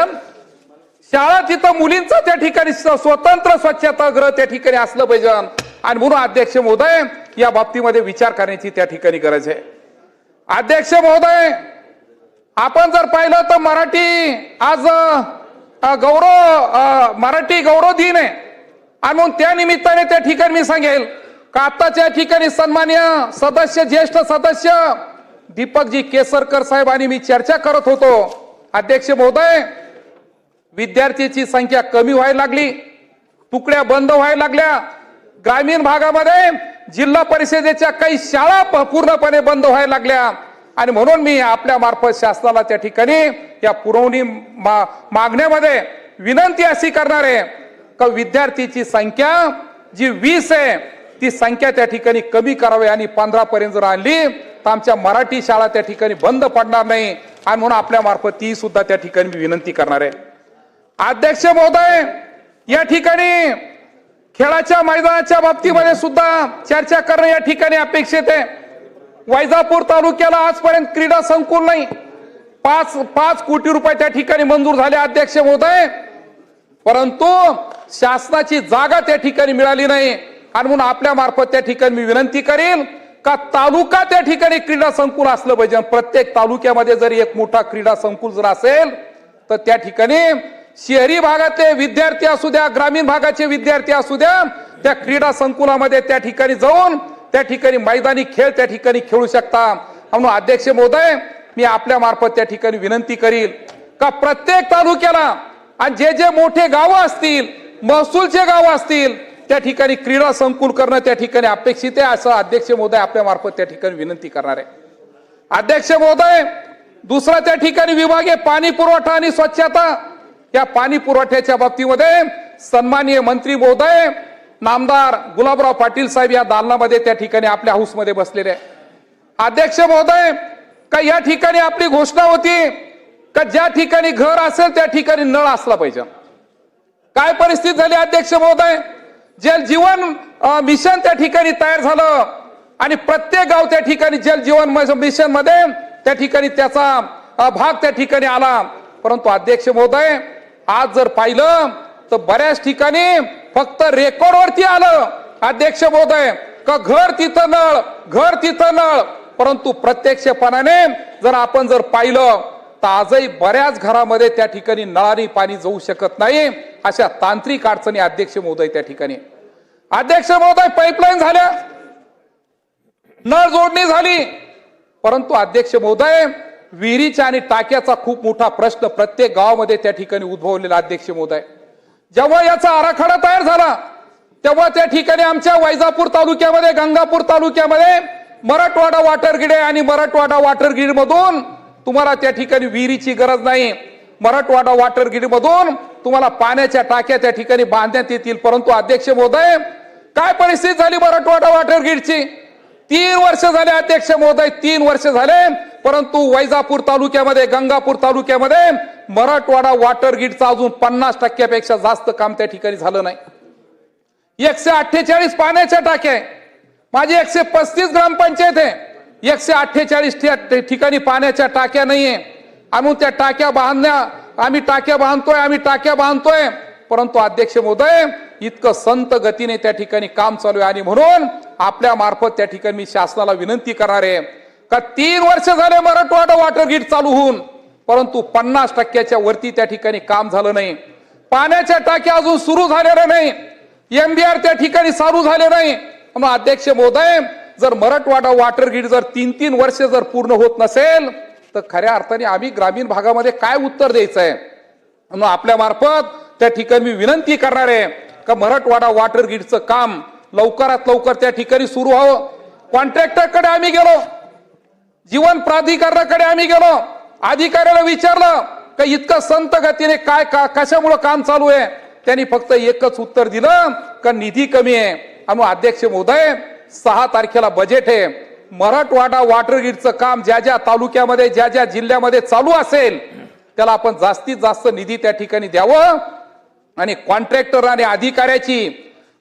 शाळा तिथं मुलींचं त्या ठिकाणी स्वतंत्र स्वच्छतागृह त्या ठिकाणी असलं पाहिजे. आणि म्हणून अध्यक्ष महोदय, या बाबतीमध्ये विचार करण्याची त्या ठिकाणी गरज आहे. अध्यक्ष महोदय, आपण जर पाहिलं तर मराठी आज मराठी गौरव दिन आहे आणि म्हणून त्या निमित्ताने त्या ठिकाणी मी सांगेल का आताच्या ठिकाणी सन्माननीय सदस्य, ज्येष्ठ सदस्य दीपकजी केसरकर साहेब आणि मी चर्चा करत होतो. अध्यक्ष महोदय, विद्यार्थ्यांची संख्या कमी व्हायला लागली, तुकड्या बंद व्हायला लागल्या. ग्रामीण भागामध्ये जिल्हा परिषदेच्या काही शाळा पूर्णपणे बंद व्हायला लागल्या आणि म्हणून मी आपल्या मार्फत शासनाला त्या ठिकाणी या पुरवणी मागण्यामध्ये विनंती अशी करणार आहे का विद्यार्थीची संख्या जी 20 आहे ती संख्या त्या ठिकाणी कमी करावी आणि 15 पर्यंत जर आणली तर आमच्या मराठी शाळा त्या ठिकाणी बंद पडणार नाही आणि म्हणून आपल्या मार्फत ती सुद्धा त्या ठिकाणी मी विनंती करणार आहे. अध्यक्ष महोदय, या ठिकाणी खेळाच्या मैदानाच्या बाबतीमध्ये सुद्धा चर्चा करणं या ठिकाणी अपेक्षित आहे. वैजापूर तालुक्याला आजपर्यंत क्रीडा संकुल नाही. 5 कोटी रुपये त्या ठिकाणी मंजूर झाले अध्यक्ष महोदय, परंतु शासनाची जागा त्या ठिकाणी मिळाली नाही आणि म्हणून आपल्या मार्फत त्या ठिकाणी मी विनंती करेल का तालुका त्या ठिकाणी क्रीडा संकुल असलं पाहिजे. प्रत्येक तालुक्यामध्ये जर एक मोठा क्रीडा संकुल जर असेल तर त्या ठिकाणी शहरी भागातले विद्यार्थी असू द्या, ग्रामीण भागाचे विद्यार्थी असू द्या, त्या क्रीडा संकुलामध्ये त्या ठिकाणी जाऊन त्या ठिकाणी मैदानी खेळ त्या ठिकाणी खेळू शकता. म्हणून अध्यक्ष महोदय, मी आपल्या मार्फत त्या ठिकाणी विनंती करील का प्रत्येक तालुक्याला आणि जे मोठे गावं असतील, महसूलचे गाव असतील, त्या ठिकाणी क्रीडा संकुल करणं त्या ठिकाणी अपेक्षित आहे असं अध्यक्ष महोदय आपल्या मार्फत त्या ठिकाणी विनंती करणार आहे. अध्यक्ष महोदय, दुसरा त्या ठिकाणी विभाग आहे पाणी पुरवठा आणि स्वच्छता. या पाणी पुरवठ्याच्या बाबतीमध्ये सन्माननीय मंत्री महोदय नामदार गुलाबराव पाटील साहेब या दालनामध्ये त्या ठिकाणी आपल्या हाऊसमध्ये बसलेले आहे. अध्यक्ष महोदय, का या ठिकाणी आपली घोषणा होती का ज्या ठिकाणी घर असेल त्या ठिकाणी नळ असला पाहिजे. काय परिस्थिती झाली अध्यक्ष महोदय, जल जीवन मिशन त्या ठिकाणी तयार झालं आणि प्रत्येक गाव त्या ठिकाणी जल जीवन मिशन मध्ये त्या ठिकाणी त्याचा भाग त्या ठिकाणी आला. परंतु अध्यक्ष महोदय, आज जर पाहिलं तर बऱ्याच ठिकाणी फक्त रेकॉर्डवरती आलं अध्यक्ष महोदय का घर तिथं नळ, घर तिथं नळ, परंतु प्रत्यक्षपणाने जर आपण जर पाहिलं तर आजही बऱ्याच घरामध्ये त्या ठिकाणी नळाने पाणी जाऊ शकत नाही. अशा तांत्रिक अडचणी अध्यक्ष महोदय त्या ठिकाणी. अध्यक्ष महोदय, पाईपलाईन झाल्या, नळ जोडणी झाली, परंतु अध्यक्ष महोदय विहिरीच्या आणि टाक्याचा खूप मोठा प्रश्न प्रत्येक गावामध्ये त्या ठिकाणी उद्भवलेला अध्यक्ष महोदय. जेव्हा याचा आराखडा तयार झाला तेव्हा त्या ठिकाणी आमच्या वैजापूर तालुक्यामध्ये, गंगापूर तालुक्यामध्ये मराठवाडा वॉटर ग्रीड आहे आणि मराठवाडा वॉटर ग्रीड मधून तुम्हाला त्या ठिकाणी विहिरीची गरज नाही. मराठवाडा वॉटर ग्रीड मधून तुम्हाला पाण्याच्या टाक्या त्या ठिकाणी बांधण्यात येतील. परंतु अध्यक्ष महोदय, काय परिस्थिती झाली मराठवाडा वॉटर ग्रीडची? 3 वर्ष झाले अध्यक्ष महोदय, 3 वर्ष झाले, परंतु वैजापूर तालुक्यामध्ये, गंगापूर तालुक्यामध्ये मराठवाडा वॉटर ग्रीडचं अजून 50% जास्त काम त्या ठिकाणी झालं नाही. 148 पाण्याच्या टाक्या आहे, माझी 135 ग्रामपंचायत आहे, 148 ठिकाणी पाण्याच्या टाक्या नाहीये. आणून त्या टाक्या आम्ही टाक्या बांधतोय, परंतु अध्यक्ष महोदय इतकं संत गतीने त्या ठिकाणी काम चालू आहे आणि म्हणून आपल्या मार्फत त्या ठिकाणी मी शासनाला विनंती करणार आहे का 3 वर्ष झाले मराठवाडा वॉटर ग्रीड चालू होऊन, परंतु 50% वरती त्या ठिकाणी काम झालं नाही. पाण्याच्या टाक्या अजून सुरू झालेल्या नाही, MBR त्या ठिकाणी चालू झाले नाही. म्हणून अध्यक्ष महोदय, जर मराठवाडा वॉटर ग्रीड जर 3 वर्ष जर पूर्ण होत नसेल तर खऱ्या अर्थाने आम्ही ग्रामीण भागामध्ये काय उत्तर द्यायचं आहे. म्हणून आपल्या मार्फत त्या ठिकाणी मी विनंती करणार आहे का मराठवाडा वॉटर ग्रीडचं काम लवकरात लवकर त्या ठिकाणी सुरू व्हावं. कॉन्ट्रॅक्टरकडे आम्ही गेलो, जीवन प्राधिकरणाकडे आम्ही गेलो, अधिकाऱ्याला विचारलं का इतकं संत गतीने काय कशामुळे काम चालू आहे. त्यांनी फक्त एकच उत्तर दिलं का निधी कमी आहे. आणि अध्यक्ष महोदय, 6 तारखेला बजेट आहे. मराठवाडा वॉटर ग्रीडचं काम ज्या ज्या तालुक्यामध्ये, ज्या ज्या जिल्ह्यामध्ये चालू असेल त्याला आपण जास्तीत जास्त निधी त्या ठिकाणी द्यावं आणि कॉन्ट्रॅक्टर आणि अधिकाऱ्याची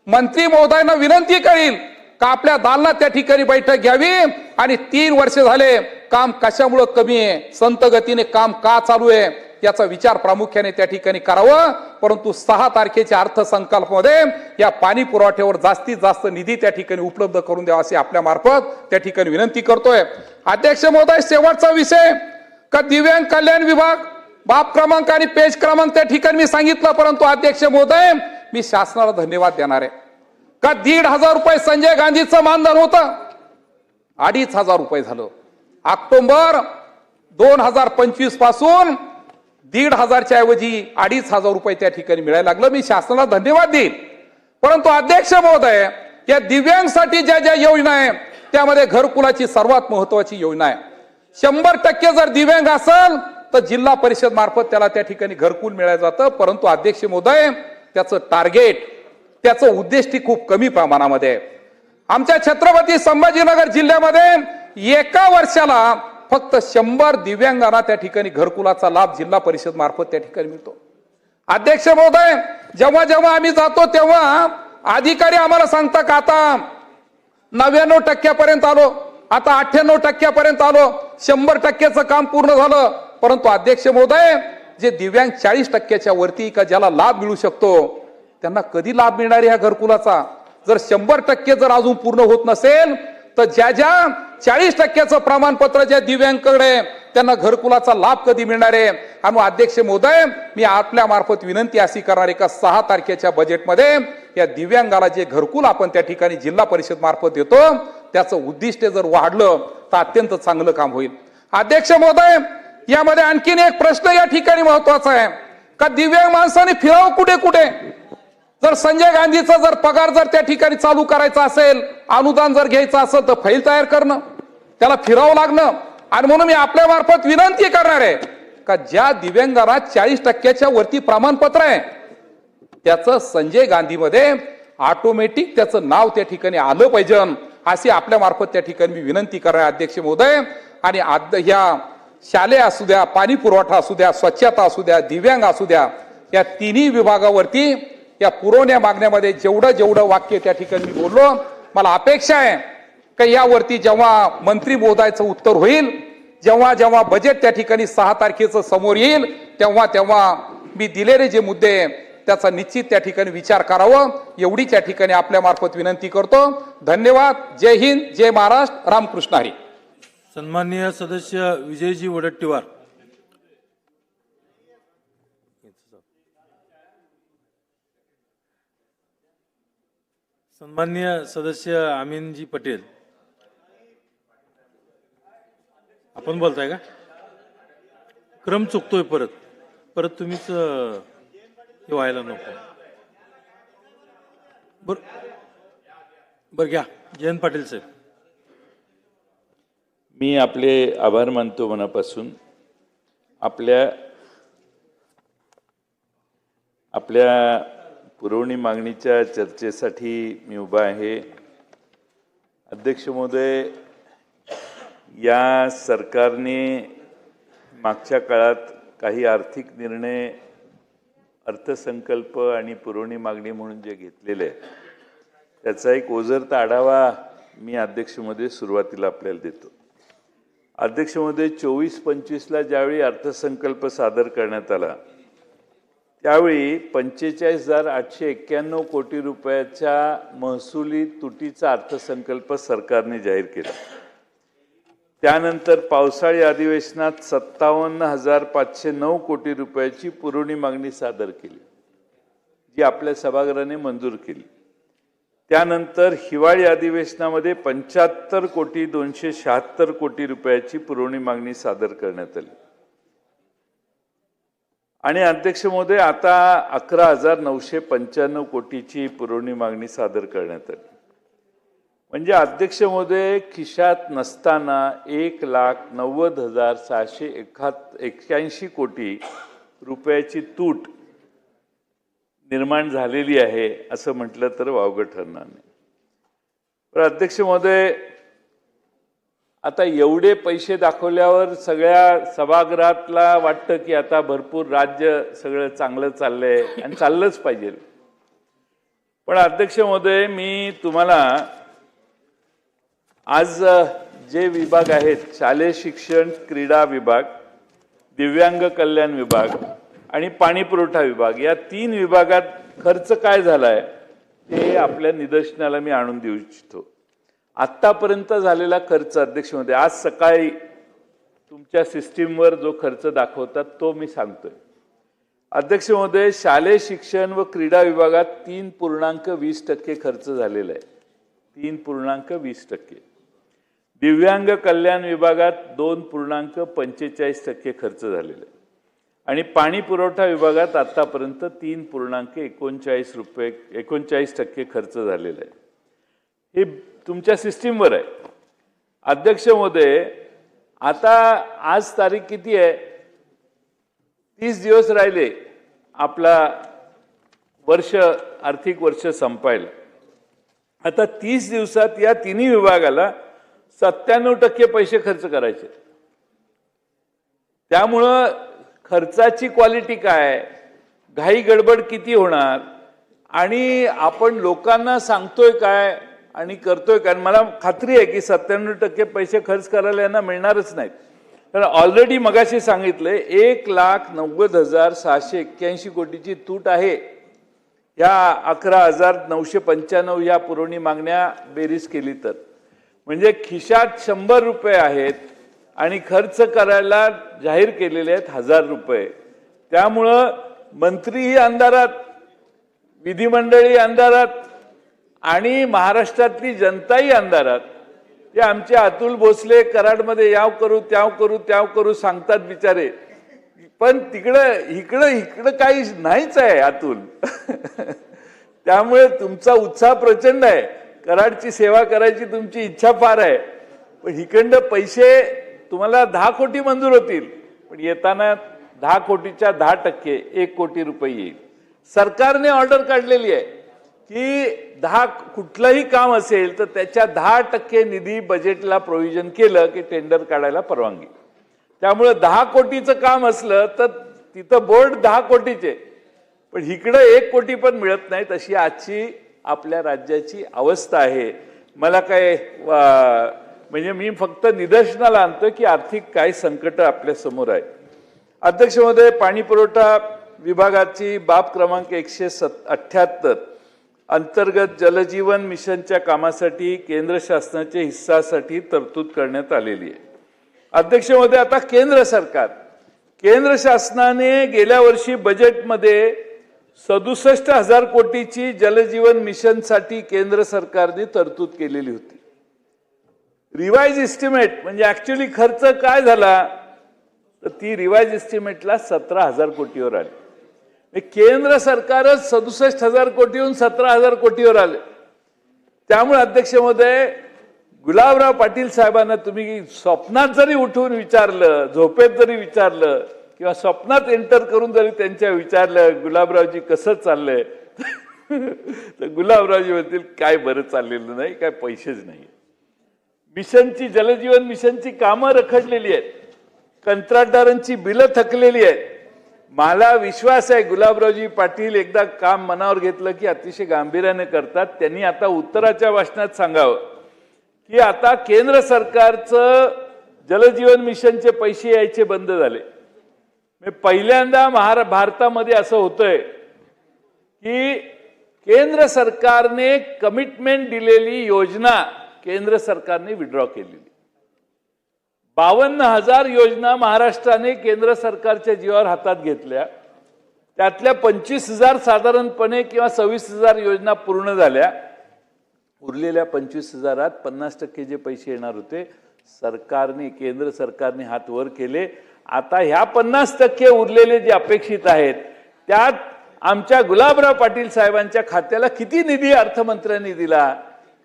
मंत्री महोदयांना विनंती करील का आपल्या दालनात त्या ठिकाणी बैठक घ्यावी आणि 3 वर्ष झाले काम कशामुळे कमी आहे, संत गतीने काम का चालू आहे याचा विचार प्रामुख्याने त्या ठिकाणी करावं. परंतु 6 तारखेच्या अर्थसंकल्पामध्ये या पाणी पुरवठ्यावर जास्तीत जास्त निधी त्या ठिकाणी उपलब्ध करून द्यावा अशी आपल्या मार्फत त्या ठिकाणी विनंती करतोय. अध्यक्ष महोदय, शेवटचा विषय का दिव्यांग कल्याण विभाग, बाब क्रमांक आणि पेज क्रमांक त्या ठिकाणी मी सांगितलं, परंतु अध्यक्ष महोदय मी शासनाला धन्यवाद देणार आहे का 1,500 रुपये संजय गांधीचं मानधन होतं, 2,500 रुपये झालं. ऑक्टोबर 2025 पासून 1,500च्या ऐवजी 2,500 रुपये त्या ठिकाणी मिळायला लागलं. मी शासनाला धन्यवाद देईल. परंतु अध्यक्ष महोदय, या दिव्यांगसाठी ज्या ज्या योजना आहे त्यामध्ये घरकुलाची सर्वात महत्वाची योजना आहे. 100% जर दिव्यांग असेल तर जिल्हा परिषद मार्फत त्याला त्या ठिकाणी घरकुल मिळालं जातं. परंतु अध्यक्ष महोदय, त्याचं टार्गेट, त्याचं उद्दिष्ट खूप कमी प्रमाणामध्ये आहे. आमच्या छत्रपती संभाजीनगर जिल्ह्यामध्ये एका वर्षाला फक्त 100 दिव्यांगांना त्या ठिकाणी घरकुलाचा लाभ जिल्हा परिषद मार्फत त्या ठिकाणी मिळतो. अध्यक्ष महोदय, जेव्हा जेव्हा आम्ही जातो तेव्हा अधिकारी आम्हाला सांगतात का आता 99% आलो, आता 98% आलो, 100%चं काम पूर्ण झालं. परंतु अध्यक्ष महोदय, जे दिव्यांग 40%च्या वरती का ज्याला लाभ मिळू शकतो त्यांना कधी लाभ मिळणार आहे ह्या घरकुलाचा? जर 100% जर अजून पूर्ण होत नसेल तर ज्या 40%चं प्रमाणपत्र ज्या दिव्यांगाकडे त्यांना घरकुलाचा लाभ कधी मिळणार आहे? आणि अध्यक्ष महोदय, मी आपल्या मार्फत विनंती अशी करणार आहे का 6 तारखेच्या बजेटमध्ये या दिव्यांगाला जे घरकुल आपण त्या ठिकाणी जिल्हा परिषद मार्फत देतो त्याचं उद्दिष्ट जर वाढलं तर अत्यंत चांगलं काम होईल. अध्यक्ष महोदय, यामध्ये आणखीन एक प्रश्न या ठिकाणी महत्वाचा आहे का दिव्यांग माणसाने फिरावं कुठे कुठे? जर संजय गांधीचा जर पगार जर त्या ठिकाणी चालू करायचा असेल, अनुदान जर घ्यायचं असेल तर फाईल तयार करणं, त्याला फिरावं लागणं. आणि म्हणून मी आपल्या मार्फत विनंती करणार आहे का ज्या दिव्यांगाला 40%च्या वरती प्रमाणपत्र आहे त्याचं संजय गांधीमध्ये ऑटोमॅटिक त्याचं नाव त्या ठिकाणी आलं पाहिजे, अशी आपल्या मार्फत त्या ठिकाणी मी विनंती करणार अध्यक्ष महोदय. आणि ह्या शालेय असू द्या, पाणी पुरवठा असू द्या, स्वच्छता असू द्या, दिव्यांग असू द्या, या तिन्ही विभागावरती या पुरवण्या मागण्यामध्ये जेवढं वाक्य त्या ठिकाणी मी बोललो, मला अपेक्षा आहे की यावरती जेव्हा मंत्री महोदयाचं उत्तर होईल, जेव्हा बजेट त्या ठिकाणी 6 तारखेचं समोर येईल तेव्हा मी दिलेले जे मुद्दे त्याचा निश्चित त्या ठिकाणी विचार करावं, एवढी त्या ठिकाणी आपल्या मार्फत विनंती करतो. धन्यवाद. जय हिंद, जय महाराष्ट्र, रामकृष्ण हरी. सन्माननीय सदस्य विजयजी वडेट्टीवार. सन्माननीय सदस्य अमीनजी पटेल. आपण बोलताय का? क्रम चुकतोय. परत तुम्हीच हे व्हायला नको. बर घ्या. जयंत पाटील साहेब. मी आपले आभार मानतो मनापासून. आपल्या पुरवणी मागणीच्या चर्चेसाठी मी उभा आहे. अध्यक्ष महोदय, या सरकारने मागच्या काळात काही आर्थिक निर्णय, अर्थसंकल्प आणि पुरवणी मागणी म्हणून जे घेतलेले आहे त्याचा एक ओझरता आढावा मी अध्यक्ष महोदय सुरुवातीला आपल्याला देतो. अध्यक्ष महोदय, 24-25ला ज्यावेळी अर्थसंकल्प सादर करण्यात आला त्यावेळी 45,891 कोटी रुपयाच्या महसुली तुटीचा अर्थसंकल्प सरकारने जाहीर केला. त्यानंतर पावसाळी अधिवेशनात 57,509 कोटी रुपयाची पुरवणी मागणी सादर केली, जी आपल्या सभागृहाने मंजूर केली. त्यानंतर हिवाळी अधिवेशनामध्ये 75,276 कोटी रुपयाची पुरवणी मागणी सादर करण्यात आली. आणि अध्यक्ष महोदय, आता 11,995 कोटीची पुरवणी मागणी सादर करण्यात आली. म्हणजे अध्यक्ष महोदय, खिशात नसताना 1,90,681 कोटी रुपयाची तूट निर्माण झालेली आहे असं म्हटलं तर वावगं ठरणार नाही. पण अध्यक्ष महोदय, आता एवढे पैसे दाखवल्यावर सगळ्या सभागृहातला वाटतं की आता भरपूर राज्य सगळं चांगलं चाललंय आणि चाललंच पाहिजे. पण अध्यक्ष महोदय, मी तुम्हाला आज जे विभाग आहेत, शालेय शिक्षण क्रीडा विभाग, दिव्यांग कल्याण विभाग आणि पाणी पुरवठा विभाग, या 3 विभागात खर्च काय झालाय ते आपल्या निदर्शनाला मी आणून देऊ इच्छितो. आत्तापर्यंत झालेला खर्च अध्यक्ष महोदय, आज सकाळी तुमच्या सिस्टीमवर जो खर्च दाखवतात तो मी सांगतोय. अध्यक्ष महोदय, शालेय शिक्षण व क्रीडा विभागात 3.20% खर्च झालेला आहे. 3.20%. दिव्यांग कल्याण विभागात 2.45% खर्च झालेला आहे. आणि पाणी पुरवठा विभागात आतापर्यंत 3.39% खर्च झालेला आहे. हे तुमच्या सिस्टीमवर आहे. अध्यक्ष महोदय, आता आज तारीख किती आहे? 30 दिवस राहिले आपला वर्ष, आर्थिक वर्ष संपायला. आता 30 दिवसात या तिन्ही विभागाला 97% पैसे खर्च करायचे. त्यामुळं खर्चाची क्वालिटी काय, घाई गडबड किती होणार, आणि आपण लोकांना सांगतोय काय आणि करतोय काय. मला खात्री आहे की 97% पैसे खर्च करायला यांना मिळणारच नाहीत. कारण ऑलरेडी मगाशी सांगितलंय 1,90,681 कोटीची तूट आहे. या 11,995 या पुरवणी मागण्या बेरीज केली तर, म्हणजे खिशात 100 रुपये आहेत आणि खर्च करायला जाहीर केलेले आहेत 1,000 रुपये. त्यामुळं मंत्रीही अंधारात, विधिमंडळी अंधारात आणि महाराष्ट्रातली जनताही अंधारात. ते आमचे अतुल भोसले कराडमध्ये याव करू त्याव करू त्याव करू सांगतात बिचारे, पण इकडं काही नाहीच आहे अतुल. त्यामुळे तुमचा उत्साह प्रचंड आहे, कराडची सेवा करायची तुमची इच्छा फार आहे, पण इकडं पैसे तुम्हाला 10 कोटी मंजूर होतील, पण येताना 10 कोटीच्या 10% 1 कोटी रुपये येईल. सरकारने ऑर्डर काढलेली आहे की कुठलंही काम असेल तर त्याच्या 10% निधी बजेटला प्रोव्हिजन केलं की टेंडर काढायला परवानगी. त्यामुळे 10 कोटीचं काम असलं तर तिथं बोर्ड 10 कोटीचे, पण इकडं 1 कोटी पण मिळत नाहीत. अशी आजची आपल्या राज्याची अवस्था आहे. मला काय म्हणजे मी फक्त निदर्शनाला आणतोय की आर्थिक काय संकट आपल्या समोर आहे. अध्यक्ष महोदय, पाणी पुरवठा विभागाची बाब क्रमांक 178 अंतर्गत जलजीवन मिशनच्या कामासाठी केंद्र शासनाच्या हिस्सासाठी तरतूद करण्यात आलेली आहे. अध्यक्ष महोदय, आता केंद्र शासनाने गेल्या वर्षी बजेटमध्ये 67,000 कोटीची जलजीवन मिशनसाठी केंद्र सरकारने तरतूद केलेली होती. रिवाइज एस्टिमेट म्हणजे ऍक्च्युअली खर्च काय झाला तर ती रिवाइज एस्टिमेटला 17,000 कोटीवर आली. केंद्र सरकारच 67,000 कोटीहून 17,000 कोटीवर आले. त्यामुळे अध्यक्ष महोदय, गुलाबराव पाटील साहेबांना तुम्ही स्वप्नात जरी उठून विचारलं, झोपेत जरी विचारलं किंवा स्वप्नात एंटर करून जरी त्यांच्या विचारलं गुलाबरावजी कसं चाललंय, तर गुलाबरावजी म्हणतील काय बरं चाललेलं नाही, काय पैसेच नाही. मिशनची, जलजीवन मिशनची कामं रखडलेली आहेत, कंत्राटदारांची बिलं थकलेली आहेत. मला विश्वास आहे गुलाबरावजी पाटील एकदा काम मनावर घेतलं की अतिशय गांभीर्याने करतात. त्यांनी आता उत्तराच्या भाषणात सांगावं की आता केंद्र सरकारचं जलजीवन मिशनचे पैसे यायचे बंद झाले. पहिल्यांदा भारतामध्ये असं होतंय की केंद्र सरकारने कमिटमेंट दिलेली योजना केंद्र सरकारने विड्रॉ केलेली. 52,000 योजना महाराष्ट्राने केंद्र सरकारच्या जीवावर हातात घेतल्या. त्यातल्या 25,000 साधारणपणे किंवा 26,000 योजना पूर्ण झाल्या. उरलेल्या 25,000त 50% जे पैसे येणार होते सरकारने, केंद्र सरकारने हात वर केले. आता ह्या 50% उरलेले जे अपेक्षित आहेत त्यात आमच्या गुलाबराव पाटील साहेबांच्या खात्याला किती निधी अर्थमंत्र्यांनी दिला,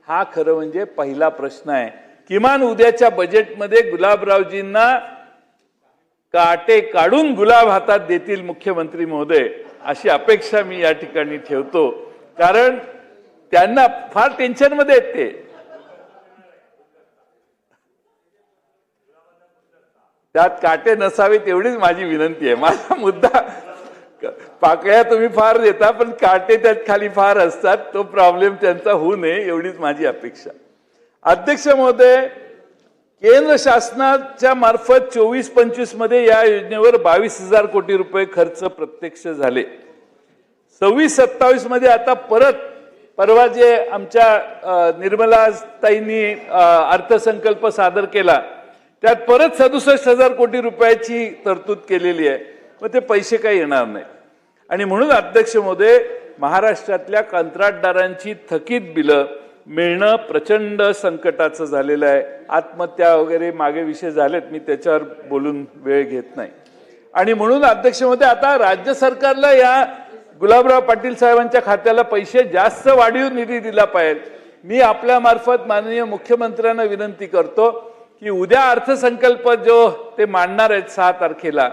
हा खरं म्हणजे पहिला प्रश्न आहे. किमान उद्याच्या बजेटमध्ये गुलाबरावजींना काटे काढून गुलाब हातात देतील मुख्यमंत्री महोदय, अशी अपेक्षा मी या ठिकाणी ठेवतो. कारण त्यांना फार टेन्शनमध्ये आहेत ते. त्यात काटे नसावेत एवढीच माझी विनंती आहे. माझा मुद्दा, पाकळ्या तुम्ही फार देता पण काटे त्यात खाली फार असतात, तो प्रॉब्लेम त्यांचा होऊ नये एवढीच माझी अपेक्षा. अध्यक्ष महोदय, केंद्र शासनाच्या मार्फत 24-25 मध्ये या योजनेवर 22,000 कोटी रुपये खर्च प्रत्यक्ष झाले. 26-27 मध्ये आता परवा जे आमच्या निर्मलाताईंनी अर्थसंकल्प सादर केला त्यात परत 67,000 कोटी रुपयाची तरतूद केलेली आहे. मग ते पैसे काही येणार नाही. आणि म्हणून अध्यक्ष महोदय, महाराष्ट्रातल्या कंत्राटदारांची थकीत बिलं मिळणं प्रचंड संकटाचं झालेलं आहे. आत्महत्या वगैरे मागे विषय झालेत, मी त्याच्यावर बोलून वेळ घेत नाही. आणि म्हणून अध्यक्ष महोदय, आता राज्य सरकारला या गुलाबराव पाटील साहेबांच्या खात्याला पैसे जास्त वाढीव निधी दिला पाहिजे. मी आपल्या मार्फत माननीय मुख्यमंत्र्यांना विनंती करतो की उद्या अर्थसंकल्प जो ते मांडणार आहेत 6 तारखेला,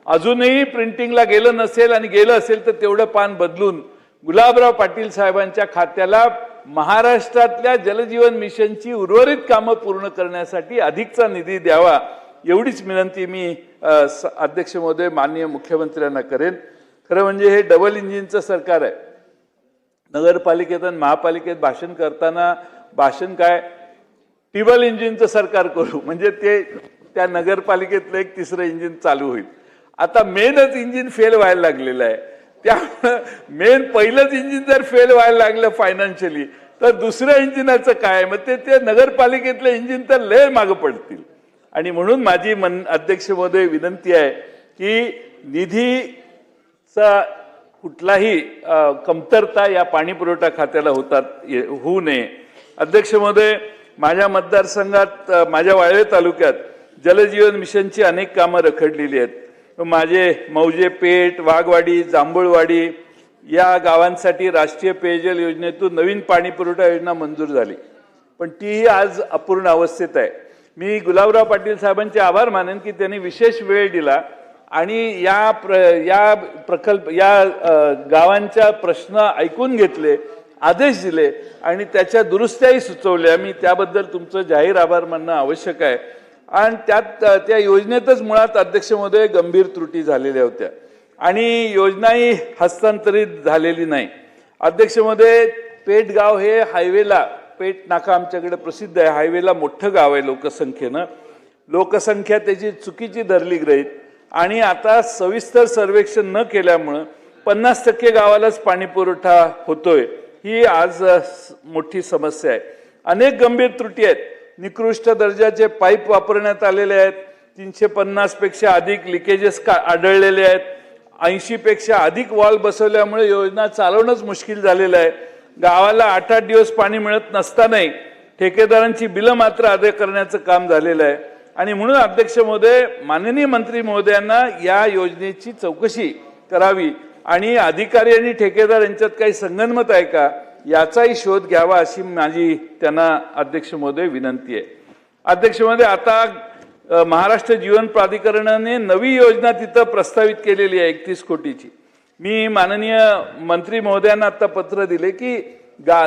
अजूनही प्रिंटिंगला गेलं नसेल आणि गेलं असेल तर तेवढं पान बदलून गुलाबराव पाटील साहेबांच्या खात्याला महाराष्ट्रातल्या जलजीवन मिशनची उर्वरित कामं पूर्ण करण्यासाठी अधिकचा निधी द्यावा, एवढीच विनंती मी अध्यक्ष महोदय माननीय मुख्यमंत्र्यांना करेन. खरं म्हणजे हे डबल इंजिनचं सरकार आहे. नगरपालिकेत आणि महापालिकेत भाषण करताना भाषण काय टिबल इंजिनचं सरकार करू, म्हणजे ते त्या नगरपालिकेतलं एक 3रं इंजिन चालू होईल. आता मेनच इंजिन फेल व्हायला लागलेलं आहे. त्यामुळं मेन पहिलंच इंजिन जर फेल व्हायला लागलं फायनान्शियली तर दुसऱ्या इंजिनाचं काय, मग ते नगरपालिकेतले इंजिन तर लय मागं पडतील. आणि म्हणून माझी अध्यक्ष महोदय विनंती आहे की निधीचा कुठलाही कमतरता या पाणी पुरवठा खात्याला होऊ नये. अध्यक्ष महोदय, माझ्या मतदारसंघात माझ्या वाळवे तालुक्यात जलजीवन मिशनची अनेक कामं रखडलेली आहेत. माझे मौजे पेठ, वाघवाडी, जांभूळवाडी या गावांसाठी राष्ट्रीय पेयजल योजनेतून नवीन पाणी पुरवठा योजना मंजूर झाली, पण तीही आज अपूर्ण अवस्थेत आहे. मी गुलाबराव पाटील साहेबांचे आभार मानेन की त्यांनी विशेष वेळ दिला आणि या गावांच्या प्रश्न ऐकून घेतले, आदेश दिले आणि त्याच्या दुरुस्त्याही सुचवल्या. मी त्याबद्दल तुमचं जाहीर आभार मानणं आवश्यक आहे. आणि त्या योजनेतच मुळात अध्यक्ष महोदय गंभीर त्रुटी झालेल्या होत्या आणि योजनाही हस्तांतरित झालेली नाही. अध्यक्ष महोदय, पेठ गाव हे हायवेला, पेठ नाका आमच्याकडे प्रसिद्ध आहे, हायवेला मोठं गाव आहे लोकसंख्येनं. लोकसंख्या त्याची चुकीची धरली गृहीत आणि आता सविस्तर सर्वेक्षण न केल्यामुळं 50% गावालाच पाणी पुरवठा होतोय, ही आज मोठी समस्या आहे. अनेक गंभीर त्रुटी आहेत. निकृष्ट दर्जाचे पाईप वापरण्यात आलेले आहेत. 350 पेक्षा अधिक लिकेजेस आढळलेले आहेत. 80 पेक्षा अधिक वॉल बसवल्यामुळे योजना चालवणंच मुश्किल झालेलं आहे. गावाला 8-8 दिवस पाणी मिळत नसतानाही ठेकेदारांची बिलं मात्र अदा करण्याचं काम झालेलं आहे. आणि म्हणून अध्यक्ष महोदय, माननीय मंत्री महोदयांना या योजनेची चौकशी करावी आणि अधिकारी आणि ठेकेदार यांच्यात काही संगनमत आहे का याचाही शोध घ्यावा अशी माझी त्यांना अध्यक्ष महोदय विनंती आहे. अध्यक्ष महोदय, आता महाराष्ट्र जीवन प्राधिकरणाने नवी योजना तिथं प्रस्तावित केलेली आहे 31 कोटीची. मी माननीय मंत्री महोदयांना आता पत्र दिले की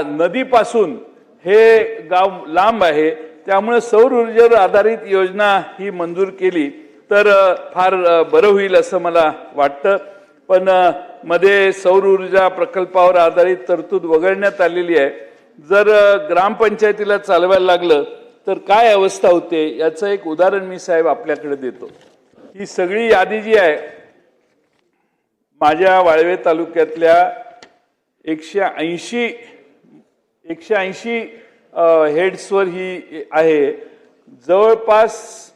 नदीपासून हे गाव लांब आहे, त्यामुळे सौर ऊर्जेवर आधारित योजना ही मंजूर केली तर फार बरं होईल असं मला वाटतं. पण मध्ये सौर ऊर्जा प्रकल्पावर आधारित तरतूद वगळण्यात आलेली आहे. जर ग्रामपंचायतीला चालवायला लागलं तर काय अवस्था होते याचं एक उदाहरण मी साहेब आपल्याकडे देतो. ही सगळी यादी जी आहे माझ्या वाळवे तालुक्यातल्या 180 हेड्सवर ही आहे. जवळपास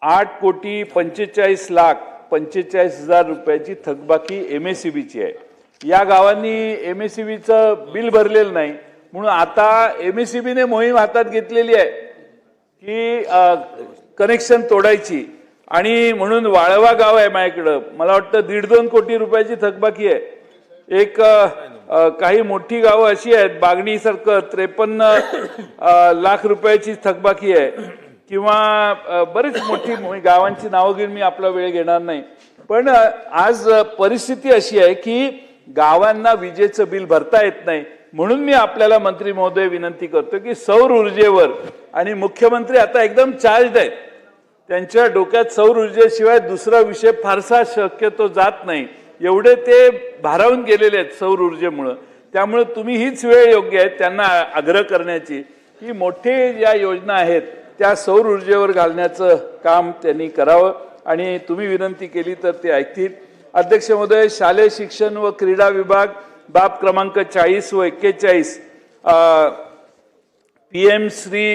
8,45,45,00,000 रुपयाची थकबाकी MSEBची आहे. या गावांनी MSEBचं बिल भरलेलं नाही म्हणून आता MSEBने मोहीम हातात घेतलेली आहे की कनेक्शन तोडायची. आणि म्हणून वाळवा गाव आहे माझ्याकडं, मला वाटतं 1.5-2 कोटी रुपयाची थकबाकी आहे. एक काही मोठी गावं अशी आहेत, बागणी सारखं 53 लाख रुपयाची थकबाकी आहे किंवा बरीच मोठी गावांची नावं घेऊन मी आपला वेळ घेणार नाही. पण आज परिस्थिती अशी आहे की गावांना विजेचं बिल भरता येत नाही. म्हणून मी आपल्याला मंत्री महोदय विनंती करतो की सौर ऊर्जेवर, आणि मुख्यमंत्री आता एकदम चार्ज आहेत, त्यांच्या डोक्यात सौर ऊर्जेशिवाय दुसरा विषय फारसा शक्यतो जात नाही, एवढे ते भारावून गेलेले आहेत सौर ऊर्जेमुळं. त्यामुळे तुम्ही हीच वेळ योग्य आहे त्यांना आग्रह करण्याची की मोठे ज्या योजना आहेत त्या सौर ऊर्जेवर घालण्याचं काम त्यांनी करावं आणि तुम्ही विनंती केली तर ते ऐकतील. अध्यक्ष महोदय, शालेय शिक्षण व क्रीडा विभाग बाब क्रमांक 40 व 41 PM श्री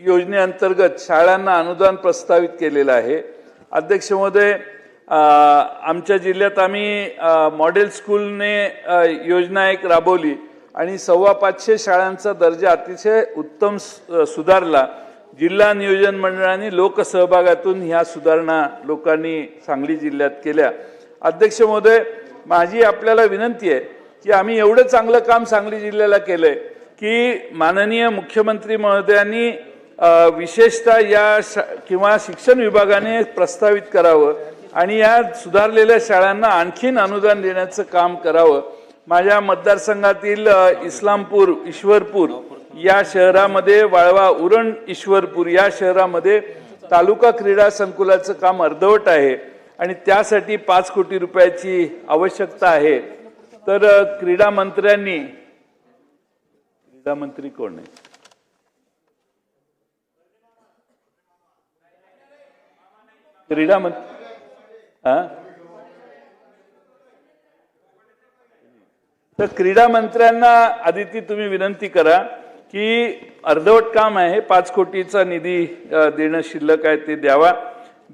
योजनेअंतर्गत शाळांना अनुदान प्रस्तावित केलेलं आहे. अध्यक्ष महोदय, आमच्या जिल्ह्यात आम्ही मॉडेल स्कूलने योजना एक राबवली आणि 550 शाळांचा दर्जा अतिशय उत्तम सुधारला. जिल्हा नियोजन मंडळाने लोकसहभागातून ह्या सुधारणा लोकांनी सांगली जिल्ह्यात केल्या. अध्यक्ष महोदय, माझी आपल्याला विनंती आहे की आम्ही एवढं चांगलं काम सांगली जिल्ह्याला केलंय की माननीय मुख्यमंत्री महोदयांनी विशेषतः किंवा शिक्षण विभागाने प्रस्तावित करावं आणि या सुधारलेल्या शाळांना आणखीन अनुदान देण्याचं काम करावं. माझ्या मतदारसंघातील इस्लामपूर, ईश्वरपूर या शहरामध्ये, वाळवा, उरण, ईश्वरपूर या शहरामध्ये तालुका क्रीडा संकुलाचं काम अर्धवट आहे आणि त्यासाठी 5 कोटी रुपयाची आवश्यकता आहे. तर क्रीडा मंत्री कोण आहे? क्रीडा मंत्री तर क्रीडा मंत्र्यांना आदिती तुम्ही विनंती करा की अर्धवट काम आहे, 5 कोटीचा निधी देणं शिल्लक आहे ते द्यावा.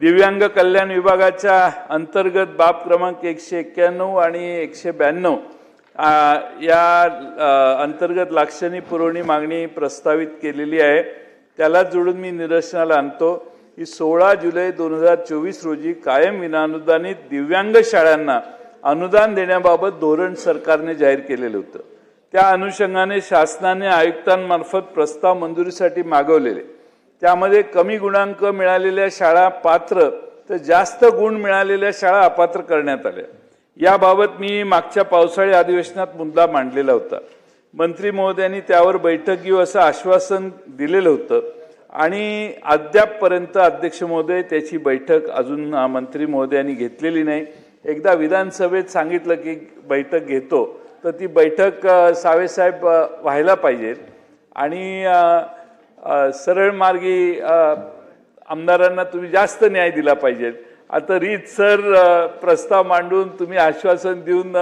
दिव्यांग कल्याण विभागाच्या अंतर्गत बाब क्रमांक 191 आणि 192 या अंतर्गत लाक्षणिक पुरवणी मागणी प्रस्तावित केलेली आहे. त्याला जोडून मी निदर्शनाला आणतो की 16 जुलै 2024 रोजी कायम विनाअनुदानित दिव्यांग शाळांना अनुदान देण्याबाबत धोरण सरकारने जाहीर केलेलं होतं. त्या अनुषंगाने शासनाने आयुक्तांमार्फत प्रस्ताव मंजुरीसाठी मागवलेले. त्यामध्ये कमी गुणांक मिळालेल्या शाळा पात्र तर जास्त गुण मिळालेल्या शाळा अपात्र करण्यात आल्या. याबाबत मी मागच्या पावसाळी अधिवेशनात मुद्दा मांडलेला होता. मंत्री महोदयांनी त्यावर बैठक घेऊ असं आश्वासन दिलेलं होतं आणि अद्यापपर्यंत अध्यक्ष महोदय त्याची बैठक अजून मंत्री महोदयांनी घेतलेली नाही. एकदा विधानसभेत सांगितलं की बैठक घेतो तर ती बैठक साहेब व्हायला पाहिजे आणि सरळ मार्गी आमदारांना तुम्ही जास्त न्याय दिला पाहिजे. आता रीतसर प्रस्ताव मांडून तुम्ही आश्वासन देऊन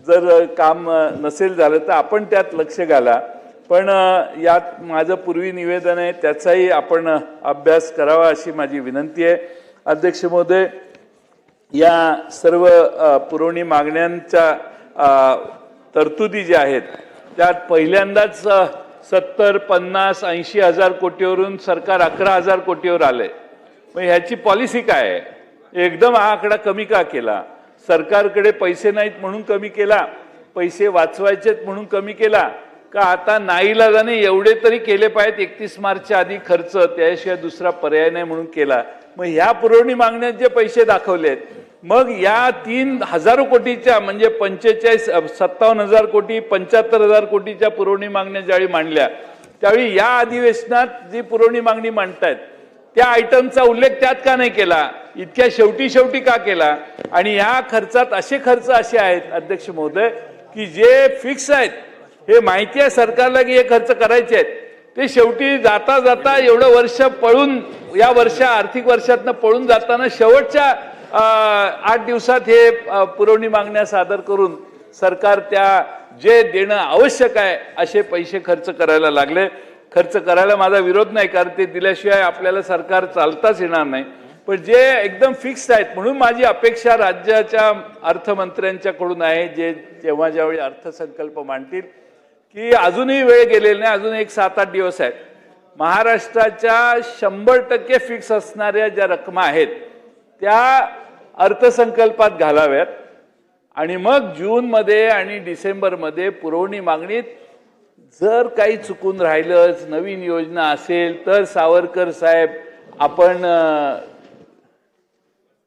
जर काम नसेल झालं तर आपण त्यात लक्ष घाला. पण यात माझं पूर्वी निवेदन आहे त्याचाही आपण अभ्यास करावा अशी माझी विनंती आहे. अध्यक्ष महोदय, या सर्व पुरवणी मागण्यांच्या तरतुदी ज्या आहेत त्यात पहिल्यांदाच 70, 50, 80 हजार कोटीवरून सरकार 11,000 कोटीवर आलंय. मग ह्याची पॉलिसी काय आहे? एकदम हा आकडा कमी का केला? सरकारकडे पैसे नाहीत म्हणून कमी केला? पैसे वाचवायचेत म्हणून कमी केला? का आता नाईलाजाने एवढे तरी केले पाहिजेत 31 मार्चच्या आधी खर्च, त्याशिवाय दुसरा पर्याय नाही म्हणून केला? मग ह्या पुरवणी मागण्यात जे पैसे दाखवलेत, मग या 3,000 कोटीच्या म्हणजे 57,000 कोटी 75,000 कोटीच्या पुरवणी मागण्या ज्यावेळी मांडल्या त्यावेळी या अधिवेशनात जी पुरवणी मागणी मांडतायत त्या आयटमचा उल्लेख त्यात का नाही केला? इतक्या शेवटी का केला? आणि ह्या खर्चात असे खर्च असे आहेत अध्यक्ष महोदय की जे फिक्स आहेत. हे माहिती आहे सरकारला की हे खर्च करायचे आहेत, ते शेवटी जाता जाता एवढं वर्ष पळून या आर्थिक वर्षातनं पळून जाताना शेवटच्या 8 दिवसात हे पुरवणी मागण्या सादर करून सरकार त्या जे देणं आवश्यक आहे असे पैसे खर्च करायला लागले. खर्च करायला माझा विरोध नाही, कारण ते दिल्याशिवाय आपल्याला सरकार चालताच येणार नाही. पण जे एकदम फिक्स आहेत, म्हणून माझी अपेक्षा राज्याच्या अर्थमंत्र्यांच्याकडून आहे जे जेव्हा ज्यावेळी अर्थसंकल्प मांडतील की अजूनही वेळ गेलेला नाही, अजून एक 7-8 दिवस आहेत. महाराष्ट्राच्या 100% फिक्स असणाऱ्या ज्या रकमा आहेत त्या अर्थसंकल्पात घालाव्यात आणि मग जूनमध्ये आणि डिसेंबरमध्ये पुरवणी मागणीत जर काही चुकून राहिलं, नवीन योजना असेल तर सावरकर साहेब आपण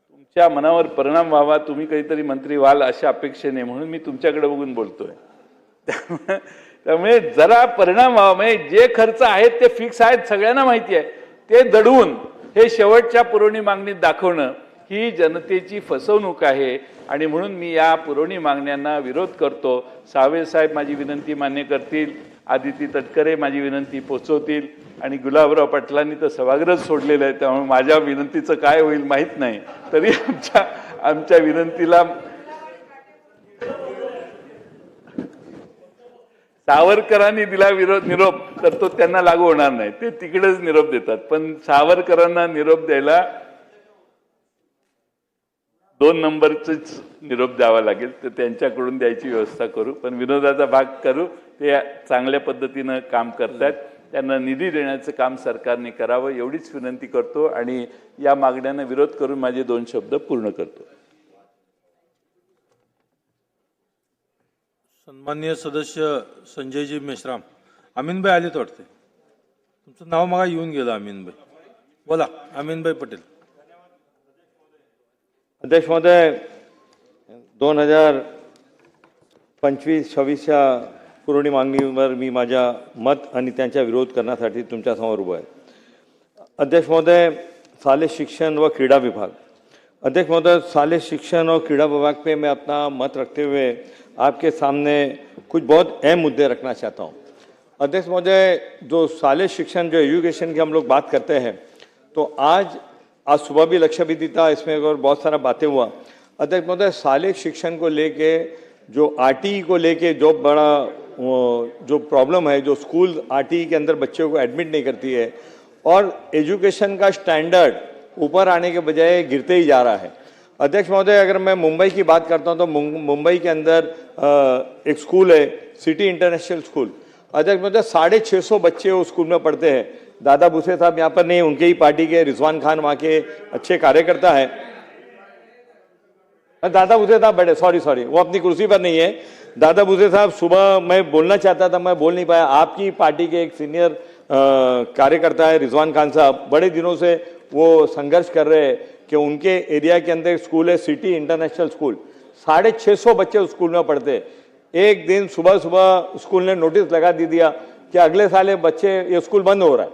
तुमच्या मनावर परिणाम व्हावा, तुम्ही काहीतरी मंत्री व्हाल अशा अपेक्षेने, म्हणून मी तुमच्याकडे बघून बोलतोय. त्यामुळे जरा परिणाम व्हावा. म्हणजे जे खर्च आहेत ते फिक्स आहेत, सगळ्यांना माहिती आहे, ते दडवून हे शेवटच्या पुरवणी मागणीत दाखवणं ही जनतेची फसवणूक आहे आणि म्हणून मी या पुरवणी मागण्यांना विरोध करतो. साहेब माझी विनंती मान्य करतील, आदिती तटकरे माझी विनंती पोचवतील आणि गुलाबराव पाटलांनी तर सभागृह सोडलेलं आहे, त्यामुळे माझ्या विनंतीचं काय होईल माहीत नाही. तरी आमच्या विनंतीला सावरकरांनी दिला निरोप तर तो त्यांना लागू होणार नाही, ते तिकडेच निरोप देतात. पण सावरकरांना निरोप द्यायला 2 नंबरच निरोप द्यावा लागेल, तर त्यांच्याकडून द्यायची व्यवस्था करू. पण विनोदाचा भाग करू, ते चांगल्या पद्धतीनं काम करतात, त्यांना निधी देण्याचं काम सरकारने करावं एवढीच विनंती करतो आणि या मागण्यांना विरोध करून माझे 2 शब्द पूर्ण करतो. सन्माननीय सदस्य संजयजी मेश्राम, अमीनभाई आलेत वाटते. तुमचं नाव मग येऊन गेलं अमीनभाई. बोला अमीनभाई पटेल. अध्यक्ष महोदय, 2025-26च्या पुरवणी मागणीवर मी माझ्या मत आणि त्यांचा विरोध करण्यासाठी तुमच्यासमोर उभा आहे. अध्यक्ष महोदय, शालेय शिक्षण व क्रीड़ा विभाग. अध्यक्ष महोदय, शालेय शिक्षण और क्रीड़ा विभाग पे मैं अपना मत रखते हुए आपके सामने कुछ बहुत अहम मुद्दे रखना चाहता हूँ. अध्यक्ष महोदय, जो शालेय शिक्षण, जो एजुकेशन की हम लोग बात करते हैं, तो आज सुबह भी लक्ष्य भी था इसमें और बहुत सारा बातें हुआ. अध्यक्ष महोदय, शालेय शिक्षण को लेके जो आरटीई को लेके जो बड़ा जो प्रॉब्लम है, जो स्कूल आरटीई के अंदर बच्चों को एडमिट नहीं करती है और एजुकेशन का स्टैंडर्ड ऊपर आने के बजाय गिरते ही जा रहा है. अध्यक्ष महोदय, अगर मैं मुंबई की बात करता हूं तो मुंबई के अंदर एक स्कूल है, सिटी इंटरनेशनल स्कूल. अध्यक्ष महोदय, 650 बच्चे उस स्कूल में पढ़ते हैं. दादा भूसे साहब यहाँ पर नहीं, उनके ही पार्टी के रिजवान खान वहाँ के अच्छे कार्यकर्ता है. दादा भूसे साहब बड़े सॉरी वो अपनी कुर्सी पर नहीं है. दादा भूसे साहब, सुबह मैं बोलना चाहता था, मैं बोल नहीं पाया. आपकी पार्टी के एक सीनियर कार्यकर्ता है रिजवान खान साहब, बड़े दिनों से वो संघर्ष कर रहे हैं कि उनके एरिया के अंदर एक स्कूल है, सिटी इंटरनेशनल स्कूल. 650 बच्चे उस स्कूल में पढ़ते हैं. एक दिन सुबह सुबह स्कूल ने नोटिस लगा दिया कि अगले साल बच्चे ये स्कूल बंद हो रहा है.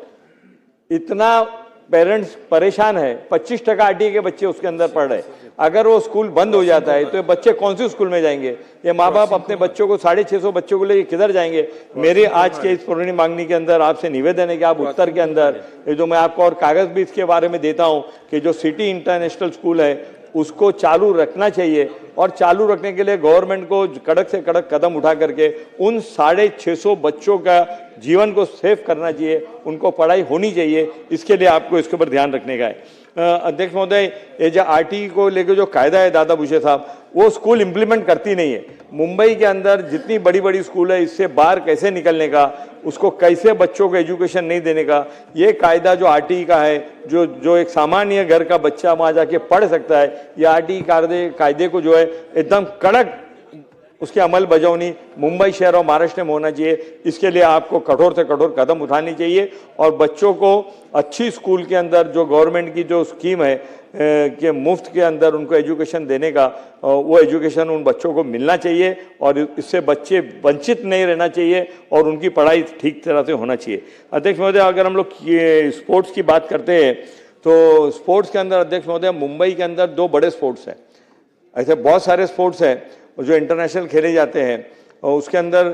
इतना पेरेंट्स परेशान है. 25% आरटीई के बच्चे उसके अंदर पढ़ रहे हैं. अगर वो स्कूल बंद हो जाता है तो ये बच्चे कौन सी स्कूल में जाएंगे? ये माँ बाप अपने बच्चों को 650 बच्चों को लेकर किधर जाएंगे? मेरी आज के इस पुरवणी मांगनी के अंदर आपसे निवेदन है कि आप उत्तर के अंदर ये जो मैं आपको और कागज भी इसके बारे में देता हूँ कि जो सिटी इंटरनेशनल स्कूल है उसको चालू रखना चाहिए और चालू रखने के लिए गवर्नमेंट को कड़क से कड़क कदम उठा करके उन 650 बच्चों का जीवन को सेव करना चाहिए, उनको पढ़ाई होनी चाहिए. इसके लिए आपको इसके ऊपर ध्यान रखने का है. अध्यक्ष महोदय, ये जो आरटीई को लेकर जो कायदा है दादा भूसे साहब, वो स्कूल इंप्लीमेंट करती नहीं है. मुंबई के अंदर जितनी बड़ी बड़ी स्कूल है, इससे बाहर कैसे निकलने का, उसको कैसे बच्चों को एजुकेशन नहीं देने का, ये कायदा जो आरटीई का है, जो एक सामान्य घर का बच्चा वहाँ जाके पढ़ सकता है, ये आरटीई कायदे को जो है एकदम कड़क उसकी अमल बजावनी मुंबई शहर और महाराष्ट्र में होना चाहिए. इसके लिए आपको कठोर से कठोर कदम उठानी चाहिए और बच्चों को अच्छी स्कूल के अंदर जो गवर्नमेंट की जो स्कीम है कि मुफ्त के अंदर उनको एजुकेशन देने का, वो एजुकेशन उन बच्चों को मिलना चाहिए और इससे बच्चे वंचित नहीं रहना चाहिए और उनकी पढ़ाई ठीक तरह से होना चाहिए. अध्यक्ष महोदय, अगर हम लोग स्पोर्ट्स की बात करते हैं तो स्पोर्ट्स के अंदर अध्यक्ष महोदय, मुंबई के अंदर 2 बड़े स्पोर्ट्स हैं. ऐसे बहुत सारे स्पोर्ट्स हैं जो इंटरनेशनल खेले जाते हैं और उसके अंदर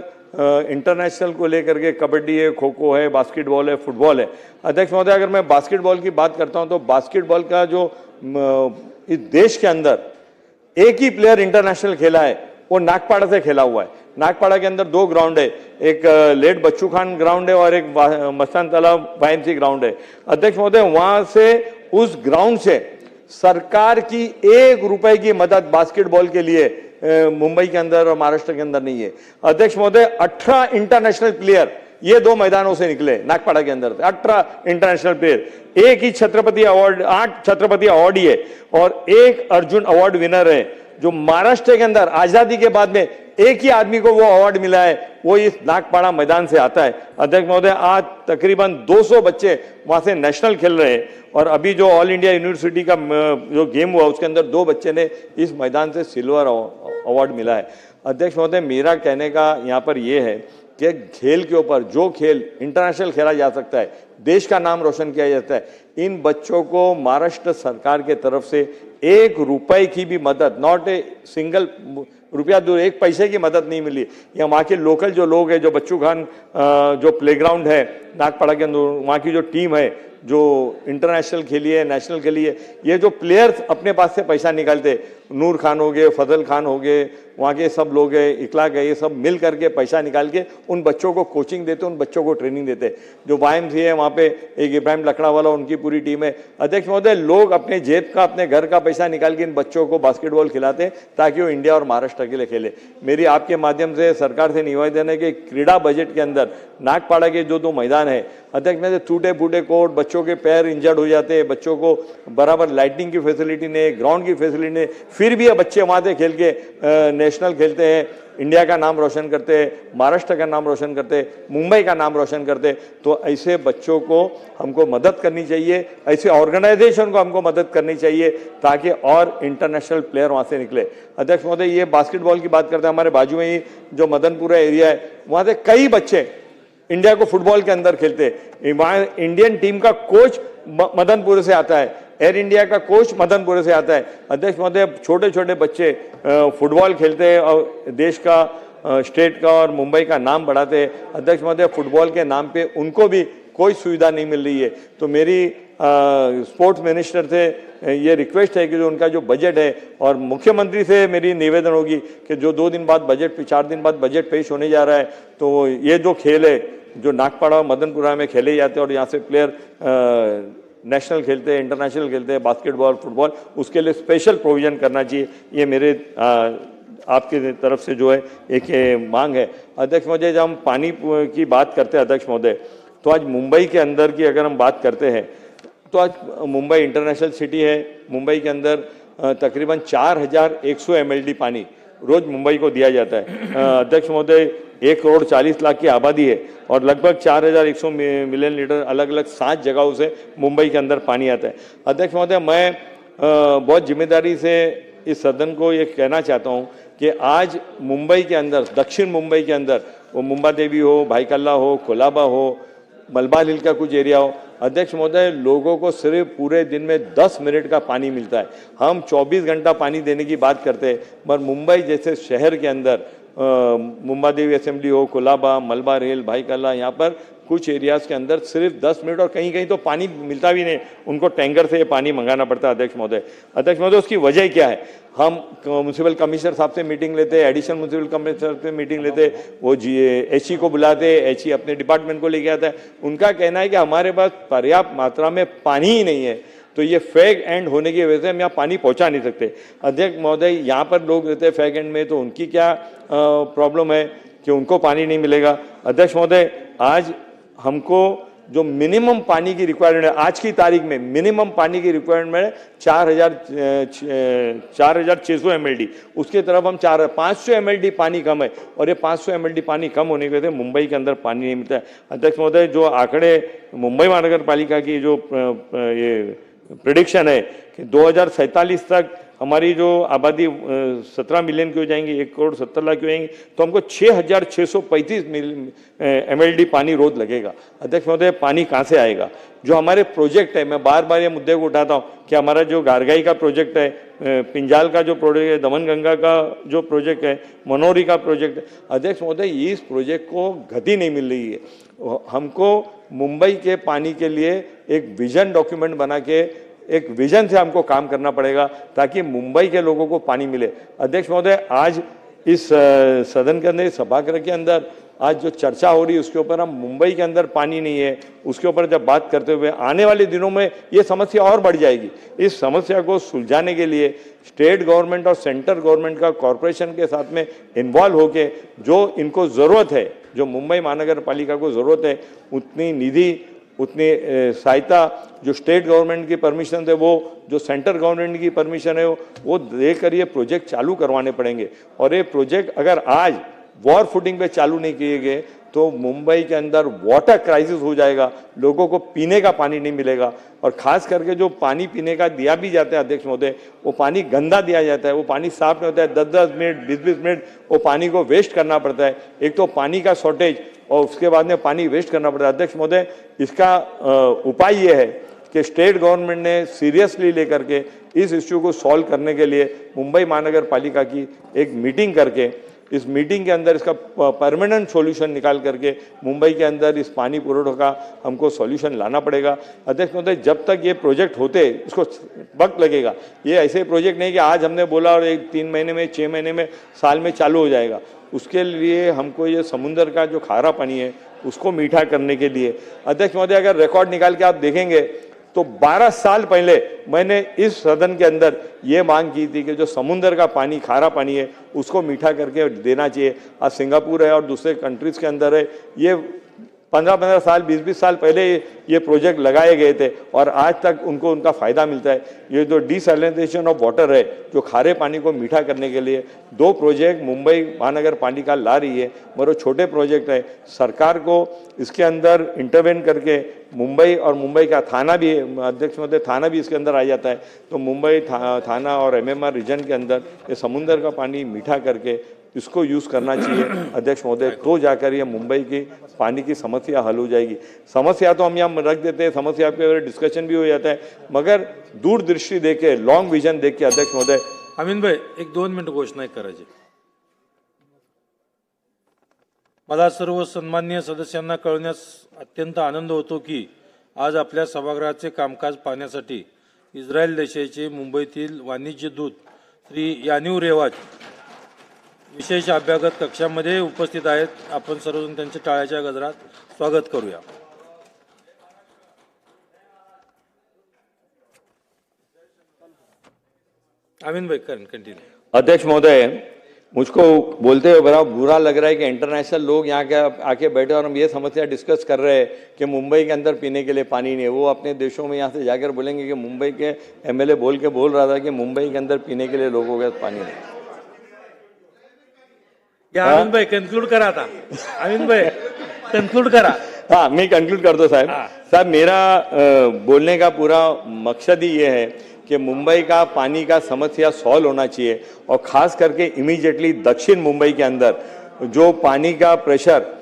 इंटरनेशनल को लेकर के कबड्डी है, खो खो है, बास्केटबॉल है, फुटबॉल है. अध्यक्ष महोदय, अगर मैं बास्केटबॉल की बात करता हूं तो बास्केटबॉल का जो इस देश के अंदर एक ही प्लेयर इंटरनेशनल खेला है वो नागपाड़ा से खेला हुआ है. नागपाड़ा के अंदर 2 ग्राउंड है, एक लेट बच्चू खान ग्राउंड है और एक मस्तान तालाब वाईएमसी ग्राउंड है. अध्यक्ष महोदय, वहां से उस ग्राउंड से सरकार की 1 रुपए की मदद बास्केटबॉल के लिए मुंबई के अंदर और महाराष्ट्र के अंदर नहीं है. अध्यक्ष महोदय, 18 इंटरनेशनल प्लेयर ये 2 मैदानों से निकले नागपाड़ा के अंदर. 18 इंटरनेशनल प्लेयर, एक ही छत्रपति अवार्ड, 8 छत्रपति अवार्ड ही है और 1 अर्जुन अवार्ड विनर है. जो महाराष्ट्र के अंदर आजादी के बाद में एक ही आदमी को वो अवार्ड मिला है, वो इस नागपाड़ा मैदान से आता है. अध्यक्ष महोदय, आज तकरीबन 200 बच्चे वहां से नेशनल खेल रहे हैं और अभी जो ऑल इंडिया यूनिवर्सिटी का जो गेम हुआ उसके अंदर 2 बच्चे ने इस मैदान से सिल्वर अवार्ड मिला है. अध्यक्ष महोदय, मेरा कहने का यहाँ पर ये है कि खेल के ऊपर जो खेल इंटरनेशनल खेला जा सकता है, देश का नाम रोशन किया जाता है, इन बच्चों को महाराष्ट्र सरकार के तरफ से 1 रुपए की भी मदद, नॉट ए सिंगल रुपया, 1 पैसे की मदद नहीं मिली. या वहाँ के लोकल जो लोग हैं, जो बच्चू खान जो प्लेग्राउंड है नागपाड़ा के अंदर, वहाँ की जो टीम है जो इंटरनेशनल खेली है, नेशनल खेली है, ये जो प्लेयर्स अपने पास से पैसा निकालते, नूर खान हो गए, फजल खान हो गए, वहाँ के सब लोग हैं, इखलाक है, ये सब मिल करके पैसा निकाल के उन बच्चों को कोचिंग देते, उन बच्चों को ट्रेनिंग देते. जो वाईएमसी है वहाँ पे एक इब्राहिम लकड़ा वाला, उनकी पूरी टीम है. अध्यक्ष महोदय, लोग अपने जेब का, अपने घर का पैसा निकाल के इन बच्चों को बास्केटबॉल खिलाते ताकि वो इंडिया और महाराष्ट्र के लिए खेले. मेरी आपके माध्यम से सरकार से निवेदन है कि क्रीड़ा बजट के अंदर नागपाड़ा के जो 2 मैदान है, अध्यक्ष में टूटे फूटे कोर्ट, बच्चों के पैर इंजर्ड हो जाते हैं, बच्चों को बराबर लाइटिंग की फैसिलिटी नहीं, ग्राउंड की फैसिलिटी नहीं, फिर भी ये बच्चे वहाँ से खेल के नेशनल खेलते हैं, इंडिया का नाम रोशन करते हैं, महाराष्ट्र का नाम रोशन करते हैं, मुंबई का नाम रोशन करते हैं। तो ऐसे बच्चों को हमको मदद करनी चाहिए, ऐसे ऑर्गेनाइजेशन को हमको मदद करनी चाहिए ताकि और इंटरनेशनल प्लेयर वहाँ से निकले। अध्यक्ष महोदय, ये बास्केटबॉल की बात करते हैं, हमारे बाजू में ही जो मदनपुरा एरिया है वहाँ से कई बच्चे इंडिया को फुटबॉल के अंदर खेलते हैं। वहाँ इंडियन टीम का कोच मदनपुर से आता है, एयर इंडिया का कोच मदनपुर से आता है। अध्यक्ष महोदय, छोटे छोटे बच्चे फुटबॉल खेलते हैं और देश का, स्टेट का और मुंबई का नाम बढ़ाते हैं। अध्यक्ष महोदय, फुटबॉल के नाम पे उनको भी कोई सुविधा नहीं मिल रही है। तो मेरी स्पोर्ट्स मिनिस्टर से ये रिक्वेस्ट है कि जो उनका जो बजट है, और मुख्यमंत्री से मेरी निवेदन होगी कि जो 2 दिन बाद बजट, 4 दिन बाद बजट पेश होने जा रहा है, तो ये जो खेल है जो नागपाड़ा मदनपुरा में खेले जाते हैं और यहाँ से प्लेयर नेशनल खेलते हैं, इंटरनेशनल खेलते हैं, बास्केटबॉल, फुटबॉल, उसके लिए स्पेशल प्रोविजन करना चाहिए। ये मेरे आपकी तरफ से जो है एक मांग है। अध्यक्ष महोदय, जब हम पानी की बात करते हैं अध्यक्ष महोदय, तो आज मुंबई के अंदर की अगर हम बात करते हैं तो आज मुंबई इंटरनेशनल सिटी है। मुंबई के अंदर तकरीबन 4100 MLD पानी रोज मुंबई को दिया जाता है। अध्यक्ष महोदय, 1 करोड़ 40 लाख की आबादी है और लगभग 4100 मिलियन लीटर अलग अलग 7 जगहों से मुंबई के अंदर पानी आता है। अध्यक्ष महोदय, मैं बहुत जिम्मेदारी से इस सदन को ये कहना चाहता हूँ कि आज मुंबई के अंदर, दक्षिण मुंबई के अंदर, वो मुंबा देवी हो, भाईकल्ला हो, कोलाबा हो, मलबार हिल का कुछ एरिया हो, अध्यक्ष महोदय, लोगों को सिर्फ पूरे दिन में 10 मिनट का पानी मिलता है। हम 24 घंटा पानी देने की बात करते हैं, पर मुंबई जैसे शहर के अंदर मुंबा देवी असेंबली हो, कोलाबा, मलबार हिल, भाईकल्ला, यहाँ पर कुछ एरियाज के अंदर सिर्फ 10 मिनट, और कहीं कहीं तो पानी मिलता भी नहीं, उनको टैंकर से पानी मंगाना पड़ता है। अध्यक्ष महोदय, उसकी वजह क्या है? हम म्यूनसिपल कमिश्नर साहब से मीटिंग लेते हैं, एडिशनल म्यूनसिपल कमिश्नर से मीटिंग लेते हैं, वो HE को बुलाते हैं, HE अपने डिपार्टमेंट को लेके आता है। उनका कहना है कि हमारे पास पर्याप्त मात्रा में पानी ही नहीं है, तो ये फैग एंड होने की वजह से हम यहाँ पानी पहुँचा नहीं सकते। अध्यक्ष महोदय, यहाँ पर लोग रहते हैं फैग एंड में, तो उनकी क्या प्रॉब्लम है कि उनको पानी नहीं मिलेगा? अध्यक्ष महोदय, आज हमको जो मिनिमम पानी की रिक्वायरमेंट है, आज की तारीख में मिनिमम पानी की रिक्वायरमेंट है 4600 MLD, उसके तरफ हम 500 MLD पानी कम है, और ये 500 MLD पानी कम होने की वजह से मुंबई के अंदर पानी नहीं मिलता है। अध्यक्ष महोदय, जो आंकड़े मुंबई महानगर पालिका की जो ये प्रेडिक्शन है कि 2047 तक हमारी जो आबादी 17 मिलियन की हो जाएंगी, 1 करोड़ 70 लाख की हो जाएंगी, तो हमको 6635 MLD पानी रोज लगेगा। अध्यक्ष महोदय, पानी कहाँ से आएगा? जो हमारे प्रोजेक्ट है, मैं बार बार ये मुद्दे को उठाता हूँ कि हमारा जो गारगाई का प्रोजेक्ट है, पिंजाल का जो प्रोजेक्ट है, दमनगंगा का जो प्रोजेक्ट है, मनोरी का प्रोजेक्ट है, अध्यक्ष महोदय, इस प्रोजेक्ट को गति नहीं मिल रही है। हमको मुंबई के पानी के लिए एक विजन डॉक्यूमेंट बना के, एक विजन से हमको काम करना पड़ेगा ताकि मुंबई के लोगों को पानी मिले। अध्यक्ष महोदय, आज इस सदन के अंदर, सभागृह के अंदर आज जो चर्चा हो रही है उसके ऊपर, हम मुंबई के अंदर पानी नहीं है उसके ऊपर जब बात करते हुए, आने वाले दिनों में ये समस्या और बढ़ जाएगी। इस समस्या को सुलझाने के लिए स्टेट गवर्नमेंट और सेंट्रल गवर्नमेंट का कॉरपोरेशन के साथ में इन्वॉल्व होके, जो इनको ज़रूरत है, जो मुंबई महानगर पालिका को ज़रूरत है, उतनी निधि, उतनी सहायता जो स्टेट गवर्नमेंट की परमिशन है, वो जो सेंट्रल गवर्नमेंट की परमिशन है, वो देकर ये प्रोजेक्ट चालू करवाने पड़ेंगे। और ये प्रोजेक्ट अगर आज वॉर फुटिंग पे चालू नहीं किए गए तो मुंबई के अंदर वाटर क्राइसिस हो जाएगा, लोगों को पीने का पानी नहीं मिलेगा। और खास करके जो पानी पीने का दिया भी जाता है अध्यक्ष महोदय, वो पानी गंदा दिया जाता है, वो पानी साफ नहीं होता है, 10-10 मिनट 20-20 मिनट वो पानी को वेस्ट करना पड़ता है। एक तो पानी का शॉर्टेज और उसके बाद में पानी वेस्ट करना पड़ता है। अध्यक्ष महोदय, इसका उपाय ये है कि स्टेट गवर्नमेंट ने सीरियसली लेकर के इस इश्यू को सॉल्व करने के लिए मुंबई महानगर पालिका की एक मीटिंग करके, इस मीटिंग के अंदर इसका परमानेंट सॉल्यूशन निकाल करके मुंबई के अंदर इस पानी पुरोठे का हमको सॉल्यूशन लाना पड़ेगा। अध्यक्ष महोदय, जब तक ये प्रोजेक्ट होते इसको वक्त लगेगा। ये ऐसे प्रोजेक्ट नहीं कि आज हमने बोला और 3 महीने में, 6 महीने में, साल में चालू हो जाएगा। उसके लिए हमको ये समुद्र का जो खारा पानी है उसको मीठा करने के लिए, अध्यक्ष महोदय, अगर रिकॉर्ड निकाल के आप देखेंगे तो 12 साल पहले मैंने इस सदन के अंदर ये मांग की थी कि जो समुद्र का पानी, खारा पानी है, उसको मीठा करके देना चाहिए। आज सिंगापुर है और दूसरे कंट्रीज के अंदर है, ये 15-15 साल 20-20 साल पहले ये प्रोजेक्ट लगाए गए थे और आज तक उनको उनका फायदा मिलता है। ये जो डिसैलिनेशन ऑफ वाटर है, जो खारे पानी को मीठा करने के लिए 2 प्रोजेक्ट मुंबई महानगर पालिका ला रही है, मगर छोटे प्रोजेक्ट है। सरकार को इसके अंदर इंटरवेन करके मुंबई और मुंबई का थाना भी, अध्यक्ष महोदय, थाना भी इसके अंदर आ जाता है, तो मुंबई थाना और MMR रीजन के अंदर ये समुद्र का पानी मीठा करके इसको यूज करना चाहिए अध्यक्ष महोदय, तो जाकर ये मुंबई की पानी की समस्या हल हो जाएगी। समस्या तो हम यहाँ रख देते हैं, समस्या पे डिस्कशन भी हो जाता है, मगर दूरदृष्टि देके, लॉन्ग विजन देख के अध्यक्ष महोदय। अमीन भाई, 1-2 मिनिट घोषणा करायची. मला सर्व सन्माननीय सदस्यांना कळवण्यास अत्यंत आनंद होतो की आज आपल्या सभागृहाचे कामकाज पाहण्यासाठी इस्रायल देशाचे मुंबईतील वाणिज्य दूत श्री यानिव रेवाज विशेष अभ्यागत कक्षामध्ये उपस्थित आहेत. आपण सर्वजण त्यांच्या टाळ्याच्या गजरात स्वागत करूया. अमीन भाई कंटिन्यू. अध्यक्ष महोदय, मुझको बोलते हुए बड़ा बुरा लग रहा है कि इंटरनेशनल लोग यहाँ के आके बैठे और हम ये समस्या डिस्कस कर रहे हैं कि मुंबई के अंदर पीने के लिए पानी नहीं है। वो अपने देशों में यहाँ से जाकर बोलेंगे कि मुंबई के MLA बोल रहा था कि मुंबई के अंदर पीने के लिए लोगों के पानी नहीं। अमीन भाई कंक्लूड करा आता. अमीन भाई कंक्लूड करा. हाँ, मैं कंक्लूड कर दो साहब. साहब, मेरा बोलने का पूरा मकसद ही ये है कि मुंबई का पानी का समस्या सॉल्व होना चाहिए और खास करके इमीडिएटली दक्षिण मुंबई के अंदर जो पानी का प्रेशर,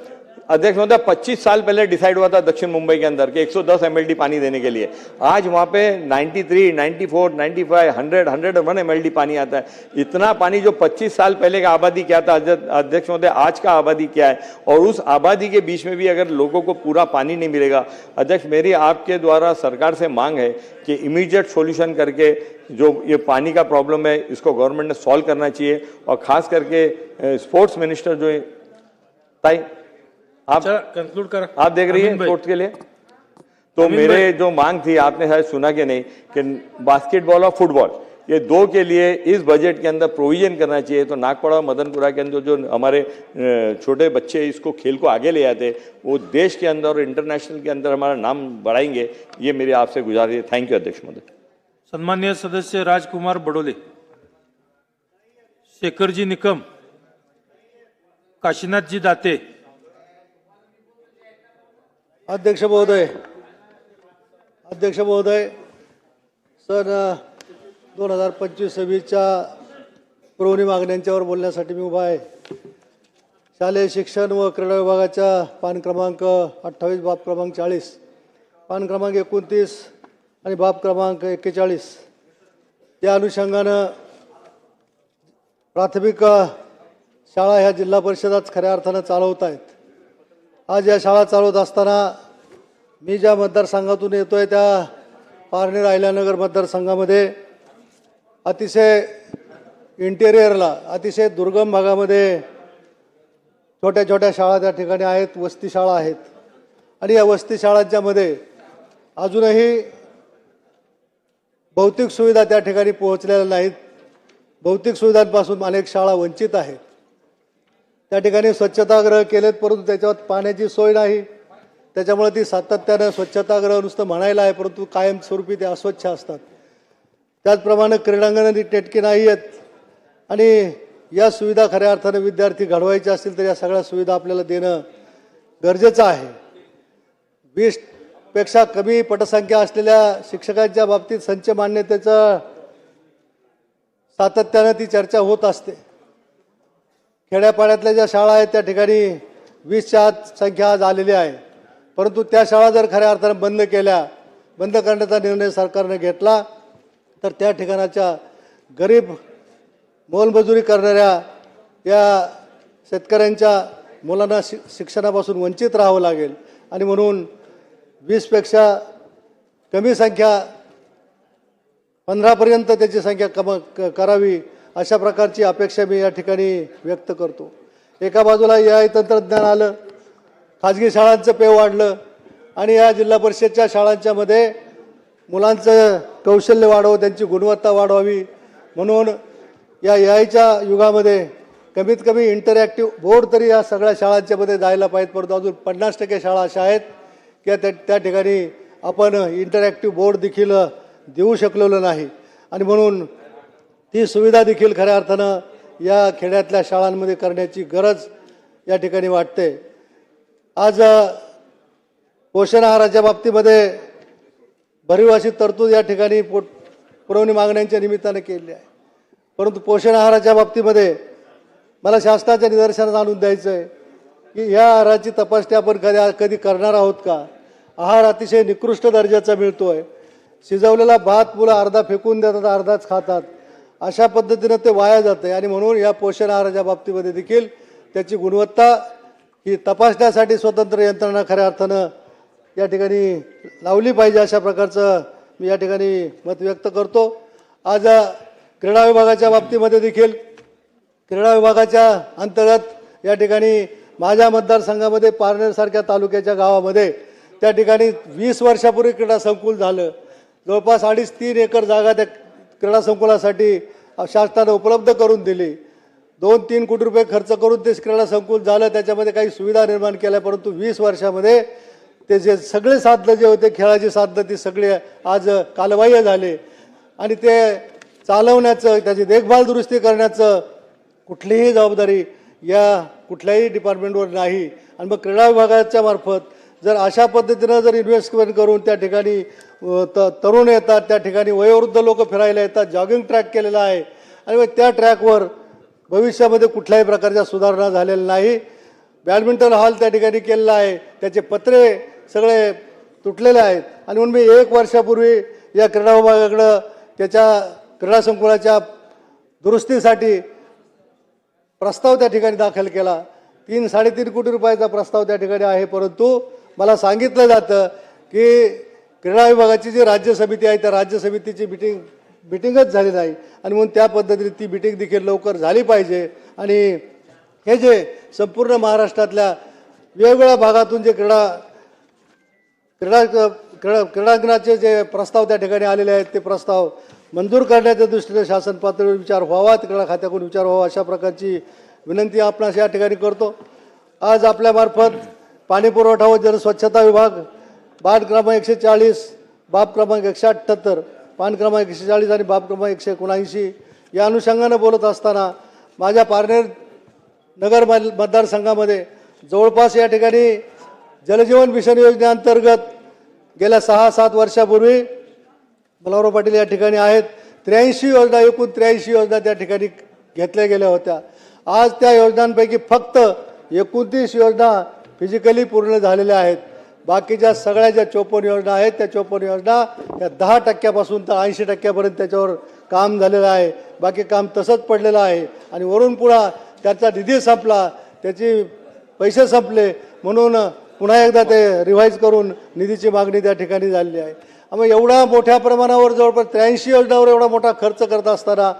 अध्यक्ष महोदय, 25 साल पहले डिसाइड हुआ था दक्षिण मुंबई के अंदर कि 110 MLD पानी देने के लिए। आज वहाँ पे 93, 94, 95, 100, 101 MLD पानी आता है। इतना पानी जो 25 साल पहले का आबादी क्या था अध्यक्ष महोदय, आज का आबादी क्या है, और उस आबादी के बीच में भी अगर लोगों को पूरा पानी नहीं मिलेगा, अध्यक्ष मेरी आपके द्वारा सरकार से मांग है कि इमीडिएट सॉल्यूशन करके जो ये पानी का प्रॉब्लम है इसको गवर्नमेंट ने सॉल्व करना चाहिए। और खास करके स्पोर्ट्स मिनिस्टर जो है, ताई आप कंक्लूड करा. आप देख रही है स्पोर्ट्स के लिए, तो मेरे जो मांग थी, आपने शायद सुना कि नहीं, कि बास्केटबॉल और फुटबॉल ये 2 के लिए इस बजट के अंदर प्रोविजन करना चाहिए। तो नागपुरा और मदनपुरा के अंदर जो हमारे छोटे बच्चे इसको खेल को आगे ले जाते, वो देश के अंदर और इंटरनेशनल के अंदर हमारा नाम बढ़ाएंगे। ये मेरी आपसे गुजारिश है। थैंक यू अध्यक्ष महोदय. सन्माननीय सदस्य राजकुमार बडोले, शेखरजी निकम, काशीनाथजी दाते. अध्यक्ष महोदय, सन 2025-26च्या पुरवणी मागण्यांच्यावर बोलण्यासाठी मी उभा आहे. शालेय शिक्षण व क्रीडा विभागाच्या पान क्रमांक 28, बाब क्रमांक 40, पान क्रमांक 29 आणि बाब क्रमांक 41 या अनुषंगानं प्राथमिक शाळा ह्या जिल्हा परिषदाच खऱ्या अर्थानं चालवत आहेत. आज या शाळा चालवत असताना मी ज्या मतदारसंघातून येतोय त्या पारनेर अहिल्यानगर मतदारसंघामध्ये अतिशय इंटेरियरला, अतिशय दुर्गम भागामध्ये छोट्या छोट्या शाळा त्या ठिकाणी आहेत, वस्ती शाळा आहेत. आणि या वस्ती शाळांच्या मध्ये अजूनही भौतिक सुविधा त्या ठिकाणी पोहोचलेल्या नाहीत. भौतिक सुविधांपासून अनेक शाळा वंचित आहेत. त्या ठिकाणी स्वच्छतागृह केलेत, परंतु त्याच्यावर पाण्याची सोय नाही. त्याच्यामुळे ती सातत्यानं स्वच्छतागृह नुसतं म्हणायला आहे, परंतु कायमस्वरूपी ते अस्वच्छ असतात. त्याचप्रमाणे क्रीडांगणं नेटकी नाही आहेत. आणि या सुविधा खऱ्या अर्थानं विद्यार्थी घडवायचे असतील तर या सगळ्या सुविधा आपल्याला देणं गरजेचं आहे. 20 पेक्षा कमी पटसंख्या असलेल्या शिक्षकांच्या बाबतीत संच मान्यतेचं सातत्यानं ती चर्चा होत असते. खेड्यापाड्यातल्या ज्या शाळा आहेत त्या ठिकाणी 20च्या आत संख्या आज आलेली आहे. परंतु त्या शाळा जर खऱ्या अर्थानं बंद करण्याचा निर्णय सरकारने घेतला तर त्या ठिकाणाच्या गरीब मोलमजुरी करणाऱ्या या शेतकऱ्यांच्या मुलांना शिक्षणापासून वंचित राहावं लागेल. आणि म्हणून 20पेक्षा कमी संख्या 15पर्यंत त्याची संख्या करावी अशा प्रकारची अपेक्षा मी या ठिकाणी व्यक्त करतो. एका बाजूला AI तंत्रज्ञान आलं, खाजगी शाळांचं पे वाढलं आणि या जिल्हा परिषदच्या शाळांच्या मध्ये मुलांचं कौशल्य वाढावं, त्यांची गुणवत्ता वाढवावी म्हणून या AIच्या युगामध्ये कमीत कमी इंटरॅक्टिव्ह बोर्ड तरी या सगळ्या शाळांच्या मध्ये जायला पाहिजेत, परंतु अजून 50% शाळा अशा आहेत की त्या ठिकाणी आपण इंटरॅक्टिव्ह बोर्ड देखील देऊ शकलेलो नाही. आणि म्हणून ती सुविधा देखील खऱ्या अर्थानं या खेड्यातल्या शाळांमध्ये करण्याची गरज या ठिकाणी वाटते. आज पोषण आहाराच्या बाबतीमध्ये भरीव अशी तरतूद या ठिकाणी पुरवणी मागण्यांच्या निमित्ताने केली आहे. परंतु पोषण आहाराच्या बाबतीमध्ये मला शासनाच्या निदर्शनास आणून द्यायचं आहे की या आहाराची तपासणी आपण कधी करणार आहोत का? आहार अतिशय निकृष्ट दर्जाचा मिळतो आहे. शिजवलेला भात मुलं अर्धा फेकून देतात, अर्धाच खातात. अशा पद्धतीनं ते वाया जाते. आणि म्हणून या पोषण आहाराच्या बाबतीमध्ये देखील त्याची गुणवत्ता ही तपासण्यासाठी स्वतंत्र यंत्रणा खऱ्या अर्थानं या ठिकाणी लावली पाहिजे, अशा प्रकारचं मी या ठिकाणी मत व्यक्त करतो. आज क्रीडा विभागाच्या बाबतीमध्ये देखील क्रीडा विभागाच्या अंतर्गत या ठिकाणी माझ्या मतदारसंघामध्ये पारनेरसारख्या तालुक्याच्या गावामध्ये त्या ठिकाणी 20 वर्षापूर्वी क्रीडा संकुल झालं. जवळपास 2.5-3 एकर जागा त्या क्रीडा संकुलासाठी शासनाने उपलब्ध करून दिली. 2-3 कोटी रुपये खर्च करून ते क्रीडा संकुल झालं, त्याच्यामध्ये काही सुविधा निर्माण केल्या. परंतु 20 वर्षामध्ये ते जे सगळे साधनं जे होते खेळाची साधनं ती सगळे आज कालबाह्य झाले. आणि ते चालवण्याचं, त्याची देखभाल दुरुस्ती करण्याचं कुठलीही जबाबदारी या कुठल्याही डिपार्टमेंटवर नाही. आणि मग क्रीडा विभागाच्या मार्फत जर अशा पद्धतीनं जर इन्व्हेस्टमेंट करून त्या ठिकाणी तरुण येतात, त्या ठिकाणी वयोवृद्ध लोक फिरायला येतात, जॉगिंग ट्रॅक केलेला आहे आणि मग त्या ट्रॅकवर भविष्यामध्ये कुठल्याही प्रकारच्या सुधारणा झालेल्या नाही. बॅडमिंटन हॉल त्या ठिकाणी केलेला आहे, त्याचे पत्रे सगळे तुटलेले आहेत. आणि म्हणून मी 1 वर्षापूर्वी या क्रीडा विभागाकडं त्याच्या क्रीडा संकुलाच्या दुरुस्तीसाठी प्रस्ताव त्या ठिकाणी दाखल केला. 3-3.5 कोटी रुपयाचा प्रस्ताव त्या ठिकाणी आहे. परंतु मला सांगितलं जातं की क्रीडा विभागाची जी राज्य समिती आहे त्या राज्य समितीची मिटिंगच झाली नाही. आणि म्हणून त्या पद्धतीने ती मिटिंग देखील लवकर झाली पाहिजे. आणि हे जे संपूर्ण महाराष्ट्रातल्या वेगवेगळ्या भागातून जे क्रीडांगणाचे जे प्रस्ताव त्या ठिकाणी आलेले आहेत ते प्रस्ताव मंजूर करण्याच्या दृष्टीने शासन पातळीवर विचार व्हावा, क्रीडा खात्याकडून विचार व्हावा, अशा प्रकारची विनंती आपणास या ठिकाणी करतो. आज आपल्यामार्फत पाणी पुरवठा व जलस्वच्छता विभाग बाब क्रमांक 140, बाब क्रमांक 178, पान क्रमांक 140 आणि बाब क्रमांक 179 या अनुषंगानं बोलत असताना माझ्या पारनेर नगर मतदारसंघामध्ये जवळपास या ठिकाणी जलजीवन मिशन योजनेअंतर्गत गेल्या 6-7 वर्षापूर्वी गुलाबराव पाटील या ठिकाणी आहेत, 83 योजना, एकूण 83 योजना त्या ठिकाणी घेतल्या गेल्या होत्या. आज त्या योजनांपैकी फक्त 29 योजना फिजिकली पूर्ण झालेल्या आहेत. बाकीच्या सगळ्या ज्या 54 योजना आहेत त्या 54 योजना या 10% तर 80% त्याच्यावर काम झालेलं आहे. बाकी काम तसंच पडलेलं आहे. आणि वरून पुन्हा त्याचा निधी संपला, त्याचे पैसे संपले, म्हणून पुन्हा एकदा ते रिव्हाइज करून निधीची मागणी त्या ठिकाणी झालेली आहे. मग एवढा मोठ्या प्रमाणावर जवळपास 83 योजनावर एवढा मोठा खर्च करत असताना,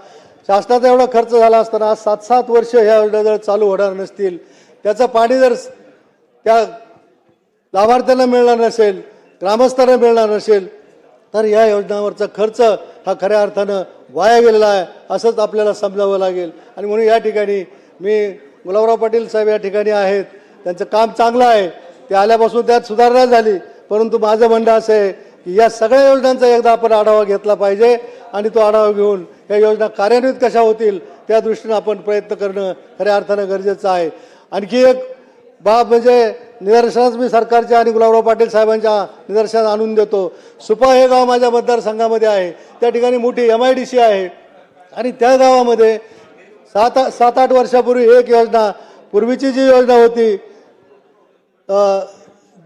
शासनाचा एवढा खर्च झाला असताना, आज 7-7 वर्ष ह्या योजना जर चालू होणार नसतील, त्याचं पाणी जर त्या लाभार्थ्यांना मिळणार नसेल, ग्रामस्थांना मिळणार नसेल, तर या योजनांवरचा खर्च हा खऱ्या अर्थानं वाया गेलेला आहे असंच आपल्याला समजावं लागेल. आणि म्हणून या ठिकाणी मी गुलाबराव पाटील साहेब या ठिकाणी आहेत, त्यांचं काम चांगलं आहे, ते आल्यापासून त्यात सुधारणा झाली. परंतु माझं म्हणणं असं आहे की या सगळ्या योजनांचा एकदा आपण आढावा घेतला पाहिजे आणि तो आढावा घेऊन या योजना कार्यान्वित कशा होतील त्या दृष्टीनं आपण प्रयत्न करणं खऱ्या अर्थानं गरजेचं आहे. आणखी एक बाब म्हणजे निदर्शनास मी सरकारच्या आणि गुलाबराव पाटील साहेबांच्या निदर्शनास आणून देतो. सुपा हे गाव माझ्या मतदारसंघामध्ये आहे, त्या ठिकाणी मोठी MIDC आहे. आणि त्या गावामध्ये 7-8 वर्षापूर्वी एक योजना, पूर्वीची जी योजना होती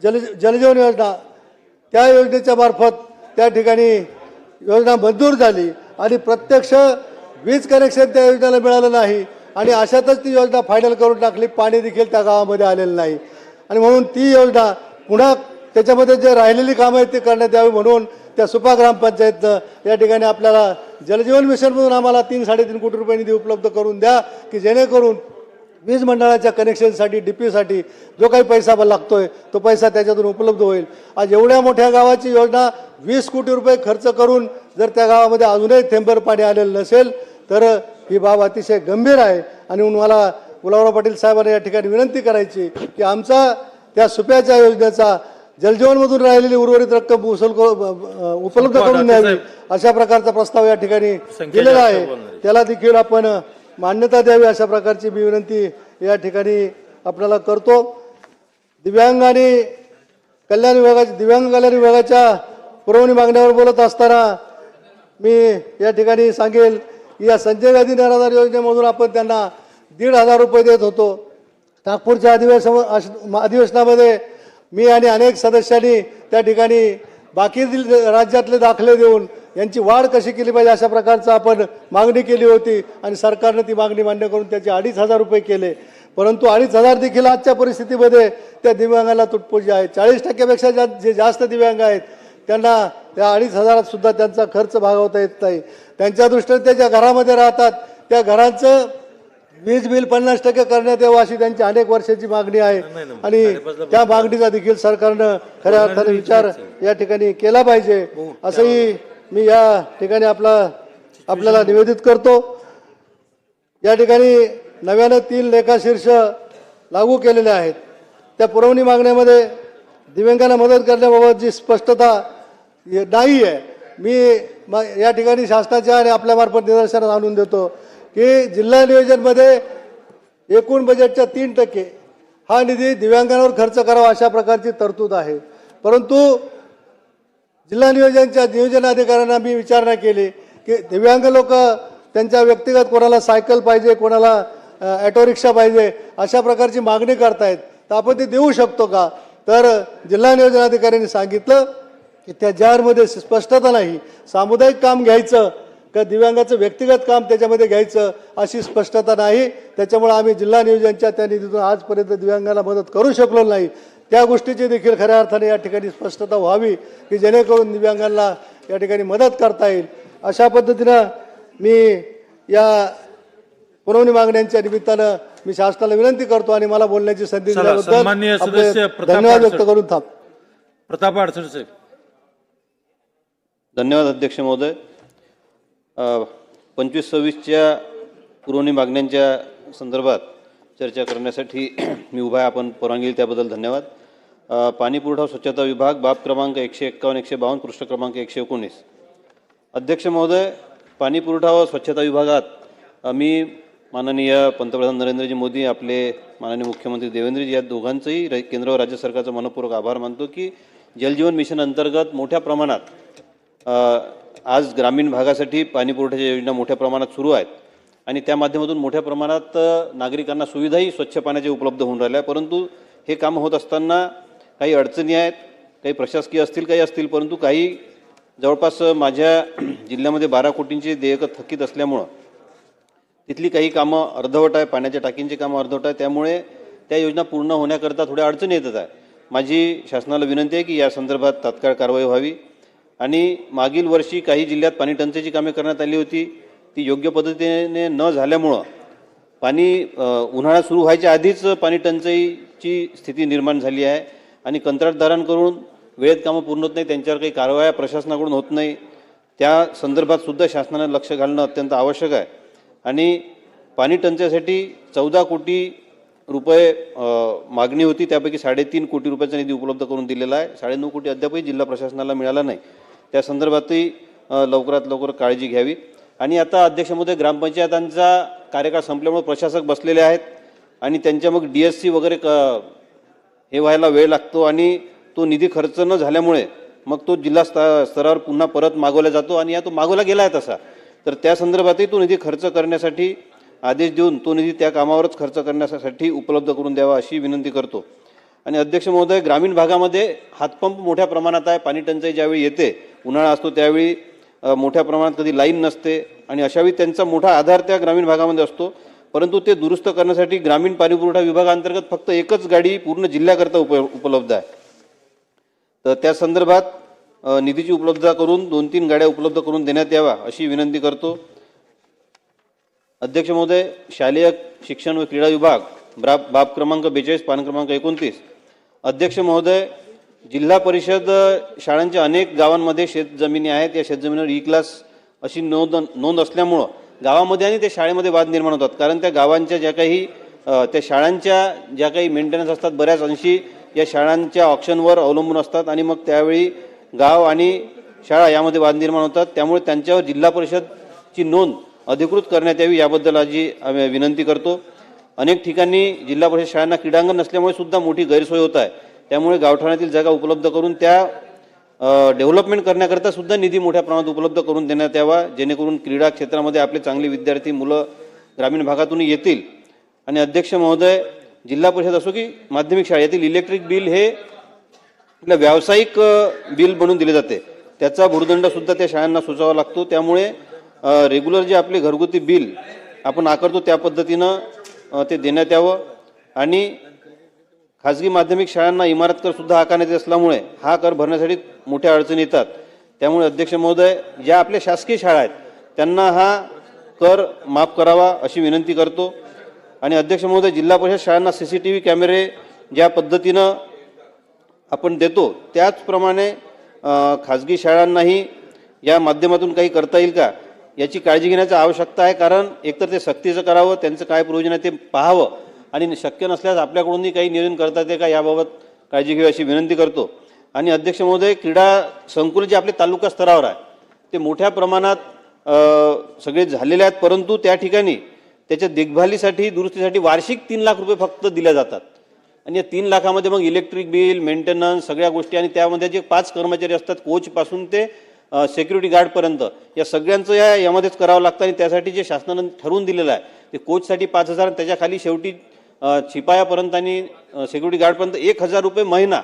जलजीवन योजना, त्या योजनेच्या मार्फत त्या ठिकाणी योजना मंजूर झाली आणि प्रत्यक्ष वीज कनेक्शन त्या योजनेला मिळालं नाही. आणि अशातच ती योजना फायनल करून टाकली, पाणी देखील त्या गावामध्ये आलेलं नाही. आणि म्हणून ती योजना पुन्हा त्याच्यामध्ये जे राहिलेली कामं आहेत ते करण्यात यावी म्हणून त्या सुपा ग्रामपंचायतनं या ठिकाणी आपल्याला जलजीवन मिशनमधून आम्हाला 3-3.5 कोटी रुपये निधी उपलब्ध करून द्या की जेणेकरून वीज मंडळाच्या कनेक्शनसाठी DP जो काही पैसा लागतोय तो पैसा त्याच्यातून उपलब्ध होईल. आज एवढ्या मोठ्या गावाची योजना 20 कोटी रुपये खर्च करून जर त्या गावामध्ये अजूनही थेंबर पाणी आलेलं नसेल तर ही बाब अतिशय गंभीर आहे. आणि मला गुलाबराव पाटील साहेबांना या ठिकाणी विनंती करायची की आमचा त्या सुप्याच्या योजनेचा जलजीवनमधून राहिलेली उर्वरित रक्कम उपलब्ध करून द्यावी अशा प्रकारचा प्रस्ताव या ठिकाणी दिलेला आहे. त्याला देखील आपण मान्यता द्यावी अशा प्रकारची मी विनंती या ठिकाणी आपल्याला करतो. दिव्यांग कल्याण विभागाच्या पुरवणी मागण्यावर बोलत असताना मी या ठिकाणी सांगेल की या संजय गांधी निराधार योजनेमधून आपण त्यांना 1,500 रुपये देत होतो. नागपूरच्या अधिवेशनामध्ये मी आणि अनेक सदस्यांनी त्या ठिकाणी बाकी राज्यातले दाखले देऊन यांची वाढ कशी केली पाहिजे अशा प्रकारचं आपण मागणी केली होती आणि सरकारनं ती मागणी मान्य करून त्याचे 2,500 रुपये केले. परंतु 2,500 देखील आजच्या परिस्थितीमध्ये त्या दिव्यांगाला तुटपुंजी आहे. 40% जे जास्त दिव्यांग आहेत त्यांना त्या 2,500 सुद्धा त्यांचा खर्च भागवता येत नाही. त्यांच्या दृष्टीने ते ज्या घरामध्ये राहतात त्या घरांचं वीज बिल 50% करण्यात यावं अशी त्यांची अनेक वर्षाची मागणी आहे आणि त्या मागणीचा देखील सरकारनं खऱ्या अर्थाने विचार या ठिकाणी केला पाहिजे असंही मी या ठिकाणी आपल्याला निवेदित करतो. या ठिकाणी नव्यानं 3 लेखाशीर्ष लागू केलेले आहेत. त्या पुरवणी मागण्यामध्ये दिव्यांगांना मदत करण्याबाबत जी स्पष्टता नाही आहे मी या ठिकाणी शासनाच्या आणि आपल्यामार्फत निदर्शनास आणून देतो की जिल्हा नियोजनमध्ये एकूण बजेटच्या 3% हा निधी दिव्यांगांवर खर्च करावा अशा प्रकारची तरतूद आहे. परंतु जिल्हा नियोजन अधिकाऱ्यांना मी विचारणा केली की दिव्यांग लोक त्यांच्या व्यक्तिगत कोणाला सायकल पाहिजे कोणाला ऑटो रिक्षा पाहिजे अशा प्रकारची मागणी करतायत तर आपण ती देऊ शकतो का. तर जिल्हा नियोजन अधिकाऱ्यांनी सांगितलं की त्या जारमध्ये स्पष्टता नाही. सामुदायिक काम घ्यायचं का दिव्यांगाचं व्यक्तिगत काम त्याच्यामध्ये घ्यायचं अशी स्पष्टता नाही. त्याच्यामुळे आम्ही जिल्हा नियोजनच्या त्या निधीतून आजपर्यंत दिव्यांगाला मदत करू शकलो नाही. त्या गोष्टीची देखील खऱ्या अर्थाने या ठिकाणी स्पष्टता व्हावी की जेणेकरून दिव्यांगांना या ठिकाणी मदत करता येईल. अशा पद्धतीनं मी या पुरवणी मागण्यांच्या निमित्तानं मी शासनाला विनंती करतो आणि मला बोलण्याची संधी सन्माननीय सदस्य दिल्याबद्दल प्रताप धन्यवाद व्यक्त अडसर. करून थांब. प्रताप अडसर साहेब. धन्यवाद अध्यक्ष महोदय. 25-26च्या पुरवणी मागण्यांच्या संदर्भात चर्चा करण्यासाठी मी उभा आहे. आपण परवानगी दिली त्याबद्दल धन्यवाद. पाणी पुरवठा स्वच्छता विभाग बाब क्रमांक 151-152 पृष्ठ क्रमांक 119. अध्यक्ष महोदय, पाणी पुरवठा व स्वच्छता विभागात मी माननीय पंतप्रधान नरेंद्रजी मोदी आपले माननीय मुख्यमंत्री देवेंद्रजी या दोघांचंही केंद्र व राज्य सरकारचा मनपूर्वक आभार मानतो की जलजीवन मिशन अंतर्गत मोठ्या प्रमाणात आज ग्रामीण भागासाठी पाणी पुरवठ्याच्या योजना मोठ्या प्रमाणात सुरू आहेत आणि त्या माध्यमातून मोठ्या प्रमाणात नागरिकांना सुविधाही स्वच्छ पाण्याच्या उपलब्ध होऊन राहिल्या. परंतु हे काम होत असताना काही अडचणी आहेत, काही प्रशासकीय असतील काही असतील, परंतु काही जवळपास माझ्या जिल्ह्यामध्ये 12 कोटींची देयकं थकीत असल्यामुळं तिथली काही कामं अर्धवट आहे, पाण्याच्या टाकींची कामं अर्धवट आहे. त्यामुळे त्या योजना पूर्ण होण्याकरता थोड्या अडचणी येतात आहे. माझी शासनाला विनंती आहे की या संदर्भात तात्काळ कारवाई व्हावी आणि मागील वर्षी काही जिल्ह्यात पाणी टंचाईची कामे करण्यात आली होती, ती योग्य पद्धतीने न झाल्यामुळं पाणी उन्हाळा सुरू व्हायच्या आधीच पाणी टंचाईची स्थिती निर्माण झाली आहे आणि कंत्राटदारांकडून वेळेत कामं पूर्ण होत नाही, त्यांच्यावर काही कारवाया प्रशासनाकडून होत नाही. त्या संदर्भात सुद्धा शासनाने लक्ष घालणं अत्यंत आवश्यक आहे आणि पाणी टंचाईसाठी 14 कोटी रुपये मागणी होती, त्यापैकी 3.5 कोटी रुपयाचा निधी उपलब्ध करून दिलेला आहे. 9.5 कोटी अद्यापही जिल्हा प्रशासनाला मिळाला नाही. त्या संदर्भातही लवकरात लवकर काळजी घ्यावी. आणि आता अध्यक्ष महोदय, ग्रामपंचायतांचा कार्यकाळ संपल्यामुळे प्रशासक बसलेले आहेत आणि त्यांच्या मग DSC वगैरे हे व्हायला वेळ लागतो आणि तो निधी खर्च न झाल्यामुळे मग तो जिल्हा स्तरावर पुन्हा परत मागवला जातो आणि तो मागवला गेला आहे तसा. तर त्या संदर्भातही तो निधी खर्च करण्यासाठी आदेश देऊन तो निधी त्या कामावरच खर्च करण्यासाठी उपलब्ध करून द्यावा अशी विनंती करतो. आणि अध्यक्ष महोदय, ग्रामीण भागामध्ये हातपंप मोठ्या प्रमाणात आहे. पाणी टंचाई ज्यावेळी येते, उन्हाळा असतो त्यावेळी मोठ्या प्रमाणात कधी लाईन नसते आणि अशावेळी त्यांचा मोठा आधार त्या ग्रामीण भागामध्ये असतो. परंतु ते दुरुस्त करण्यासाठी ग्रामीण पाणी पुरवठा विभागाअंतर्गत फक्त एकच गाडी पूर्ण जिल्ह्याकरता उपलब्ध आहे. तर त्या संदर्भात निधीची उपलब्धता करून 2-3 गाड्या उपलब्ध करून देण्यात यावा अशी विनंती करतो. अध्यक्ष महोदय, शालेय शिक्षण व क्रीडा विभाग बाब क्रमांक 42 पान क्रमांक 29. अध्यक्ष महोदय, जिल्हा परिषद शाळांच्या अनेक गावांमध्ये शेतजमिनी आहेत. या शेतजमिनीवर E-क्लास अशी नोंद असल्यामुळं गावामध्ये आणि त्या शाळेमध्ये वाद निर्माण होतात. कारण त्या गावांच्या ज्या काही त्या शाळांच्या ज्या काही मेंटेनन्स असतात बऱ्याच अंशी या शाळांच्या ऑप्शनवर अवलंबून असतात आणि मग त्यावेळी गाव आणि शाळा यामध्ये वाद निर्माण होतात. त्यामुळे त्यांच्यावर जिल्हा परिषदची नोंद अधिकृत करण्यात यावी याबद्दल आम्ही विनंती करतो. अनेक ठिकाणी जिल्हा परिषद शाळांना क्रीडांगण नसल्यामुळे सुद्धा मोठी गैरसोय होत आहे. त्यामुळे गावठाणातील जागा उपलब्ध करून त्या डेव्हलपमेंट करण्याकरता सुद्धा निधी मोठ्या प्रमाणात उपलब्ध करून देण्यात यावा, जेणेकरून क्रीडा क्षेत्रामध्ये आपले चांगले विद्यार्थी मुलं ग्रामीण भागातून येतील. आणि अध्यक्ष महोदय, जिल्हा परिषद असो की माध्यमिक शाळा यातील इलेक्ट्रिक बिल हे व्यावसायिक बिल बनवून दिले जाते. त्याचा भुर्दंड सुद्धा त्या शाळांना सुचावा लागतो. त्यामुळे रेग्युलर जे आपले घरगुती बिल आपण आकारतो त्या पद्धतीनं ते देण्यात यावं. आणि खाजगी माध्यमिक शाळांना इमारत कर सुद्धा आकारण्यात येत असल्यामुळे हा कर भरण्यासाठी मोठ्या अडचणी येतात. त्यामुळे अध्यक्ष महोदय, ज्या आपल्या शासकीय शाळा आहेत त्यांना हा कर माफ करावा अशी विनंती करतो. आणि अध्यक्ष महोदय, जिल्हा परिषद शाळांना CCTV कॅमेरे ज्या पद्धतीनं आपण देतो त्याचप्रमाणे खाजगी शाळांनाही या माध्यमातून काही करता येईल का याची काळजी घेण्याची आवश्यकता आहे. कारण एकतर ते सक्तीचं करावं, त्यांचं काय प्रयोजन आहे ते पाहावं आणि शक्य नसल्यास आपल्याकडूनही काही नियोजन करता येते का याबाबत काळजी घ्यावी अशी विनंती करतो. आणि अध्यक्ष महोदय, क्रीडा संकुल जे आपले तालुका स्तरावर आहे ते मोठ्या प्रमाणात सगळे झालेले आहेत, परंतु त्या ठिकाणी त्याच्या देखभालीसाठी दुरुस्तीसाठी वार्षिक 3 लाख रुपये फक्त दिले जातात. आणि या 3 लाखामध्ये मग इलेक्ट्रिक बिल, मेंटेनन्स सगळ्या गोष्टी आणि त्यामध्ये जे 5 कर्मचारी असतात कोचपासून ते सिक्युरिटी गार्डपर्यंत या सगळ्यांचं यामध्येच करावं लागतं. आणि त्यासाठी जे शासनानं ठरवून दिलेलं आहे ते कोचसाठी 5,000 आणि त्याच्याखाली शेवटी शिपायापर्यंत आणि सिक्युरिटी गार्डपर्यंत 1,000 रुपये महिना.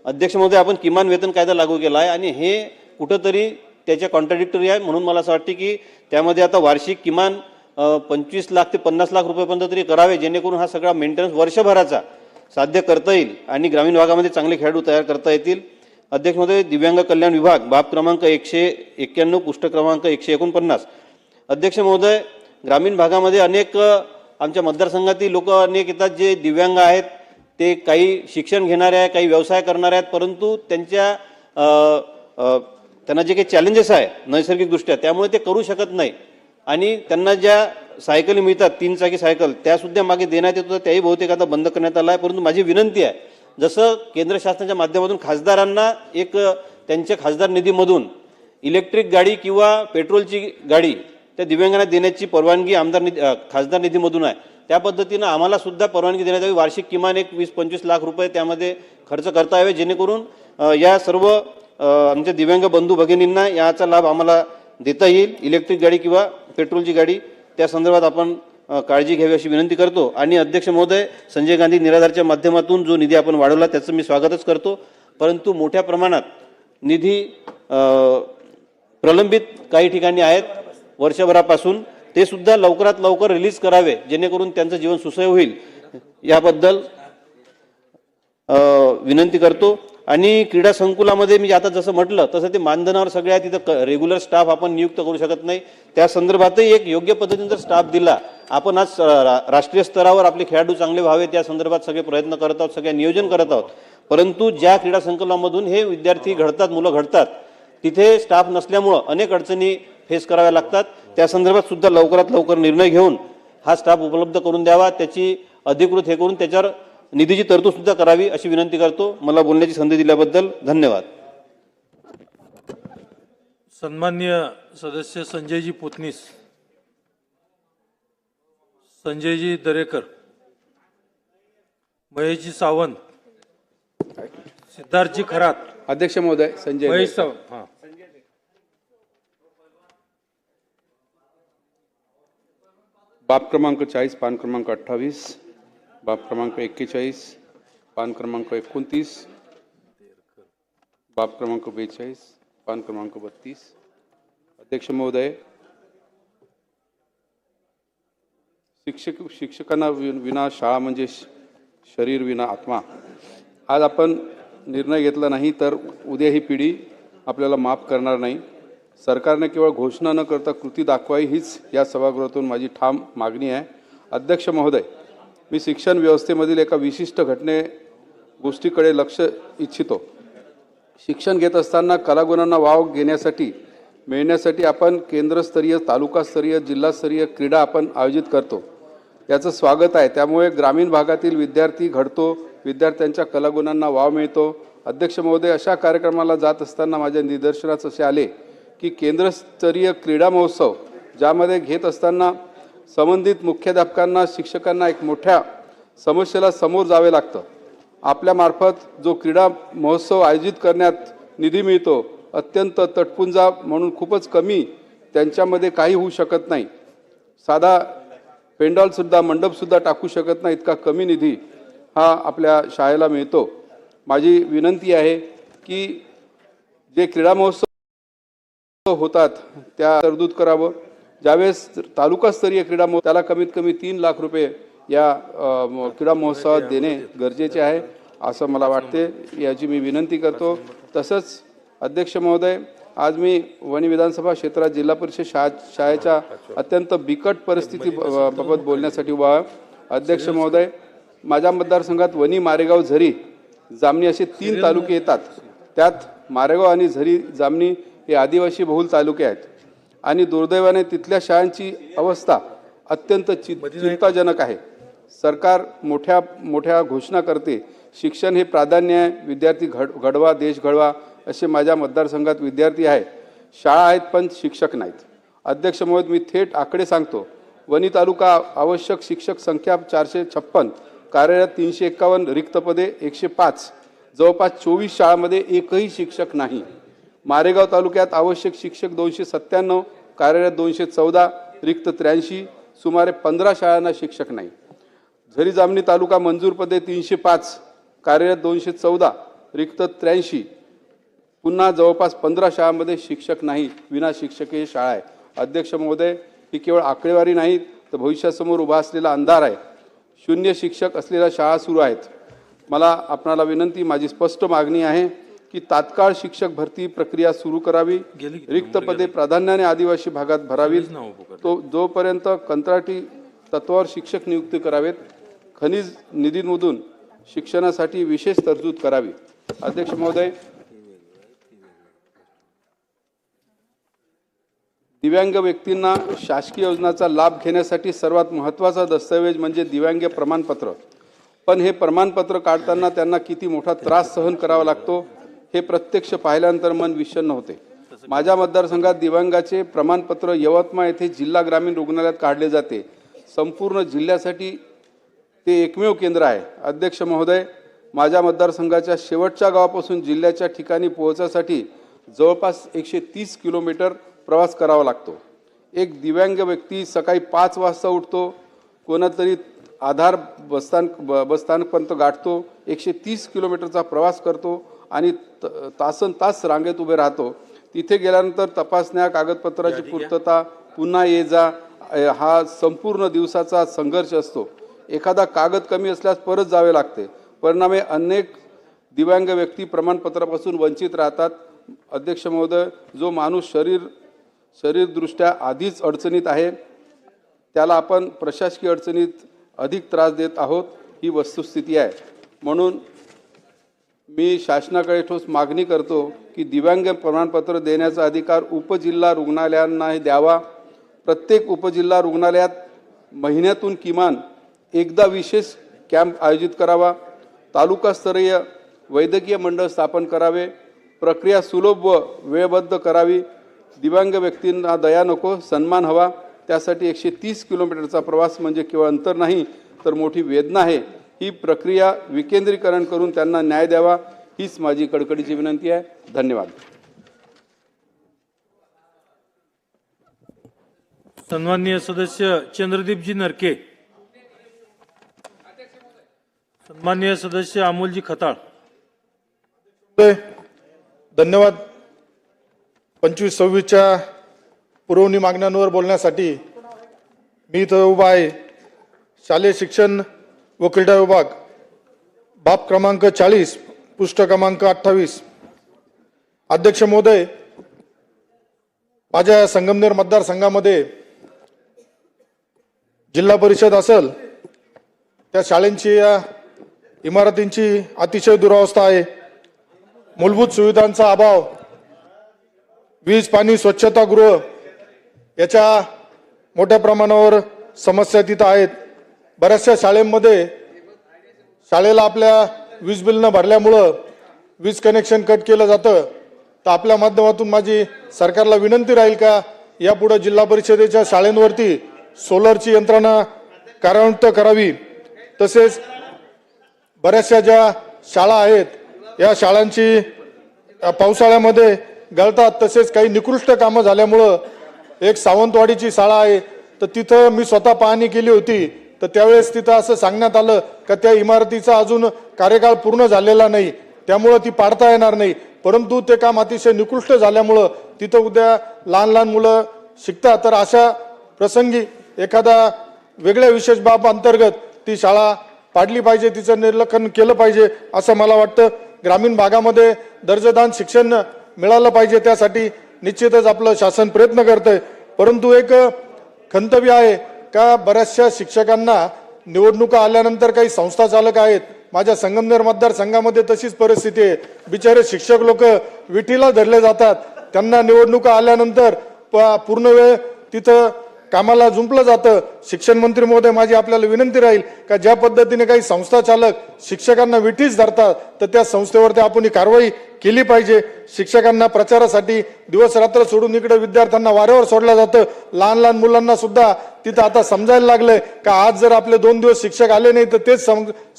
अध्यक्ष महोदय, आपण किमान वेतन कायदा लागू केला आहे आणि हे कुठंतरी त्याच्या कॉन्ट्राडिक्टरी आहे. म्हणून मला असं वाटते की त्यामध्ये आता वार्षिक किमान 25 लाख ते 50 लाख रुपयेपर्यंत तरी करावे, जेणेकरून हा सगळा मेंटेनन्स वर्षभराचा साध्य करता येईल आणि ग्रामीण भागामध्ये चांगले खेळाडू तयार करता येतील. अध्यक्ष महोदय, दिव्यांग कल्याण विभाग बाब क्रमांक 191 पुष्ट क्रमांक 149. अध्यक्ष महोदय, ग्रामीण भागामध्ये अनेक आमच्या मतदारसंघातील लोक अनेक येतात जे दिव्यांग आहेत. ते काही शिक्षण घेणारे आहेत, काही व्यवसाय करणारे आहेत, परंतु त्यांना जे काही चॅलेंजेस आहे नैसर्गिकदृष्ट्या त्यामुळे ते करू शकत नाही. आणि त्यांना ज्या सायकली मिळतात 3 चाकी सायकल त्यासुद्धा मागे देण्यात येत होतं, त्याही बहुतेक आता बंद करण्यात आला आहे. परंतु माझी विनंती आहे, जसं केंद्र शासनाच्या माध्यमातून खासदारांना एक त्यांच्या खासदार निधीमधून इलेक्ट्रिक गाडी किंवा पेट्रोलची गाडी त्या दिव्यांगांना देण्याची परवानगी खासदार निधीमधून आहे, त्या पद्धतीनं आम्हाला सुद्धा परवानगी देण्यात यावी. वार्षिक किमान एक 20-25 लाख रुपये त्यामध्ये खर्च करता यावे, जेणेकरून या सर्व आमच्या दिव्यांग बंधू भगिनींना याचा लाभ आम्हाला देता येईल. इलेक्ट्रिक गाडी किंवा पेट्रोलची गाडी त्या संदर्भात आपण काळजी घ्यावी अशी विनंती करतो. आणि अध्यक्ष महोदय, संजय गांधी निराधारच्या माध्यमातून जो निधी आपण वाढवला त्याचं मी स्वागतच करतो, परंतु मोठ्या प्रमाणात निधी प्रलंबित काही ठिकाणी आहेत वर्षभरापासून, ते सुद्धा लवकरात लवकर रिलीज करावे, जेणेकरून त्यांचं जीवन सुसह्य होईल याबद्दल विनंती करतो. आणि क्रीडा संकुलामध्ये मी आता जसं म्हटलं तसं ते मानधनावर सगळ्या तिथं रेग्युलर स्टाफ आपण नियुक्त करू शकत नाही. त्या संदर्भातही एक योग्य पद्धतीने जर स्टाफ दिला, आपण आज राष्ट्रीय स्तरावर आपले खेळाडू चांगले व्हावे त्या संदर्भात सगळे प्रयत्न करत आहोत, सगळे नियोजन करत आहोत. परंतु ज्या क्रीडा संकुलामधून हे विद्यार्थी घडतात, मुलं घडतात, तिथे स्टाफ नसल्यामुळं अनेक अडचणी फेस कराव्या लागतात. त्या संदर्भात सुद्धा लवकरात लवकर निर्णय घेऊन हा स्टाफ उपलब्ध करून द्यावा, त्याची अधिकृत हे करून त्याच्यावर निधीची तरतूद सुद्धा करावी अशी विनंती करतो. मला बोलण्याची संधी दिल्याबद्दल धन्यवाद. सन्माननीय सदस्य संजयजी पोतनीस, संजयजी दरेकर, महेशजी सावंत, सिद्धार्थजी खरात. अध्यक्ष महोदय, संजय महेश सावंत. हां, बाब क्रमांक 40, पान क्रमांक 28, बाब क्रमांक 41, पान क्रमांक 29, बाब क्रमांक 42, पान क्रमांक 32. अध्यक्ष महोदय, शिक्षकांना विना शाळा म्हणजे शरीर विना आत्मा. आज आपण निर्णय घेतला नाही तर उद्या ही पिढी आपल्याला माफ करणार नाही. सरकारने केवळ घोषणा न करता कृती दाखवावी हीच या सभागृहातून माझी ठाम मागणी आहे. अध्यक्ष महोदय, मी शिक्षण व्यवस्थेमधील एका विशिष्ट गोष्टीकडे लक्ष इच्छितो. शिक्षण घेत असताना कलागुणांना वाव घेण्यासाठी मिळण्यासाठी आपण केंद्रस्तरीय, तालुकास्तरीय, जिल्हास्तरीय क्रीडा आपण आयोजित करतो. याचं स्वागत आहे. त्यामुळे ग्रामीण भागातील विद्यार्थी घडतो, विद्यार्थ्यांच्या कलागुणांना वाव मिळतो. अध्यक्ष महोदय, अशा कार्यक्रमाला जात असताना माझ्या निदर्शनास असे आले की केंद्रस्तरीय क्रीडा महोत्सव ज्यामध्ये घेत असताना संबंधित मुख्याध्यापकांना, शिक्षकांना एक मोठ्या समस्येला समोर जावे लागतं. आपल्यामार्फत जो क्रीडा महोत्सव आयोजित करण्यात निधी मिळतो अत्यंत तटपुंजा म्हणून खूपच कमी, त्यांच्यामध्ये काही होऊ शकत नाही. साधा पेंडॉलसुद्धा, मंडपसुद्धा टाकू शकत नाही, इतका कमी निधी हा आपल्या शाळेला मिळतो. माझी विनंती आहे की जे क्रीडा महोत्सव होतात त्या तरतूद करावं. ज्यावेळेस तालुकास्तरीय क्रीडा महोत्सव त्याला कमीत कमी 3 लाख रुपये या क्रीडा महोत्सवात देणे गरजेचे आहे असं मला वाटते. याची मी विनंती करतो. तसंच अध्यक्ष महोदय, आज मी वणी विधानसभा क्षेत्रात जिल्हा परिषद शाळेच्या अत्यंत बिकट परिस्थितीबाबत बोलण्यासाठी उभा आहे. अध्यक्ष महोदय, माझ्या मतदारसंघात वणी, मारेगाव, झरी, जामणी असे 3 तालुके येतात. त्यात मारेगाव आणि झरी, जामणी हे आदिवासी बहुल तालुके आहेत आणि दुर्दैवाने तिथल्या शाळांची अवस्था अत्यंत चिंताजनक आहे. सरकार मोठ्या मोठ्या घोषणा करते, शिक्षण हे प्राधान्य आहे, विद्यार्थी घडवा, देश घडवा, असे माझ्या मतदारसंघात विद्यार्थी आहे. शाळा आहेत पण शिक्षक नाहीत. अध्यक्ष महोदय, मी थेट आकडे सांगतो. वणी तालुका आवश्यक शिक्षक संख्या 456, कार्यरत 351, रिक्त पदे 105, जवळपास 24 शाळांमध्ये एकही शिक्षक नाही. मारेगाव तालुक्यात आवश्यक शिक्षक 297, कार्यरत 214, रिक्त 83, सुमारे 15 शाळांना शिक्षक नाही. झरी जामणी तालुका मंजूर पदे 305, कार्यरत 214, रिक्त 83, पुन्हा जवळपास 15 शाळांमध्ये शिक्षक नाही. विना शिक्षक ही शाळा आहे. अध्यक्ष महोदय, ही केवळ आकडेवारी नाही तर भविष्यासमोर उभा असलेला अंधार आहे. 0 शिक्षक असलेल्या शाळा सुरू आहेत. मला आपणाला विनंती, माझी स्पष्ट मागणी आहे की तात्काळ शिक्षक भरती प्रक्रिया सुरू करावी. रिक्त पदे प्राधान्याने आदिवासी भागात भरावीत. जोपर्यंत कंत्राटी तत्वावर शिक्षक नियुक्ती करावेत. खनिज निधीमधून शिक्षणासाठी विशेष तरतूद करावी. अध्यक्ष महोदय, दिव्यांग व्यक्तींना शासकीय योजनांचा लाभ घेण्यासाठी सर्वात महत्त्वाचा दस्तऐवज म्हणजे दिव्यांग प्रमाणपत्र. पण हे प्रमाणपत्र काढताना त्यांना किती मोठा त्रास सहन करावा लागतो हे प्रत्यक्ष पाहिल्यानंतर मन विषण्ण होते. माझ्या मतदारसंघात दिव्यांगाचे प्रमाणपत्र यवतमाळ येथे जिल्हा ग्रामीण रुग्णालयात काढले जाते. संपूर्ण जिल्ह्यासाठी ते एकमेव केंद्र आहे. अध्यक्ष महोदय, माझ्या मतदारसंघाच्या शेवटच्या गावापासून जिल्ह्याच्या ठिकाणी पोहोचण्यासाठी जवळपास 130 किलोमीटर प्रवास करावा लागतो. एक दिव्यांग व्यक्ती सकाळी 5 वाजता उठतो, कोणातरी आधार बसस्थानपर्यंत गाठतो, 130 किलोमीटरचा प्रवास करतो आणि तासनतास रांगेत उभे राहतो. तिथे गेल्यानंतर तपासण्या, कागदपत्राची पूर्तता, पुन्हा ये जा, हा संपूर्ण दिवसाचा संघर्ष असतो. एखादा कागद कमी असल्यास परत जावे लागते. परिणामी अनेक दिव्यांग व्यक्ती प्रमाणपत्रापासून वंचित राहतात. अध्यक्ष महोदय, जो माणूस शरीरदृष्ट्या आधीच अडचणीत आहे त्याला आपण प्रशासकीय अडचणीत अधिक त्रास देत आहोत, ही वस्तुस्थिती आहे. म्हणून मी शासनाकडे ठोस मागणी करतो की दिव्यांग प्रमाणपत्र देण्याचा अधिकार उपजिल्हा रुग्णालयांना द्यावा. प्रत्येक उपजिल्हा रुग्णालयात महिन्यातून किमान एकदा विशेष कॅम्प आयोजित करावा. तालुकास्तरीय वैद्यकीय मंडळ स्थापन करावे. प्रक्रिया सुलभ व वेळबद्ध करावी. दिव्यांग व्यक्तींना दया नको, सन्मान हवा. त्यासाठी 130 किलोमीटरचा प्रवास म्हणजे केवळ अंतर नाही तर मोठी वेदना आहे. ही प्रक्रिया विकेंद्रीकरण करून त्यांना न्याय द्यावा, हीच माझी कडकडीची विनंती आहे. धन्यवाद. सन्माननीय सदस्य चंद्रदीपजी नरके. सन्माननीय सदस्य अमोलजी खताळ. धन्यवाद. 25-26च्या पुरवणी मागण्यांवर बोलण्यासाठी मी इथं उभा आहे. शालेय शिक्षण व क्रीडा विभाग, बाब क्रमांक 40, पृष्ठ क्रमांक 28. अध्यक्ष महोदय, माझ्या संगमनेर मतदारसंघामध्ये जिल्हा परिषद असेल त्या शाळेंची, या इमारतींची अतिशय दुरावस्था आहे. मूलभूत सुविधांचा अभाव, वीज पाणी स्वच्छतागृह याच्या मोठ्या प्रमाणावर समस्या तिथं आहेत. बऱ्याचशा शाळेमध्ये शाळेला आपल्या वीज बिल न भरल्यामुळं वीज कनेक्शन कट केलं जातं. तर आपल्या माध्यमातून माझी सरकारला विनंती राहील का यापुढे जिल्हा परिषदेच्या शाळांवरती सोलरची यंत्रणा कार्यान्वित करावी. तसेच बऱ्याचशा ज्या शाळा आहेत या शाळांची पावसाळ्यामध्ये गळतात. तसेच काही निकृष्ट कामं झाल्यामुळं एक सावंतवाडीची शाळा आहे तर तिथं मी स्वतः पाहणी केली होती. तर त्यावेळेस तिथं असं सांगण्यात आलं का त्या इमारतीचा अजून कार्यकाळ पूर्ण झालेला नाही त्यामुळं ती पाडता येणार नाही. परंतु ते काम अतिशय निकृष्ट झाल्यामुळं तिथं उद्या लहान लहान मुलं शिकतात. तर अशा प्रसंगी एखादा वेगळ्या विशेष बाब अंतर्गत ती शाळा पाडली पाहिजे, तिचं निर्लक्षण केलं पाहिजे असं मला वाटतं. ग्रामीण भागामध्ये दर्जेदार शिक्षण मिळालं पाहिजे त्यासाठी निश्चितच आपलं शासन प्रयत्न करतंय. परंतु एक खंतव्य आहे का बऱ्याचशा शिक्षकांना निवडणुका आल्यानंतर काही संस्था चालक आहेत. माझ्या संगमनेर मतदारसंघामध्ये तशीच परिस्थिती आहे. बिचारे शिक्षक लोक विठीला धरले जातात. त्यांना निवडणुका आल्यानंतर पूर्ण वेळ तिथं कामाला जुंपलं जातं. शिक्षण मंत्री महोदय माझी आपल्याला विनंती राहील का ज्या पद्धतीने काही संस्था चालक शिक्षकांना विठीच धरतात तर त्या संस्थेवरती आपण कारवाई केली पाहिजे. शिक्षकांना प्रचारासाठी दिवस रात्र सोडून इकडे विद्यार्थ्यांना वाऱ्यावर सोडलं जातं. लहान लहान मुलांना सुद्धा तिथं आता समजायला लागलंय का आज जर आपले 2 दिवस शिक्षक आले नाही तर तेच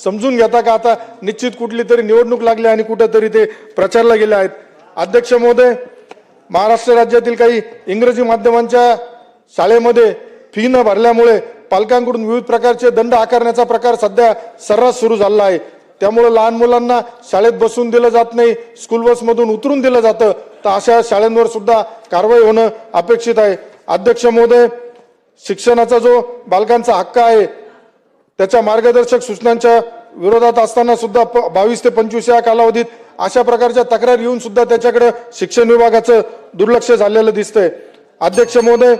समजून घेता का आता निश्चित कुठली तरी निवडणूक लागली आणि कुठेतरी ते प्रचारला गेले आहेत. अध्यक्ष महोदय, महाराष्ट्र राज्यातील काही इंग्रजी माध्यमांच्या शाळेमध्ये फी न भरल्यामुळे पालकांकडून विविध प्रकारचे दंड आकारण्याचा प्रकार सध्या सर्रास सुरू झाला आहे. त्यामुळे लहान मुलांना शाळेत बसून दिलं जात नाही, स्कूल बसमधून उतरून दिलं जातं. तर अशा शाळांवर सुद्धा कारवाई होणं अपेक्षित आहे. अध्यक्ष महोदय, शिक्षणाचा जो बालकांचा हक्क आहे त्याच्या मार्गदर्शक सूचनांच्या विरोधात असताना सुद्धा 22 ते 25 या कालावधीत अशा प्रकारच्या तक्रार येऊन सुद्धा त्याच्याकडे शिक्षण विभागाचं दुर्लक्ष झालेलं दिसतंय. अध्यक्ष महोदय,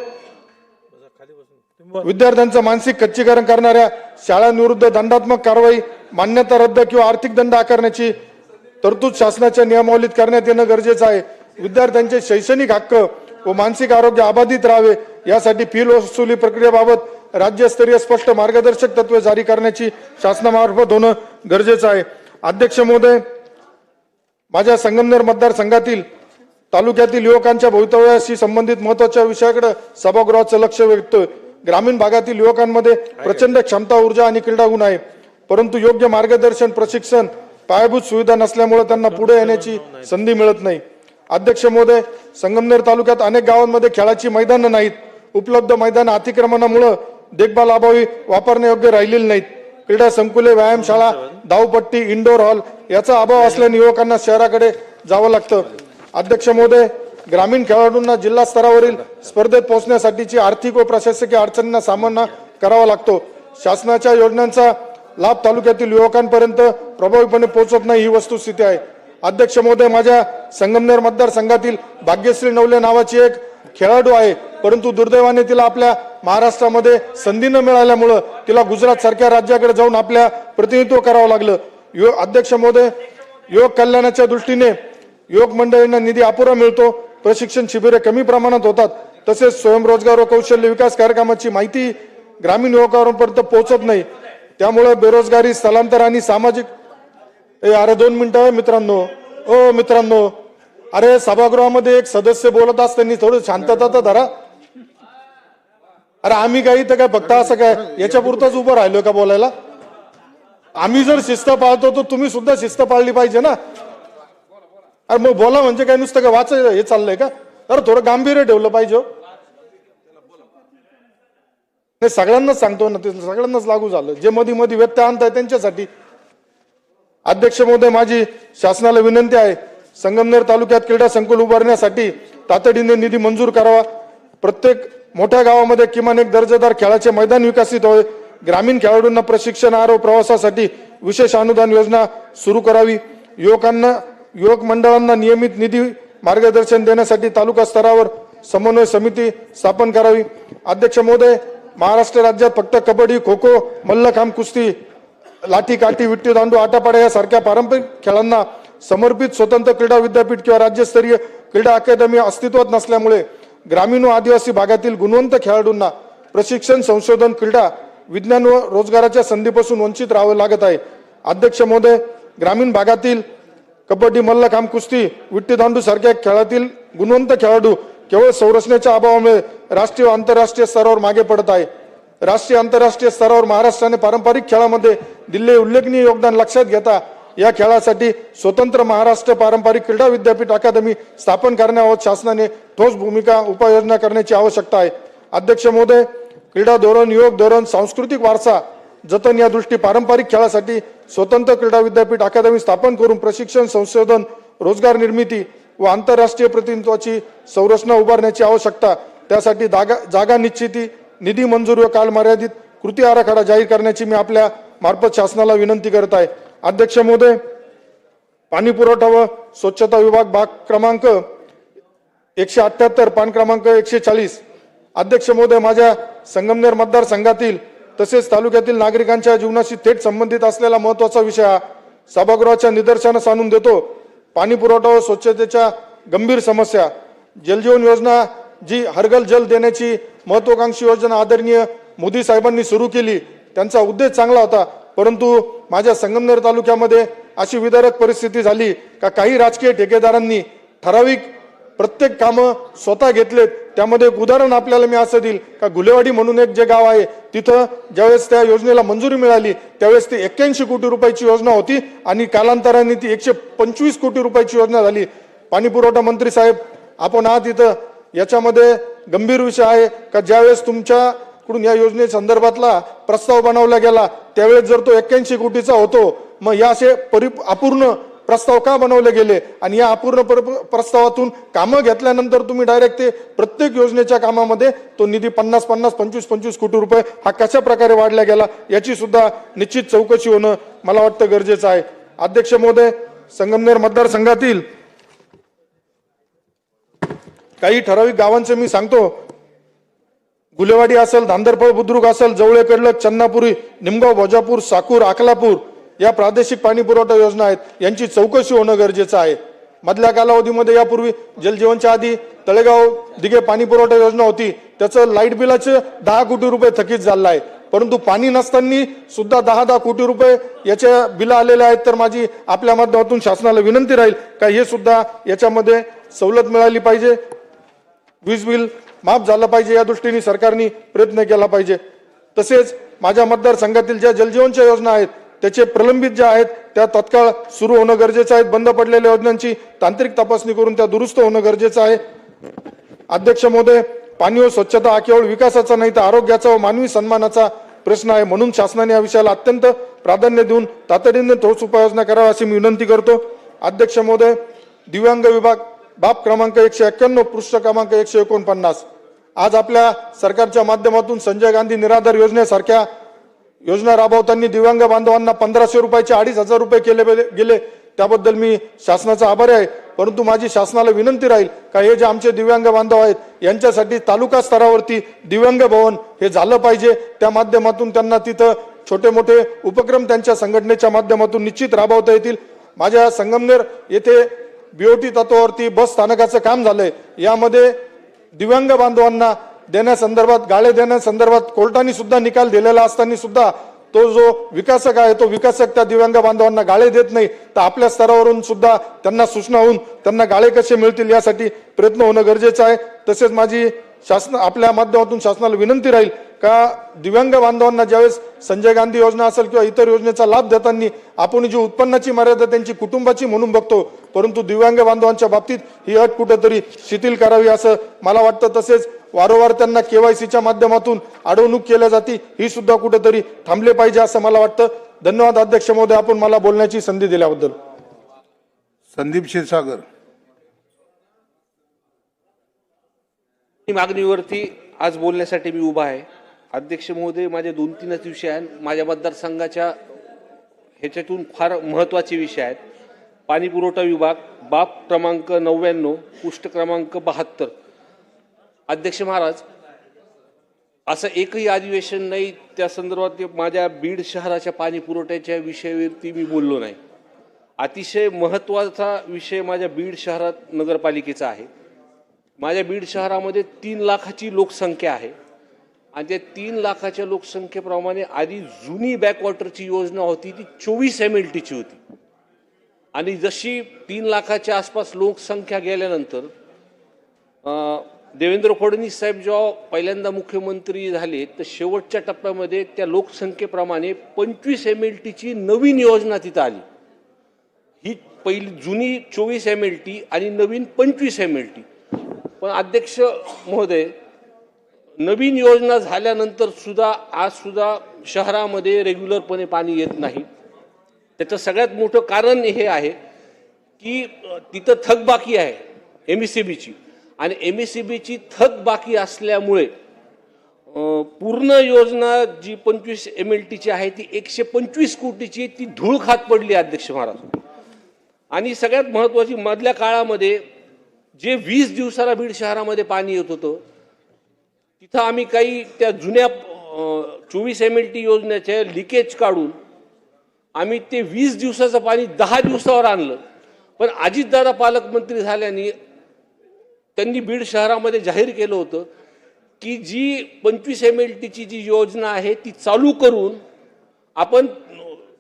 विद्यार्थ्यांचं मानसिक खच्चीकरण करणाऱ्या शाळांविरुद्ध दंडात्मक कारवाई, मान्यता रद्द किंवा आर्थिक दंड आकारण्याची तरतूद शासनाच्या नियमावलीत करण्यात येणं गरजेचं आहे. विद्यार्थ्यांचे शैक्षणिक हक्क व मानसिक आरोग्य अबाधित राहावे यासाठी फी वसुली प्रक्रियेबाबत राज्यस्तरीय स्पष्ट मार्गदर्शक तत्वे जारी करण्याची शासनामार्फत होणं गरजेचं आहे. अध्यक्ष महोदय, माझ्या संगमनेर मतदारसंघातील तालुक्यातील युवकांच्या भवितव्याशी संबंधित महत्वाच्या विषयाकडे सभागृहाचं लक्ष वेधतोय. ग्रामीण भागातील युवकांमध्ये प्रचंड क्षमता, ऊर्जा आणि क्रीडा गुण आहे. परंतु योग्य मार्गदर्शन, प्रशिक्षण, पायाभूत सुविधा नसल्यामुळे त्यांना पुढे येण्याची संधी मिळत नाही. अध्यक्ष महोदय, संगमनेर तालुक्यात अनेक गावांमध्ये खेळाची मैदानं नाहीत. उपलब्ध मैदान अतिक्रमणामुळे देखभाल अभावी वापरण्यायोग्य राहिलेली नाहीत. क्रीडा संकुले, व्यायामशाळा, धावपट्टी, इंडोर हॉल याचा अभाव असल्याने युवकांना शहराकडे जावं लागतं. अध्यक्ष महोदय, ग्रामीण खेळाडूंना जिल्हा स्तरावरील स्पर्धेत पोहोचण्यासाठीची आर्थिक व प्रशासकीय अडचणींना सामना करावा लागतो. शासनाच्या योजनांचा लाभ तालुक्यातील युवकांपर्यंत प्रभावीपणे पोहोचत नाही ही वस्तुस्थिती आहे. अध्यक्ष महोदय, माझ्या संगमनेर मतदारसंघातील भाग्यश्री नवले नावाची एक खेळाडू आहे. परंतु दुर्दैवाने तिला आपल्या महाराष्ट्रामध्ये संधी न मिळाल्यामुळं तिला गुजरात सारख्या राज्याकडे जाऊन आपल्या प्रतिनिधित्व करावं लागलं. अध्यक्ष महोदय, युवक कल्याणाच्या दृष्टीने युवक मंडळींना निधी अपुरा मिळतो. प्रशिक्षण शिबिरे कमी प्रमाणात होतात. तसेच स्वयंरोजगार व कौशल्य विकास कार्यक्रमाची माहिती ग्रामीण युवकांपर्यंत पोहोचत नाही. त्यामुळे बेरोजगारी, स्थलांतर आणि सामाजिक अरे 2 मिनिटं मित्रांनो, अरे सभागृहामध्ये एक सदस्य बोलत असताना थोडं शांतता तर धरा. अरे आम्ही काही तर काय फक्त असं काय याच्या पुरतच उभं राहिलो का बोलायला? आम्ही जर शिस्त पाळतो तर तुम्ही सुद्धा शिस्त पाळली पाहिजे ना. अरे मग बोला म्हणजे काय नुसतं का वाच हे चाललंय का? अरे थोडं गांभीर्य ठेवलं पाहिजे. नाही सगळ्यांनाच सांगतो ना, ते सगळ्यांनाच लागू झालं. जे मध्ये व्यत्यय आणताय त्यांच्यासाठी. अध्यक्ष महोदय, माझी शासनाला विनंती आहे, संगमनेर तालुक्यात क्रीडा संकुल उभारण्यासाठी तातडीने निधी मंजूर करावा. प्रत्येक मोठ्या गावामध्ये किमान एक दर्जेदार खेळाचे मैदान विकसित व्हावे. ग्रामीण खेळाडूंना प्रशिक्षण, आरोग्य, प्रवासासाठी विशेष अनुदान योजना सुरू करावी. युवक मंडळांना नियमित निधी मार्गदर्शन देण्यासाठी तालुका स्तरावर समन्वय समिती स्थापन करावी. अध्यक्ष महोदय, महाराष्ट्र राज्यात फक्त कबड्डी, खो खो, मल्लखांब, कुस्ती, लाठी काठी, विट्टी दांडू, आटापाड्या यासारख्या पारंपरिक खेळांना समर्पित स्वतंत्र क्रीडा विद्यापीठ किंवा राज्यस्तरीय क्रीडा अकादमी अस्तित्वात नसल्यामुळे ग्रामीण व आदिवासी भागातील गुणवंत खेळाडूंना प्रशिक्षण, संशोधन, क्रीडा, विज्ञान व रोजगाराच्या संधीपासून वंचित राहावे लागत आहे. अध्यक्ष महोदय, ग्रामीण भागातील कबड्डी, मल्लखांब, कुस्ती, विट्टीदांडू सारख्या खेळातील गुणवंत खेळाडू केवळ संरचनेच्या अभावामुळे राष्ट्रीय व आंतरराष्ट्रीय स्तरावर मागे पडत आहे. राष्ट्रीय आंतरराष्ट्रीय स्तरावर महाराष्ट्राने पारंपरिक खेळामध्ये दिलेले उल्लेखनीय योगदान लक्षात घेता या खेळासाठी स्वतंत्र महाराष्ट्र पारंपरिक क्रीडा विद्यापीठ अकादमी स्थापन करण्याबाबत शासनाने ठोस भूमिका उपाययोजना करण्याची आवश्यकता आहे. अध्यक्ष महोदय, क्रीडा धोरण, योग धोरण, सांस्कृतिक वारसा जतन या दृष्टी पारंपरिक खेळासाठी स्वतंत्र क्रीडा विद्यापीठ अकादमी स्थापन करून प्रशिक्षण, संशोधन, रोजगार निर्मिती व आंतरराष्ट्रीय प्रतिनिधित्वाची संरचना उभारण्याची आवश्यकता. त्यासाठी जागा निश्चिती, निधी मंजूर व कालमर्यादित कृती आराखडा जाहीर करण्याची मी आपल्या मार्फत शासनाला विनंती करत आहे. अध्यक्ष महोदय, पाणी पुरवठा व स्वच्छता विभाग भाग क्रमांक 178, पान क्रमांक 140. अध्यक्ष महोदय, माझ्या संगमनेर मतदारसंघातील तसेच तालुक्यातील नागरिकांच्या जीवनाशी थेट संबंधित असलेला महत्त्वाचा विषय हा सभागृहाच्या निदर्शनास आणून देतो. पाणी पुरवठा व स्वच्छतेच्या गंभीर समस्या. जलजीवन योजना जी हरघर जल देण्याची महत्वाकांक्षी योजना आदरणीय मोदी साहेबांनी सुरू केली, त्यांचा उद्देश चांगला होता, परंतु माझ्या संगमनेर तालुक्यामध्ये अशी विदारक परिस्थिती झाली का काही राजकीय ठेकेदारांनी ठराविक प्रत्येक कामं स्वतः घेतलेत. त्यामध्ये एक उदाहरण आपल्याला मी असं देईल का गुलेवाडी म्हणून एक जे गाव आहे, तिथं ज्यावेळेस त्या योजनेला मंजुरी मिळाली त्यावेळेस ती 81 कोटी रुपयाची योजना होती आणि कालांतराने ती 125 कोटी रुपयाची योजना झाली. पाणी पुरवठा मंत्री साहेब, आपण आहात इथं, याच्यामध्ये गंभीर विषय आहे का ज्यावेळेस तुमच्याकडून या योजनेसंदर्भातला प्रस्ताव बनवला गेला त्यावेळेस जर तो 81 कोटीचा होतो, मग या असे अपूर्ण प्रस्ताव का बनवले गेले आणि या अपूर्ण प्रस्तावातून कामं घेतल्यानंतर तुम्ही डायरेक्ट ते प्रत्येक योजनेच्या कामामध्ये तो निधी 50-50, 25-25 कोटी रुपये हा कशा प्रकारे वाढला गेला याची सुद्धा निश्चित चौकशी होणं मला वाटतं गरजेचं आहे. अध्यक्ष महोदय, संगमनेर मतदारसंघातील काही ठराविक गावांचे मी सांगतो. गुलेवाडी असेल, धांदरफळ बुद्रुक असेल, जवळे कडलक, चन्नापुरी, निमगाव, भोजापूर, साकूर, अकलापूर या प्रादेशिक पाणी पुरवठा योजना आहेत, यांची चौकशी होणं गरजेचं आहे. मधल्या कालावधीमध्ये यापूर्वी जलजीवनच्या आधी तळेगाव दिघे पाणी पुरवठा योजना होती, त्याचं लाईट बिलाचे 10 कोटी रुपये थकीत झालं आहे, परंतु पाणी नसताना सुद्धा 10 कोटी रुपये याच्या बिल आलेले आहेत. तर माझी आपल्या माध्यमातून शासनाला विनंती राहील का हे सुद्धा याच्यामध्ये सवलत मिळाली पाहिजे, वीज बिल माफ झालं पाहिजे, या दृष्टीने सरकारने प्रयत्न केला पाहिजे. तसेच माझ्या मतदारसंघातील ज्या जलजीवनच्या योजना आहेत त्याचे प्रलंबित ज्या आहेत त्या तत्काळ सुरू होणं गरजेचं आहे. बंद पडलेल्या योजनांची तांत्रिक तपासणी करून त्या दुरुस्त होणं गरजेचं आहे. अध्यक्ष महोदय, पाणी व स्वच्छता हा केवळ विकासाचा नाही तर आरोग्याचा व मानवी सन्मानाचा प्रश्न आहे, म्हणून शासनाने या विषयाला अत्यंत प्राधान्य देऊन तातडीने ठोस उपाययोजना करावी अशी मी विनंती करतो. अध्यक्ष महोदय, दिव्यांग विभाग बाब क्रमांक 191, पृष्ठ क्रमांक 149. आज आपल्या सरकारच्या माध्यमातून संजय गांधी निराधार योजनेसारख्या योजना राबवताना दिव्यांग बांधवांना 1500 रुपयाचे 2500 रुपये केले गेले, त्याबद्दल मी शासनाचा आभारी आहे. परंतु माझी शासनाला विनंती राहील का हे जे आमचे दिव्यांग बांधव आहेत यांच्यासाठी तालुका स्तरावरती दिव्यांग भवन हे झालं पाहिजे. त्या माध्यमातून त्यांना तिथं छोटे मोठे उपक्रम त्यांच्या संघटनेच्या माध्यमातून निश्चित राबवता येतील. माझ्या संगमनेर येथे बीओटी तत्वावरती बस स्थानकाचं काम झालंय, यामध्ये दिव्यांग बांधवांना देण्यासंदर्भात, गाळे देण्यासंदर्भात कोर्टाने सुद्धा निकाल दिलेला असताना सुद्धा तो जो विकासक आहे तो विकासक त्या दिव्यांग बांधवांना गाळे देत नाही. तर आपल्या स्तरावरून सुद्धा त्यांना सूचना होऊन त्यांना गाळे कसे मिळतील यासाठी प्रयत्न होणं गरजेचं आहे. तसेच माझी आपल्या माध्यमातून शासनाला विनंती राहील का दिव्यांग बांधवांना ज्यावेळेस संजय गांधी योजना असेल किंवा इतर योजनेचा लाभ देताना आपण जी उत्पन्नाची मर्यादा त्यांची कुटुंबाची म्हणून बघतो, परंतु दिव्यांग बांधवांच्या बाबतीत ही अट कुठेतरी शिथिल करावी असं मला वाटतं. तसेच वारंवार त्यांना केवायसीच्या माध्यमातून अडवणूक केल्या जाते, ही सुद्धा कुठेतरी थांबले पाहिजे असं मला वाटतं. धन्यवाद अध्यक्ष महोदय, आपण मला बोलण्याची संधी दिल्याबद्दल. संदीप क्षीरसागर. मागणीवरती आज बोलण्यासाठी मी उभा आहे. अध्यक्ष महोदय, माझे 2-3च विषय आहेत. माझ्या मतदारसंघाच्या ह्याच्यातून फार महत्त्वाचे विषय आहेत. पाणी पुरवठा विभाग बाब क्रमांक 99, पृष्ठ क्रमांक 72. अध्यक्ष महाराज, असं एकही अधिवेशन नाही त्या संदर्भात माझ्या बीड शहराच्या पाणी पुरवठ्याच्या विषयावरती मी बोललो नाही. अतिशय महत्त्वाचा विषय माझ्या बीड शहरात नगरपालिकेचा आहे. माझ्या बीड शहरामध्ये 3 लाखाची लोकसंख्या आहे आणि त्या 3 लाखाच्या लोकसंख्येप्रमाणे आधी जुनी बॅकवॉटरची योजना होती ती 24 MLTची होती आणि जशी 3 लाखाच्या आसपास लोकसंख्या गेल्यानंतर देवेंद्र फडणवीस साहेब जेव्हा पहिल्यांदा मुख्यमंत्री झाले तर शेवटच्या टप्प्यामध्ये त्या लोकसंख्येप्रमाणे 25 MLTची नवीन योजना तिथं आली. ही पहिली जुनी 24 MLT आणि नवीन 25 MLT. पण अध्यक्ष महोदय, नवीन योजना झाल्यानंतर सुद्धा आज सुद्धा शहरामध्ये रेग्युलरपणे पाणी येत नाही. त्याचं सगळ्यात मोठं कारण हे आहे की तिथं थकबाकी आहे MSEBची आणि MSEBची थकबाकी असल्यामुळे पूर्ण योजना जी 25 MLTची आहे ती 125 कोटीची ती धूळ खात पडली अध्यक्ष महाराज. आणि सगळ्यात महत्त्वाची मधल्या काळामध्ये जे 20 दिवसाला बीड शहरामध्ये पाणी येत होतं तिथं आम्ही काही त्या जुन्या 24 MLT योजनेचे लिकेज काढून आम्ही ते 20 दिवसाचं पाणी 10 दिवसावर आणलं. पण अजितदादा पालकमंत्री झाल्याने त्यांनी बीड शहरामध्ये जाहीर केलं होतं की जी 25 MLTची जी योजना आहे ती चालू करून आपण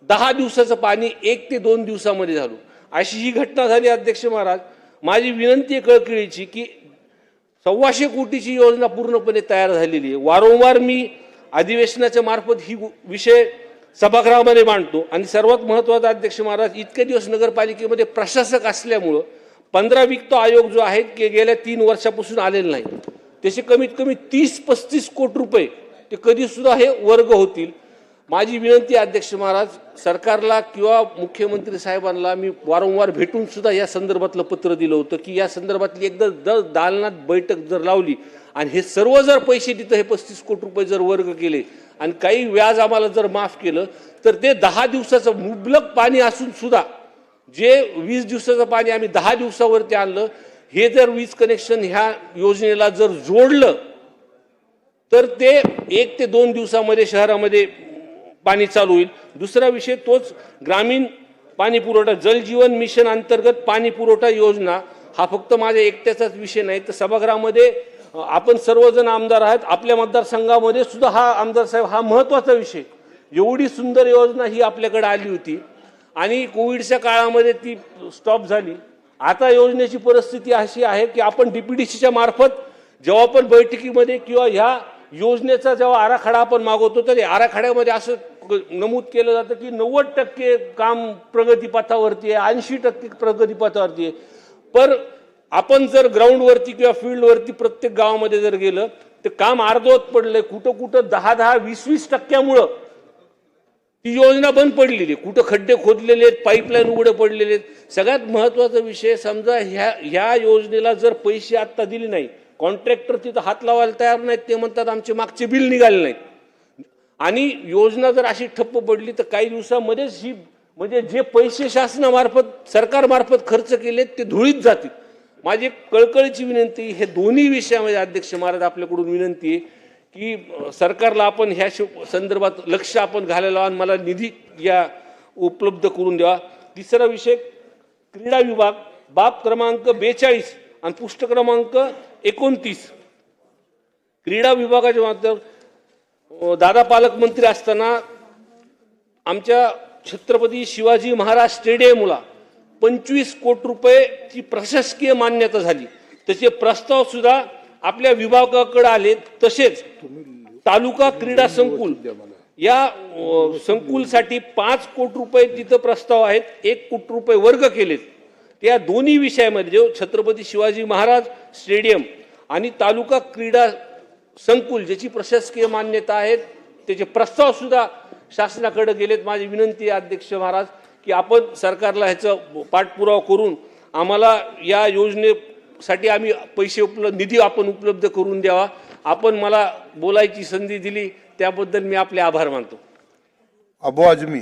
10 दिवसाचं पाणी 1 ते 2 दिवसामध्ये झालो. अशी ही घटना झाली अध्यक्ष महाराज. माझी विनंती आहे कळकळीची की 125 कोटीची योजना पूर्णपणे तयार झालेली आहे. वारंवार मी अधिवेशनाच्या मार्फत ही विषय सभागृहामध्ये मांडतो आणि सर्वात महत्त्वाचा अध्यक्ष महाराज, इतके दिवस नगरपालिकेमध्ये प्रशासक असल्यामुळं 15 वित्त आयोग जो आहे की गेल्या 3 वर्षापासून आलेले नाही. त्याचे कमीत कमी 30-35 कोटी रुपये ते कधी सुद्धा हे वर्ग होतील. माझी विनंती अध्यक्ष महाराज, सरकारला किंवा मुख्यमंत्री साहेबांना मी वारंवार भेटून सुद्धा या संदर्भातलं पत्र दिलं होतं की या संदर्भातली एकदा दालनात बैठक जर लावली आणि हे सर्व जर पैसे तिथं हे 35 कोटी रुपये जर वर्ग केले आणि काही व्याज आम्हाला जर माफ केलं तर ते 10 दिवसाचं मुबलक पाणी असून सुद्धा जे 20 दिवसाचं पाणी आम्ही 10 दिवसावरती आणलं, हे जर वीज कनेक्शन ह्या योजनेला जर जोडलं तर ते 1 ते 2 दिवसामध्ये शहरामध्ये पाणी चालू होईल. दुसरा विषय तोच ग्रामीण पाणी पुरवठा जल जीवन मिशन अंतर्गत पाणी पुरवठा योजना हा फक्त माझ्या एकट्याचाच विषय नाही तर सभागृहामध्ये आपण सर्वजण आमदार आहेत. आपल्या मतदारसंघामध्ये सुद्धा हा आमदार साहेब हा महत्त्वाचा विषय. एवढी सुंदर योजना ही आपल्याकडे आली होती आणि कोविडच्या काळामध्ये ती स्टॉप झाली. आता योजनेची परिस्थिती अशी आहे की आपण DPDCच्या मार्फत जेव्हा आपण बैठकीमध्ये किंवा ह्या योजनेचा जेव्हा आराखडा आपण मागवतो तर आराखड्यामध्ये असं नमूद केलं जातं की 90% काम प्रगतीपथावरती आहे, 80% प्रगतीपथावरती आहे. पण आपण जर ग्राउंडवरती किंवा फील्डवरती प्रत्येक गावामध्ये जर गेलं तर काम अर्धवट पडलंय. कुठं कुठं 10-10, 20% ती योजना बंद पडलेली आहे. कुठं खड्डे खोदलेले आहेत, पाईपलाईन उघडे पडलेले आहेत. सगळ्यात महत्त्वाचा विषय, समजा ह्या योजनेला जर पैसे आत्ता दिले नाही, कॉन्ट्रॅक्टर तिथं हात लावायला तयार नाहीत. ते म्हणतात आमचे मागचे बिल निघाले नाहीत आणि योजना जर अशी ठप्प पडली तर काही दिवसामध्येच ही म्हणजे जे पैसे शासनामार्फत सरकारमार्फत खर्च केलेत ते धुळीत जातील. माझी कळकळीची विनंती, हे दोन्ही विषयामध्ये अध्यक्ष महाराज आपल्याकडून विनंती आहे की सरकारला आपण ह्या संदर्भात लक्ष आपण घालायला आणि मला निधी या उपलब्ध करून द्यावा. तिसरा विषय क्रीडा विभाग, बाब क्रमांक 42 आणि पृष्ठ क्रमांक 29. क्रीडा विभागाच्या माध्यमात दादा पालकमंत्री असताना आमच्या छत्रपती शिवाजी महाराज स्टेडियमला 25 कोटी रुपयेची प्रशासकीय मान्यता झाली. त्याचे प्रस्ताव सुद्धा आपल्या विभागाकडे आले. तसेच तालुका क्रीडा संकुल या संकुलसाठी 5 कोटी रुपये तिथं प्रस्ताव आहेत, 1 कोटी रुपये वर्ग केलेत. त्या दोन्ही विषयामध्ये जो छत्रपती शिवाजी महाराज स्टेडियम आणि तालुका क्रीडा संकुल ज्याची प्रशासकीय मान्यता आहे त्याचे प्रस्ताव सुद्धा शासनाकडे गेलेत. माझी विनंती आहे अध्यक्ष महाराज की आपण सरकारला ह्याचं पाठपुरावा करून आम्हाला या योजनेसाठी आम्ही पैसे निधी आपण उपलब्ध करून द्यावा. आपण मला बोलायची संधी दिली त्याबद्दल मी आपले आभार मानतो. अबू आजमी.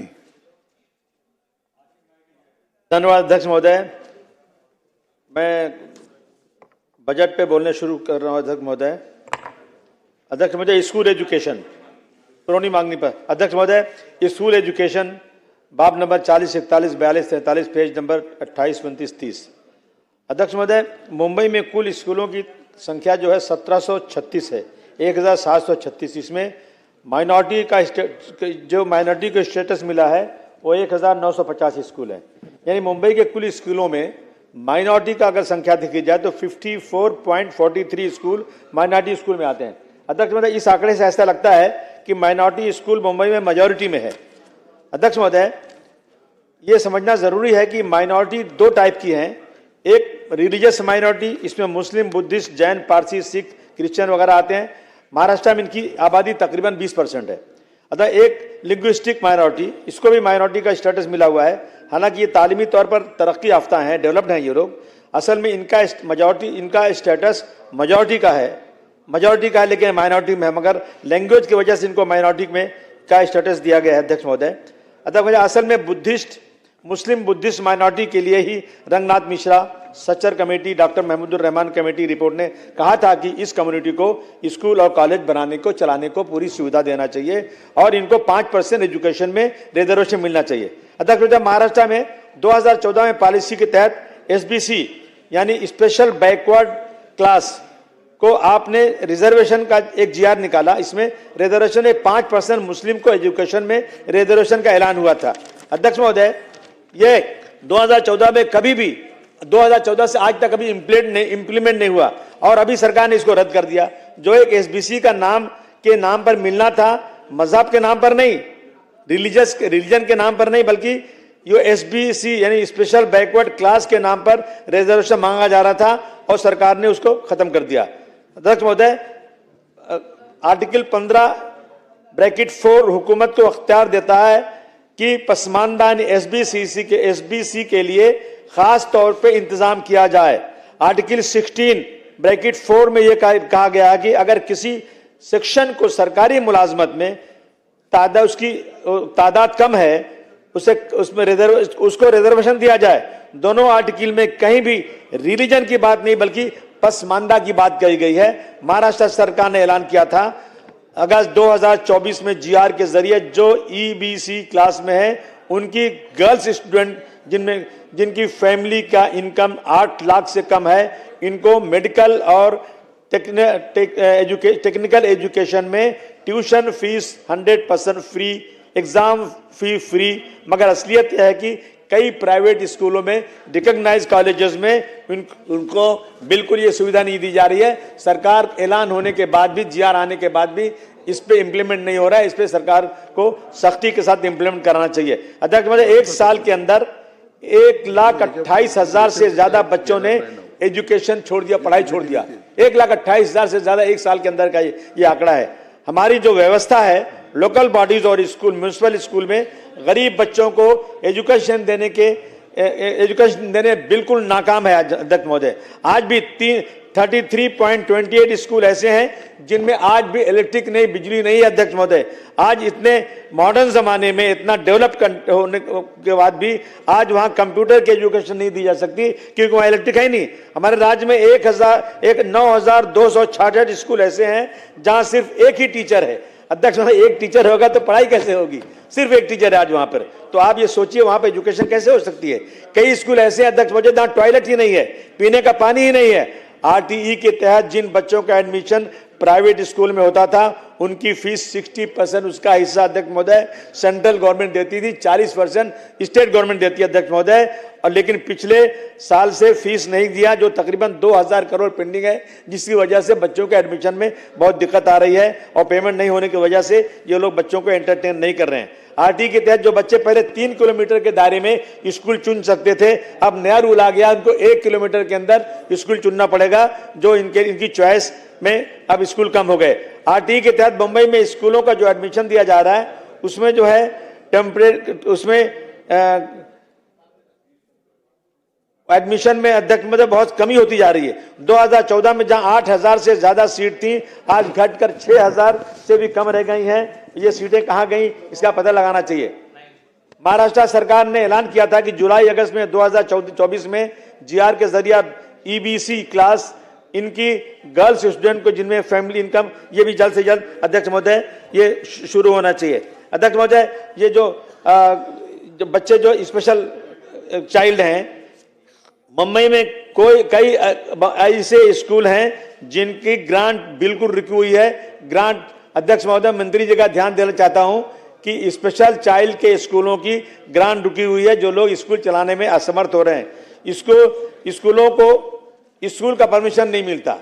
धन्यवाद अध्यक्ष महोदय. मैं बजट पे बोलने शुरू कर रहा हूँ अध्यक्ष महोदय. अध्यक्ष महोदय, स्कूल एजुकेशन पुरौनी मांगनी पर अध्यक्ष महोदय, स्कूल एजुकेशन बाब नंबर 40, 41, 42, 43, पेज नंबर 28, 29, 30। अध्यक्ष महोदय, मुंबई में कुल स्कूलों की संख्या जो है 1736 है, 1736। इसमें माइनॉरिटी का जो माइनॉरिटी को स्टेटस मिला है वो 1950 स्कूल है। यानी मुंबई के कुल स्कूलों में माइनॉरिटी का अगर संख्या देखी जाए तो 54.43 स्कूल माइनॉरिटी स्कूल में आते हैं। अध्यक्ष महोदय, इस आंकड़े से ऐसा लगता है कि माइनॉरिटी स्कूल मुंबई में मेजॉरिटी में है। अध्यक्ष महोदय, ये समझना जरूरी है कि माइनॉरिटी दो टाइप की हैं। एक रिलीजियस माइनॉरिटी, इसमें मुस्लिम, बुद्धिस्ट, जैन, पारसी, सिख, क्रिश्चियन वगैरह आते हैं। महाराष्ट्र में इनकी आबादी तकरीबन 20% है। अतः एक लिंग्विस्टिक माइनॉरिटी, इसको भी माइनॉरिटी का स्टेटस मिला हुआ है। हालांकि ये तालीमी तौर पर तरक्की याफ्ता हैं, डेवलप्ड हैं ये लोग। असल में इनका स्टेटस मेजॉरिटी का है, लेकिन माइनॉरिटी में है, मगर लैंग्वेज की वजह से इनको माइनॉरिटी में का स्टेटस दिया गया है। अध्यक्ष महोदय, अतः असल में मुस्लिम बुद्धिस्ट माइनॉरिटी के लिए ही Ranganath Mishra, Sachar committee, doctor Mahmoodur Rahman committee report ने कहा था कि इस कम्युनिटी को स्कूल और कॉलेज बनाने को, चलाने को पूरी सुविधा देना चाहिए और इनको 5% एजुकेशन में रिजर्वेशन मिलना चाहिए। अध्यक्ष, महाराष्ट्र में 2014 में पॉलिसी के तहत SBC यानी स्पेशल बैकवर्ड क्लास को आपने रिजर्वेशन का एक GR निकाला। इसमें रिजर्वेशन 5% मुस्लिम को एजुकेशन में रिजर्वेशन का ऐलान हुआ था। अध्यक्ष महोदय, ये 2014 में कभी भी 2014 से आज तक कभी इम्प्लीमेंट नहीं हुआ और अभी सरकार ने इसको रद्द कर दिया। जो एक SBC का के नाम पर मिलना था, मजहब के नाम पर नहीं, रिलीजन के नाम पर नहीं, बल्कि ये SBC यानी स्पेशल बैकवर्ड क्लास के नाम पर रिजर्वेशन मांगा जा रहा था और सरकार ने उसको खत्म कर दिया। अध्यक्ष महोदय, आर्टिकल 15(4) हुकूमत को अख्तियार देता है कि पसमानदा SBC के लिए खास तौर पे इंतजाम किया जाए। आर्टिकल 16(4) में यह कहा गया है कि अगर किसी सेक्शन को सरकारी मुलाजमत में उसकी तादाद कम है, उसको रिजर्वेशन दिया जाए। दोनों आर्टिकल में कहीं भी रिलीजन की बात नहीं बल्कि पसमानदा की बात कही गई है। महाराष्ट्र सरकार ने ऐलान किया था अगस्त 2024 में GR के जरिए जो EBC क्लास में है उनकी गर्ल्स स्टूडेंट जिनकी फैमिली का इनकम 8 लाख से कम है, इनको मेडिकल और टेक्निकल एजुकेशन में tuition fees 100% free, exam fee free. मगर असलियत यह है कि कई प्राइवेट स्कूलों में, रिकॉग्नाइज्ड कॉलेजेस में उनको बिल्कुल ये सुविधा नहीं दी जा रही है। सरकार ऐलान होने के बाद भी, GR आने के बाद भी इस पे इम्प्लीमेंट नहीं हो रहा है। इस पे सरकार को सख्ती के साथ इम्प्लीमेंट कराना चाहिए। अध्यक्ष महोदय, एक साल के अंदर 1,28,000 से ज्यादा बच्चों ने एजुकेशन छोड़ दिया, पढ़ाई छोड़ दिया। 1,28,000 से ज्यादा एक साल के अंदर का ये आंकड़ा है। हमारी जो व्यवस्था है लोकल बॉडीज और स्कूल, म्यूनिसिपल स्कूल में गरीब बच्चों को एजुकेशन देने बिल्कुल नाकाम है। अध्यक्ष महोदय, आज भी 33.28 स्कूल ऐसे हैं जिनमें आज भी इलेक्ट्रिक नहीं, बिजली नहीं है। अध्यक्ष महोदय, आज इतने मॉडर्न जमाने में, इतना डेवलप होने के बाद भी आज वहां कंप्यूटर की एजुकेशन नहीं दी जा सकती क्योंकि वहां इलेक्ट्रिक है नहीं। हमारे राज्य में 9,266 स्कूल ऐसे हैं जहां सिर्फ एक ही टीचर है। अध्यक्ष महोदय, एक टीचर होगा तो पढ़ाई कैसे होगी? सिर्फ एक टीचर है आज वहां पर, तो आप ये सोचिए वहां पर एजुकेशन कैसे हो सकती है। कई स्कूल ऐसे हैं अध्यक्ष महोदय जहां टॉयलेट ही नहीं है, पीने का पानी ही नहीं है। RTE के तहत जिन बच्चों का एडमिशन प्राइवेट स्कूल में होता था उनकी फीस 60% उसका हिस्सा अध्यक्ष महोदय सेंट्रल गवर्नमेंट देती थी, 40% स्टेट गवर्नमेंट देती है। अध्यक्ष महोदय, और लेकिन पिछले साल से फीस नहीं दिया, जो तकरीबन 2,000 करोड़ पेंडिंग है, जिसकी वजह से बच्चों के एडमिशन में बहुत दिक्कत आ रही है और पेमेंट नहीं होने की वजह से ये लोग बच्चों को एंटरटेन नहीं कर रहे हैं। RTE के तहत जो बच्चे पहले 3 किलोमीटर के दायरे में स्कूल चुन सकते थे, अब नया रूल आ गया, उनको 1 किलोमीटर के अंदर स्कूल चुनना पड़ेगा, जो इनकी चॉइस में अब स्कूल कम हो गए। RTE के तहत मुंबई में स्कूलों का जो एडमिशन दिया जा रहा है उसमें जो है एडमिशन में अध्यक्ष महोदय बहुत कमी होती जा रही है। 2014 में जहां 8,000 से ज्यादा सीट थी, आज घटकर 6,000 से भी कम रह गई हैं। ये सीटें कहां गई, इसका पता लगाना चाहिए। महाराष्ट्र सरकार ने ऐलान किया था कि जुलाई अगस्त में 2024 में GR के जरिए EBC क्लास इनकी गर्ल्स स्टूडेंट को जिनमें फैमिली इनकम, ये भी जल्द से जल्द अध्यक्ष महोदय ये शुरू होना चाहिए। अध्यक्ष महोदय, ये जो बच्चे जो स्पेशल चाइल्ड हैं, मुंबई में कई ऐसे स्कूल हैं जिनकी ग्रांट बिल्कुल रुकी हुई है। ग्रांट अध्यक्ष महोदय, मंत्री जी का ध्यान देना चाहता हूं कि स्पेशल चाइल्ड के स्कूलों की ग्रांट रुकी हुई है, जो लोग स्कूल चलाने में असमर्थ हो रहे हैं। स्कूलों को स्कूल का परमिशन नहीं मिलता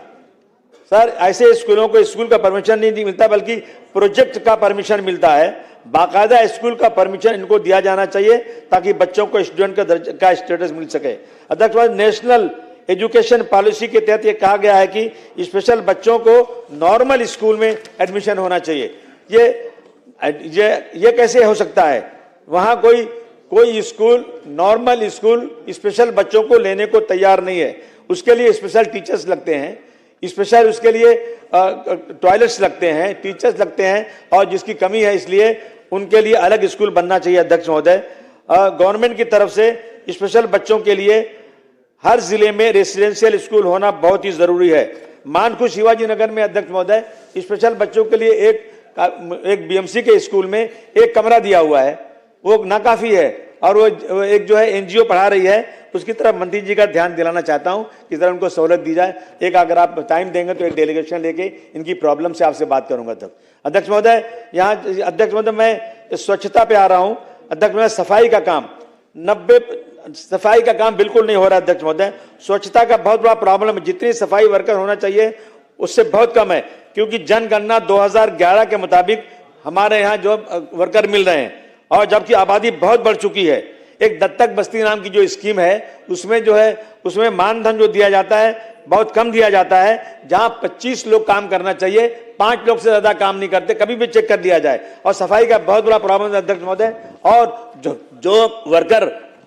सर, ऐसे स्कूलों को स्कूल का परमिशन नहीं मिलता, बल्कि प्रोजेक्ट का परमिशन मिलता है। बाकायदा स्कूल का परमिशन इनको दिया जाना चाहिए ताकि बच्चों को स्टूडेंट का स्टेटस मिल सके। अध्यक्ष, नेशनल एजुकेशन पॉलिसी के तहत ये कहा गया है कि स्पेशल बच्चों को नॉर्मल स्कूल में एडमिशन होना चाहिए। ये कैसे हो सकता है? वहां कोई स्कूल, नॉर्मल स्कूल स्पेशल बच्चों को लेने को तैयार नहीं है। उसके लिए स्पेशल टीचर्स लगते हैं, स्पेशल उसके लिए टॉयलेट्स लगते हैं, टीचर्स लगते हैं, और जिसकी कमी है इसलिए उनके लिए अलग स्कूल बनना चाहिए। अध्यक्ष महोदय, गवर्नमेंट की तरफ से स्पेशल बच्चों के लिए हर जिले में रेसिडेंशियल स्कूल होना बहुत ही जरूरी है। मानखुश शिवाजी नगर में अध्यक्ष महोदय स्पेशल बच्चों के लिए एक बीएमसी के स्कूल में एक कमरा दिया हुआ है, वो नाकाफी है, और वो एक जो है एनजीओ पढ़ा रही है, उसकी तरफ मंत्री जी का ध्यान दिलाना चाहता हूं कि जरा उनको सहूलत दी जाए। एक अगर आप टाइम देंगे तो एक डेलीगेशन लेके इनकी प्रॉब्लम से आपसे बात करूंगा तब। अध्यक्ष महोदय, यहाँ अध्यक्ष महोदय मैं स्वच्छता पे आ रहा हूं। अध्यक्ष महोदय, सफाई का काम बिल्कुल नहीं हो रहा है। अध्यक्ष महोदय, स्वच्छता का बहुत बड़ा प्रॉब्लम है। जितनी सफाई वर्कर होना चाहिए उससे बहुत कम है, क्योंकि जनगणना 2011 के मुताबिक हमारे यहाँ जो वर्कर मिल रहे हैं, और जबकि आबादी बहुत बढ़ चुकी है। एक दत्तक बस्ती नाम की जो स्कीम है उसमें मानधन जो दिया जाता है बहुत कम दिया जाता है। जहां 25 लोग काम करना चाहिए, 5 लोग से ज्यादा काम नहीं करते, कभी भी चेक कर दिया जाए। और सफाई का बहुत बड़ा प्रॉब्लम है अध्यक्ष महोदय। और जो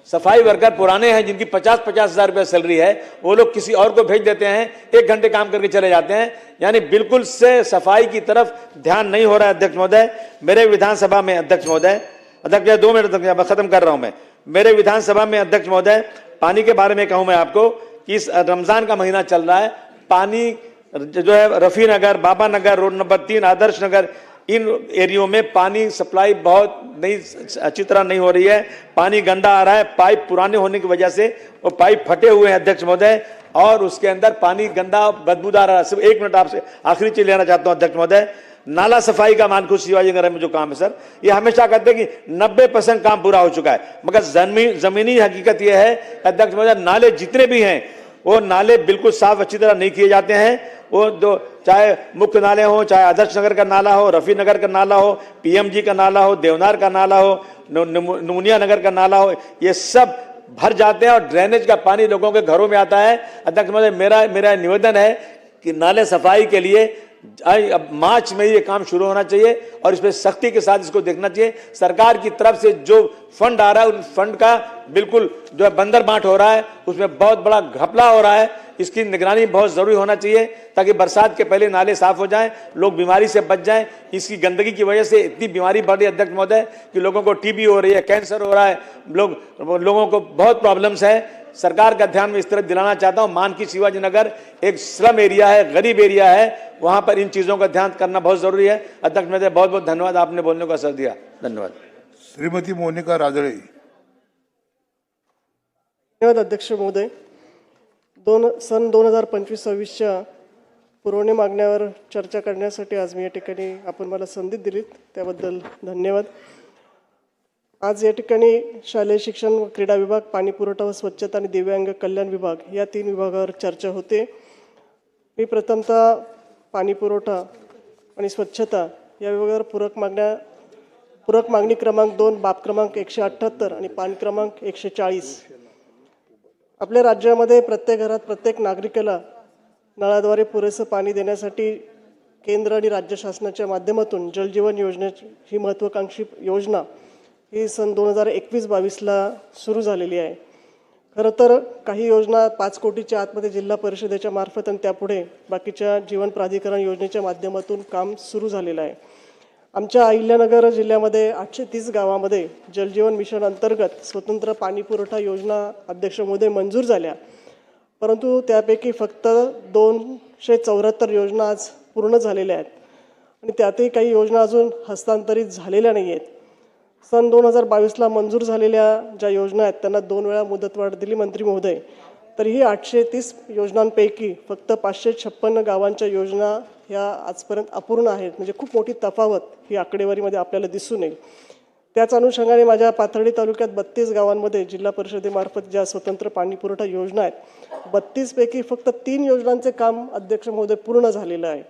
सफाई वर्कर पुराने हैं, जिनकी 50-50 हजार रुपया सैलरी है, वो लोग किसी और को भेज देते हैं, 1 घंटे काम करके चले जाते हैं। यानी बिल्कुल से सफाई की तरफ ध्यान नहीं हो रहा है। अध्यक्ष महोदय, मेरे विधानसभा में अध्यक्ष महोदय, 2 मिनट तक खत्म कर रहा हूं मैं। मेरे विधानसभा में अध्यक्ष महोदय पानी के बारे में कहूं मैं आपको कि इस रमजान का महीना चल रहा है, पानी जो है रफी नगर, बाबा नगर, रोड नंबर 3, आदर्श नगर, इन एरियो में पानी सप्लाई बहुत अच्छी तरह नहीं हो रही है। पानी गंदा आ रहा है, पाइप पुराने होने की वजह से वो पाइप फटे हुए हैं अध्यक्ष महोदय, और उसके अंदर पानी गंदा बदबूदार आ रहा है। सिर्फ 1 मिनट आपसे आखिरी चीज लेना चाहता हूं अध्यक्ष महोदय। नाला सफाई का मानखुश शिवाजी नगर में जो काम है सर, ये हमेशा कहते हैं कि 90% काम पूरा हो चुका है, मगर जमीनी हकीकत यह है अध्यक्ष महोदय, नाले जितने भी हैं वो नाले बिल्कुल साफ अच्छी तरह नहीं किए जाते हैं। वो चाहे मुख्य नाले हो, चाहे आदर्श नगर का नाला हो, रफी नगर का नाला हो, पीएमजी का नाला हो, देवनार का नाला हो, नमूनिया नगर का नाला हो, ये सब भर जाते हैं और ड्रेनेज का पानी लोगों के घरों में आता है। अध्यक्ष महोदय, मेरा निवेदन है कि नाले सफाई के लिए अब मार्च में ये काम शुरू होना चाहिए, और इस पर सख्ती के साथ इसको देखना चाहिए। सरकार की तरफ से जो फंड आ रहा है, उन फंड का बिल्कुल जो है बंदर बांट हो रहा है, उसमें बहुत बड़ा घपला हो रहा है। इसकी निगरानी बहुत जरूरी होना चाहिए ताकि बरसात के पहले नाले साफ हो जाएं, लोग बीमारी से बच जाएं। इसकी गंदगी की वजह से इतनी बीमारी बढ़ रही है अध्यक्ष महोदय कि लोगों को टीबी हो रही है, कैंसर हो रहा है, लोगों को बहुत प्रॉब्लम्स है। सरकार का ध्यान में इस तरह दिलाना चाहता हूं। मानकी शिवाजी नगर एक स्लम एरिया है, गरीब एरिया है, वहां पर इन चीजों का ध्यान करना बहुत जरूरी है। अध्यक्ष महोदय, बहुत बहुत धन्यवाद, आपने बोलने का अवसर दिया, धन्यवाद। श्रीमती मोनिका राजळे। धन्यवाद अध्यक्ष महोदय। सन 2025-26च्या पुरवणी मागण्यावर चर्चा करण्यासाठी आज मी या ठिकाणी आपण मला संधी दिलीत, त्याबद्दल धन्यवाद। आज या ठिकाणी शालेय शिक्षण व क्रीडा विभाग, पाणी पुरवठा व स्वच्छता आणि दिव्यांग कल्याण विभाग या 3 विभागावर चर्चा होते। मी प्रथमतः पाणी पुरवठा आणि स्वच्छता या विभागावर पूरक मागणी क्रमांक 2, बाब क्रमांक 178 आणि पाणी क्रमांक 140। आपल्या राज्यामध्ये प्रत्येक घरात प्रत्येक नागरिकाला नळाद्वारे पुरेसं पाणी देण्यासाठी केंद्र आणि राज्य शासनाच्या माध्यमातून जलजीवन योजनेची ही महत्त्वाकांक्षी योजना ही सन 2021-22ला सुरू झालेली आहे। खरं तर काही योजना 5 कोटीच्या आतमध्ये जिल्हा परिषदेच्या मार्फत आणि त्यापुढे बाकीच्या जीवन प्राधिकरण योजनेच्या माध्यमातून काम सुरू झालेलं आहे। आमच्या अहिल्यानगर जिल्ह्यामध्ये 830 गावामध्ये जलजीवन मिशन अंतर्गत स्वतंत्र पाणी पुरवठा योजना अध्यक्ष महोदय मंजूर झाल्या, परंतु त्यापैकी फक्त 274 योजना आज पूर्ण झालेल्या आहेत आणि त्यातही काही योजना अजून हस्तांतरित झालेल्या नाही आहेत। सन 2022ला मंजूर झालेल्या ज्या योजना आहेत त्यांना 2 वेळा मुदतवाढ दिली मंत्री महोदय. तर ही 830 योजनांपैकी फक्त 556 गावांच्या योजना ह्या आजपर्यंत अपूर्ण आहेत. म्हणजे खूप मोठी तफावत ही आकडेवारीमध्ये आपल्याला दिसून येईल. त्याच अनुषंगाने माझ्या पाथर्डी तालुक्यात 32 गावांमध्ये जिल्हा परिषदेमार्फत ज्या स्वतंत्र पाणी पुरवठा योजना आहेत 32 पैकी फक्त 3 योजनांचे काम अध्यक्ष महोदय पूर्ण झालेलं आहे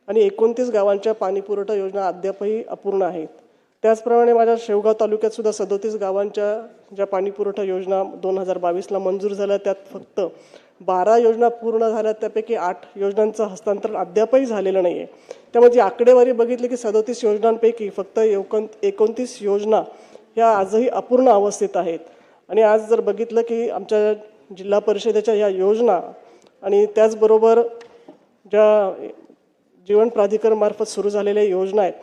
आणि 29 गावांच्या पाणी पुरवठा योजना अद्यापही अपूर्ण आहेत. त्याचप्रमाणे माझ्या शेवगाव तालुक्यात सुद्धा 37 गावांच्या ज्या पाणी पुरवठा योजना 2022ला मंजूर झाल्या त्यात फक्त 12 योजना पूर्ण झाल्या. त्यापैकी 8 योजनांचं हस्तांतरण अद्यापही झालेलं नाही आहे. त्यामुळे जी आकडेवारी बघितली की 37 योजनांपैकी फक्त 29 योजना ह्या आजही अपूर्ण अवस्थेत आहेत. आणि आज जर बघितलं की आमच्या जिल्हा परिषदेच्या ह्या योजना आणि त्याचबरोबर ज्या जीवन प्राधिकरणामार्फत सुरू झालेल्या योजना आहेत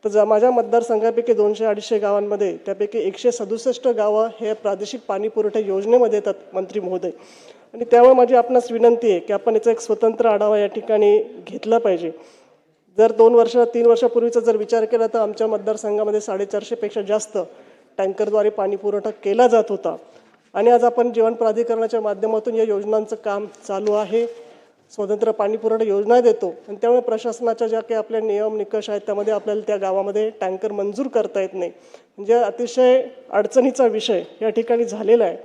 तर माझ्या मतदारसंघापैकी 200-250 गावांमध्ये त्यापैकी 167 गावं हे प्रादेशिक पाणी पुरवठा योजनेमध्ये येतात मंत्री महोदय. आणि त्यामुळे माझी आपणास विनंती आहे की आपण याचा एक स्वतंत्र आढावा या ठिकाणी घेतला पाहिजे. जर 2-3 वर्षापूर्वीचा जर विचार केला तर आमच्या मतदारसंघामध्ये 450पेक्षा जास्त टँकरद्वारे पाणी पुरवठा केला जात होता आणि आज आपण जीवन प्राधिकरणाच्या माध्यमातून या योजनांचं काम चालू आहे. स्वतंत्र पाणी पुरवठा योजना देतो आणि त्यामुळे प्रशासनाच्या ज्या काही आपल्या नियम निकष आहेत त्यामध्ये आपल्याला त्या गावामध्ये टँकर मंजूर करता येत नाही. म्हणजे अतिशय अडचणीचा विषय या ठिकाणी झालेला आहे.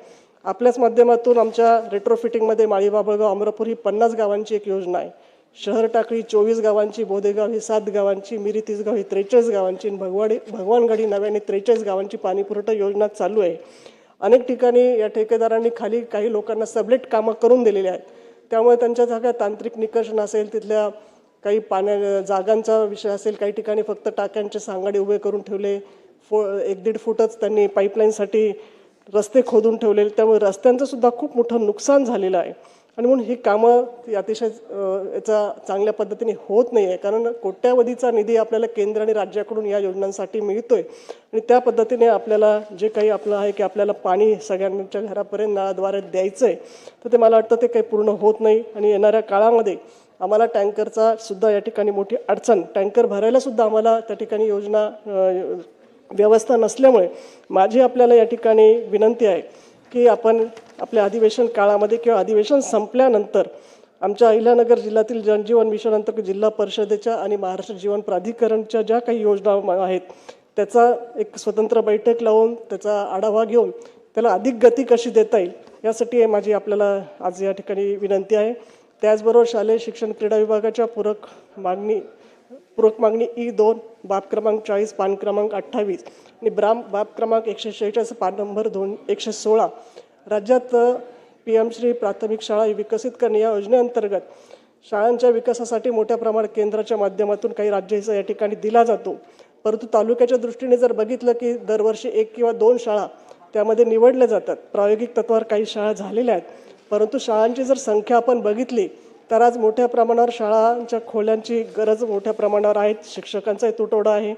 आपल्याच माध्यमातून आमच्या रेट्रोफिटिंगमध्ये माळी बाबळगाव अमरापूर ही 50 गावांची एक योजना आहे. शहर टाकळी 24 गावांची, बोदेगाव ही 7 गावांची, मिरी तिसगाव ही 43 गावांची आणि भगवानगडी नव्याने 43 गावांची पाणी पुरवठा योजना चालू आहे. अनेक ठिकाणी या ठेकेदारांनी खाली काही लोकांना सबलेट कामं करून दिलेली आहेत. त्यामुळे त्यांच्या जागा तांत्रिक निकष नसेल, तिथल्या काही जागांचा विषय असेल, काही ठिकाणी फक्त टाक्यांचे सांगाडे उभे करून ठेवले, 1-1.5 फूटच त्यांनी पाईपलाईनसाठी रस्ते खोदून ठेवलेले. त्यामुळे रस्त्यांचं सुद्धा खूप मोठं नुकसान झालेलं आहे आणि म्हणून ही कामं अतिशय याचा चांगल्या पद्धतीने होत नाही आहे. कारण कोट्यावधीचा निधी आपल्याला केंद्र आणि राज्याकडून या योजनांसाठी मिळतोय आणि त्या पद्धतीने आपल्याला जे काही आपलं आहे की आपल्याला पाणी सगळ्यांच्या घरापर्यंत नळाद्वारे द्यायचं आहे तर ते मला वाटतं ते काही पूर्ण होत नाही. आणि येणाऱ्या काळामध्ये आम्हाला टँकरचा सुद्धा या ठिकाणी मोठी अडचण, टँकर भरायला सुद्धा आम्हाला त्या ठिकाणी योजना व्यवस्था नसल्यामुळे माझी आपल्याला या ठिकाणी विनंती आहे की आपण आपल्या अधिवेशन काळामध्ये किंवा अधिवेशन संपल्यानंतर आमच्या अहिल्यानगर जिल्ह्यातील जनजीवन मिशन अंतर्गत जिल्हा परिषदेच्या आणि महाराष्ट्र जीवन प्राधिकरणच्या ज्या काही योजना आहेत त्याचा एक स्वतंत्र बैठक लावून त्याचा आढावा घेऊन त्याला अधिक गती कशी देता येईल यासाठी माझी आपल्याला आज या ठिकाणी विनंती आहे. त्याचबरोबर शालेय शिक्षण क्रीडा विभागाच्या पूरक मागणी E2 बाब क्रमांक 40 पान क्रमांक 28 आणि बाब क्रमांक 146 पान नंबर 116 राज्यात PM श्री प्राथमिक शाळा विकसित करणे या योजनेअंतर्गत शाळांच्या विकासासाठी मोठ्या प्रमाणात केंद्राच्या माध्यमातून काही राज्य हिस्सा या ठिकाणी दिला जातो. परंतु तालुक्याच्या दृष्टीने जर बघितलं की दरवर्षी 1 किंवा 2 शाळा त्यामध्ये निवडल्या जातात. प्रायोगिक तत्वावर काही शाळा झालेल्या आहेत परंतु शाळांची जर संख्या आपण बघितली तर आज मोठ्या प्रमाणावर शाळांच्या खोल्यांची गरज मोठ्या प्रमाणावर आहे. शिक्षकांचाही तुटवडा आहे.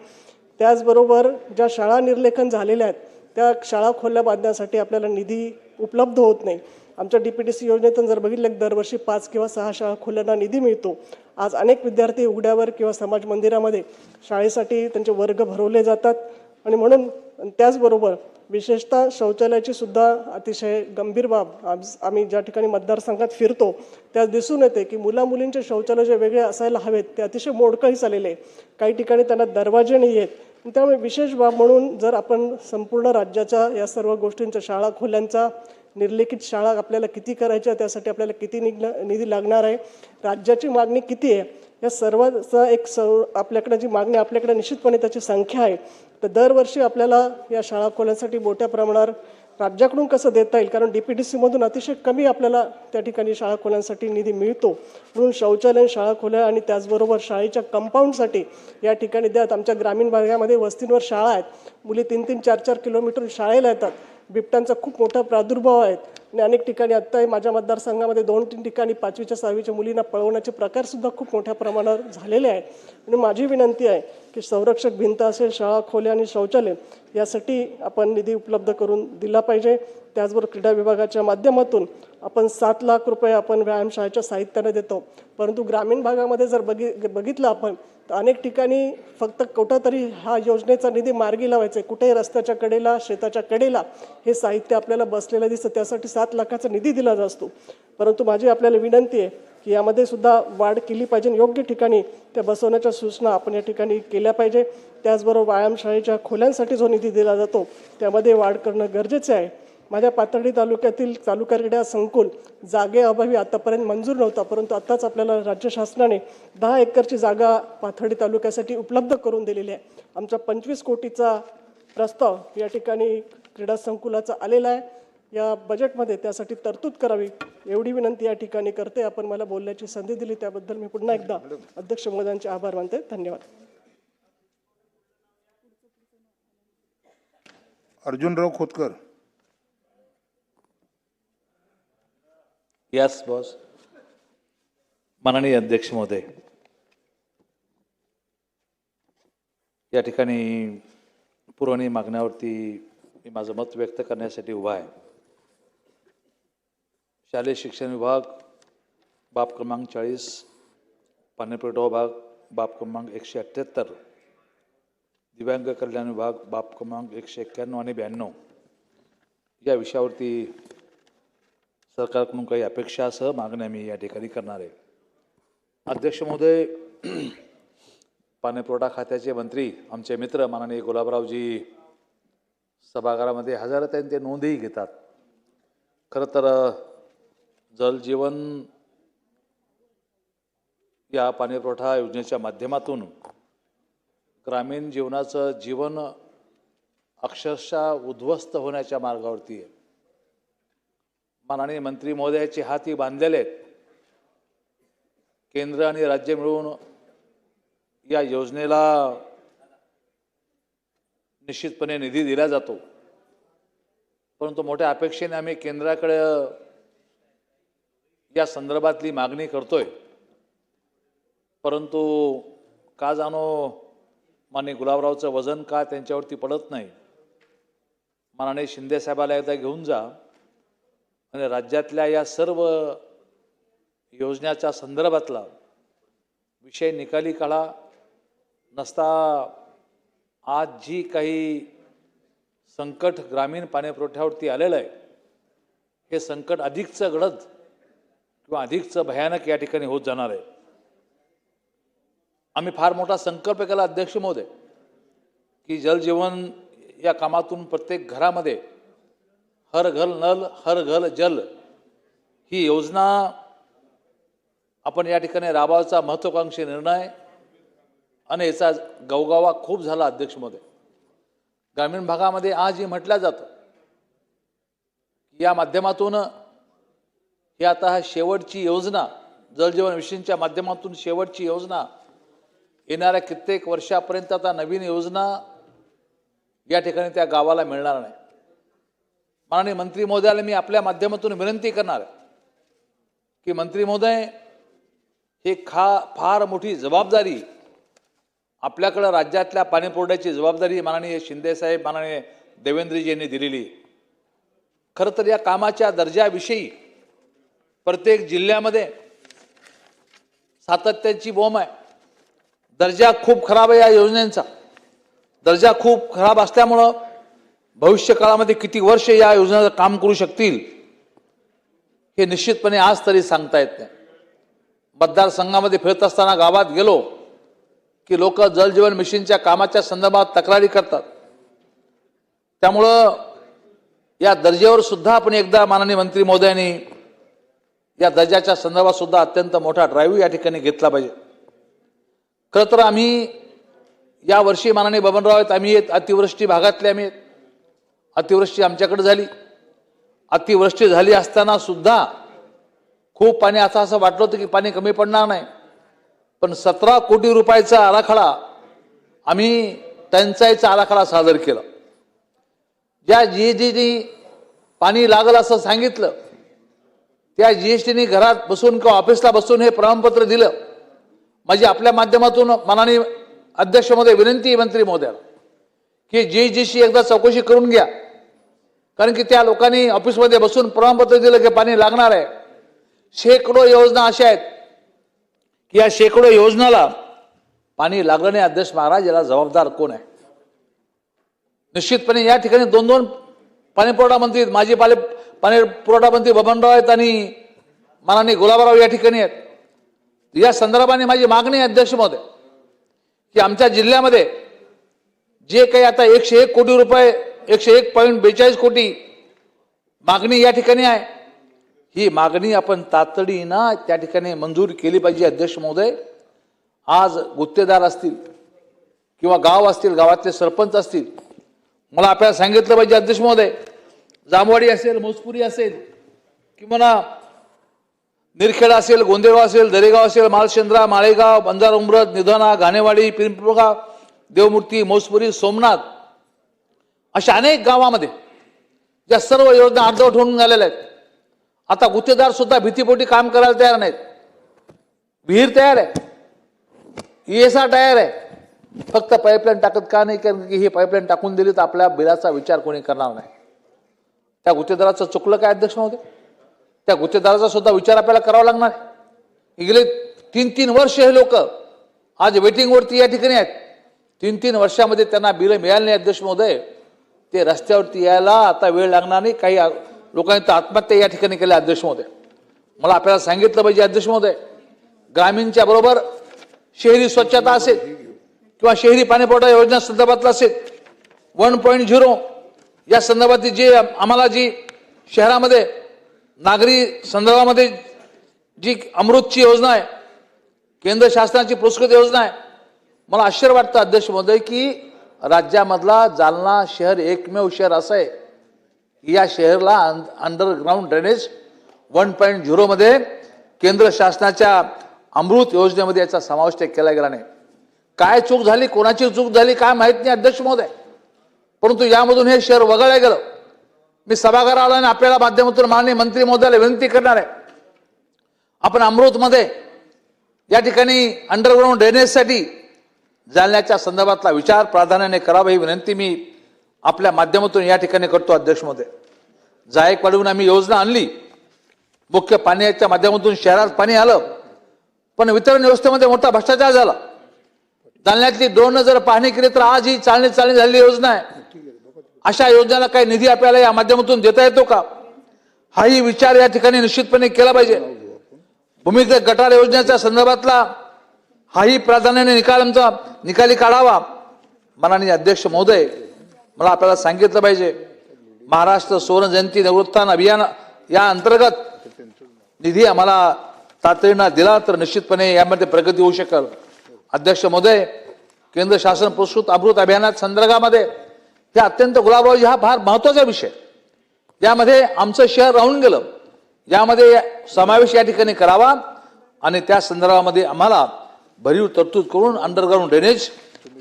त्याचबरोबर ज्या शाळा निर्लेखन झालेल्या आहेत त्या शाळा खोल्या बांधण्यासाठी आपल्याला निधी उपलब्ध होत नाही. आमच्या DPTC योजनेतून जर बघितलं दरवर्षी 5 किंवा 6 शाळा खोल्यांना निधी मिळतो. आज अनेक विद्यार्थी उघड्यावर किंवा समाज मंदिरामध्ये शाळेसाठी त्यांचे वर्ग भरवले जातात आणि म्हणून त्याचबरोबर विशेषतः शौचालयाची सुद्धा अतिशय गंभीर बाब आम्ही ज्या ठिकाणी मतदारसंघात फिरतो त्यात दिसून येते की मुलींचे शौचालय जे वेगळे असायला हवेत ते अतिशय मोडकळी झालेले आहे. काही ठिकाणी त्यांना दरवाजे नाही आहेत. त्यामुळे विशेष बाब म्हणून जर आपण संपूर्ण राज्याच्या या सर्व गोष्टींच्या शाळा खोल्यांचा निर्लेखित शाळा आपल्याला किती करायच्या त्यासाठी आपल्याला किती निधी लागणार आहे, राज्याची मागणी किती आहे, या सर्वांचा एक आपल्याकडे जी मागणी आपल्याकडे निश्चितपणे त्याची संख्या आहे. तर दरवर्षी आपल्याला या शाळा खोल्यांसाठी मोठ्या प्रमाणावर राज्याकडून कसं देता येईल कारण DPTC मधून अतिशय कमी आपल्याला त्या ठिकाणी शाळा खोल्यांसाठी निधी मिळतो. म्हणून शौचालय शाळा खोल्या आणि त्याचबरोबर शाळेच्या कंपाऊंडसाठी या ठिकाणी द्यात. आमच्या ग्रामीण भागामध्ये वस्तींवर शाळा आहेत. मुली 3-3, 4-4 किलोमीटर शाळेला येतात. बिबट्यांचा खूप मोठा प्रादुर्भाव आहे आणि अनेक ठिकाणी आत्ताही माझ्या मतदारसंघामध्ये 2-3 ठिकाणी 5वी-6वीच्या मुलींना पळवण्याचे प्रकारसुद्धा खूप मोठ्या प्रमाणावर झालेले आहेत. आणि माझी विनंती आहे की संरक्षक भिंत असेल, शाळा खोल्या आणि शौचालय यासाठी आपण निधी उपलब्ध करून दिला पाहिजे. त्याचबरोबर क्रीडा विभागाच्या माध्यमातून आपण 7 लाख रुपये आपण व्यायामशाळेच्या साहित्याने देतो. परंतु ग्रामीण भागामध्ये जर बघितलं आपण तर अनेक ठिकाणी फक्त कुठंतरी हा योजनेचा निधी मार्गी लावायचा आहे. कुठेही रस्त्याच्या कडेला, शेताच्या कडेला हे साहित्य आपल्याला बसलेलं दिसतं. त्यासाठी 7 लाखाचा निधी दिला असतो. परंतु माझी आपल्याला विनंती आहे की यामध्ये सुद्धा वाढ केली पाहिजे. योग्य ठिकाणी त्या बसवण्याच्या सूचना आपण या ठिकाणी केल्या पाहिजे. त्याचबरोबर व्यायामशाळेच्या खोल्यांसाठी जो निधी दिला जातो त्यामध्ये वाढ करणं गरजेचं आहे. माझ्या पाथर्डी तालुक्यातील तालुका क्रीडा संकुल जागेअभावी आतापर्यंत मंजूर नव्हता, परंतु आत्ताच आपल्याला राज्य शासनाने 10 एकरची जागा पाथर्डी तालुक्यासाठी उपलब्ध करून दिलेली आहे. आमचा 25 कोटीचा प्रस्ताव या ठिकाणी क्रीडा संकुलाचा आलेला आहे. या बजेटमध्ये त्यासाठी तरतूद करावी एवढी विनंती या ठिकाणी करते. आपण मला बोलण्याची संधी दिली त्याबद्दल मी पुन्हा एकदा अध्यक्ष महोदयांचे आभार मानते. धन्यवाद. अर्जुनराव खोतकर. Yes boss. माननीय अध्यक्ष महोदय, या ठिकाणी पुरवणी मागण्यावरती मी माझं मत व्यक्त करण्यासाठी उभा आहे. शालेय शिक्षण विभाग बाब क्रमांक 40, पाणीपुरवठा विभाग बाब क्रमांक 178, दिव्यांग कल्याण विभाग बाब क्रमांक 191 आणि 92 या विषयावरती सरकारकडून काही अपेक्षासह मागण्या मी या ठिकाणी करणार आहे. अध्यक्ष महोदय, पाणीपुरवठा खात्याचे मंत्री आमचे मित्र माननीय गुलाबरावजी सभागृहामध्ये हजर आहेत आणि ते नोंदही घेतात. खरं तर जलजीवन या पाणीपुरवठा योजनेच्या माध्यमातून ग्रामीण जीवनाचं जीवन अक्षरशः उद्ध्वस्त होण्याच्या मार्गावरती आहे. माननीय मंत्री महोदयाचे हाती बांधलेले आहेत. केंद्र आणि राज्य मिळून या योजनेला निश्चितपणे निधी दिला जातो, परंतु मोठ्या अपेक्षेने आम्ही केंद्राकडे या संदर्भातली मागणी करतोय. परंतु का जाणो माननीय गुलाबरावचं वजन का त्यांच्यावरती पडत नाही. माननीय शिंदे साहेबाला एकदा घेऊन जा आणि राज्यातल्या या सर्व योजनेच्या संदर्भातला विषय निकाली काढा. नसता आज जी काही संकट ग्रामीण पाणीपुरवठ्यावरती आलेलं आहे हे संकट अधिकचं गडद किंवा अधिकचं भयानक या ठिकाणी होत जाणार आहे. आम्ही फार मोठा संकल्प केला अध्यक्ष महोदय की जलजीवन या कामातून प्रत्येक घरामध्ये हर घर नल हर घर जल ही योजना आपण या ठिकाणी राबवायचा महत्त्वाकांक्षी निर्णय आणि याचा गवगावा खूप झाला अध्यक्ष महोदय. ग्रामीण भागामध्ये आजही म्हटलं जातं या माध्यमातून ही आता हा शेवटची योजना जलजीवन मिशनच्या माध्यमातून शेवटची योजना येणाऱ्या कित्येक वर्षापर्यंत आता नवीन योजना या ठिकाणी त्या गावाला मिळणार नाही. माननीय मंत्री महोदयाला मी आपल्या माध्यमातून विनंती करणार आहे की मंत्री महोदय हे फार मोठी जबाबदारी आपल्याकडं राज्यातल्या पाणीपुरवठ्याची जबाबदारी माननीय शिंदेसाहेब माननीय देवेंद्रजी यांनी दिलेली. खरं तर या कामाच्या दर्जाविषयी प्रत्येक जिल्ह्यामध्ये सातत्याची बोंब आहे. दर्जा खूप खराब आहे या योजनेचा. दर्जा खूप खराब असल्यामुळं भविष्य काळामध्ये किती वर्ष या योजनेचं काम करू शकतील हे निश्चितपणे आज तरी सांगता येत नाही. मतदारसंघामध्ये फिरत असताना गावात गेलो की लोक जलजीवन मिशनच्या कामाच्या संदर्भात तक्रारी करतात. त्यामुळं या दर्जावर सुद्धा आपण एकदा माननीय मंत्री महोदयांनी या दर्जाच्या संदर्भात सुद्धा अत्यंत मोठा ड्राईव्ह या ठिकाणी घेतला पाहिजे. खरं तर आम्ही या वर्षी माननीय बबनराव आहेत, आम्ही अतिवृष्टी भागातले आम्ही अतिवृष्टी आमच्याकडे झाली. अतिवृष्टी झाली असताना सुद्धा खूप पाणी असं वाटलं होतं की पाणी कमी पडणार नाही, पण 17 कोटी रुपयाचा आराखडा आम्ही टंचाईचा आराखडा सादर केला. ज्या जीएसटीनी पाणी लागलं असं सांगितलं त्या जीएसटीनी घरात बसून किंवा ऑफिसला बसून हे प्रमाणपत्र दिलं. म्हणजे आपल्या माध्यमातून माननीय अध्यक्ष महोदय विनंती आहे मंत्री महोदयाला की जीजीशी एकदा चौकशी करून घ्या, कारण की त्या लोकांनी ऑफिसमध्ये बसून प्रमाणपत्र दिलं की पाणी लागणार आहे. शेकडो योजना अशा आहेत की या शेकडो योजनाला पाणी लागलं नाही. अध्यक्ष महाराज, याला जबाबदार कोण आहे? निश्चितपणे या ठिकाणी दोन दोन पाणी पुरवठा मंत्री, माजी पाणी पुरवठा मंत्री बबनराव आहेत आणि माननीय गुलाबराव या ठिकाणी आहेत. या संदर्भाने माझी मागणी आहे अध्यक्ष महोदय की आमच्या जिल्ह्यामध्ये जे काही आता 101 कोटी रुपये, 101.42 कोटी मागणी या ठिकाणी आहे, ही मागणी आपण तातडीनं त्या ठिकाणी मंजूर केली पाहिजे. अध्यक्ष महोदय, आज गुत्तेदार असतील किंवा गाव असतील, गावातले सरपंच असतील, मला आपल्याला सांगितलं पाहिजे अध्यक्ष महोदय, जामवाडी असेल, मोजपुरी असेल किंवा निरखेडा असेल, गोंदेगाव असेल, दरेगाव असेल, मालशेंद्रा, माळेगाव, बंजार उमरत, निधना, घाणेवाडी, पिंपळगाव, देवमूर्ती, मोजपुरी, सोमनाथ अशा अनेक गावामध्ये ज्या सर्व योजना अर्धवट होऊन गेलेल्या आहेत. आता गुत्तेदार सुद्धा भीतीपोटी काम करायला तयार नाहीत. विहीर तयार आहे, ESR तयार आहे, फक्त पाईपलाईन टाकत का नाही? कारण की ही पाईपलाईन टाकून दिली तर आपल्या बिलाचा विचार कोणी करणार नाही. त्या गुत्तेदाराचं चुकलं काय अध्यक्ष महोदय? त्या गुत्तेदाराचा सुद्धा विचार आपल्याला करावा लागणार आहे. गेले 3-3 वर्ष हे लोक आज वेटिंगवरती या ठिकाणी आहेत. 3-3 वर्षामध्ये त्यांना बिलं मिळाली नाही अध्यक्ष महोदय. ते रस्त्यावरती यायला आता वेळ लागणार नाही. काही लोकांनी तर आत्महत्या या ठिकाणी केल्या अध्यक्ष महोदय. मला आपल्याला सांगितलं पाहिजे अध्यक्ष महोदय, ग्रामीणच्या बरोबर शहरी स्वच्छता असेल किंवा शहरी पाणीपुरवठा योजना संदर्भातला असेल, 1.0 या संदर्भातली जी आम्हाला जी शहरामध्ये नागरी संदर्भामध्ये जी अमृतची योजना आहे, केंद्र शासनाची पुरस्कृत योजना आहे, मला आश्चर्य वाटतं अध्यक्ष महोदय की राज्यामधला जालना शहर एकमेव शहर असं आहे की या शहराला अंडरग्राऊंड ड्रेनेज 1.0 मध्ये केंद्र शासनाच्या अमृत योजनेमध्ये याचा समावेश केला गेला नाही. काय चूक झाली, कोणाची चूक झाली काय माहित नाही अध्यक्ष महोदय, परंतु यामधून हे शहर वगळलं गेलं. मी सभागृहाला आणि आपल्याला माध्यमातून माननीय मंत्री महोदयाला विनंती करणार आहे, आपण अमृतमध्ये या ठिकाणी अंडरग्राऊंड ड्रेनेजसाठी जालन्याच्या संदर्भातला विचार प्राधान्याने करावा, ही विनंती मी आपल्या माध्यमातून या ठिकाणी करतो अध्यक्ष महोदय. जायकवाडीहून आम्ही योजना आणली, मुख्य पाण्याच्या माध्यमातून शहरात पाणी आलं, पण वितरण व्यवस्थेमध्ये मोठा भ्रष्टाचार झाला. जालन्यातली ड्रोन जर पाहणी केली तर आज ही चालणी झालेली योजना आहे. अशा योजनेला काही निधी आपल्याला या माध्यमातून देता येतो का, हाही विचार या ठिकाणी निश्चितपणे केला पाहिजे. भूमिगत गटार योजनेच्या संदर्भातला हाही प्राधान्याने निकाली काढावा. माननीय अध्यक्ष महोदय, मला आपल्याला सांगितलं पाहिजे, महाराष्ट्र सुवर्ण जयंती नवोत्थान अभियान या अंतर्गत निधी आम्हाला तातडीनं दिला तर निश्चितपणे यामध्ये प्रगती होऊ शकेल. अध्यक्ष महोदय, केंद्र शासन पुरस्कृत अमृत अभियानात संदर्भामध्ये हे अत्यंत गुलाबरावजी हा फार महत्वाचा विषय, यामध्ये आमचं शहर राहून गेलं, यामध्ये समावेश या ठिकाणी करावा आणि त्या संदर्भामध्ये आम्हाला भरीव तरतूद करून अंडरग्राऊंड ड्रेनेज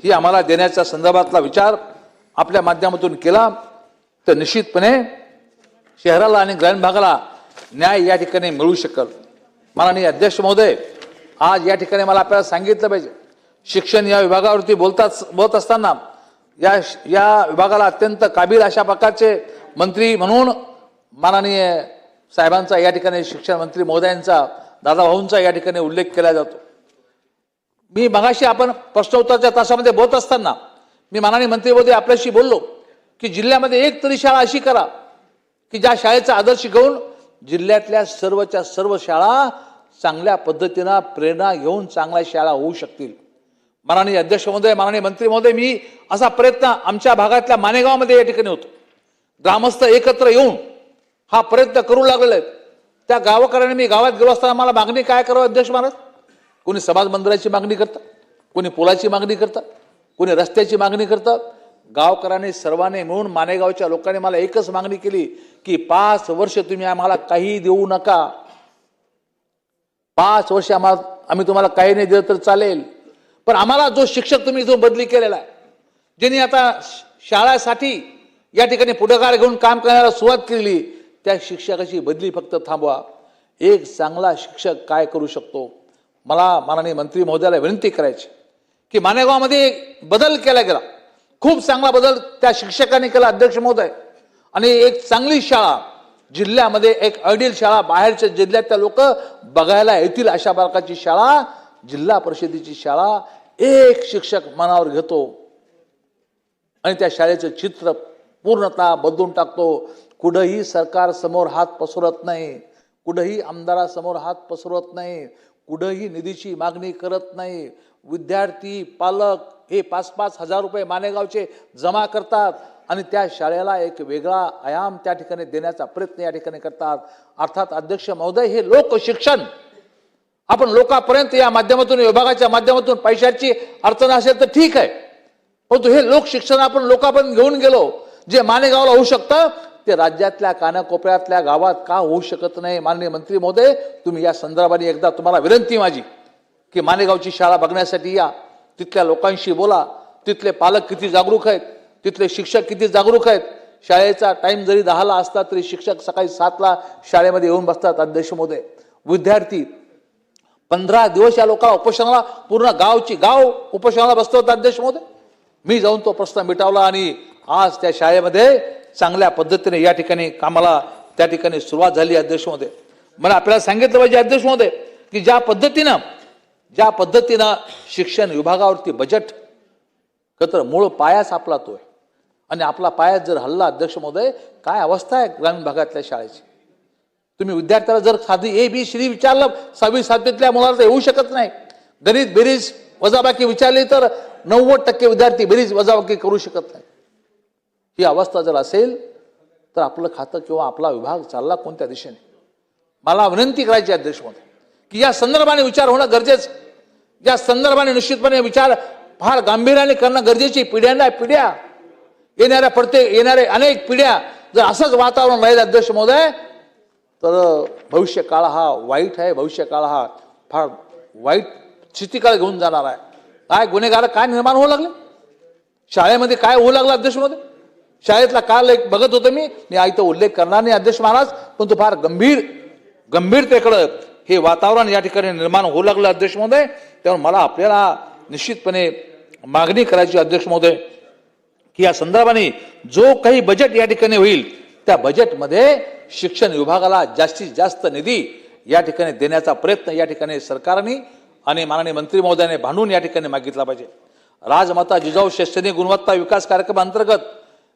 ही आम्हाला देण्याच्या संदर्भातला विचार आपल्या माध्यमातून केला तर निश्चितपणे शहराला आणि ग्रामीण भागाला न्याय या ठिकाणी मिळू शकेल. माननीय अध्यक्ष महोदय, आज या ठिकाणी मला आपल्याला सांगितलं पाहिजे, शिक्षण या विभागावरती बोलत असताना या विभागाला अत्यंत काबील अशा प्रकारचे मंत्री म्हणून माननीय साहेबांचा या ठिकाणी शिक्षण मंत्री महोदयांचा, दादाभाऊंचा या ठिकाणी उल्लेख केला जातो. मी मगाशी आपण प्रश्नोत्तराच्या तासामध्ये बोलत असताना मी माननीय मंत्री महोदय आपल्याशी बोललो की जिल्ह्यामध्ये एक तरी शाळा अशी करा की ज्या शाळेचा आदर्श घेऊन जिल्ह्यातल्या सर्वच्या सर्व शाळा चांगल्या पद्धतीनं प्रेरणा घेऊन चांगल्या शाळा होऊ शकतील. माननीय अध्यक्ष महोदय, माननीय मंत्री महोदय, मी असा प्रयत्न आमच्या भागातल्या मानेगावमध्ये या ठिकाणी होतो. ग्रामस्थ एकत्र येऊन हा प्रयत्न करू लागलेले आहेत. त्या गावकऱ्यांनी मी गावात गेलो असताना मला मागणी काय करावं अध्यक्ष महाराज, कोणी समाज मंदिराची मागणी करतं, कोणी पुलाची मागणी करतं, कोणी रस्त्याची मागणी करतं. गावकऱ्यांनी सर्वांनी मिळून मानेगावच्या लोकांनी मला एकच मागणी केली की 5 वर्ष तुम्ही आम्हाला काही देऊ नका, 5 वर्ष आम्ही तुम्हाला काही नाही दिलं तर चालेल, पण आम्हाला जो शिक्षक तुम्ही इथून बदली केलेला आहे, ज्यांनी आता शाळेसाठी या ठिकाणी पुढाकार घेऊन काम करण्याला सुरुवात केली, त्या शिक्षकाची बदली फक्त थांबवा. एक चांगला शिक्षक काय करू शकतो, मला माननीय मंत्री महोदयाला विनंती करायची की मानेगावमध्ये बदल केला गेला, खूप चांगला बदल त्या शिक्षकांनी केला अध्यक्ष महोदय. आणि एक चांगली शाळा जिल्ह्यामध्ये, एक आयडियल शाळा बाहेरच्या जिल्ह्यातल्या लोक बघायला येतील अशा प्रकारची शाळा, जिल्हा परिषदेची शाळा एक शिक्षक मनावर घेतो आणि त्या शाळेचं चित्र पूर्णतः बदलून टाकतो. कुठंही सरकार समोर हात पसरत नाही, कुठंही आमदारासमोर हात पसरवत नाही, कुठंही निधीची मागणी करत नाही. विद्यार्थी पालक हे 5-5 हजार रुपये मानेगावचे जमा करतात आणि त्या शाळेला एक वेगळा आयाम त्या ठिकाणी देण्याचा प्रयत्न या ठिकाणी करतात. अर्थात अध्यक्ष महोदय, हे लोक शिक्षण आपण लोकांपर्यंत या माध्यमातून, विभागाच्या माध्यमातून पैशाची अडचण असेल तर ठीक आहे, परंतु हे लोक शिक्षण आपण लोकांपर्यंत घेऊन गेलो, जे मानेगावला होऊ शकतं ते राज्यातल्या कानाकोपऱ्यातल्या गावात का होऊ शकत नाही. माननीय मंत्री महोदय, तुम्ही या संदर्भाने एकदा, तुम्हाला विनंती माझी की मानेगावची शाळा बघण्यासाठी या, तिथल्या लोकांशी बोला, तिथले पालक किती जागरूक आहेत, तिथले शिक्षक किती जागरूक आहेत. शाळेचा टाइम जरी 10ला असला तरी शिक्षक सकाळी 7ला शाळेमध्ये येऊन बसतात अध्यक्ष महोदय. विद्यार्थी 15 दिवस या लोकांना उपोषणाला, पूर्ण गाव उपोषणाला बसतो अध्यक्ष महोदय. मी जाऊन तो प्रश्न मिटवला आणि आज त्या शाळेमध्ये चांगल्या पद्धतीने या ठिकाणी कामाला त्या ठिकाणी सुरुवात झाली अध्यक्ष महोदय. मला आपल्याला सांगितलं पाहिजे अध्यक्ष महोदय की ज्या पद्धतीनं शिक्षण विभागावरती बजेट तर मूळ पायाच आपला तो आहे आणि आपला पाया जर हल्ला अध्यक्ष महोदय, काय अवस्था आहे ग्रामीण भागातल्या शाळेची. तुम्ही विद्यार्थ्याला जर साधी ABCD विचारलं 6वी-7वीतल्या मुलाला तर येऊ शकत नाही. गणित बेरीज वजाबाकी विचारली तर 90% विद्यार्थी बेरीज वजाबाकी करू शकत नाही. ही अवस्था जर असेल तर आपलं खातं किंवा आपला विभाग चालला कोणत्या दिशेने. मला विनंती करायची अध्यक्ष महोदय की या संदर्भाने विचार होणं गरजेचं, या संदर्भाने निश्चितपणे विचार फार गांभीर्याने करणं गरजेची. पिढ्या येणारे अनेक पिढ्या जर असंच वातावरण राहील अध्यक्ष महोदय तर भविष्य काळ हा वाईट आहे, भविष्य काळ हा फार वाईट स्थितीकडे घेऊन जाणार आहे. काय गुन्हेगार काय निर्माण होऊ लागले शाळेमध्ये, काय होऊ लागलं अध्यक्ष महोदय. शाळेतला काल एक बघत होतो मी इथं उल्लेख करणार नाही अध्यक्ष महाराज, पण तो फार गंभीरतेकडं हे वातावरण या ठिकाणी निर्माण होऊ लागलं अध्यक्ष महोदय. त्यामुळे मला आपल्याला निश्चितपणे मागणी करायची अध्यक्ष महोदय की या संदर्भाने जो काही बजेट या ठिकाणी होईल त्या बजेटमध्ये शिक्षण विभागाला जास्तीत जास्त निधी या ठिकाणी देण्याचा प्रयत्न या ठिकाणी सरकारने आणि माननीय मंत्री महोदयाने भांडून या ठिकाणी मागितला पाहिजे. राजमाता जिजाऊ शैक्षणिक गुणवत्ता विकास कार्यक्रम अंतर्गत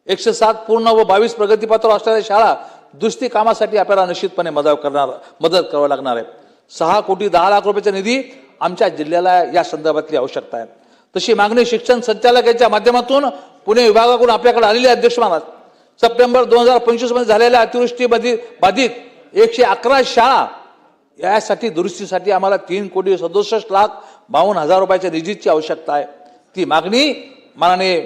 107 पूर्ण व 22 प्रगतीपत्र असणाऱ्या शाळा दुरुस्ती कामासाठी आपल्याला निश्चितपणे मदत करावी लागणार आहे. 6 कोटी 10 लाख रुपयाचा निधी आमच्या जिल्ह्याला या संदर्भातली आवश्यकता आहे. तशी मागणी शिक्षण संचालकांच्या माध्यमातून पुणे विभागाकडून आपल्याकडे आलेली अध्यक्ष महाराज. सप्टेंबर 2025 मध्ये झालेल्या अतिवृष्टी बाधित 111 शाळा यासाठी दुरुस्तीसाठी आम्हाला 3,67,52,000 रुपयाच्या निधीची आवश्यकता आहे. ती मागणी माननीय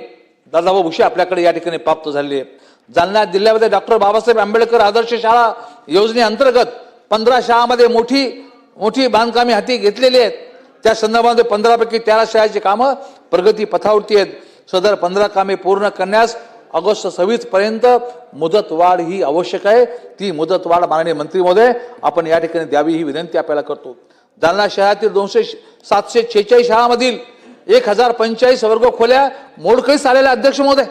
दादाभाऊ भुसे आपल्याकडे या ठिकाणी प्राप्त झालेली आहे. जालना जिल्ह्यामध्ये डॉक्टर बाबासाहेब आंबेडकर आदर्श शाळा योजनेअंतर्गत 15 शाळांमध्ये मोठी बांधकामे हाती घेतलेली आहेत. त्या संदर्भामध्ये 15 पैकी 13 शाळांची कामं प्रगती पथावरती आहेत. सदर 15 कामे पूर्ण करण्यास ऑगस्ट 26 पर्यंत मुदतवाढ ही आवश्यक आहे. ती मुदतवाढ माननीय मंत्री महोदय आपण या ठिकाणी द्यावी ही विनंती आपल्याला करतो. जालना शहरातील 746 शाळांमधील 1045 वर्ग खोल्या मोडकळीस आलेल्या अध्यक्ष महोदय.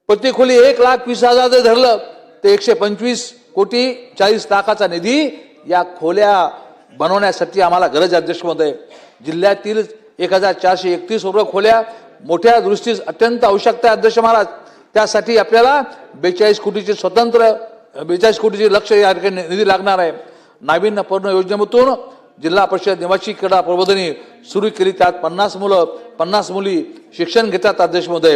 प्रति खोली 1,20,000 जर धरलं तर 125,40,00,000 निधी या खोल्या बनवण्यासाठी आम्हाला गरज आहे अध्यक्ष महोदय. जिल्ह्यातील 1,431 वर्ग खोल्या मोठ्या दृष्टीस अत्यंत आवश्यकता आहे अध्यक्ष महाराज. त्यासाठी आपल्याला 42 कोटीची स्वतंत्र 42 कोटीची लक्ष या ठिकाणी निधी लागणार आहे. नाविन्यपूर्ण योजनेमधून जिल्हा परिषद निवासी क्रीडा प्रबोधिनी सुरू केली. त्यात 50 मुलं 50 मुली शिक्षण घेतात अध्यक्ष महोदय.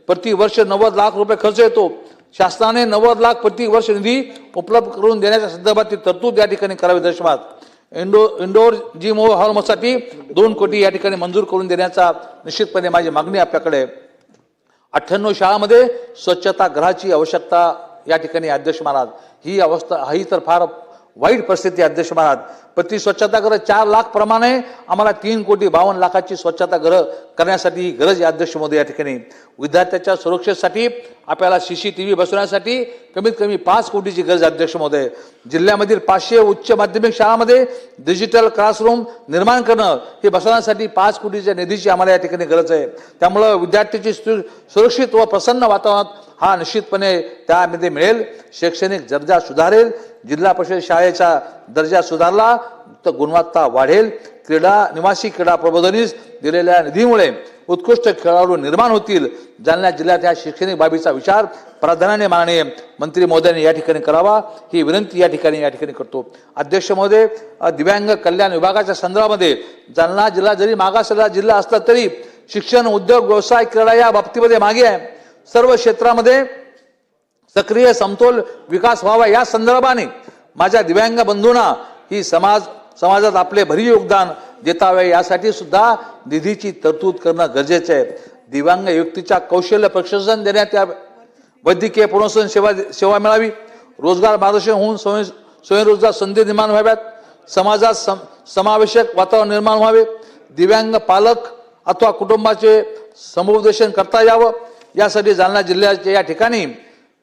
प्रति वर्ष 90 लाख रुपये खर्च येतो. शासनाने 90 लाख प्रति वर्ष निधी उपलब्ध करून देण्याच्या संदर्भातील तरतूद या ठिकाणी करावी अध्यक्ष महाराज. इंडोर जिम हॉलसाठी 2 कोटी या ठिकाणी मंजूर करून देण्याचा निश्चितपणे माझी मागणी आपल्याकडे. 98 शाळांमध्ये स्वच्छतागृहाची आवश्यकता या ठिकाणी अध्यक्ष महाराज. ही अवस्था ही तर फार वाईट परिस्थिती अध्यक्ष महाराज. प्रति स्वच्छतागृह 4 लाख प्रमाणे आम्हाला 3,52,00,000 स्वच्छतागृह करण्यासाठी ही गरज आहे अध्यक्ष महोदय. या ठिकाणी विद्यार्थ्याच्या सुरक्षेसाठी आपल्याला CCTV बसवण्यासाठी कमीत कमी 5 कोटीची गरज आहे अध्यक्ष महोदय. जिल्ह्यामधील 500 उच्च माध्यमिक शाळांमध्ये डिजिटल क्लासरूम निर्माण करणं हे बसवण्यासाठी 5 कोटीच्या निधीची आम्हाला या ठिकाणी गरज आहे. त्यामुळं विद्यार्थ्याची सुरक्षित व प्रसन्न वातावरणात हा निश्चितपणे त्यामध्ये मिळेल. शैक्षणिक दर्जा सुधारेल, जिल्हा परिषद शाळेचा दर्जा सुधारला तर गुणवत्ता वाढेल. निवासी क्रीडा प्रबोधिनीस दिलेल्या निधीमुळे उत्कृष्ट खेळाडू निर्माण होतील. जालना जिल्ह्यात या शैक्षणिक बाबीचा विचार प्राधान्याने माननीय मंत्री महोदयांनी या ठिकाणी करावा ही विनंती या ठिकाणी करतो. अध्यक्ष महोदय, दिव्यांग कल्याण विभागाच्या संदर्भामध्ये जालना जिल्हा जरी मागासलेला जिल्हा असला तरी शिक्षण, उद्योग, व्यवसाय, क्रीडा या बाबतीमध्ये मागे आहे. सर्व क्षेत्रामध्ये सक्रिय समतोल विकास व्हावा या संदर्भाने माझ्या दिव्यांग बंधूंना ही समाजात आपले भरीव योगदान देता यावे यासाठी सुद्धा निधीची तरतूद करणं गरजेचं आहे. दिव्यांग व्यक्तीच्या कौशल्य प्रशिक्षण देण्यात यावे, वैद्यकीय पुनर्वसन सेवा मिळावी, रोजगार मार्गदर्शन होऊन स्वयंरोजगार संधी निर्माण व्हाव्यात, समाजात समावेशक वातावरण निर्माण व्हावे, दिव्यांग पालक अथवा कुटुंबाचे समुपदेशन करता यावं यासाठी जालना जिल्ह्याच्या या ठिकाणी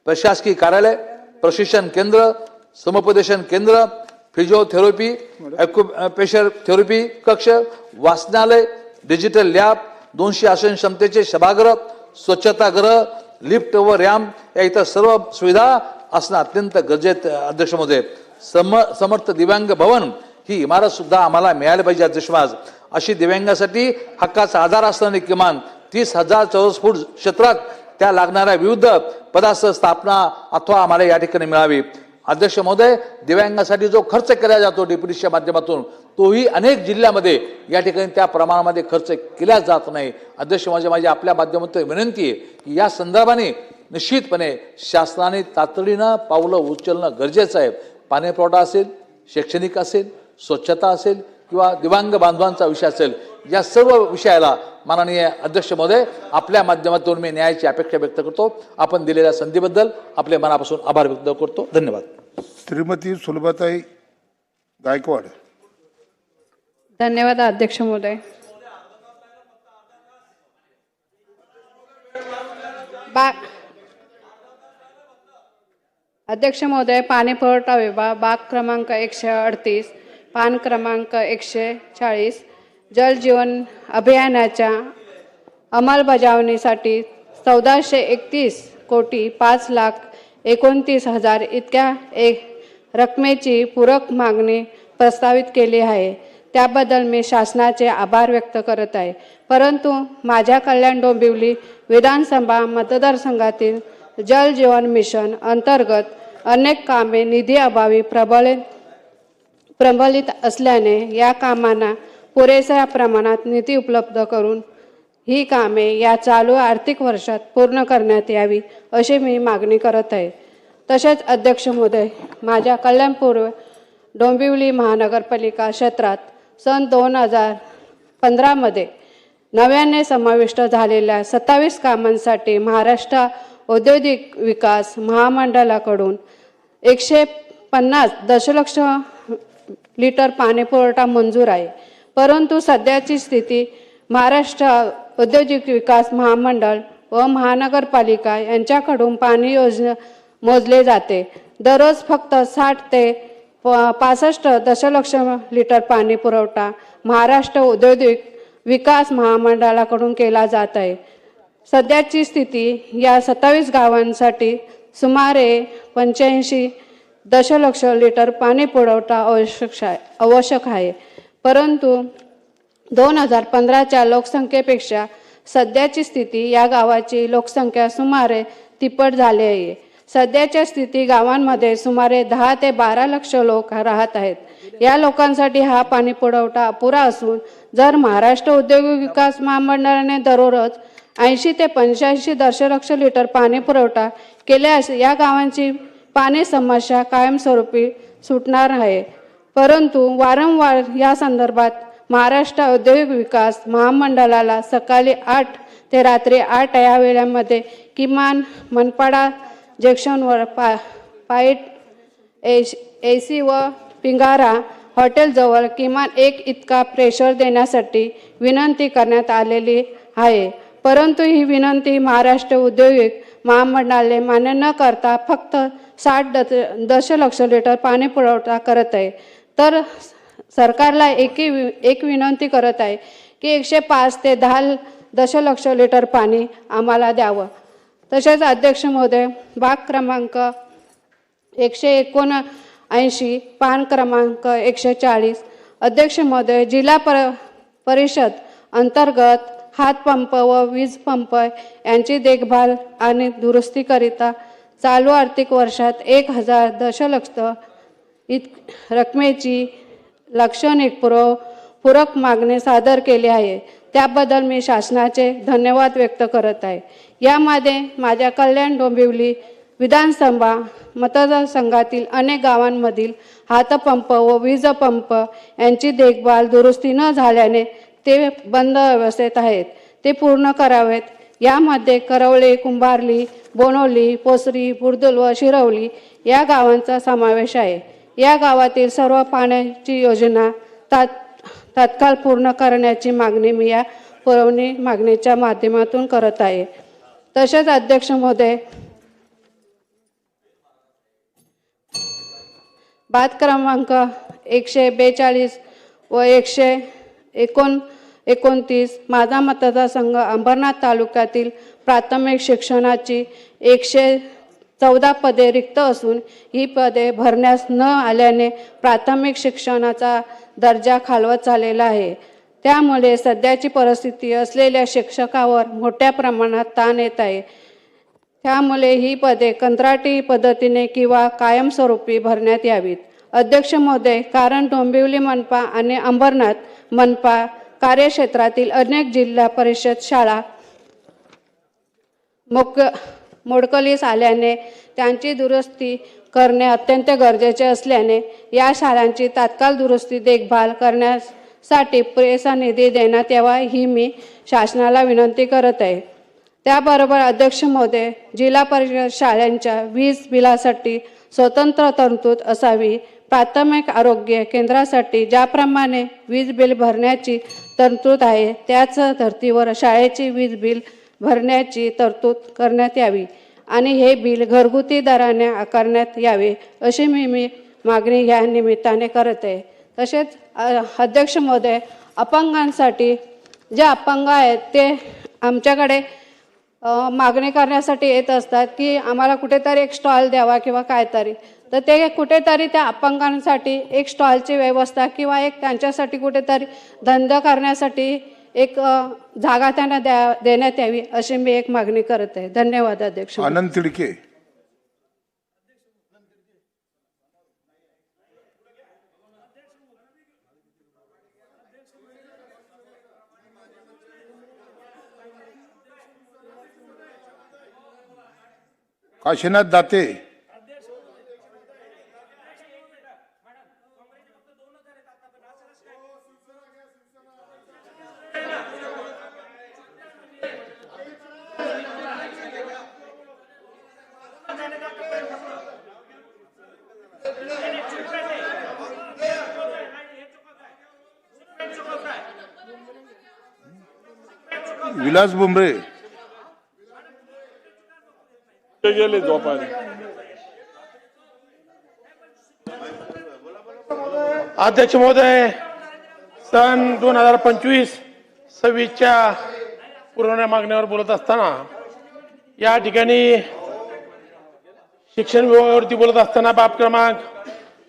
प्रशासकीय कार्यालय, प्रशिक्षण केंद्र, समुपदेशन केंद्र, फिजिओथेरपी, ॲक्युप्रेशर थेरपी कक्ष, वाचनालय, डिजिटल लॅब, 200 आसन क्षमतेचे सभागृह, स्वच्छतागृह, लिफ्ट व रॅम्प या इतर सर्व सुविधा असणं अत्यंत गरजेचं अध्यक्ष महोदय. समर्थ दिव्यांग भवन ही इमारत सुद्धा आम्हाला मिळाली पाहिजे अध्यक्ष महाराज. अशी दिव्यांगासाठी हक्काचा आधार असणारी किमान 30,000 चौरस फूट क्षेत्रात त्या लागणाऱ्या विविध पदार्थ स्थापना अथवा आम्हाला या ठिकाणी मिळावी. अध्यक्ष महोदय, दिव्यांगासाठी जो खर्च केला जातो डेप्युटीच्या माध्यमातून तोही अनेक जिल्ह्यामध्ये या ठिकाणी त्या प्रमाणामध्ये खर्च केला जात नाही. अध्यक्ष महोदय, माझी आपल्या माध्यमातून विनंती आहे की या संदर्भाने निश्चितपणे शासनाने तातडीनं पावलं उचलणं गरजेचं आहे. पाणीपुरवठा असेल, शैक्षणिक असेल, स्वच्छता असेल किंवा दिव्यांग बांधवांचा विषय असेल, या सर्व विषयाला माननीय अध्यक्ष महोदय आपल्या माध्यमातून मी न्यायाची अपेक्षा व्यक्त करतो. आपण दिलेल्या संधीबद्दल आपले मनापासून आभार व्यक्त करतो. धन्यवाद. श्रीमती सुलभाताई गायकवाड. धन्यवाद अध्यक्ष महोदय. अध्यक्ष महोदय, पाणी पुरवठा विभाग, बाग क्रमांक 138, पान क्रमांक 140, जल जीवन अभियानाच्या अंमलबजावणीसाठी 1431 कोटी 5,29,000 इतक्या रकमेची पूरक मागणी प्रस्तावित केली आहे. त्याबद्दल मी शासनाचे आभार व्यक्त करत आहे. परंतु माझ्या कल्याण डोंबिवली विधानसभा मतदारसंघातील जल जीवन मिशन अंतर्गत अनेक कामे निधी अभावी प्रबलित असल्याने या कामांना पुरेशा प्रमाणात निधी उपलब्ध करून ही कामे या चालू आर्थिक वर्षात पूर्ण करण्यात यावी अशी मी मागणी करत आहे. तसेच अध्यक्ष महोदय, माझ्या कल्याणपूर्व डोंबिवली महानगरपालिका क्षेत्रात सन 2015 मध्ये नव्याने समाविष्ट झालेल्या 27 कामांसाठी महाराष्ट्र औद्योगिक विकास महामंडळाकडून 150 दशलक्ष लिटर पाणी पुरवठा मंजूर आहे. परंतु सध्याची स्थिती महाराष्ट्र औद्योगिक विकास महामंडळ व महानगरपालिका यांच्याकडून पाणी योजना मोजले जाते. दररोज फक्त 60 ते 65 दशलक्ष लिटर पाणी पुरवठा महाराष्ट्र औद्योगिक विकास महामंडळाकडून केला जात आहे. सध्याची स्थिती या 27 गावांसाठी सुमारे 85 दशलक्ष लिटर पाणी पुरवठा आवश्यक आहे. परंतु 2015च्या लोकसंख्येपेक्षा सध्याची स्थिती या गावाची लोकसंख्या सुमारे तिप्पट झाली आहे. सध्याच्या स्थिती गावांमध्ये सुमारे 10 ते 12 लक्ष लोक राहत आहेत. या लोकांसाठी हा पाणी पुरवठा अपुरा असून जर महाराष्ट्र औद्योगिक विकास महामंडळाने दररोज 80 ते 85 दशलक्ष लिटर पाणी पुरवठा केल्यास या गावांची पाणी समस्या कायमस्वरूपी सुटणार आहे. परंतु वारंवार या संदर्भात महाराष्ट्र औद्योगिक विकास महामंडळाला सकाळी 8 ते रात्री 8 या वेळामध्ये किमान मनपाडा जंक्शनवर पाईट AC व पिंगारा हॉटेलजवळ किमान 1 इतका प्रेशर देण्यासाठी विनंती करण्यात आलेली आहे. परंतु ही विनंती महाराष्ट्र औद्योगिक महामंडळाने मान्य न करता फक्त 60 दशलक्ष लिटर पाणी पुरवठा करत आहे. तर सरकारला एक विनंती करत आहे की 105 ते 10 दशलक्ष लिटर पाणी आम्हाला द्यावं. तसेच अध्यक्ष महोदय, भाग क्रमांक 179 पान क्रमांक 140, अध्यक्ष महोदय, जिल्हा परिषद अंतर्गत हातपंप व वीज पंप यांची देखभाल आणि दुरुस्तीकरिता चालू आर्थिक वर्षात 1000 दशलक्ष रकमेची लाक्षणिक पूरक मागणी सादर केली आहे. त्याबद्दल मी शासनाचे धन्यवाद व्यक्त करत आहे. यामध्ये माझ्या कल्याण डोंबिवली विधानसभा मतदारसंघातील अनेक गावांमधील हातपंप व वीज पंप यांची देखभाल दुरुस्ती न झाल्याने ते बंद अवस्थेत आहेत. ते पूर्ण करावेत. यामध्ये करवळे, कुंभारली, बोनवली, पोसरी, बुर्दुल व शिरवली या गावांचा समावेश आहे. या गावातील सर्व पाण्याची योजना तात्काळ पूर्ण करण्याची मागणी मी या पुरवणी मागणीच्या माध्यमातून करत आहे. तसेच अध्यक्ष महोदय, बाद क्रमांक 142 व 129 माझा मतदारसंघ अंबरनाथ तालुक्यातील प्राथमिक शिक्षणाची 114 पदे रिक्त असून ही पदे भरण्यास न आल्याने प्राथमिक शिक्षणाचा दर्जा खालवत चाललेला आहे. त्यामुळे सध्याची परिस्थिती असलेल्या शिक्षकावर मोठ्या प्रमाणात ताण येत आहे. त्यामुळे ही पदे कंत्राटी पद्धतीने किंवा कायमस्वरूपी भरण्यात यावीत. अध्यक्ष महोदय, कारण डोंबिवली मनपा आणि अंबरनाथ मनपा कार्यक्षेत्रातील अनेक जिल्हा परिषद शाळा मोडकलीस आल्याने त्यांची दुरुस्ती करणे अत्यंत गरजेचे असल्याने या शाळांची तात्काळ दुरुस्ती देखभाल करण्यासाठी पुरेसा निधी देण्यात यावा ही मी शासनाला विनंती करत आहे. त्याबरोबर अध्यक्ष महोदय, जिल्हा परिषद शाळांच्या वीज बिलासाठी स्वतंत्र तरतूद असावी. प्राथमिक आरोग्य केंद्रासाठी ज्याप्रमाणे वीज बिल भरण्याची तरतूद आहे त्याच धर्तीवर शाळेची वीज बिल भरण्याची तरतूद करण्यात यावी आणि हे बिल घरगुती दराने आकारण्यात यावे अशी मी मागणी या निमित्ताने करत आहे. तसेच अध्यक्ष महोदय, अपंगांसाठी जे अपंग आहेत ते आमच्याकडे मागणी करण्यासाठी येत असतात की आम्हाला कुठेतरी एक स्टॉल द्यावा किंवा काय तरी. तर ते कुठेतरी त्या अपंगांसाठी एक स्टॉलची व्यवस्था किंवा एक त्यांच्यासाठी कुठेतरी धंदा करण्यासाठी एक जागा त्यांना देण्यात यावी अशी मी एक मागणी करत आहे. धन्यवाद अध्यक्ष. आनंद तिडके. काशीनाथ दाते. विलास बुमरे. गेले झोपायला. अध्यक्ष महोदय, सन 2025-26च्या पुरवण्या मागण्यावर बोलत असताना या ठिकाणी शिक्षण विभागावरती बोलत असताना बाब क्रमांक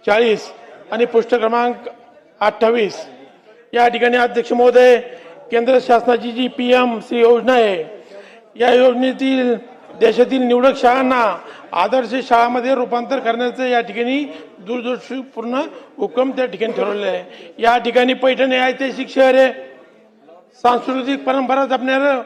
40 आणि पृष्ठ क्रमांक 28 या ठिकाणी अध्यक्ष महोदय, केंद्र शासनाची जी PMC योजना आहे या योजनेतील देशातील निवडक शाळांना आदर्श शाळांमध्ये रूपांतर करण्याचं या ठिकाणी दूरदर्शीपूर्ण हुकम त्या ठिकाणी ठरवलेला आहे. या ठिकाणी पैठण हे ऐतिहासिक शहर आहे, सांस्कृतिक परंपरा जपणारं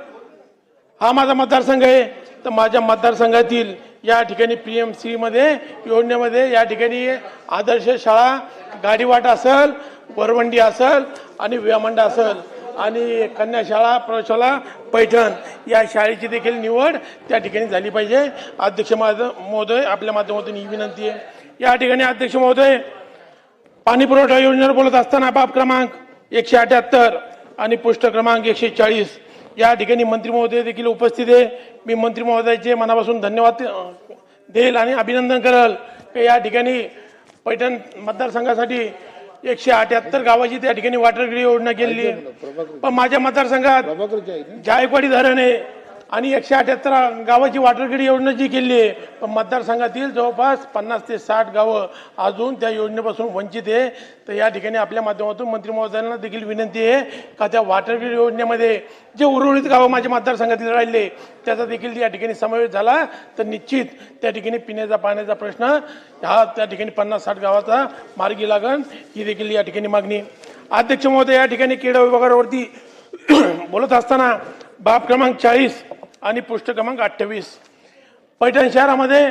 हा माझा मतदारसंघ आहे. तर माझ्या मतदारसंघातील या ठिकाणी PMC मध्ये योजनेमध्ये या ठिकाणी आदर्श शाळा गाडीवाट असेल, वरवंडी असेल आणि वियामंडा असेल आणि कन्या शाळा प्रशाला पैठण या शाळेची देखील निवड त्या ठिकाणी झाली पाहिजे. अध्यक्ष महोदय, आपल्या माध्यमातून ही विनंती आहे. या ठिकाणी अध्यक्ष महोदय, पाणी पुरवठा योजनेवर बोलत असताना बाब क्रमांक 178 आणि पृष्ठ क्रमांक 140 या ठिकाणी मंत्री महोदय देखील उपस्थित आहे. मी मंत्री महोदयाचे मनापासून धन्यवाद देईल आणि अभिनंदन करेल की या ठिकाणी पैठण मतदारसंघासाठी 178 गावाची त्या ठिकाणी वॉटर ग्रीड योजना केलेली आहे. पण माझ्या मतदारसंघात जायकवाडी धरण आहे आणि 178 गावाची वॉटर ग्रीड योजना जी केली आहे, पण मतदारसंघातील जवळपास 50 ते 60 गावं अजून त्या योजनेपासून वंचित आहे. तर या ठिकाणी आपल्या माध्यमातून मंत्री महोदयांना देखील विनंती आहे का त्या वॉटर ग्रीड योजनेमध्ये जे उर्वरित गावं माझ्या मतदारसंघातील राहिले त्याचा देखील या ठिकाणी समावेश झाला तर निश्चित त्या ठिकाणी पिण्याचा पाण्याचा प्रश्न हा त्या ठिकाणी 50-60 गावाचा मार्गी लागण ही देखील या ठिकाणी मागणी. अध्यक्ष महोदय, या ठिकाणी क्रीडा विभागावरती बोलत असताना बाब क्रमांक 40 आणि पृष्ठ क्रमांक 28 पैठण शहरामध्ये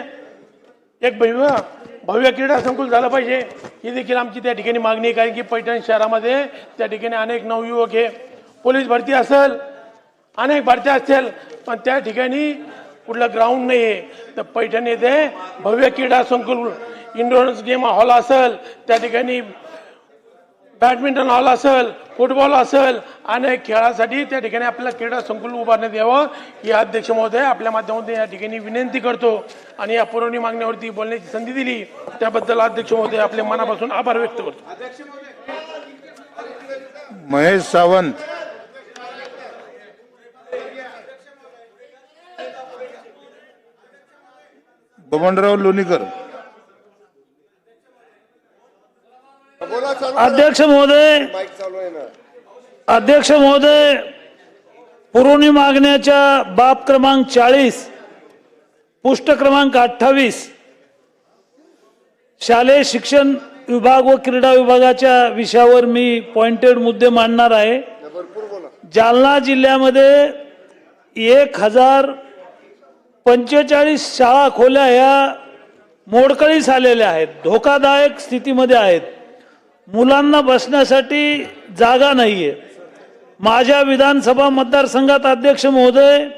एक भव्य क्रीडा संकुल झालं पाहिजे ही देखील आमची त्या ठिकाणी मागणी आहे. कारण की पैठण शहरामध्ये त्या ठिकाणी अनेक नवयुवक आहे, पोलीस भरती असेल, अनेक भरत्या असतील, पण त्या ठिकाणी कुठलं ग्राउंड नाही आहे. तर पैठण येथे भव्य क्रीडा संकुल, इंडोर गेम हॉल असेल, त्या ठिकाणी बॅडमिंटन हॉल असेल, फुटबॉल असेल, अनेक खेळासाठी त्या ठिकाणी आपल्याला क्रीडा संकुल उभारण्यात यावं ही अध्यक्ष महोदय आपल्या माध्यमातून या ठिकाणी विनंती करतो. आणि या पुरवणी मागण्यावरती बोलण्याची संधी दिली त्याबद्दल अध्यक्ष महोदय आपले मनापासून आभार व्यक्त करतो. महेश सावंत, बबनराव लोणीकर. अध्यक्ष महोदय, पुरवणी मागण्याच्या बाब क्रमांक 40 पृष्ठ क्रमांक 28 शालेय शिक्षण विभाग व क्रीडा विभागाच्या विषयावर मी पॉइंटेड मुद्दे मांडणार आहे. जालना जिल्ह्यामध्ये 1045 शाळा खोल्या ह्या मोडकळीस आलेल्या आहेत, धोकादायक स्थितीमध्ये आहेत. मुलांना बसण्यासाठी जागा नाहीये. माझ्या विधानसभा मतदारसंघात अध्यक्ष महोदय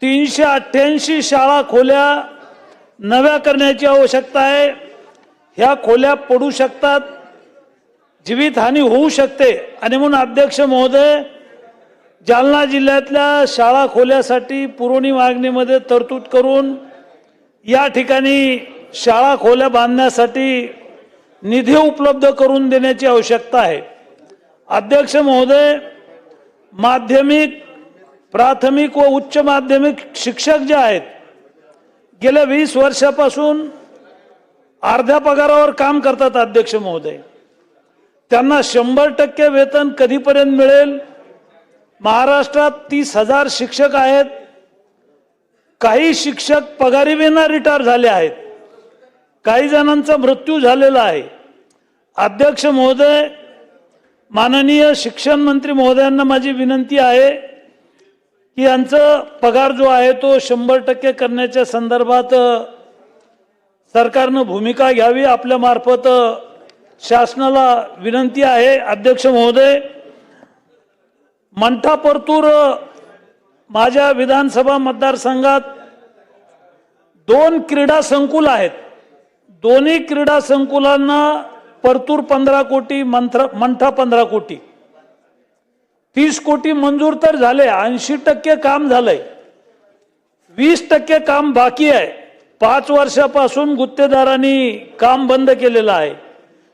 388 शाळा खोल्या नव्या करण्याची आवश्यकता आहे. ह्या खोल्या पडू शकतात, जीवितहानी होऊ शकते आणि म्हणून अध्यक्ष महोदय जालना जिल्ह्यातल्या शाळा खोल्यासाठी पुरवणी मागणीमध्ये तरतूद करून या ठिकाणी शाळा खोल्या बांधण्यासाठी निधी उपलब्ध करून देण्याची आवश्यकता आहे. अध्यक्ष महोदय, माध्यमिक, प्राथमिक व उच्च माध्यमिक शिक्षक जे आहेत गेल्या 20 वर्षापासून अर्ध्या पगारावर काम करतात. अध्यक्ष महोदय, त्यांना 100% वेतन कधीपर्यंत मिळेल? महाराष्ट्रात 30,000 शिक्षक आहेत. काही शिक्षक पगारीविना रिटायर झाले आहेत, काही जणांचा मृत्यू झालेला आहे. अध्यक्ष महोदय, माननीय शिक्षण मंत्री महोदयांना माझी विनंती आहे की यांचा पगार जो आहे तो 100% करण्याच्या संदर्भात सरकारनं भूमिका घ्यावी. आपल्या मार्फत शासनाला विनंती आहे. अध्यक्ष महोदय, मंठा परतूर माझ्या विधानसभा मतदारसंघात 2 क्रीडा संकुल आहेत. दोन्ही क्रीडा संकुलांना परतूर 15 कोटी, मंठा 15 कोटी, 30 कोटी मंजूर तर झाले, 80% काम झालंय, 20% काम बाकी आहे. 5 वर्षापासून गुत्तेदारांनी काम बंद केलेलं आहे.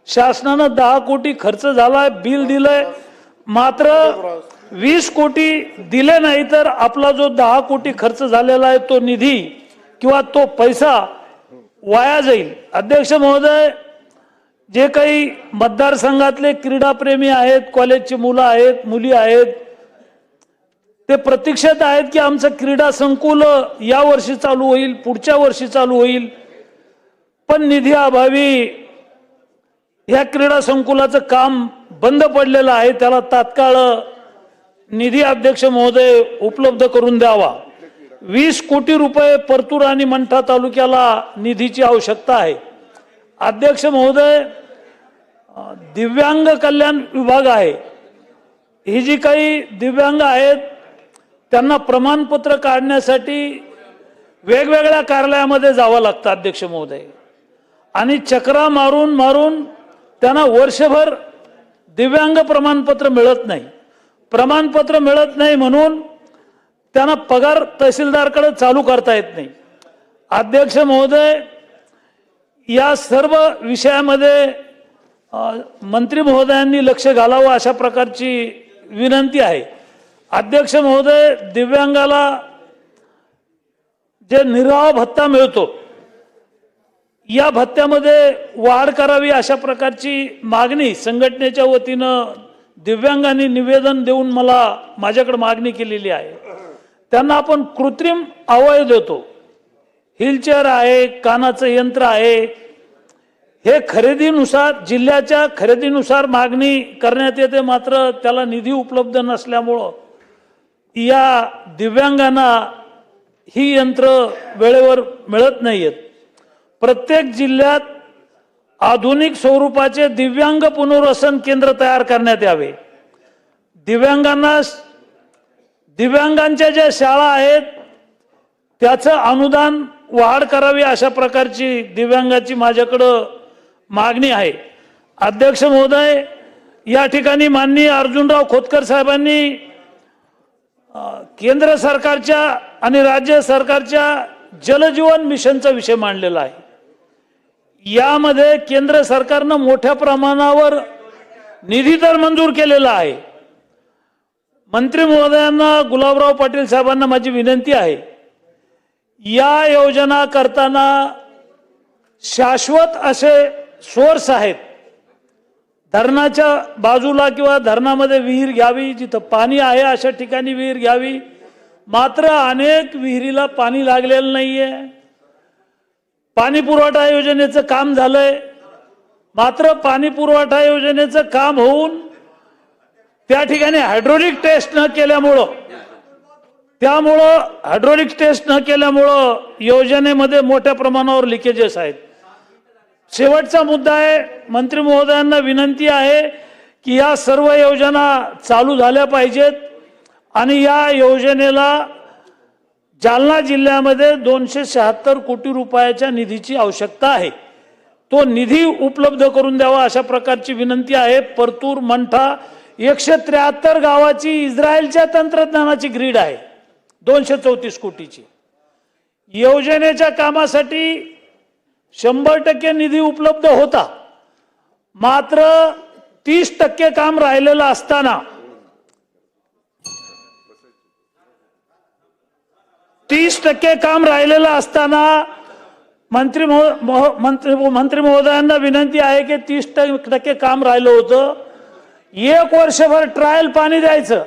शासनानं 10 कोटी खर्च झालाय, बिल दिलंय, मात्र 20 कोटी दिले नाही. तर आपला जो 10 कोटी खर्च झालेला आहे तो निधी किंवा तो पैसा वाया जाईल. अध्यक्ष महोदय, जे काही मतदारसंघातले क्रीडाप्रेमी आहेत, कॉलेजची मुलं आहेत, मुली आहेत, ते प्रतीक्षेत आहेत की आमचं क्रीडा संकुल या वर्षी चालू होईल, पुढच्या वर्षी चालू होईल. पण निधी अभावी या क्रीडा संकुलाचं काम बंद पडलेलं आहे. त्याला तात्काळ निधी अध्यक्ष महोदय उपलब्ध करून द्यावा. 20 कोटी रुपये परतूर आणि मंठा तालुक्याला निधीची आवश्यकता आहे. अध्यक्ष महोदय, दिव्यांग कल्याण विभाग आहे. ही जी काही दिव्यांग आहेत त्यांना प्रमाणपत्र काढण्यासाठी वेगवेगळ्या कार्यालयामध्ये जावं लागतं. अध्यक्ष महोदय, आणि चक्रा मारून मारून त्यांना वर्षभर दिव्यांग प्रमाणपत्र मिळत नाही. प्रमाणपत्र मिळत नाही म्हणून त्यांना पगार तहसीलदारकडे चालू करता येत नाही. अध्यक्ष महोदय, या सर्व विषयामध्ये मंत्री महोदयांनी लक्ष घालावं अशा प्रकारची विनंती आहे. अध्यक्ष महोदय, दिव्यांगाला जे निर्वाह भत्ता मिळतो या भत्त्यामध्ये वाढ करावी अशा प्रकारची मागणी संघटनेच्या वतीनं दिव्यांगांनी निवेदन देऊन माझ्याकडे मागणी केलेली आहे. त्यांना आपण कृत्रिम अवयव देतो, व्हीलचेअर आहे, कानाचं यंत्र आहे, हे खरेदीनुसार जिल्ह्याच्या खरेदीनुसार मागणी करण्यात येते, मात्र त्याला निधी उपलब्ध नसल्यामुळं या दिव्यांगांना ही यंत्र वेळेवर मिळत नाहीत. प्रत्येक जिल्ह्यात आधुनिक स्वरूपाचे दिव्यांग पुनर्वसन केंद्र तयार करण्यात यावे. दिव्यांगांच्या ज्या शाळा आहेत त्याचं अनुदान वाढ करावी अशा प्रकारची दिव्यांगाची माझ्याकडं मागणी आहे. अध्यक्ष महोदय, या ठिकाणी माननीय अर्जुनराव खोतकर साहेबांनी केंद्र सरकारच्या आणि राज्य सरकारच्या जलजीवन मिशनचा विषय मांडलेला आहे. यामध्ये केंद्र सरकारनं मोठ्या प्रमाणावर निधी तर मंजूर केलेला आहे. मंत्री महोदयांना, गुलाबराव पाटील साहेबांना माझी विनंती आहे, या योजना करताना शाश्वत असे सोर्स आहेत. धरणाच्या बाजूला किंवा धरणामध्ये विहीर घ्यावी, जिथं पाणी आहे अशा ठिकाणी विहीर घ्यावी. मात्र अनेक विहिरीला पाणी लागलेलं नाहीये. पाणी पुरवठा योजनेचं काम झालंय, मात्र पाणी पुरवठा योजनेचं काम होऊन त्या ठिकाणी हायड्रोलिक टेस्ट न केल्यामुळं योजनेमध्ये मोठ्या प्रमाणावर लिकेजेस आहेत. शेवटचा मुद्दा आहे, मंत्री महोदयांना विनंती आहे की या सर्व योजना चालू झाल्या पाहिजेत आणि या योजनेला जालना जिल्ह्यामध्ये 276 कोटी रुपयाच्या निधीची आवश्यकता आहे. तो निधी उपलब्ध करून द्यावा अशा प्रकारची विनंती आहे. परतूर, मंठा 173 गावाची इस्रायलच्या तंत्रज्ञानाची ग्रीड आहे 234 कोटीची. योजनेच्या कामासाठी 100% निधी उपलब्ध होता, मात्र 30% काम राहिलेलं असताना 30% काम राहिलेलं असताना मंत्री महोदयांना विनंती आहे की 30% काम राहिलं होतं. 1 वर्षभर ट्रायल पाणी द्यायचं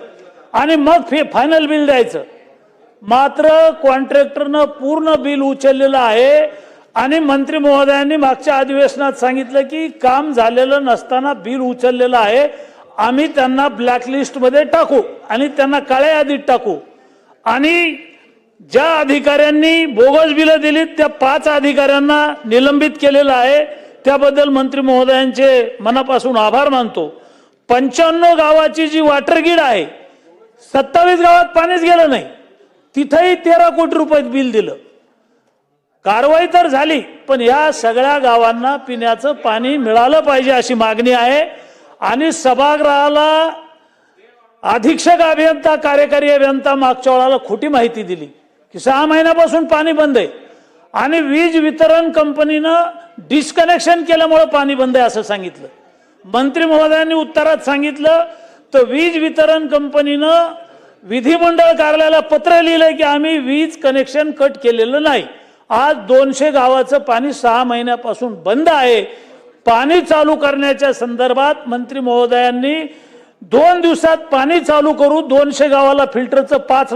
आणि मग फायनल बिल द्यायचं. मात्र कॉन्ट्रॅक्टरनं पूर्ण बिल उचललेलं आहे आणि मंत्री महोदयांनी मागच्या अधिवेशनात सांगितलं की काम झालेलं नसताना बिल उचललेलं आहे, आम्ही त्यांना ब्लॅकलिस्टमध्ये टाकू आणि त्यांना काळ्या यादीत टाकू. आणि ज्या अधिकाऱ्यांनी बोगस बिलं दिलीत त्या 5 अधिकाऱ्यांना निलंबित केलेलं आहे. त्याबद्दल मंत्री महोदयांचे मनापासून आभार मानतो. 95 गावाची जी वॉटर ग्रीड आहे, 27 गावात पाणीच गेलं नाही, तिथेही 13 कोटी रुपये बिल दिलं. कारवाई तर झाली, पण या सगळ्या गावांना पिण्याचं पाणी मिळालं पाहिजे अशी मागणी आहे. आणि सभागृहाला अधीक्षक अभियंता, कार्यकारी अभियंता मागच्या वेळेला खोटी माहिती दिली की 6 महिन्यापासून पाणी बंद आहे आणि वीज वितरण कंपनीनं डिस्कनेक्शन केल्यामुळे पाणी बंद आहे असं सांगितलं. मंत्री महोदयांनी उत्तरात सांगितलं तर वीज वितरण कंपनीनं विधिमंडळ कार्यालयाला पत्र लिहिलंय की आम्ही वीज कनेक्शन कट केलेलं नाही. आज 200 गावाचं पाणी 6 महिन्यापासून बंद आहे. पाणी चालू करण्याच्या संदर्भात मंत्री महोदयांनी 2 दिवसात पाणी चालू करू, 200 गावाला फिल्टरचं 5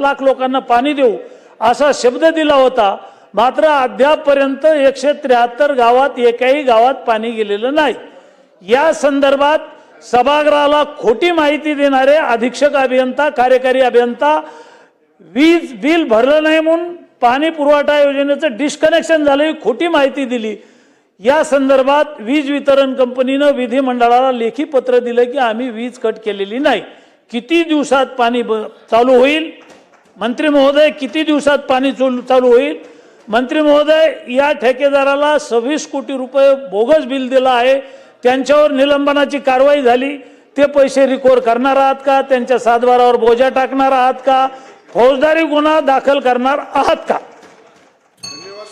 लाख लोकांना पाणी देऊ असा शब्द दिला होता. मात्र अद्यापपर्यंत 173 गावात एकाही गावात पाणी गेलेलं नाही. या संदर्भात सभागृहाला खोटी माहिती देणारे अधीक्षक अभियंता, कार्यकारी अभियंता वीज बिल भरलं नाही म्हणून पाणी पुरवठा योजनेचं डिस्कनेक्शन झालं ही खोटी माहिती दिली. या संदर्भात वीज वितरण कंपनीनं विधिमंडळाला लेखी पत्र दिलं की आम्ही वीज कट केलेली नाही. किती दिवसात पाणी चालू होईल मंत्री महोदय? किती दिवसात पाणी चालू होईल मंत्री महोदय? या ठेकेदाराला 26 कोटी रुपये बोगस बिल दिलं आहे, त्यांच्यावर निलंबनाची कारवाई झाली. ते पैसे रिकव्हर करणार आहात का? त्यांच्या सातबारावर बोजा टाकणार आहात का? फौजदारी गुन्हा दाखल करणार आहात का?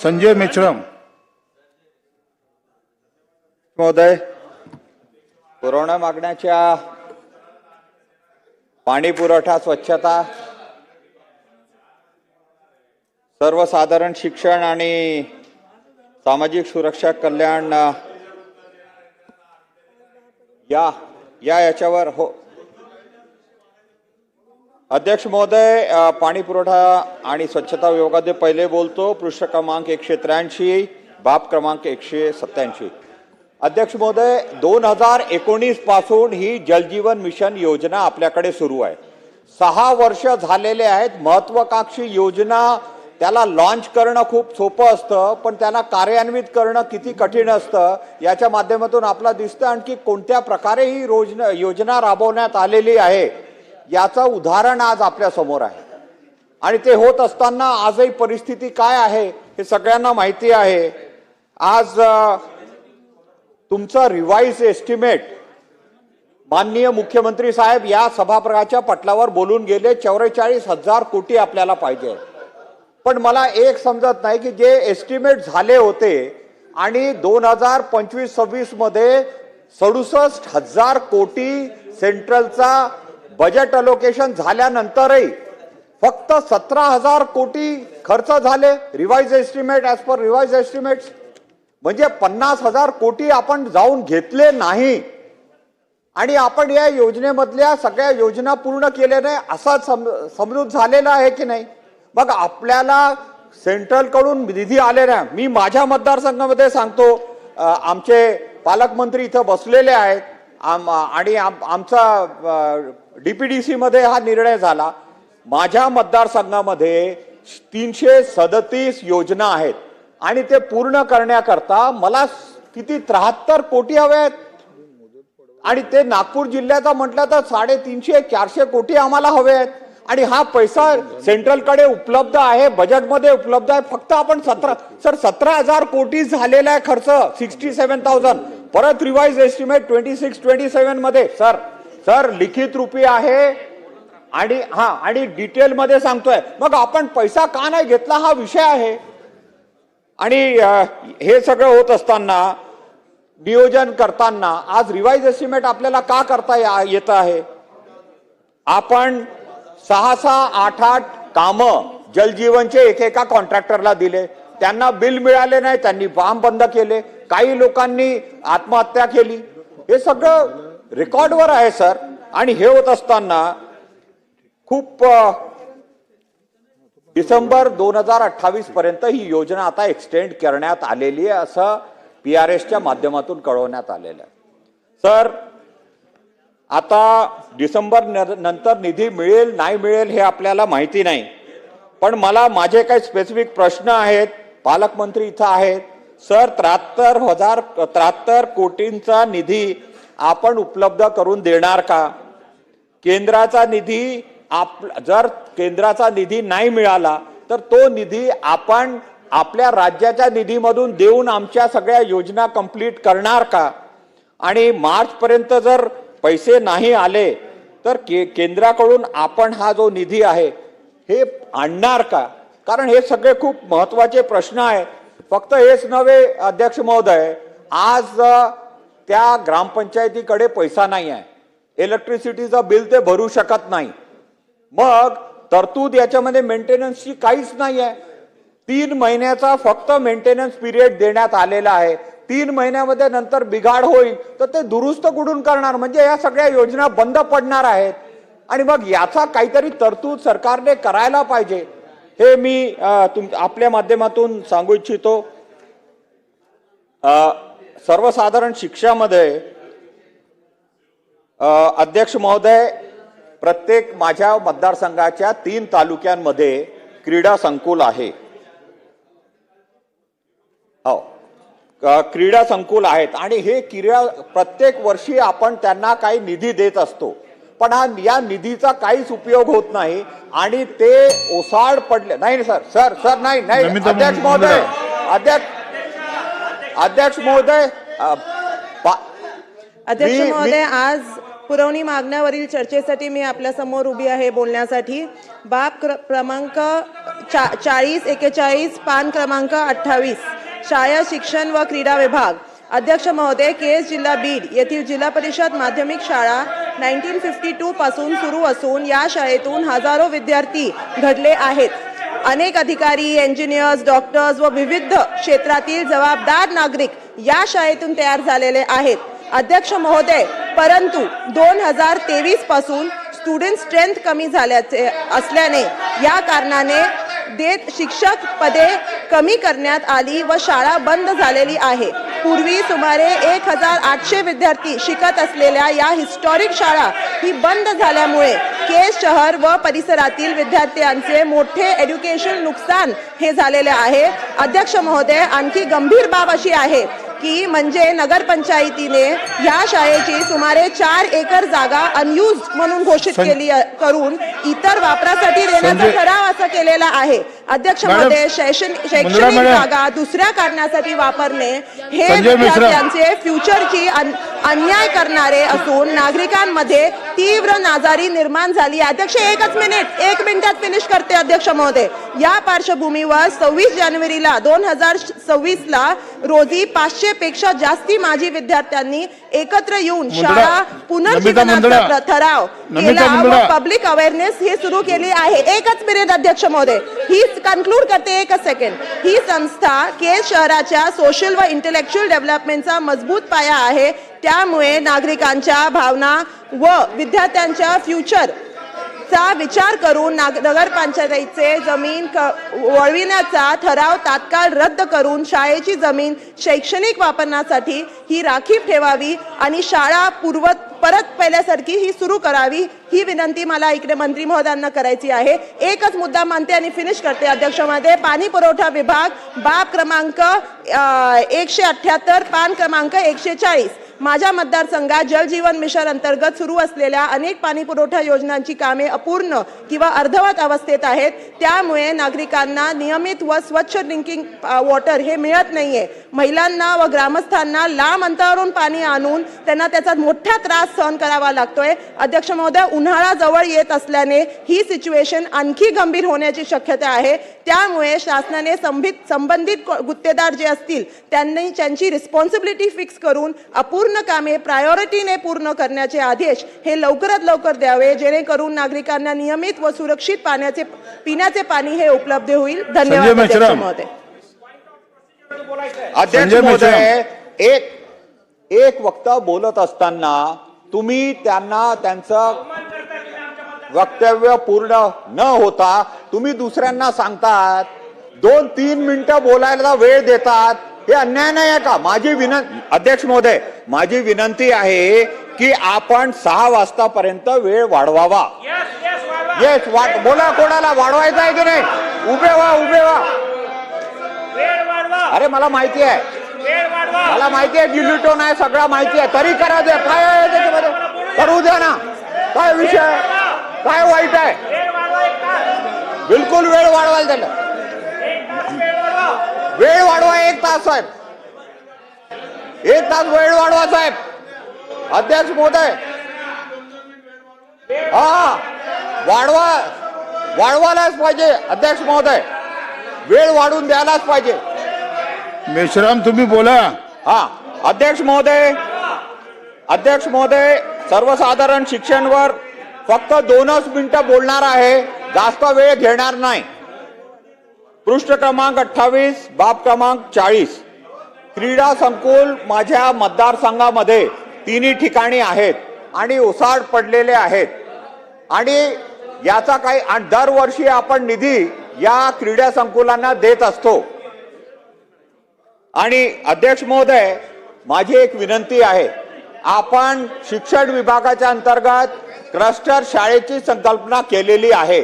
संजय मेश्राम. महोदय, पुरवण्या मागण्याच्या पाणी पुरवठा, स्वच्छता, सर्वसाधारण शिक्षण आणि सामाजिक सुरक्षा कल्याण याच्यावर हो. अध्यक्ष महोदय, पाणी पुरवठा आणि स्वच्छता विभागामध्ये पहिले बोलतो. पृष्ठ क्रमांक 183, बाब क्रमांक 187. अध्यक्ष महोदय, 2019 पासून ही जलजीवन मिशन योजना आपल्याकडे सुरू आहे. 6 वर्ष झालेले आहेत. महत्वाकांक्षी योजना, त्याला लॉन्च करणं खूप सोपं असतं, पण त्याला कार्यान्वित करणं किती कठीण असतं याच्या माध्यमातून आपला दिसतं. आणखी कोणत्या प्रकारे ही योजना राबवण्यात आलेली आहे याचं उदाहरण आज आपल्या समोर आहे. आणि ते होत असताना आजही परिस्थिती काय आहे हे सगळ्यांना माहिती आहे. आज तुमचं रिवाइज एस्टिमेट माननीय मुख्यमंत्री साहेब या सभागृहाच्या पटलावर बोलून गेले 44,000 कोटी आपल्याला पाहिजे. पण मला एक समजत नाही की जे एस्टिमेट झाले होते आणि 2025-26 मध्ये 67,000 कोटी सेंट्रलचा बजेट अलोकेशन झाल्यानंतरही फक्त 17,000 कोटी खर्च झाले. Revise estimate, as per revise estimates, म्हणजे 50,000 कोटी आपण जाऊन घेतले नाही. आणि आपण या योजनेमधल्या सगळ्या योजना पूर्ण केल्या नाही असा समजूत झालेला आहे की नाही. मग आपल्याला सेंट्रल कडून निधी आलेला, मी माझ्या मतदारसंघामध्ये सांगतो, आमचे पालकमंत्री इथं बसलेले आहेत आणि आमचा डीपीडीसी मध्ये हा निर्णय झाला. माझ्या मतदारसंघामध्ये 337 योजना आहेत आणि ते पूर्ण करण्याकरता मला किती 73 कोटी हवे आहेत. आणि ते नागपूर जिल्ह्याचा म्हटलं तर 350-400 कोटी आम्हाला हवे आहेत. आणि हा पैसा सेंट्रलकडे उपलब्ध आहे, बजेटमध्ये उपलब्ध आहे. फक्त आपण 17,000 कोटी झालेला आहे खर्च, 67,000. परत रिवाइज एस्टिमेट 26-27 मध्ये सर लिखित रूपी आहे आणि डिटेल मध्ये सांगतोय. मग आपण पैसा का नाही घेतला हा विषय आहे. आणि हे सगळं होत असताना, नियोजन करताना आज रिवाइज एस्टिमेट आपल्याला का करता येत आहे. आपण 6-6, 8-8 कामं जलजीवनचे एकेका कॉन्ट्रॅक्टरला दिले, त्यांना बिल मिळाले नाही, त्यांनी काम बंद केले, काही लोकांनी आत्महत्या केली. हे सगळं रेकॉर्डवर आहे सर. आणि हे होत असताना खूप डिसेंबर 2028 पर्यंत ही योजना आता एक्सटेंड करण्यात आलेली आहे असं PRSच्या माध्यमातून कळवण्यात आलेलं आहे. सर, आता डिसेंबर नंतर निधी मिळेल नाही मिळेल हे आपल्याला माहिती नाही, पण मला माझे काही स्पेसिफिक प्रश्न आहेत. पालकमंत्री इथं आहेत. सर, 73 कोटींचा निधी आपण उपलब्ध करून देणार का? केंद्राचा निधी जर केंद्राचा निधी नाही मिळाला तर तो निधी आपण आपल्या राज्याच्या निधीमधून देऊन आमच्या सगळ्या योजना कंप्लीट करणार का? आणि मार्च पर्यंत जर पैसे नाही आले तर केंद्राकडून आपण हा जो निधी आहे हे आणणार का? कारण हे सगळे खूप महत्वाचे प्रश्न आहेत. फक्त हेच नव्हे अध्यक्ष महोदय, आज त्या ग्रामपंचायतीकडे पैसा नाही आहे, इलेक्ट्रिसिटीचं बिल ते भरू शकत नाही. मग तरतूद याच्यामध्ये मेंटेनन्सची काहीच नाही आहे. 3 महिन्याचा फक्त मेंटेनन्स पिरियड देण्यात आलेला आहे. 3 महिन्यामध्ये नंतर बिघाड होईल तर ते दुरुस्त कुठून करणार? म्हणजे या सगळ्या योजना बंद पडणार आहेत. आणि मग याचा काहीतरी तरतूद सरकारने करायला पाहिजे, हे मी आपल्या माध्यमातून सांगू इच्छितो. सर्वसाधारण शिक्षणामध्ये अध्यक्ष महोदय, प्रत्येक माझ्या मतदारसंघाच्या 3 तालुक्यांमध्ये क्रीडा संकुल आहे. हो, क्रीडा संकुल आहेत आणि हे प्रत्येक वर्षी आपण त्यांना काही निधी देत असतो, पण या निधीचा काहीच उपयोग होत नाही आणि ते ओसाड पडले. नाही सर नाही अध्यक्ष महोदय, अध्यक्ष महोदय, आज पुरवणी मागण्यावरील चर्चेसाठी मी आपल्यासमोर उभी आहे बोलण्यासाठी. बाब क्रमांक 4041, पान क्रमांक 28, शाळा शिक्षण व क्रीडा विभाग. अध्यक्ष महोदय, केस जिल्हा बीड येथील जिल्हा परिषद माध्यमिक शाळा 1952 पासून सुरू असून या शाळेतून हजारो विद्यार्थी घडले आहेत. अनेक अधिकारी, इंजिनियर्स, डॉक्टर्स व विविध क्षेत्रातील जबाबदार नागरिक या शाळेतून तयार झालेले आहेत. अध्यक्ष महोदय, परंतु 2023 पासून स्टुडंट स्ट्रेंथ कमी झाल्याचे असल्याने या कारणाने शिक्षक पदे कमी करण्यात आली व शाळा बंद झालेली आहे. पूर्वी सुमारे 1800 विद्यार्थी शिकत असलेल्या या हिस्टॉरिक शाळा ही बंद झाल्यामुळे केस शहर व परिसरातील विद्यार्थ्यांचे मोठे एज्युकेशन नुकसान हे झालेले आहे. अध्यक्ष महोदय, आणखी गंभीर बाब अशी आहे की म्हणजे नगरपंचायतीने या शाळेची सुमारे 4 एकर जागा अनयुज्ड म्हणून घोषित केली करून इतर वापरासाठी देण्याचा ठराव असा केलेला आहे. अध्यक्ष महोदय, शैक्षणिक जागा दुसऱ्या कारणासाठी वापरणे हे विद्यार्थ्यांचे फ्युचरची अन्याय करणारे असून नागरिकांमध्ये तीव्र नाजारी निर्माण झाली. अध्यक्ष, एक मिनिटात फिनिश करते. अध्यक्ष महोदय, या पार्श्वभूमीवर 26 जानेवारीला 2026 रोजी 500 पेक्षा जास्ती माजी विद्यार्थ्यांनी एकत्र येऊन शाळा पुनर्जीवनाचा ठराव केला व पब्लिक अवेअरनेस ही सुरू केली आहे. एकच मिनिट अध्यक्ष महोदय, ही कन्क्लूड करते. एकच सेकंड. ही संस्था केस शहराच्या सोशल व इंटेलेक्च्युअल डेव्हलपमेंटचा मजबूत पाया आहे. त्यामुळे नागरिकांच्या भावना व विद्यार्थ्यांच्या फ्युचर चा विचार करून नगरपंचायतीचे जमीन वळविण्याचा ठराव तात्काळ रद्द करून शाळेची जमीन शैक्षणिक वापरण्यासाठी ही राखीव ठेवावी आणि शाळा परत पहिल्यासारखी ही सुरू करावी ही विनंती मला इकडे मंत्री महोदयांना करायची आहे. एकच मुद्दा मानते आणि फिनिश करते. अध्यक्ष महोदय, पाणी पुरवठा विभाग, बाब क्रमांक 178, पान क्रमांक 140. माझ्या मतदारसंघात जल जीवन मिशन अंतर्गत सुरू असलेल्या अनेक पाणी पुरवठा योजनांची कामे अपूर्ण किंवा अर्धवट अवस्थेत आहेत. त्यामुळे नागरिकांना नियमित व स्वच्छ ड्रिंकिंग वॉटर हे मिळत नाहीये. महिलांना व ग्रामस्थांना लांब अंतरावरून पाणी आणून त्यांना त्याचा मोठा त्रास सहन करावा लागतोय. अध्यक्ष महोदय, उन्हाळा जवळ येत असल्याने ही सिच्युएशन आणखी गंभीर होण्याची शक्यता आहे. त्यामुळे शासनाने संबंधित गुत्तेदार जे असतील त्यांची रिस्पॉन्सिबिलिटी फिक्स करून अपूर्ण कामे प्रायोरिटीने पूर्ण करण्याचे आदेश हे लवकरात लवकर द्यावे, जेणेकरून नागरिकांना नियमित व सुरक्षित पिण्याचे पाणी हे उपलब्ध होईल. धन्यवाद अध्यक्ष महोदय. अध्यक्ष महोदय, एक वक्ता बोलत असताना तुम्ही त्यांना त्यांचं वक्तव्य पूर्ण न होता तुम्ही दुसऱ्यांना सांगतात 2-3 मिनिटं बोलायला वेळ देतात. हे अन्याय नाही आहे का? अध्यक्ष महोदय, माझी विनंती आहे की आपण 6 वाजतापर्यंत वेळ वाढवावा. येस, बोला. कोणाला वाढवायचा आहे की नाही? उभे व्हा. अरे मला माहिती आहे, गिल्युटोन आहे, सगळं माहिती आहे, तरी करा दे. काय आहे त्याच्यामध्ये? करू द्या ना. काय विषय, काय वाईट आहे? बिलकुल वेळ वाढवायला त्याला. वेळ वाढवा 1 तास साहेब. 1 तास वेळ वाढवा साहेब. अध्यक्ष महोदय, वाढवायलाच पाहिजे. अध्यक्ष महोदय, वेळ वाढून द्यायलाच पाहिजे. मेश्राम, तुम्ही बोला. अध्यक्ष महोदय, सर्वसाधारण शिक्षणवर फक्त 2च मिनिटं बोलणार आहे, जास्त वेळ घेणार नाही. पृष्ठ क्रमांक 28, बाब क्रमांक 40. क्रीडा संकुल माझ्या मतदारसंघामध्ये 3 ठिकाणी आहेत आणि ओसाड पडलेले आहेत आणि याचा काही दरवर्षी आपण निधी या क्रीडा संकुलांना देत असतो. आणि अध्यक्ष महोदय, माझी एक विनंती आहे, आपण शिक्षण विभागाच्या अंतर्गत क्लस्टर शाळेची संकल्पना केलेली आहे.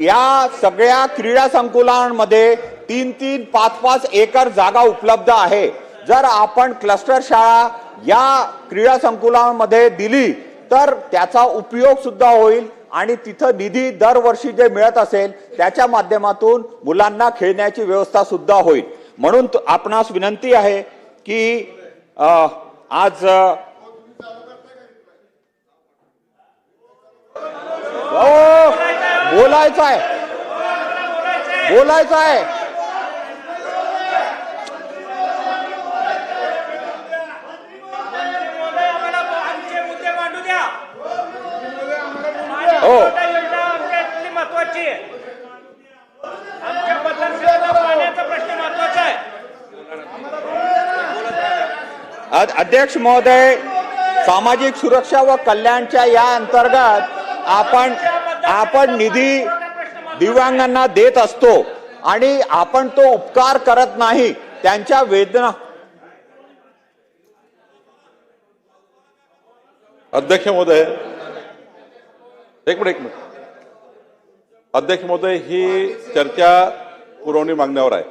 या सगळ्या क्रीडा संकुलांमध्ये 3-3, 5-5 एकर जागा उपलब्ध आहे. जर आपण क्लस्टर शाळा या क्रीडा संकुलांमध्ये दिली तर त्याचा उपयोग सुद्धा होईल आणि तिथं निधी दरवर्षी जे मिळत असेल त्याच्या माध्यमातून मुलांना खेळण्याची व्यवस्था सुद्धा होईल. म्हणून आपणास विनंती आहे की आज बोलायचं आहे, बोलायचं आहे. हो, अध्यक्ष महोदय, सामाजिक सुरक्षा व कल्याणच्या या अंतर्गत आपण निधी दिव्यांगांना देत असतो आणि आपण तो उपकार करत नाही, त्यांच्या वेदना. अध्यक्ष महोदय, एक मिनिट. अध्यक्ष महोदय, ही चर्चा पुरवणी मागण्यावर आहे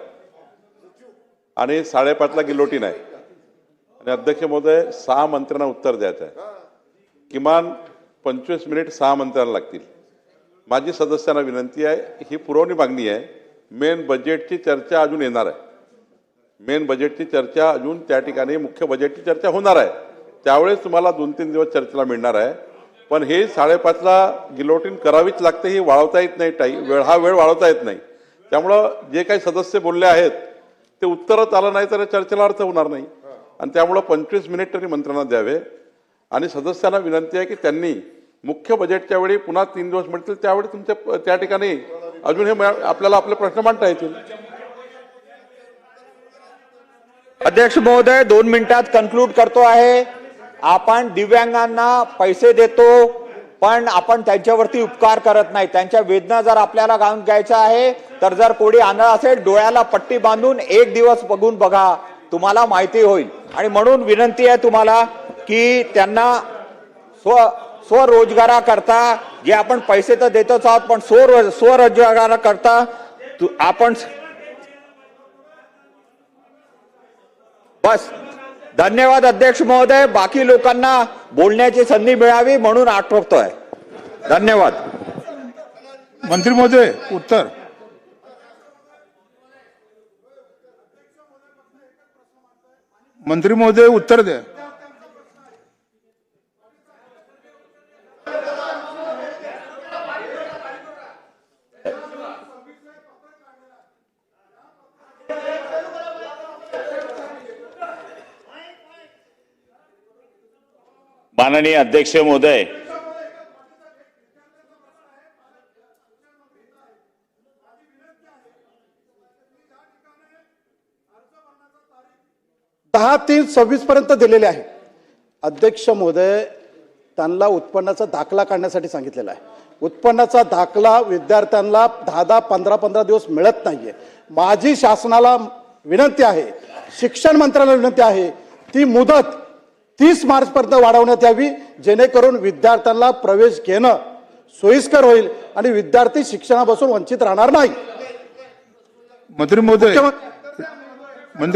आणि 5:30ला गिलोटीन आहे आणि अध्यक्ष महोदय 6 मंत्र्यांना उत्तर द्यायचं आहे. किमान 25 मिनिट 6 मंत्र्यांना लागतील. माझी सदस्यांना विनंती आहे, ही पुरवणी मागणी आहे. मेन बजेटची चर्चा अजून येणार आहे. मेन बजेटची चर्चा अजून त्या ठिकाणी मुख्य बजेटची चर्चा होणार आहे. त्यावेळेस तुम्हाला 2-3 दिवस चर्चेला मिळणार आहे. पण हे 5:30ला गिलोटीन करावीच लागते. ही वाढवता येत नाही. हा वेळ वाढवता येत नाही. त्यामुळं जे काही सदस्य बोलले आहेत ते उत्तरच आलं नाही तर चर्चेला अर्थ होणार नाही. आणि त्यामुळं 25 मिनिट तरी मंत्र्यांना द्यावे. आणि सदस्यांना विनंती आहे की त्यांनी मुख्य बजेटच्या वेळी पुन्हा 3 दिवस मिळतील, त्यावेळी तुमच्या त्या ठिकाणी अजून हे आपल्याला आपले प्रश्न मांडता येतील. अध्यक्ष महोदय, 2 मिनिटात कन्क्लूड करतो आहे. आपण दिव्यांगांना पैसे देतो पण आपण त्यांच्यावरती उपकार करत नाही. त्यांच्या वेदना जर आपल्याला गाऊन घ्यायच्या आहे तर जर कोणी आंधळा असेल, डोळ्याला पट्टी बांधून 1 दिवस बघून बघा, तुम्हाला माहिती होईल. आणि म्हणून विनंती आहे तुम्हाला की त्यांना स्वरोजगाराकरता जे आपण पैसे तर देतोच आहोत, पण स्वरोजगाराकरता आपण बस. धन्यवाद अध्यक्ष महोदय. बाकी लोकांना बोलण्याची संधी मिळावी म्हणून आठवतोय. धन्यवाद. मंत्री महोदय उत्तर. मंत्री महोदय उत्तर द्या. माननीय अध्यक्ष महोदय, दहा 3/26 पर्यंत दिलेले आहे. अध्यक्ष महोदय, त्यांना उत्पन्नाचा दाखला काढण्यासाठी सांगितलेला आहे. उत्पन्नाचा दाखला विद्यार्थ्यांना 10-15 दिवस मिळत नाहीये. माझी शासनाला विनंती आहे, शिक्षण मंत्र्यांना विनंती आहे, ती मुदत 30 मार्चपर्यंत वाढवण्यात यावी, जेणेकरून विद्यार्थ्यांना प्रवेश घेणं सोयीस्कर होईल आणि विद्यार्थी शिक्षणापासून वंचित राहणार नाही. मंत्री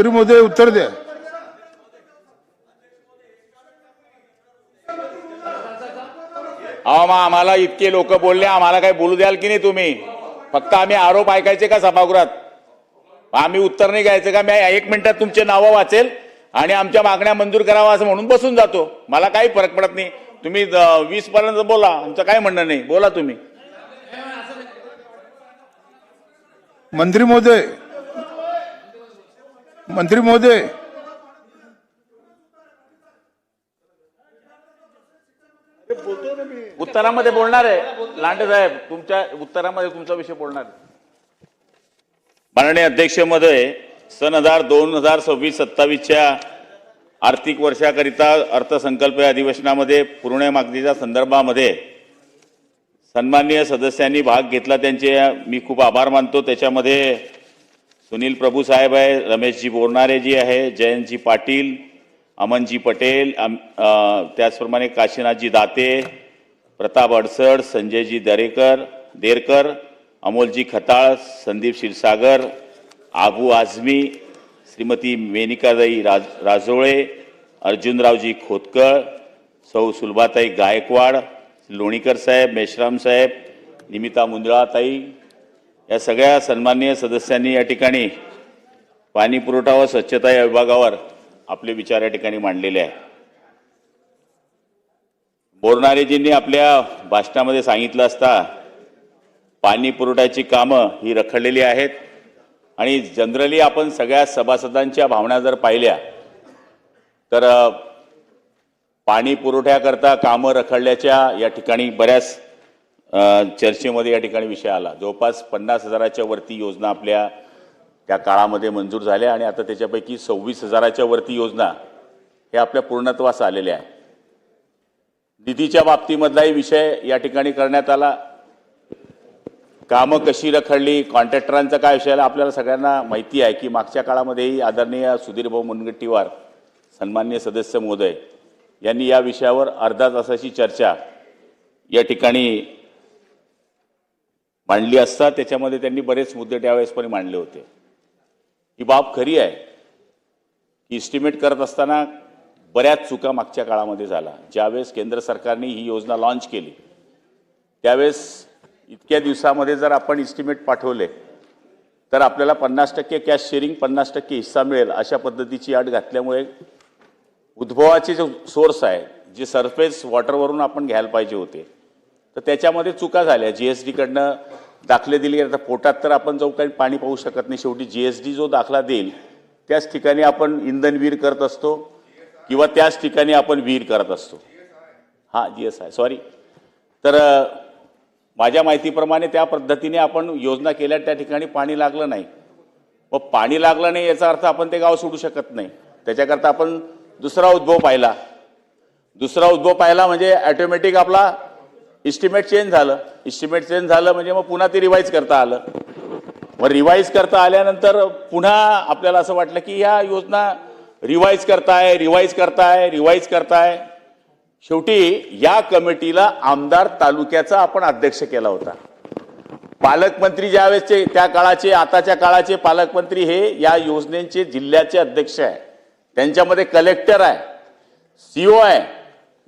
महोदय उत्तर द्या. आम्हाला इतके लोक बोलले, आम्हाला काय बोलू द्याल की नाही तुम्ही? फक्त आम्ही आरोप ऐकायचे का सभागृहात? आम्ही उत्तर नाही घ्यायचं का? मी 1 मिनिटात तुमचे नावं वाचेल आणि आमच्या मागण्या मंजूर करावा असं म्हणून बसून जातो. मला काही फरक पडत नाही. तुम्ही 20 पर्यंत बोला, आमचं काय म्हणणं नाही. बोला तुम्ही. मंत्री महोदय उत्तरामध्ये बोलणार आहे लांडे साहेब, तुमच्या उत्तरामध्ये तुमचा विषय बोलणार आहे. माननीय अध्यक्ष महोदय, सन 2026-27च्या आर्थिक वर्षाकरिता अर्थसंकल्प अधिवेशनामध्ये पुरवण्या मागणीच्या संदर्भामध्ये सन्माननीय सदस्यांनी भाग घेतला, त्यांचे मी खूप आभार मानतो. त्याच्यामध्ये सुनील प्रभू साहेब आहे, रमेशजी बोरनारेजी आहे, जयंतजी पाटील, अमनजी पटेल, त्याचप्रमाणे काशीनाथजी दाते, प्रताप अडसड, संजयजी देरकर, अमोलजी खताळ, संदीप क्षीरसागर, आबू आझमी, श्रीमती मेनिकाताई राजोळे, अर्जुनरावजी खोतकर, सौ सुलभाताई गायकवाड, लोणीकर साहेब, मेश्राम साहेब, निमिता मुंदळाताई, या सगळ्या सन्माननीय सदस्यांनी या ठिकाणी पाणी पुरवठा व स्वच्छता या विभागावर आपले विचार या ठिकाणी मांडलेले आहे. बोरनारेजींनी आपल्या भाषणामध्ये सांगितलं असता पाणी पुरवठ्याची कामं ही रखडलेली आहेत आणि जनरली आपण सगळ्या सभासदांच्या भावना जर पाहिल्या तर पाणी पुरवठ्याकरता कामं रखडल्याच्या या ठिकाणी बऱ्याच चर्चेमध्ये या ठिकाणी विषय आला। जवळपास 50,000च्या वरती योजना आपल्या त्या काळामध्ये मंजूर झाल्या आणि आता त्याच्यापैकी 26,000च्या वरती योजना हे आपल्या पूर्णत्वास आलेल्या आहे। निधीच्या बाबतीमधलाही विषय या ठिकाणी करण्यात आला। कामं कशी रखडली, कॉन्ट्रॅक्टरांचा काय विषय आला, आपल्याला सगळ्यांना माहिती आहे की मागच्या काळामध्येही आदरणीय सुधीरभाऊ मुनगंटीवार सन्माननीय सदस्य महोदय यांनी या विषयावर अर्धा तासाची चर्चा या ठिकाणी मांडली असता त्याच्यामध्ये त्यांनी बरेच मुद्दे त्यावेळेसपणे मांडले होते। ही बाब खरी आहे की इस्टिमेट करत असताना बऱ्याच चुका मागच्या काळामध्ये झाल्या। ज्यावेळेस केंद्र सरकारने ही योजना लॉन्च केली त्यावेळेस इतक्या दिवसामध्ये जर आपण इस्टिमेट पाठवले तर आपल्याला 50% कॅश शेअरिंग 50% हिस्सा मिळेल अशा पद्धतीची अट घातल्यामुळे उद्भवाचे जे सोर्स आहे जे सरफेस वॉटरवरून आपण घ्यायला पाहिजे होते तर त्याच्यामध्ये चुका झाल्या। GSD कडनं दाखले दिले आता पोटात तर आपण जाऊ काही पाणी पाहू शकत नाही। शेवटी GSD जो दाखला देईल त्याच ठिकाणी आपण इंधन विहीर करत असतो किंवा त्याच ठिकाणी आपण विहीर करत असतो। हां GS आहे सॉरी। तर माझ्या माहितीप्रमाणे त्या पद्धतीने आपण योजना केल्या त्या ठिकाणी पाणी लागलं नाही। मग पाणी लागलं नाही याचा अर्थ आपण ते गाव सोडू शकत नाही। त्याच्याकरता आपण दुसरा उद्भव पाहिला। दुसरा उद्भव पाहिला म्हणजे ऑटोमॅटिक आपला इस्टिमेट चेंज झालं। इस्टिमेट चेंज झालं म्हणजे मग पुन्हा ते रिवाईज करता आलं। मग रिवाईज करता आल्यानंतर पुन्हा आपल्याला असं वाटलं की ह्या योजना रिवाईज करताय। शेवटी या कमिटीला आमदार तालुक्याचा आपण अध्यक्ष केला होता। पालकमंत्री ज्यावेळेसचे त्या काळाचे आताच्या काळाचे पालकमंत्री हे या योजनेचे जिल्ह्याचे अध्यक्ष आहे। त्यांच्यामध्ये कलेक्टर आहे, CO आहे।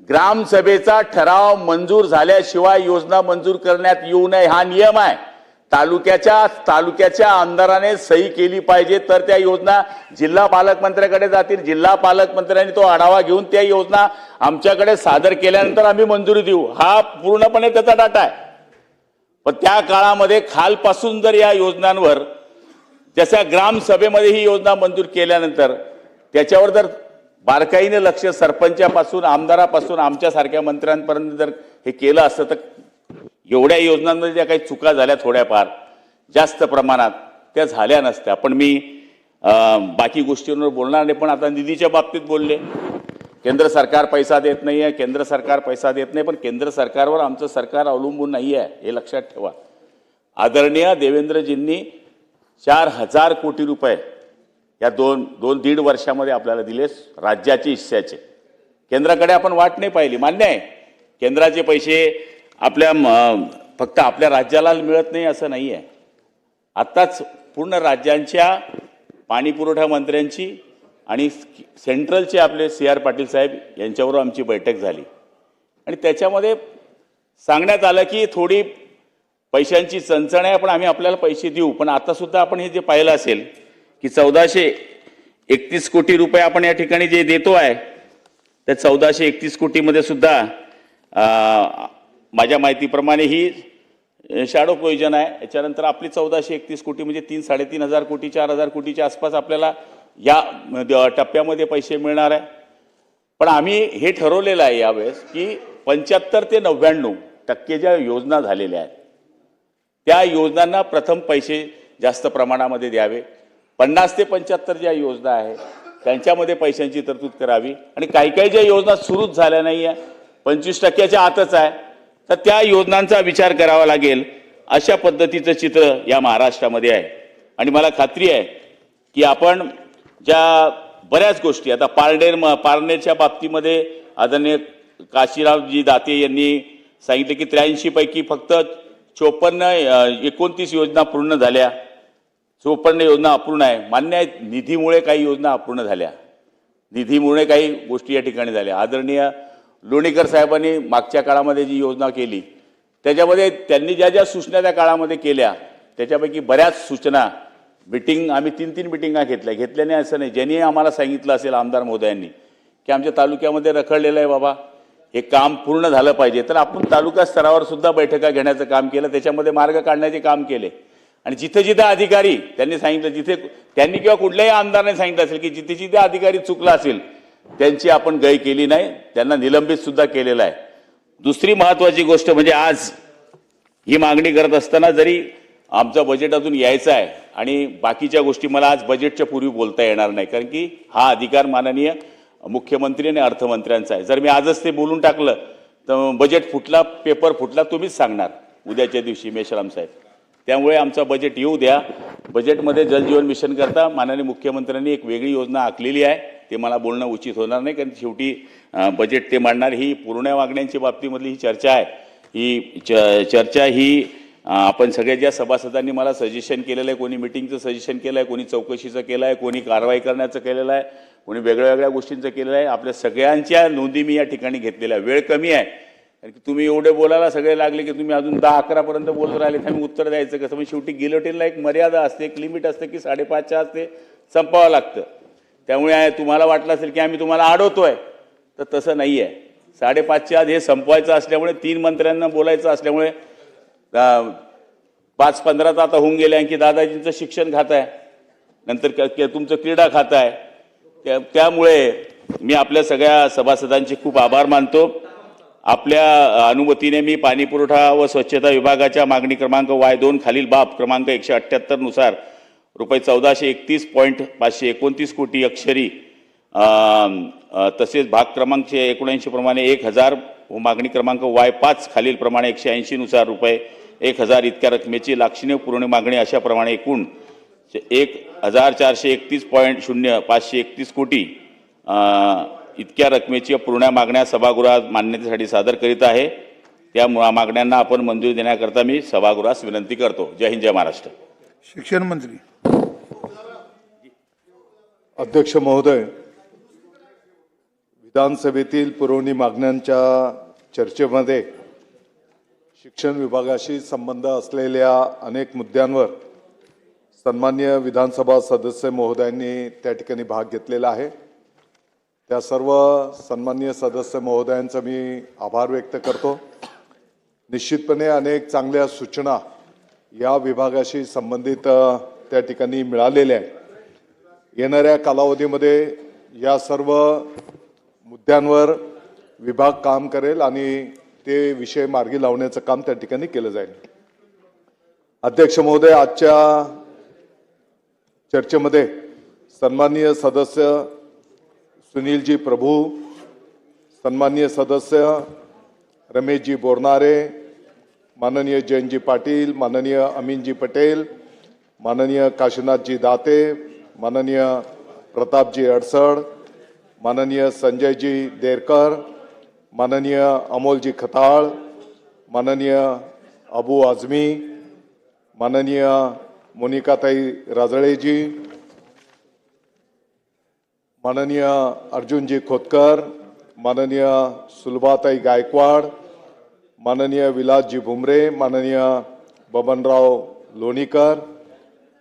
ग्रामसभेचा ठराव मंजूर झाल्याशिवाय योजना मंजूर करण्यात येऊ नये हा नियम आहे। तालुक्याच्या आमदाराने सही केली पाहिजे तर त्या योजना जिल्हा पालकमंत्र्याकडे जातील। जिल्हा पालकमंत्र्यांनी तो आढावा घेऊन त्या योजना आमच्याकडे सादर केल्यानंतर आम्ही मंजुरी देऊ हा पूर्णपणे त्याचा डाटा आहे। पण त्या काळामध्ये खालपासून जर या योजनांवर जशा ग्रामसभेमध्ये ही योजना मंजूर केल्यानंतर त्याच्यावर जर बारकाईने लक्ष सरपंचापासून आमदारापासून आमच्यासारख्या मंत्र्यांपर्यंत जर हे केलं असतं तर एवढ्या योजनांमध्ये ज्या काही चुका झाल्या थोड्याफार जास्त प्रमाणात त्या झाल्या नसत्या। पण मी बाकी गोष्टींवर बोलणार नाही। पण आता निधीच्या बाबतीत बोलले, केंद्र सरकार पैसा देत नाही आहे, केंद्र सरकार पैसा देत नाही। पण केंद्र सरकारवर आमचं सरकार अवलंबून नाही आहे हे लक्षात ठेवा। आदरणीय देवेंद्रजींनी 4,000 कोटी रुपये या दोन दीड वर्षामध्ये आपल्याला दिले राज्याचे हिस्स्याचे। केंद्राकडे आपण वाट नाही पाहिली, मान्य आहे केंद्राचे पैसे आपल्या फक्त आपल्या राज्याला मिळत नाही असं नाही आहे। आत्ताच पूर्ण राज्यांच्या पाणी पुरवठा मंत्र्यांची आणि सेंट्रलचे आपले CR पाटील साहेब यांच्याबरोबर आमची बैठक झाली आणि त्याच्यामध्ये सांगण्यात आलं की थोडी पैशांची चणचण आहे पण आम्ही आपल्याला पैसे देऊ। पण आतासुद्धा आपण हे जे पाहिलं असेल की 1431 कोटी रुपये आपण या ठिकाणी जे देतो आहे त्या 1431 कोटीमध्ये सुद्धा माझ्या माहितीप्रमाणे ही शॅडो प्रोव्हिजन आहे। याच्यानंतर आपली 1431 कोटी म्हणजे 3-3.5 कोटी 4,000 कोटीच्या आसपास आपल्याला या टप्प्यामध्ये पैसे मिळणार आहे। पण आम्ही हे ठरवलेलं आहे यावेळेस की 75 ते 99% ज्या योजना झालेल्या आहेत त्या योजनांना प्रथम पैसे जास्त प्रमाणामध्ये द्यावे। 50 ते 75 ज्या योजना आहेत त्यांच्यामध्ये पैशांची तरतूद करावी आणि काही ज्या योजना सुरूच झाल्या नाही आहे 25%च्या आतच आहे तर त्या योजनांचा विचार करावा लागेल। अशा पद्धतीचं चित्र या महाराष्ट्रामध्ये आहे आणि मला खात्री आहे की आपण ज्या बऱ्याच गोष्टी आता पारनेरच्या बाबतीमध्ये आदरणीय काशीरावजी दाते यांनी सांगितले की 83 पैकी फक्त 29 योजना पूर्ण झाल्या। 54 योजना अपूर्ण आहे, मान्य आहे। निधीमुळे काही योजना अपूर्ण झाल्या, निधीमुळे काही गोष्टी या ठिकाणी झाल्या। आदरणीय लोणीकर साहेबांनी मागच्या काळामध्ये जी योजना केली त्याच्यामध्ये त्यांनी ज्या सूचना त्या काळामध्ये केल्या त्याच्यापैकी बऱ्याच सूचना मीटिंग आम्ही 3 मिटिंगा घेतल्याने असं नाही। ज्यांनी आम्हाला सांगितलं असेल आमदार महोदयांनी की आमच्या तालुक्यामध्ये रखडलेलं आहे बाबा हे काम पूर्ण झालं पाहिजे. तर आपण तालुका स्तरावर सुद्धा बैठका घेण्याचं काम केलं, त्याच्यामध्ये मार्ग काढण्याचे काम केले. आणि जिथे जिथे अधिकारी त्यांनी सांगितलं, जिथे त्यांनी किंवा कुठल्याही आमदाराने सांगितलं असेल की जिथे जिथे अधिकारी चुकला असेल त्यांची आपण गय केली नाही, त्यांना निलंबित सुद्धा केलेलं आहे. दुसरी महत्त्वाची गोष्ट म्हणजे आज ही मागणी करत असताना जरी आमचं बजेटातून यायचं आहे आणि बाकीच्या गोष्टी मला आज बजेटच्या पूर्वी बोलता येणार नाही, कारण की हा अधिकार माननीय मुख्यमंत्री आणि अर्थमंत्र्यांचा आहे. जर मी आजच ते बोलून टाकलं तर बजेट फुटला, पेपर फुटला, तुम्हीच सांगणार उद्याच्या दिवशी मेश्राम साहेब. त्यामुळे आमचा बजेट येऊ द्या. बजेटमध्ये जलजीवन मिशन करता माननीय मुख्यमंत्र्यांनी एक वेगळी योजना आखलेली आहे, ते मला बोलणं उचित होणार नाही, कारण शेवटी बजेट ते मांडणार. ही पुरवण्या मागण्यांच्या बाबतीमधली ही चर्चा आहे. ही चर्चा ही आपण सगळ्या ज्या सभासदांनी मला सजेशन केलेलं आहे, कोणी मिटिंगचं सजेशन केलं आहे, कोणी चौकशीचं केलं आहे, कोणी कारवाई करण्याचं केलेलं आहे, कोणी वेगळ्या वेगळ्या गोष्टींचं केलेलं आहे. आपल्या सगळ्यांच्या नोंदी मी या ठिकाणी घेतलेल्या आहे. वेळ कमी आहे, कारण की तुम्ही एवढे बोलायला सगळे लागले की तुम्ही अजून 10-11 पर्यंत बोलत राहिले तर आम्ही उत्तर द्यायचं कसं. म्हणजे शेवटी गिलोटीनला एक मर्यादा असते, एक लिमिट असते की 5:30च्या आत ते संपवावं लागतं. त्यामुळे तुम्हाला वाटलं असेल की आम्ही तुम्हाला अडवतोय, तर तसं नाही आहे. 5:30च्या आत हे संपवायचं असल्यामुळे 3 मंत्र्यांना बोलायचं असल्यामुळे 5:15 तर आता होऊन गेले. आणखी दादाजींचं शिक्षण खातं आहे, नंतर तुमचं क्रीडा खातं आहे. त्यामुळे मी आपल्या सगळ्या सभासदांचे खूप आभार मानतो. आपल्या अनुमतीने मी पाणी पुरवठा व स्वच्छता विभागाच्या मागणी क्रमांक Y2 खालील बाब क्रमांक 178 नुसार रुपये 1431.529 कोटी अक्षरी तसेच भाग क्रमांक 79 प्रमाणे 1000 व मागणी क्रमांक Y5 खालील प्रमाणे 180 नुसार रुपये 1000 इतक्या रकमेची लाक्षणिक पुरवणी मागणी अशा प्रमाणे एकूण 1431.0531 कोटी इतक्या रकमेची पूर्ण मागण्या सभागृहात मान्यतेसाठी सादर करीत आहे. त्या मागण्यांना आपण मंजुरी देण्याकरता मी सभागृहास विनंती करतो. जय हिंद, जय महाराष्ट्र. शिक्षण मंत्री. अध्यक्ष महोदय, विधानसभेतील पुरवणी मागण्यांच्या चर्चेमध्ये शिक्षण विभागाशी संबंध असलेल्या अनेक मुद्द्यांवर सन्माननीय विधानसभा सदस्य महोदयांनी त्या ठिकाणी भाग घेतलेला आहे. त्या सर्व सन्माननीय सदस्य महोदयांचा मी आभार व्यक्त करतो. निश्चितपणे अनेक चांगल्या सूचना या विभागाशी संबंधित त्या ठिकाणी मिळालेल्या आहेत. येणाऱ्या कालावधीमध्ये या सर्व मुद्द्यांवर विभाग काम करेल आणि ते विषय मार्गी लावण्याचं काम त्या ठिकाणी केलं जाईल. अध्यक्ष महोदय, आजच्या चर्चेमध्ये सन्माननीय सदस्य सुनीलजी प्रभू, सन्माननीय सदस्य रमेशजी बोरनारे, माननीय जयंतजी पाटील, माननीय अमीनजी पटेल, माननीय काशीनाथजी दाते, माननीय प्रतापजी अडसड, माननीय संजयजी देरकर, माननीय अमोलजी खताळ, माननीय अबू आझमी, माननीय मोनिकाताई राजळेजी, माननीय अर्जुनजी खोतकर, माननीय सुलभाताई गायकवाड, माननीय विलासजी भुमरे, माननीय बबनराव लोणीकर,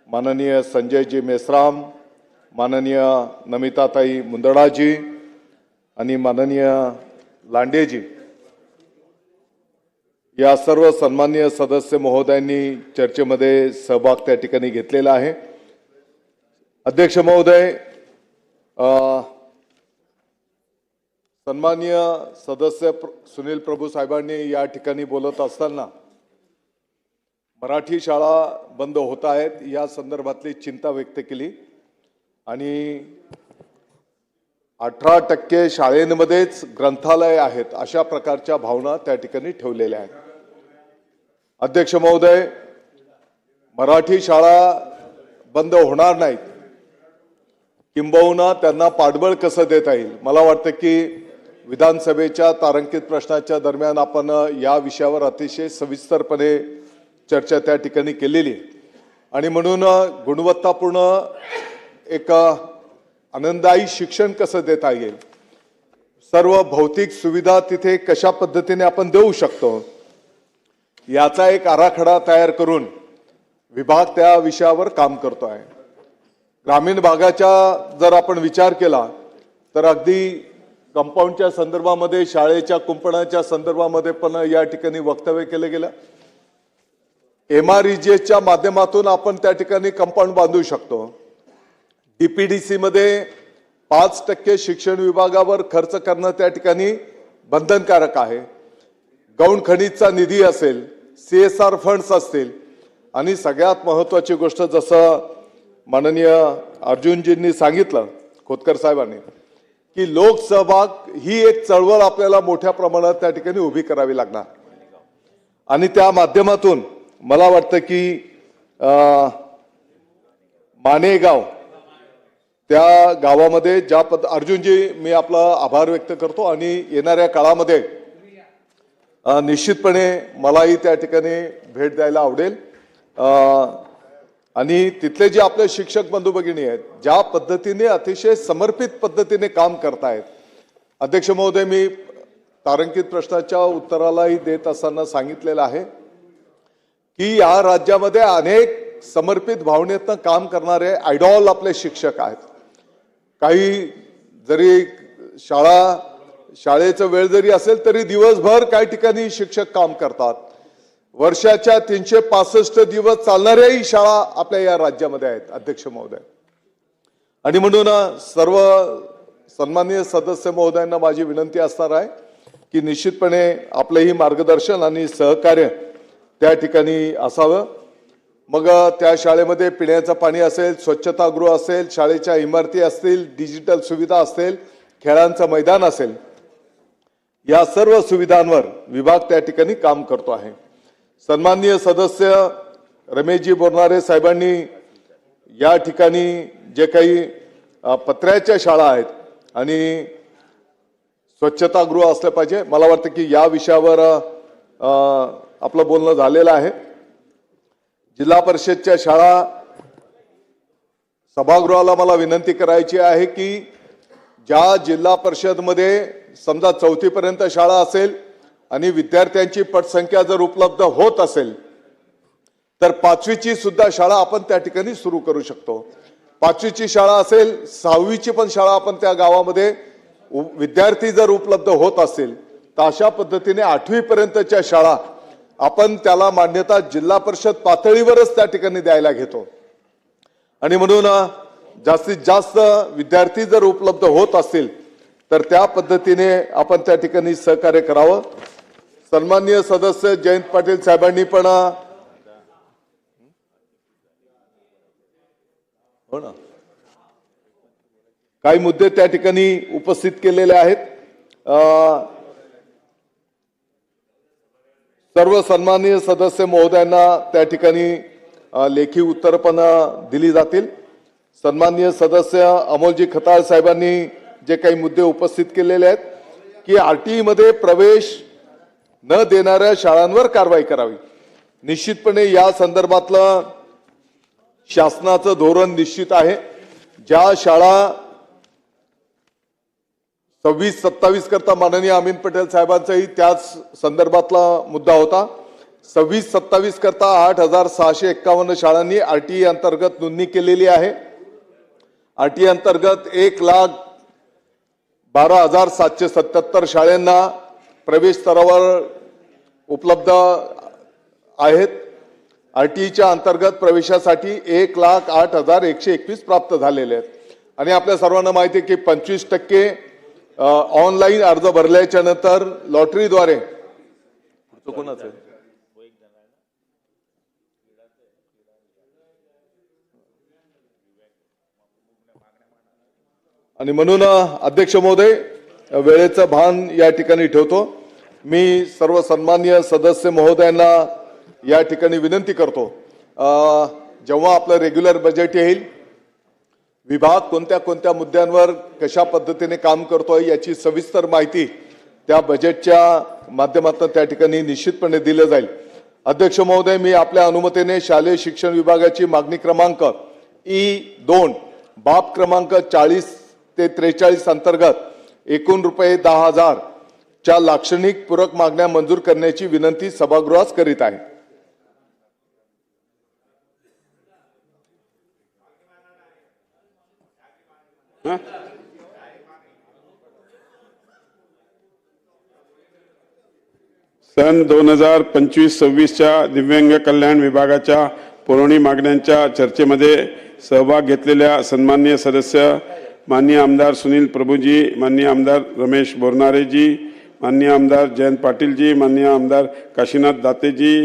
माननीय संजयजी मेश्राम, माननीय नमिताताई मुंदडाजी आणि माननीय लांडेजी या सर्व सन्माननीय सदस्य महोदयांनी चर्चेमध्ये सहभाग त्या ठिकाणी घेतलेला आहे. अध्यक्ष महोदय, सन्माननीय सदस्य सुनील प्रभू साहेबांनी या ठिकाणी बोलत असताना मराठी शाळा बंद होत आहेत या संदर्भातली चिंता व्यक्त केली आणि 18% शाळेंमध्येच ग्रंथालय आहेत अशा प्रकारच्या भावना त्या ठिकाणी ठेवलेल्या आहेत. अध्यक्ष महोदय, मराठी शाळा बंद होणार नाहीत, किंबहुना त्यांना पाठबळ कसं देता येईल. मला वाटतं की विधानसभेच्या तारांकित प्रश्नाच्या दरम्यान आपण या विषयावर अतिशय सविस्तरपणे चर्चा त्या ठिकाणी केलेली आणि म्हणून गुणवत्तापूर्ण एक आनंददायी शिक्षण कसं देता येईल, सर्व भौतिक सुविधा तिथे कशा पद्धतीने आपण देऊ शकतो याचा एक आराखडा तयार करून विभाग त्या विषयावर काम करतो आहे. ग्रामीण भागाचा जर आपण विचार केला तर अगदी कंपाऊंडच्या संदर्भामध्ये, शाळेच्या कुंपणाच्या संदर्भामध्ये पण या ठिकाणी वक्तव्य केलं गेलं. MREGच्या माध्यमातून आपण त्या ठिकाणी कंपाऊंड बांधू शकतो. DPDC मध्ये 5% शिक्षण विभागावर खर्च करणं त्या ठिकाणी बंधनकारक आहे. गौण खनिजचा निधी असेल, CSR फंड्स असतील, आणि सगळ्यात महत्त्वाची गोष्ट जसं माननीय अर्जुनजींनी सांगितलं, खोतकर साहेबांनी, की लोकसहभाग ही एक चळवळ आपल्याला मोठ्या प्रमाणात त्या ठिकाणी उभी करावी लागणार. आणि त्या माध्यमातून मला वाटतं की मानेगाव त्या गावामध्ये ज्या अर्जुनजी, मी आपला आभार व्यक्त करतो आणि येणाऱ्या काळामध्ये निश्चितपणे मलाही त्या ठिकाणी भेट द्यायला आवडेल. आणि तिथले जे आपले शिक्षक बंधू भगिनी आहेत, ज्या पद्धतीने अतिशय समर्पित पद्धतीने काम करतायत. अध्यक्ष महोदय, मी तारांकित प्रश्नाच्या उत्तरालाही देत असताना सांगितलेलं आहे की या राज्यामध्ये अनेक समर्पित भावनेतनं काम करणारे आयडॉल आपले शिक्षक आहेत. काही जरी शाळेचं वेळ जरी असेल तरी दिवसभर काही ठिकाणी शिक्षक काम करतात. वर्षाच्या 365 दिवस चालणाऱ्याही शाळा आपल्या या राज्यामध्ये आहेत अध्यक्ष महोदय. आणि म्हणून सर्व सन्माननीय सदस्य महोदयांना माझी विनंती असणार आहे की निश्चितपणे आपलंही मार्गदर्शन आणि सहकार्य त्या ठिकाणी असावं. मग त्या शाळेमध्ये पिण्याचं पाणी असेल, स्वच्छतागृह असेल, शाळेच्या इमारती असतील, डिजिटल सुविधा असतील, खेळांचं मैदान असेल, या सर्व सुविधांवर विभाग त्या ठिकाणी काम करतो आहे. सन्माननीय सदस्य रमेशजी बोरनारे साहेबांनी या ठिकाणी जे काही पत्र्याच्या शाळा आहेत आणि स्वच्छतागृह असलं पाहिजे, मला वाटतं की या विषयावर आपलं बोलणं झालेलं आहे. जिल्हा परिषदच्या शाळा सभागृहाला मला विनंती करायची आहे की ज्या जिल्हा परिषदमध्ये समजा 4थी पर्यंत शाळा असेल आणि विद्यार्थ्यांची पटसंख्या जर उपलब्ध होत असेल तर 5वीची सुद्धा शाळा आपण त्या ठिकाणी सुरू करू शकतो. 5वीची शाळा असेल, 6वीची पण शाळा आपण त्या गावामध्ये विद्यार्थी जर उपलब्ध होत असतील तर अशा पद्धतीने 8वी पर्यंतच्या शाळा आपण त्याला मान्यता जिल्हा परिषद पातळीवरच त्या ठिकाणी द्यायला घेतो. आणि म्हणून जास्तीत जास्त विद्यार्थी जर उपलब्ध होत असतील तर त्या पद्धतीने आपण त्या ठिकाणी सहकार्य करावं. सन्माननीय सदस्य जयंत पाटील साहेबांनी पण हो ना काही मुद्दे त्या ठिकाणी उपस्थित केलेले आहेत. सर्व सन्माननीय सदस्य महोदयांना त्या ठिकाणी लेखी उत्तर पण दिली जातील. सन्माननीय सदस्य अमोलजी खताळ साहेबांनी जे काही मुद्दे उपस्थित केलेले आहेत की RTE मध्ये प्रवेश न देणाऱ्या शाळांवर कारवाई करावी. निश्चितपणे या संदर्भातलं शासनाचं धोरण निश्चित आहे. ज्या शाळा 26-27 करता माननीय अमीन पटेल साहेबांचाही त्याच संदर्भातला मुद्दा होता. 26-27 करता 8,651 शाळांनी RTE अंतर्गत नोंदणी केलेली आहे. RTE अंतर्गत 1,12,777 शाळांना प्रवेश स्तरावर उपलब्ध आहेत. RTEच्या अंतर्गत प्रवेशासाठी 1,08,121 प्राप्त झालेले आहेत. आणि आपल्या सर्वांना माहिती आहे की 25% ऑनलाईन अर्ज भरल्याच्या नंतर लॉटरीद्वारे कोणाचं आणि म्हणून अध्यक्ष महोदय वेळेचं भान या ठिकाणी ठेवतो. मी सर्व सन्माननीय सदस्य महोदयांना या ठिकाणी विनंती करतो जेव्हा आपलं रेग्युलर बजेट येईल, विभाग कोणत्या कोणत्या मुद्द्यांवर कशा पद्धतीने काम करतोय याची सविस्तर माहिती त्या बजेटच्या माध्यमातून त्या ठिकाणी निश्चितपणे दिलं जाईल. अध्यक्ष महोदय, मी आपल्या अनुमतीने शालेय शिक्षण विभागाची मागणी क्रमांक E2 बाब क्रमांक 40 ते 43 अंतर्गत एकूण रुपये 10,000 च्या लाक्षणिक पूरक मागण्या मंजूर करण्याची विनंती सभागृहास करीत आहे. सन 2025-26च्या दिव्यांग कल्याण विभागाच्या पुरवणी मागण्यांच्या चर्चेमध्ये सहभाग घेतलेल्या सन्माननीय सदस्य माननीय आमदार सुनील प्रभूजी, माननीय आमदार रमेश बोरनारेजी, माननीय आमदार जयंत पाटीलजी, माननीय आमदार काशीनाथ दातेजी,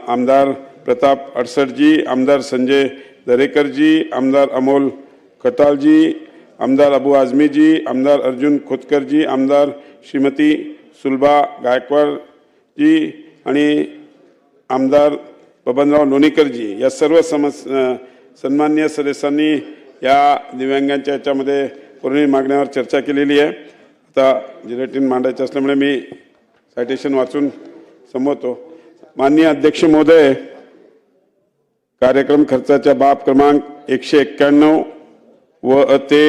आमदार प्रताप अडसडजी, आमदार संजय दरेकरजी, आमदार अमोल खतालजी, आमदार अबू आझमीजी, आमदार अर्जुन खोतकरजी, आमदार श्रीमती सुलभा गायकवाडजी आणि आमदार बबनराव लोणीकरजी या सर्व सन्माननीय सदस्यांनी या दिव्यांगांच्या याच्यामध्ये पुरवणी मागण्यावर चर्चा केलेली आहे. आता जिलेटिन मांडायचं असल्यामुळे मी सायटेशन वाचून संबोधतो. माननीय अध्यक्ष महोदय, कार्यक्रम खर्चाच्या बाब क्रमांक 191 व ते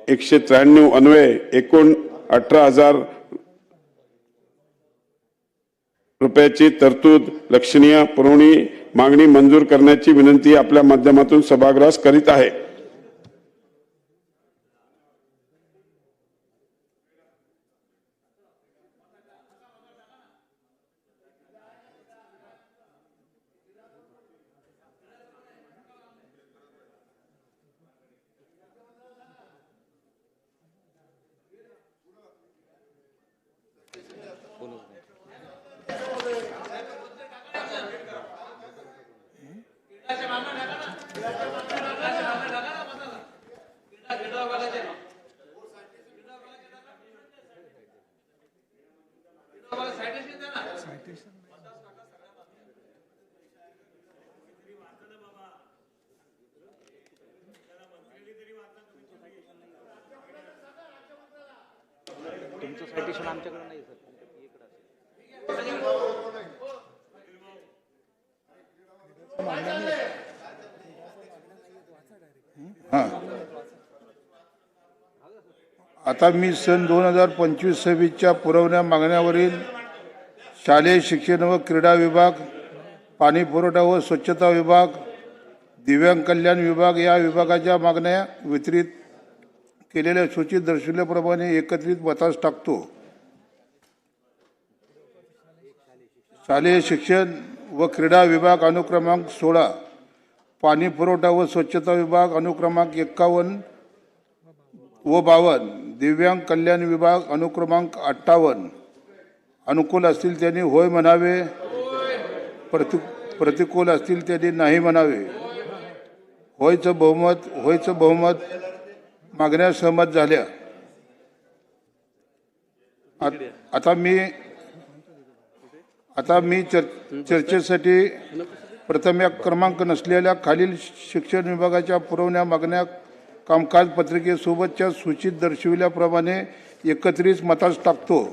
193 अन्वये एकूण 18,000 रुपयाची तरतूद लक्षणीय पुरवणी मागणी मंजूर करण्याची विनंती आपल्या माध्यमातून सभागृहास करीत आहे. आता मी सन 2025-26च्या पुरवण्या मागण्यावरील शालेय शिक्षण व क्रीडा विभाग, पाणी पुरवठा व स्वच्छता विभाग, दिव्यांग कल्याण विभाग या विभागाच्या मागण्या वितरित केलेल्या सूचित दर्शविल्याप्रमाणे एकत्रित मतास टाकतो. शालेय शिक्षण व क्रीडा विभाग अनुक्रमांक 16, पाणी पुरवठा व स्वच्छता विभाग अनुक्रमांक 51 व 52, दिव्यांग कल्याण विभाग अनुक्रमांक 58. अनुकूल असतील त्यांनी होय म्हणावे, प्रतिकूल असतील त्यांनी नाही म्हणावे. होयचं बहुमत मागण्या सहमत झाल्या. आता मी चर्चेसाठी प्रथम या क्रमांक नसलेल्या खालील शिक्षण विभागाच्या पुरवण्या मागण्या कामकाज पत्रिकेसोबतच्या सूचित दर्शविल्याप्रमाणे एकत्रित मतास टाकतो.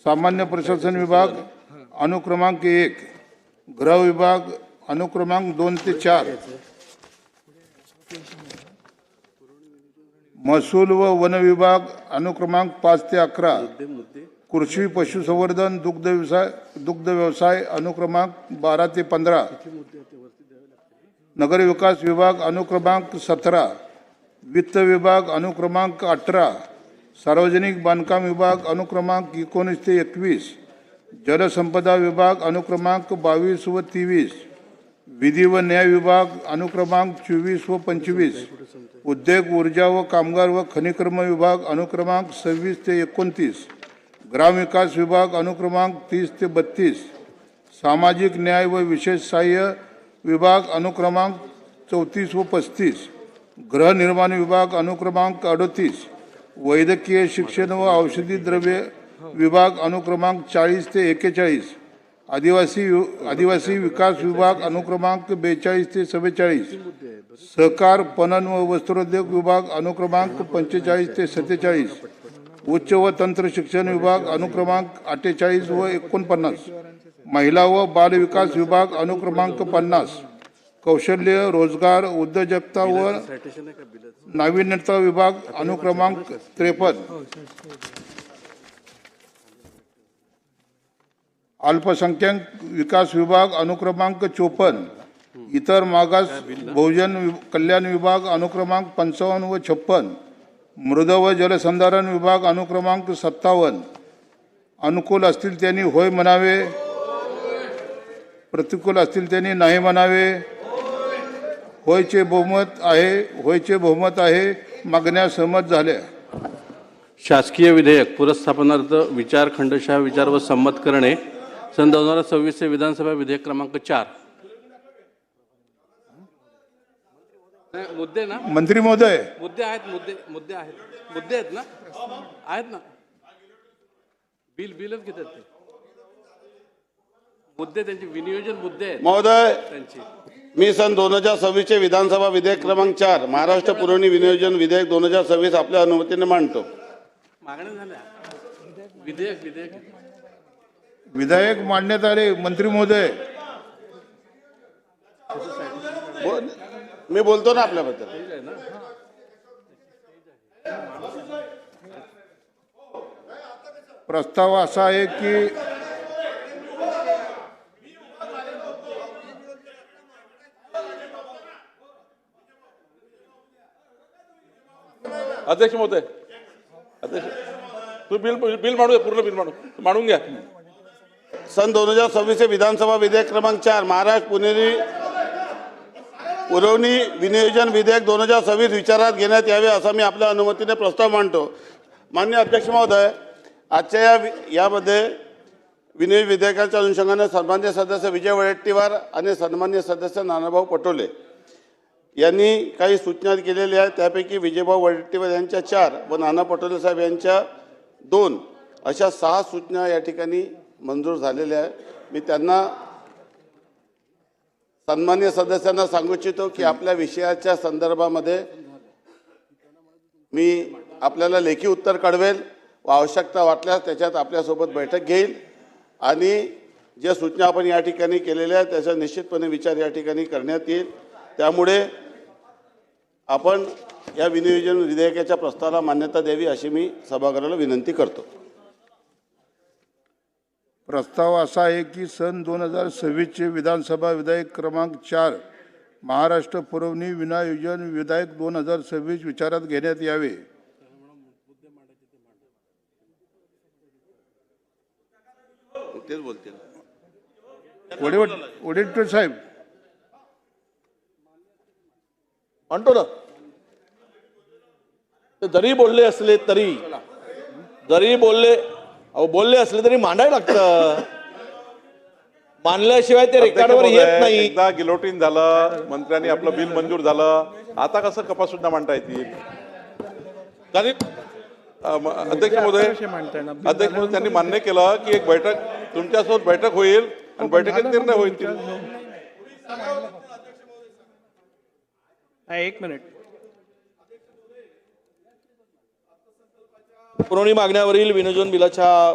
सामान्य प्रशासन विभाग अनुक्रमांक 1, गृह विभाग अनुक्रमांक 2 ते 4, महसूल व वन विभाग अनुक्रमांक 5 ते 11, कृषी पशुसंवर्धन दुग्ध व्यवसाय अनुक्रमांक 12 ते 15, नगर विकास विभाग अनुक्रमांक 17, वित्त विभाग अनुक्रमांक 18, सार्वजनिक बांधकाम विभाग अनुक्रमांक 19 ते 21, जलसंपदा विभाग अनुक्रमांक 22 व 23, विधी व न्याय विभाग अनुक्रमांक 24 व 25, उद्योग ऊर्जा व कामगार व खनिकर्म विभाग अनुक्रमांक 26 ते 29, ग्रामविकास विभाग अनुक्रमांक 30 ते 32, सामाजिक न्याय व विशेष सहाय्य विभाग अनुक्रमांक 34 व 35, गृहनिर्माण विभाग अनुक्रमांक 38, वैद्यकीय शिक्षण व औषधी द्रव्ये विभाग अनुक्रमांक 40 ते 41, आदिवासी विकास विभाग अनुक्रमांक 42 ते 47, सहकार पणन व वस्त्रोद्योग विभाग अनुक्रमांक 45 ते 47, उच्च व तंत्र शिक्षण विभाग अनुक्रमांक 48 व 49, महिला व बाल विकास विभाग अनुक्रमांक 50, कौशल्य रोजगार उद्योजकता व नाविन्यता विभाग अनुक्रमांक 53, अल्पसंख्याक विकास विभाग अनुक्रमांक 54, इतर मागास बहुजन कल्याण विभाग अनुक्रमांक 55 व 56, मृद व जलसंधारण विभाग अनुक्रमांक 57, अनुकूल असतील त्यांनी होय म्हणावे, प्रतिकूल असतील त्यांनी नाही म्हणावे. होयचे बहुमत आहे. मागण्या सहमत झाल्या. शासकीय विधेयक पुरस्थापनार्थ विचार खंडशः विचार व संमत करणे सन 2026 चे विधानसभा विधेयक क्रमांक 4. मुद्दे ना मंत्री महोदय, मुद्दे आहेत मुद्दे आहेत ना बिलच घेतात ते मुद्दे त्यांचे विनियोजन मुद्दे आहेत महोदय. त्यांची. मी सन 2026 चे विधानसभा विधेयक क्रमांक 4 महाराष्ट्र पुरवणी विनियोजन विधेयक 2026 आपल्या अनुमतीने मांडतो. मागण्या झाल्या. विधेयक मांडण्यात आले. मंत्री महोदय, मी बोलतो ना आपल्याबद्दल. प्रस्ताव असा आहे की अध्यक्ष महोदय, तू बिल मांडू, पूर्ण बिल मांडून घ्या. सन 2026 चे विधानसभा विधेयक क्रमांक 4 महाराष्ट्र पुरवणी विनियोजन विधेयक 2026 विचारात घेण्यात यावे असा मी आपल्या अनुमतीने प्रस्ताव मांडतो. माननीय अध्यक्ष महोदय, आजच्या यामध्ये विनियोजन विधेयकाच्या अनुषंगाने सन्माननीय सदस्य विजय वडेट्टीवार आणि सन्माननीय सदस्य नानाभाऊ पटोले यांनी काही सूचना केलेल्या आहेत. त्यापैकी विजयभाऊ वडेट्टीवार यांच्या 4 व नाना पटोले साहेब यांच्या 2 अशा 6 सूचना या ठिकाणी मंजूर झालेल्या आहेत. मी त्यांना सन्माननीय सदस्यांना सांगू इच्छितो की आपल्या विषयाच्या संदर्भामध्ये मी आपल्याला लेखी उत्तर कळवेल व आवश्यकता वाटल्यास त्याच्यात आपल्यासोबत बैठक घेईल आणि ज्या सूचना आपण या ठिकाणी केलेल्या आहेत त्याचा निश्चितपणे विचार या ठिकाणी करण्यात येईल. त्यामुळे आपण या विनियोजन विधेयकाच्या प्रस्तावाला मान्यता द्यावी अशी मी सभागृहाला विनंती करतो. प्रस्ताव असा आहे की सन 2026 चे विधानसभा विधेयक क्रमांक 4 महाराष्ट्र पुरवणी विनियोजन विधेयक 2026 विचारात घेण्यात यावे. तेच बोलतील वडेट्टीवार साहेब. म्हणतो ना, जरी बोलले असले तरी बोलले असले तरी मांडायला लागतं. मानल्याशिवाय ते रेकॉर्डवर येत नाही. एकदा गिलोटीन झालं, मंत्र्यांनी आपलं बिल मंजूर झालं, आता कसं कपात सुद्धा मांडता येतील. अध्यक्ष महोदय त्यांनी मान्य केलं की एक बैठक तुमच्यासोबत बैठक होईल आणि बैठकीत निर्णय होईल. एक मिनिट. पुरवणी मागण्यावरील विनियोजन बिलाच्या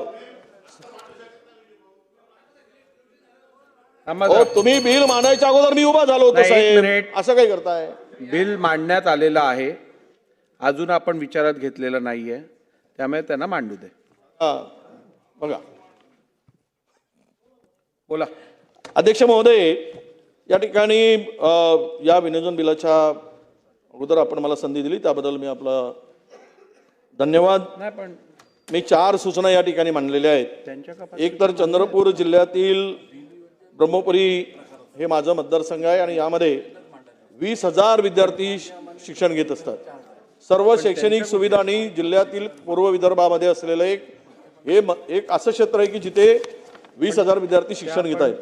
तुम्ही बिल मांडायच्या अगोदर मी उभा झालो होतो साहेब. असं काय करताय? बिल मांडण्यात आलेलं आहे, अजून आपण विचारात घेतलेलं नाहीये, त्यामुळे त्यांना मांडू दे. बघा, बोला. अध्यक्ष महोदय, या ठिकाणी या विनियोजन बिलाच्या अगोदर आपण मला संधी दिली त्याबद्दल मी आपला धन्यवाद. मी 4 सूचना या ठिकाणी मांडलेल्या आहेत. एक तर चंद्रपूर जिल्ह्यातील ब्रह्मपुरी हे माझं मतदारसंघ आहे आणि यामध्ये 20,000 विद्यार्थी शिक्षण घेत असतात. सर्व शैक्षणिक सुविधांनी जिल्ह्यातील पूर्व विदर्भामध्ये असलेलं एक असं क्षेत्र आहे की जिथे 20,000 विद्यार्थी शिक्षण घेत आहेत.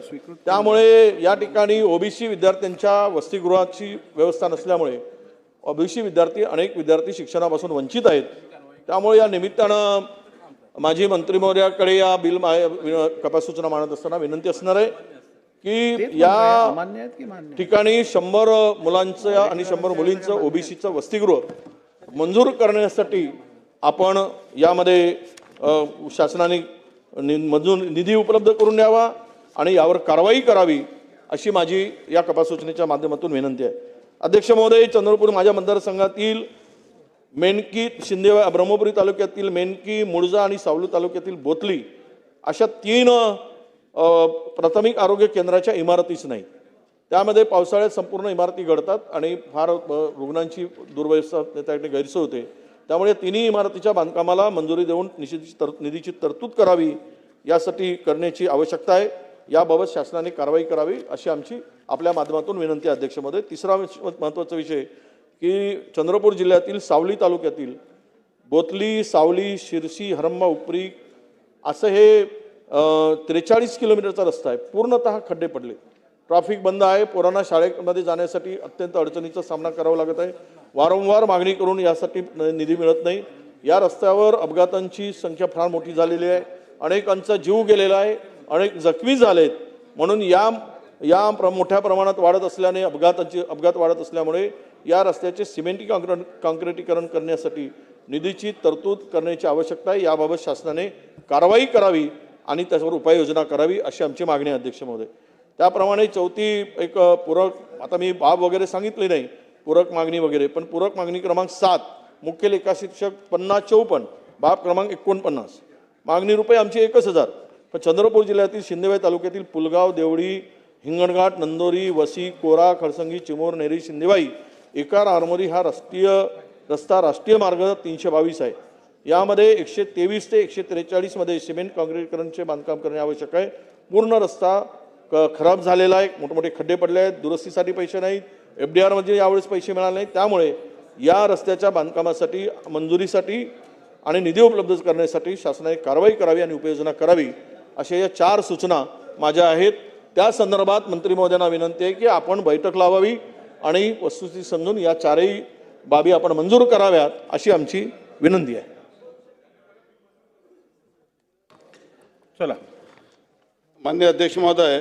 त्यामुळे या ठिकाणी ओबीसी विद्यार्थ्यांच्या वसतिगृहाची व्यवस्था नसल्यामुळे ओबीसी विद्यार्थी अनेक विद्यार्थी शिक्षणापासून वंचित आहेत. त्यामुळे या निमित्तानं माझी मंत्री महोदयाकडे या बिल कपात सूचना मांडत असताना विनंती असणार आहे की या ठिकाणी 100 मुलांचं आणि 100 मुलींचं ओबीसीचं वसतिगृह मंजूर करण्यासाठी आपण यामध्ये शासनाने मंजूर निधी उपलब्ध करून द्यावा आणि यावर कारवाई करावी अशी माझी या कपात सूचनेच्या माध्यमातून विनंती आहे. अध्यक्ष महोदय, चंद्रपूर माझ्या मतदारसंघातील मेनकी शिंदे ब्रह्मपुरी तालुक्यातील मेनकी, मुळजा आणि सावली तालुक्यातील बोतली अशा 3 प्राथमिक आरोग्य केंद्राच्या इमारतीच नाही. त्यामध्ये पावसाळ्यात संपूर्ण इमारती घडतात आणि फार रुग्णांची दुर्व्यवस्था त्यासाठी गैरसोय होते. त्यामुळे 3 इमारतीच्या बांधकामाला मंजुरी देऊन निधीची तरतूद करावी यासाठी करण्याची आवश्यकता आहे. याबाबत शासनाने कारवाई करावी अशी आमची आपल्या माध्यमातून विनंती आहे अध्यक्ष महोदय. तिसरा महत्त्वाचा विषय की चंद्रपूर जिल्ह्यातील सावली तालुक्यातील बोतली, सावली, शिरसी, हरंबा, उपरी असं हे 43 किलोमीटरचा रस्ता आहे. पूर्णतः खड्डे पडले, ट्रॅफिक बंद आहे. पोरांना शाळेमध्ये जाण्यासाठी अत्यंत अडचणीचा सामना करावा लागत आहे. वारंवार मागणी करून यासाठी निधी मिळत नाही. या रस्त्यावर अपघातांची संख्या फार मोठी झालेली आहे. अनेकांचा जीव गेलेला आहे, अनेक जखमी झालेत. म्हणून मोठ्या प्रमाणात वाढत असल्याने अपघात वाढत असल्यामुळे या रस्त्याचे सिमेंटी काँक्रिटीकरण करण्यासाठी निधीची तरतूद करण्याची आवश्यकता आहे. याबाबत शासनाने कारवाई करावी आणि त्याच्यावर उपाययोजना करावी अशी आमची मागणी आहे अध्यक्ष महोदय. त्याप्रमाणे चौथी एक पूरक, आता मी बाब वगैरे सांगितली नाही पूरक मागणी वगैरे, पण पूरक मागणी क्रमांक 7 मुख्य लेखा शिक्षक 5054 बाब क्रमांक 49 मागणी रुपये आमची 1000. पण चंद्रपूर जिल्ह्यातील शिंदेवाई तालुक्यातील पुलगाव, देवडी, हिंगणघाट, नंदोरी, वसी, कोरा, खडसंगी, चिमूर, नेरी, शिंदेवाई, एकार, आरमोरी हा रस्ता राष्ट्रीय मार्ग 322 आहे. यामध्ये 123 ते 143 मध्ये सिमेंट काँक्रिटीकरणचे बांधकाम करणे आवश्यक आहे. पूर्ण रस्ता खराब झालेला आहे, मोठमोठे खड्डे पडले आहेत, दुरुस्तीसाठी पैसे नाहीत, FDR मध्ये यावेळेस पैसे मिळाले नाहीत. त्यामुळे या रस्त्याच्या बांधकामासाठी, मंजुरीसाठी आणि निधी उपलब्ध करण्यासाठी शासनाने कारवाई करावी आणि उपाययोजना करावी अशा या 4 सूचना माझ्या आहेत. त्या संदर्भात मंत्री महोदयांना विनंती आहे की आपण बैठक लावावी आणि वस्तुस्थिती समजून या 4ही बाबी आपण मंजूर कराव्यात अशी आमची विनंती आहे. चला. माननीय अध्यक्ष महोदय,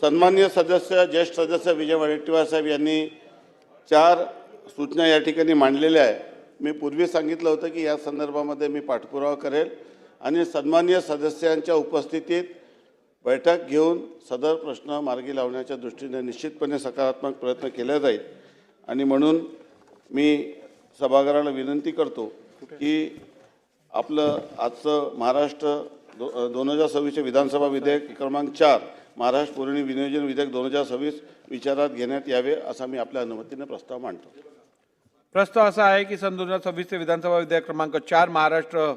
सन्माननीय सदस्य, ज्येष्ठ सदस्य विजय वडेट्टीवार साहेब यांनी 4 सूचना या ठिकाणी मांडलेल्या आहे. मी पूर्वी सांगितलं होतं की या संदर्भामध्ये मी पाठपुरावा करेल आणि सन्माननीय सदस्यांच्या उपस्थितीत बैठक घेऊन सदर प्रश्न मार्गी लावण्याच्या दृष्टीने निश्चितपणे सकारात्मक प्रयत्न केला जाईल. आणि म्हणून मी सभागृहाला विनंती करतो की आपलं आजचं महाराष्ट्र 2026 विधानसभा विधेयक क्रमांक 4 महाराष्ट्र पुरवणी विनियोजन विधेयक 2026 विचारात घेण्यात यावे असा मी आपल्या अनुमतीने प्रस्ताव मांडतो. प्रस्ताव असा आहे की सन 2026 विधानसभा विधेयक क्रमांक 4 महाराष्ट्र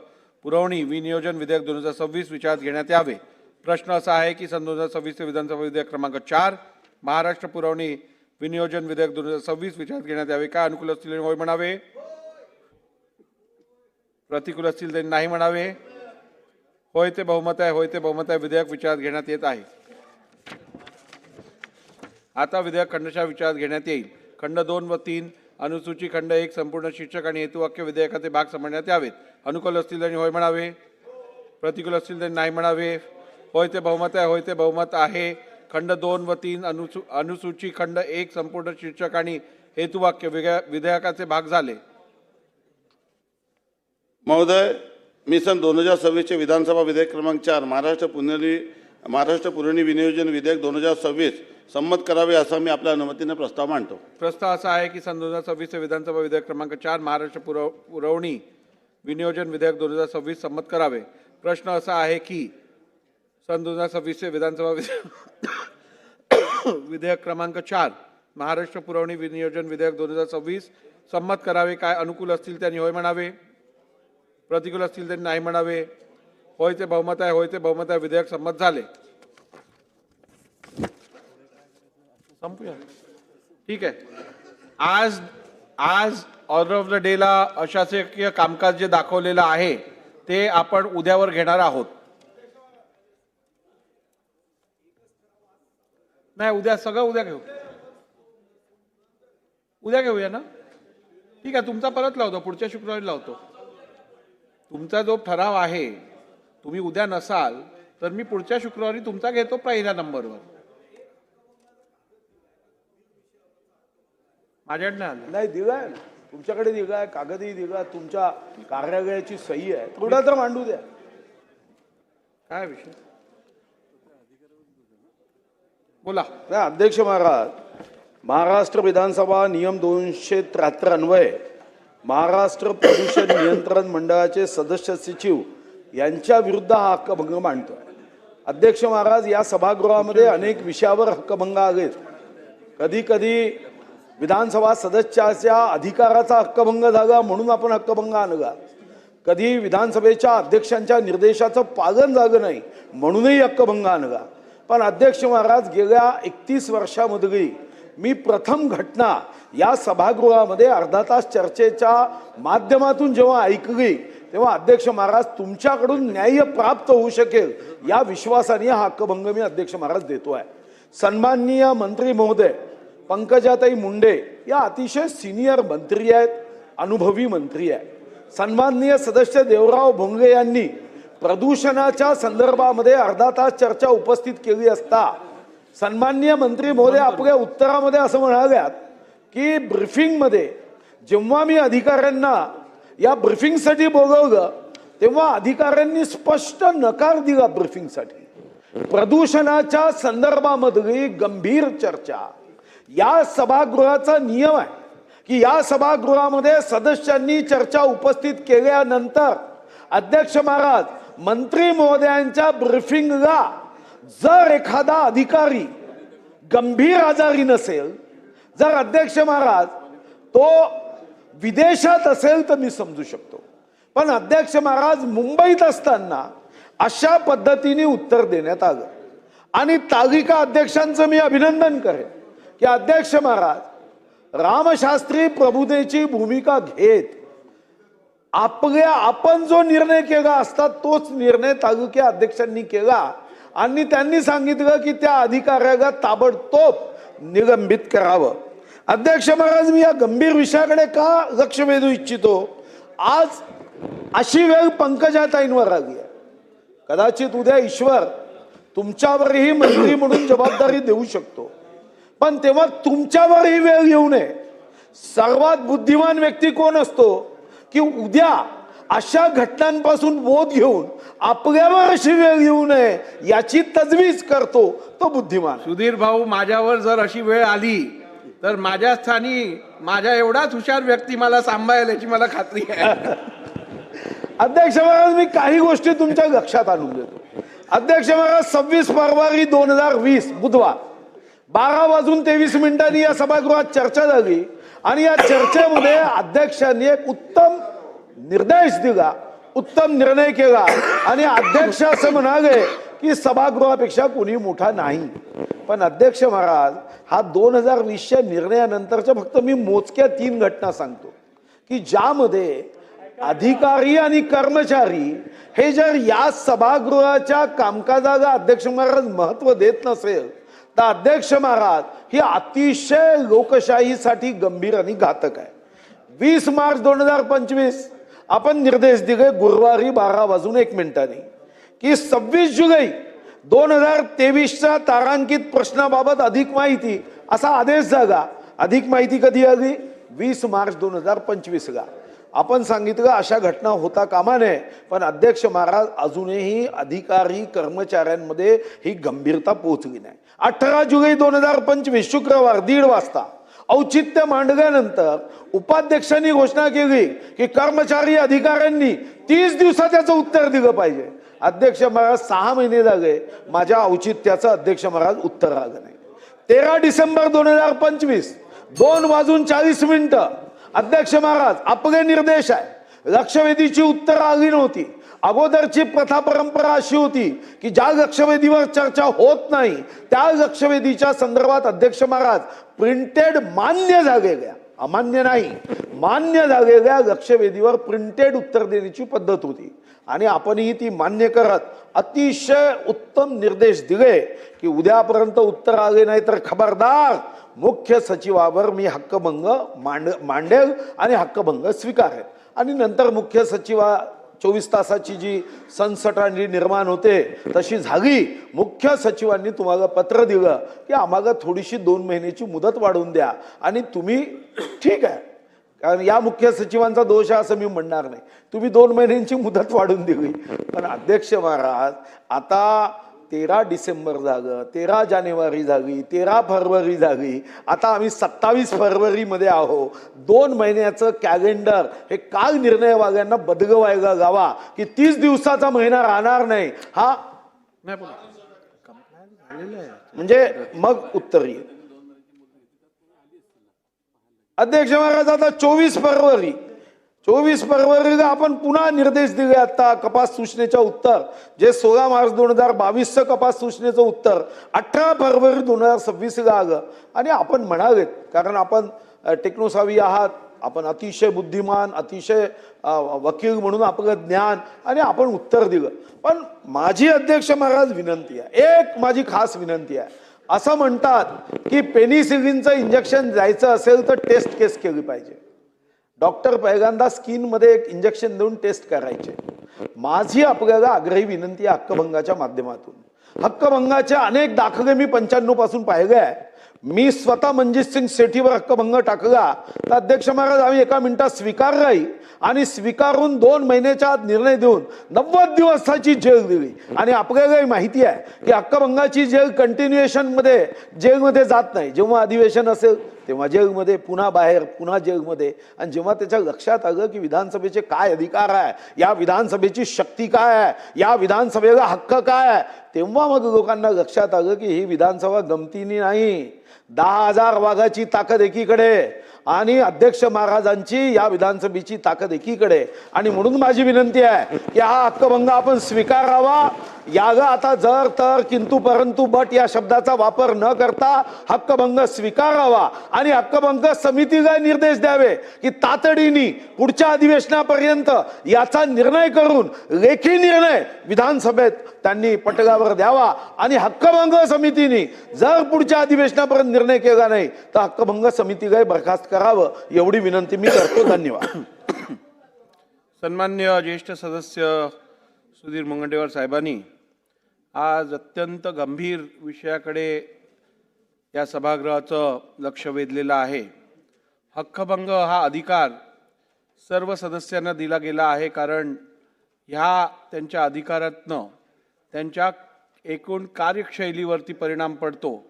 पुरवणी विनियोजन विधेयक 2026 विचारात घेण्यात यावे. प्रश्न असा आहे की सन 2026 विधानसभा विधेयक क्रमांक 4 महाराष्ट्र पुरवणी विनियोजन विधेयक 2026 विचारात घेण्यात यावे. काय अनुकूल असतील होय म्हणावे, प्रतिकूल असतील तर नाही म्हणावे. होय ते बहुमत आहे, होय ते बहुमत आहे. विधेयक विचारात घेण्यात येत आहे. आता विधेयक खंडशः विचारात घेण्यात येईल. खंड 2 व 3 अनुसूची खंड 1 संपूर्ण शीर्षक आणि हेतुवाक्य विधेयकाचे भाग समजण्यात यावेत. अनुकूल असतील तर होय म्हणावे, प्रतिकूल असतील तर नाही म्हणावे. होय ते बहुमत आहे, होय ते बहुमत आहे. खंड 2 व 3 अनुसूची खंड 1 संपूर्ण शीर्षक आणि हेतुवाक्य विधेयकाचे भाग झाले. महोदय, मी सन 2026 विधानसभा विधेयक क्रमांक 4 महाराष्ट्र पुरवणी विनियोजन विधेयक 2026 संमत करावे असा मी आपल्या अनुमतीने प्रस्ताव मांडतो. प्रस्ताव असा आहे की सन 2026 विधानसभा विधेयक क्रमांक 4 महाराष्ट्र पुरवणी विनियोजन विधेयक 2026 संमत करावे. प्रश्न असा आहे की सन 2026 विधानसभा विधेयक क्रमांक 4 महाराष्ट्र पुरवणी विनियोजन विधेयक 2026 संमत करावे. काय अनुकूल असतील त्यांनी होय म्हणावे, प्रतिकूल असतील त्यांनी नाही म्हणावे. होय ते बहुमत आहे, होय ते बहुमत आहे. विधेयक संमत झाले. संपूया. ठीक आहे. आज ऑर्डर ऑफ द डेला अशासकीय कामकाज जे दाखवलेलं आहे ते आपण उद्यावर घेणार आहोत. नाही, उद्या सगळं उद्या घेऊ. उद्या घेऊया ना. ठीक आहे, तुमचा परत लावतो, पुढच्या शुक्रवारी लावतो. तुमचा जो ठराव आहे, तुम्ही उद्या नसाल तर मी पुढच्या शुक्रवारी तुमचा घेतो पहिल्या नंबरवर. माझ्याकडे नाही दिलाय, तुमच्याकडे दिलाय, कागदही दिला, तुमच्या कार्यालयाची सही आहे, थोडा तर मांडू द्या. काय विषय बोला. नाही अध्यक्ष महाराज, महाराष्ट्र विधानसभा नियम 273 अन्वये महाराष्ट्र प्रदूषण नियंत्रण मंडळाचे सदस्य सचिव यांच्या विरुद्ध हा हक्कभंग मांडतोय. अध्यक्ष महाराज, या सभागृहामध्ये अनेक विषयावर हक्कभंग आलेत. कधी कधी विधानसभा सदस्याच्या अधिकाराचा हक्कभंग झाला म्हणून आपण हक्कभंग आणला. कधी विधानसभेच्या अध्यक्षांच्या निर्देशाचं पालन झालं नाही म्हणूनही हक्कभंग आणला. पण अध्यक्ष महाराज, गेल्या 31 वर्षामध्ये मी प्रथम घटना या सभागृहामध्ये अर्धा तास चर्चेच्या माध्यमातून जेव्हा ऐकली तेव्हा अध्यक्ष महाराज, तुमच्याकडून न्याय प्राप्त होऊ शकेल या विश्वासाने हा हक्कभंग मी अध्यक्ष महाराज देतोय. सन्माननीय मंत्री महोदय पंकजाताई मुंडे या अतिशय सिनियर मंत्री आहेत, अनुभवी मंत्री आहेत. सन्माननीय सदस्य देवराव भोंगे यांनी प्रदूषणाच्या संदर्भामध्ये अर्धा तास चर्चा उपस्थित केली असता सन्माननीय मंत्री महोदय आपल्या उत्तरामध्ये असं म्हणाल्यात की ब्रीफिंगमध्ये जेव्हा मी अधिकाऱ्यांना या ब्रीफिंगसाठी बोलवलं तेव्हा अधिकाऱ्यांनी स्पष्ट नकार दिला ब्रीफिंगसाठी. प्रदूषणाच्या संदर्भामधली गंभीर चर्चा या सभागृहाचा नियम आहे की या सभागृहामध्ये सदस्यांनी चर्चा उपस्थित केल्यानंतर अध्यक्ष महाराज, मंत्री महोदयांच्या ब्रीफिंगला जर एखादा अधिकारी गंभीर आजारी नसेल, जर अध्यक्ष महाराज तो विदेशात असेल तर मी समजू शकतो. पण अध्यक्ष महाराज मुंबईत असताना अशा पद्धतीने उत्तर देण्यात आलं. आणि तालिका अध्यक्षांचं मी अभिनंदन करेन की अध्यक्ष महाराज रामशास्त्री प्रभुतेची भूमिका घेत आपण जो निर्णय केला असता तोच निर्णय तालुक्या अध्यक्षांनी केला आणि त्यांनी सांगितलं की त्या अधिकाऱ्याला ताबडतोब निलंबित करावं. अध्यक्ष महाराज, मी या गंभीर विषयाकडे का लक्ष वेधू इच्छितो? आज अशी वेळ पंकजाताईंवर आली आहे. कदाचित उद्या ईश्वर तुमच्यावरही मंत्री म्हणून जबाबदारी देऊ शकतो, पण तेव्हा तुमच्यावरही वेळ येऊ नये. सर्वात बुद्धिमान व्यक्ती कोण असतो की उद्या अशा घटनांपासून बोध घेऊन आपल्यावर अशी वेळ येऊ नये याची तजवीज करतो तो बुद्धिमान. सुधीर भाऊ, माझ्यावर जर अशी वेळ आली तर माझ्या स्थानी माझ्या एवढाच हुशार व्यक्ती मला सांभाळेल याची मला खात्री आहे. अध्यक्ष महाराज, मी काही गोष्टी तुमच्या लक्षात आणून देतो. अध्यक्ष महाराज, 26 फेब्रुवारी 2020 बुधवार 12:23 या सभागृहात चर्चा झाली आणि या चर्चेमध्ये अध्यक्षांनी एक उत्तम निर्देश दिला, उत्तम निर्णय केला आणि अध्यक्ष असं म्हणाले की सभागृहापेक्षा कोणी मोठा नाही. पण अध्यक्ष महाराज, हा 2020च्या निर्णयानंतरच्या फक्त मी मोजक्या 3 घटना सांगतो की ज्यामध्ये अधिकारी आणि कर्मचारी हे जर या सभागृहाच्या कामकाजाला अध्यक्ष महाराज महत्व देत नसेल तर अध्यक्ष महाराज ही अतिशय लोकशाहीसाठी गंभीर आणि घातक आहे. 20 मार्च 2025 आपण निर्देश दिले गुरुवारी 12:01 की 26 जुलै 2023च्या तारांकित प्रश्नाबाबत अधिक माहिती असा आदेश झाला. अधिक माहिती कधी आली? 20 मार्च 2025ला. आपण सांगितलं अशा घटना होता कामा नये, पण अध्यक्ष महाराज अजूनही अधिकारी कर्मचाऱ्यांमध्ये ही गंभीरता पोहोचली नाही. 18 जुलै 2025 शुक्रवार 1:30 वाजता औचित्य मांडल्यानंतर उपाध्यक्षांनी घोषणा केली की कर्मचारी अधिकाऱ्यांनी 30 दिवसात त्याचं उत्तर दिलं पाहिजे. अध्यक्ष महाराज 6 महिने झाले माझ्या औचित्याचं अध्यक्ष महाराज उत्तर आलं नाही. 13 डिसेंबर 2025 2:40 अध्यक्ष महाराज आपले निर्देश आहे. लक्षवेधीची उत्तर आली नव्हती. अगोदरची प्रथा परंपरा अशी होती की ज्या लक्षवेधीवर चर्चा होत नाही त्या लक्षवेधीच्या संदर्भात अध्यक्ष महाराज प्रिंटेड मान्य झालेल्या, अमान्य नाही, मान्य झालेल्या लक्षवेधीवर प्रिंटेड उत्तर देण्याची पद्धत होती आणि आपणही ती मान्य करत अतिशय उत्तम निर्देश दिले की उद्यापर्यंत उत्तर आले नाही तर खबरदार मुख्य सचिवावर मी हक्कभंग मांडेल आणि हक्कभंग स्वीकारेल. आणि नंतर मुख्य सचिवा 24 तासाची जी सनसटांडी निर्माण होते तशी झाली. मुख्य सचिवांनी तुम्हाला पत्र दिलं की आम्हाला थोडीशी 2 महिन्याची मुदत वाढवून द्या आणि तुम्ही ठीक आहे, कारण या मुख्य सचिवांचा दोष आहे असं मी म्हणणार नाही, तुम्ही 2 महिन्यांची मुदत वाढवून दिली. पण अध्यक्ष महाराज आता 13 डिसेंबर झालं, 13 जानेवारी झाली, 13 फरवरी झाली, आता आम्ही 27 फरवरीमध्ये आहो. 2 महिन्याचं कॅलेंडर हे काल निर्णयवाल्यांना बदलवायला गावा की 30 दिवसाचा महिना राहणार नाही. हा म्हणजे मग उत्तर येईल. अध्यक्ष महाराज आता 24 24 फरवरीला आपण पुन्हा निर्देश दिले. आता कपात सूचनेच्या उत्तर जे 16 मार्च 2022चं कपात सूचनेचं उत्तर 18 फरवरी 2026ला आलं. आणि आपण म्हणालेत, कारण आपण टेक्नोसावी आहात, आपण अतिशय बुद्धिमान, अतिशय वकील म्हणून आपलं ज्ञान, आणि आपण उत्तर दिलं. पण माझी अध्यक्ष महाराज विनंती आहे, एक माझी खास विनंती आहे. असं म्हणतात की पेनिसिलिनचं इंजेक्शन द्यायचं असेल तर टेस्ट केस केली पाहिजे. डॉक्टर पहिल्यांदा स्किनमध्ये एक इंजेक्शन देऊन टेस्ट करायचे. माझी आपल्याला आग्रही विनंती आहे हक्कभंगाच्या माध्यमातून. हक्कभंगाचे अनेक दाखले मी 95 पासून पाहिले आहे. मी स्वतः मनजित सिंग सेठीवर हक्कभंग टाकला तर अध्यक्ष महाराज आम्ही एका मिनिटात स्वीकारलाही, आणि स्वीकारून 2 महिन्याच्या आत निर्णय देऊन 90 दिवसाची जेल दिली. आणि आपल्यालाही माहिती आहे की हक्कभंगाची जेल कंटिन्युएशन मध्ये जेलमध्ये जात नाही. जेव्हा अधिवेशन असेल तेव्हा जेलमध्ये, पुन्हा बाहेर, पुन्हा जेलमध्ये. आणि जेव्हा त्याच्या लक्षात आलं की विधानसभेचे काय अधिकार आहे, या विधानसभेची शक्ती काय आहे, या विधानसभेला हक्क काय आहे, तेव्हा मग लोकांना लक्षात आलं की ही विधानसभा गमतीनी नाही. 10,000 वाघाची ताकद एकीकडे आणि अध्यक्ष महाराजांची या विधानसभेची ताकद एकीकडे. आणि म्हणून माझी विनंती आहे की हा हक्कभंग आपण स्वीकारावा. याला आता जर तर किंतु परंतु बट या शब्दाचा वापर न करता हक्कभंग स्वीकारावा. आणि हक्कभंग समितीला निर्देश द्यावे की तातडीने पुढच्या अधिवेशनापर्यंत याचा निर्णय करून लेखी निर्णय विधानसभेत त्यांनी पटलावर द्यावा. आणि हक्कभंग समितीने जर पुढच्या अधिवेशनापर्यंत निर्णय केला नाही तर हक्कभंग समितीला बरखास्त करावं, एवढी विनंती मी करतो. धन्यवाद. सन्मान्य ज्येष्ठ सदस्य सुधीर मुनगंटीवार साहेबांनी आज अत्यंत गंभीर विषयाकडे या सभागृहाचं लक्ष वेधलेलं आहे. हक्कभंग हा अधिकार सर्व सदस्यांना दिला गेला आहे, कारण ह्या त्यांच्या अधिकारातनं त्यांच्या एकूण कार्यशैलीवरती परिणाम पडतो.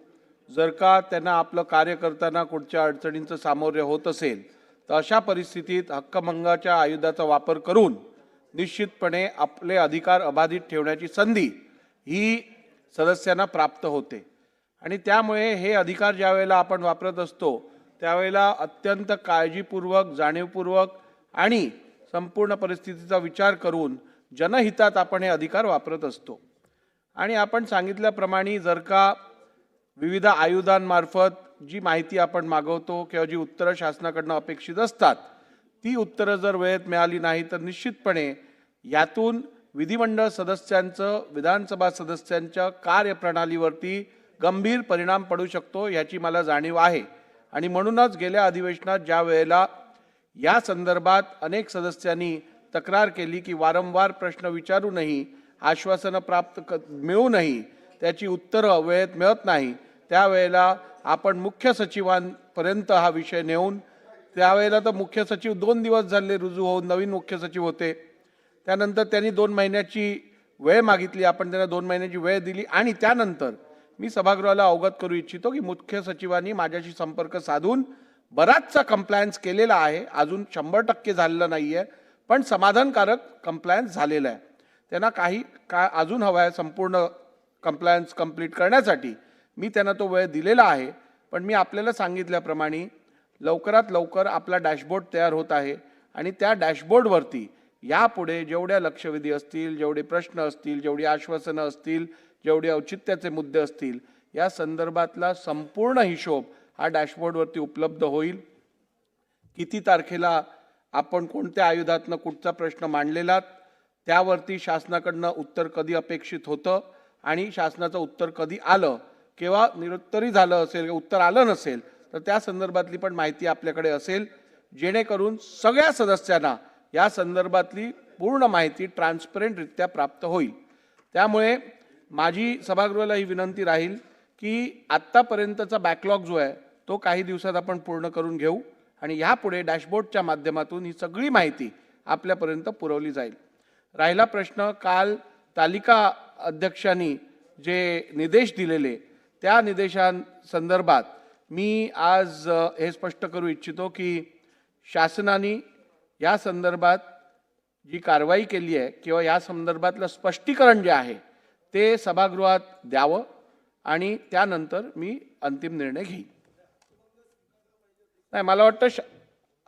जर का त्यांना आपलं कार्य करताना कुठच्या अडचणींचं सामोरे होत असेल तर अशा परिस्थितीत हक्कभंगाच्या आयुधाचा वापर करून निश्चितपणे आपले अधिकार अबाधित ठेवण्याची संधी ही सदस्यांना प्राप्त होते. आणि त्यामुळे हे अधिकार ज्या वेळेला आपण वापरत असतो त्यावेळेला अत्यंत काळजीपूर्वक, जाणीवपूर्वक आणि संपूर्ण परिस्थितीचा विचार करून जनहितात आपण हे अधिकार वापरत असतो. आणि आपण सांगितल्याप्रमाणे जर का विविध आयुधांमार्फत जी माहिती आपण मागवतो किंवा जी उत्तरं शासनाकडनं अपेक्षित असतात ती उत्तरं जर वेळेत मिळाली नाही तर निश्चितपणे यातून विधिमंडळ सदस्यांचं, विधानसभा सदस्यांच्या कार्यप्रणालीवरती गंभीर परिणाम पडू शकतो, याची मला जाणीव आहे. आणि म्हणूनच गेल्या अधिवेशनात ज्या वेळेला या संदर्भात अनेक सदस्यांनी तक्रार केली की वारंवार प्रश्न विचारूनही, आश्वासनं मिळूनही त्याची उत्तरं वेळेत मिळत नाही, त्यावेळेला आपण मुख्य सचिवांपर्यंत हा विषय नेऊन, त्यावेळेला तर मुख्य सचिव 2 दिवस झाले रुजू होऊन नवीन मुख्य सचिव होते, त्यानंतर त्यांनी 2 महिन्याची वेळ मागितली, आपण त्यांना 2 महिन्याची वेळ दिली. आणि त्यानंतर मी सभागृहाला अवगत करू इच्छितो की मुख्य सचिवांनी माझ्याशी संपर्क साधून बराचसा कंप्लायन्स केलेला आहे. अजून 100% झालेलं नाही आहे, पण समाधानकारक कंप्लायन्स झालेला आहे. त्यांना काही अजून हवं आहे संपूर्ण कंप्लायन्स कंप्लीट करण्यासाठी, मी त्यांना तो वेळ दिलेला आहे. पण मी आपल्याला सांगितल्याप्रमाणे लवकरात लवकर आपला डॅशबोर्ड तयार होत आहे आणि त्या डॅशबोर्डवरती यापुढे जेवढ्या लक्षवेधी असतील, जेवढे प्रश्न असतील, जेवढी आश्वासनं असतील, जेवढे औचित्याचे मुद्दे असतील, या संदर्भातला संपूर्ण हिशोब हा डॅशबोर्डवरती उपलब्ध होईल. किती तारखेला आपण कोणत्या आयुधातनं कुठचा प्रश्न मांडलेला, त्यावरती शासनाकडनं उत्तर कधी अपेक्षित होतं आणि शासनाचं उत्तर कधी आलं, केव्हा निरुत्तरी झालं असेल, उत्तर आलं नसेल तर त्या संदर्भातली पण माहिती आपल्याकडे असेल, जेणेकरून सगळ्या सदस्यांना या संदर्भातली पूर्ण माहिती ट्रान्सपरंटरित्या प्राप्त होईल. त्यामुळे माझी सभागृहाला ही विनंती राहील की आत्तापर्यंतचा बॅकलॉग जो आहे तो काही दिवसात आपण पूर्ण करून घेऊ आणि यापुढे डॅशबोर्डच्या माध्यमातून ही सगळी माहिती आपल्यापर्यंत पुरवली जाईल. राहिला प्रश्न, काल तालिका अध्यक्षांनी जे निर्देश दिलेले त्या निर्देशांसंदर्भात मी आज हे स्पष्ट करू इच्छितो की शासनाने या संदर्भात जी कारवाई केली आहे किंवा या संदर्भातलं स्पष्टीकरण जे आहे ते सभागृहात द्यावं आणि त्यानंतर मी अंतिम निर्णय घेईन. नाही, मला वाटतं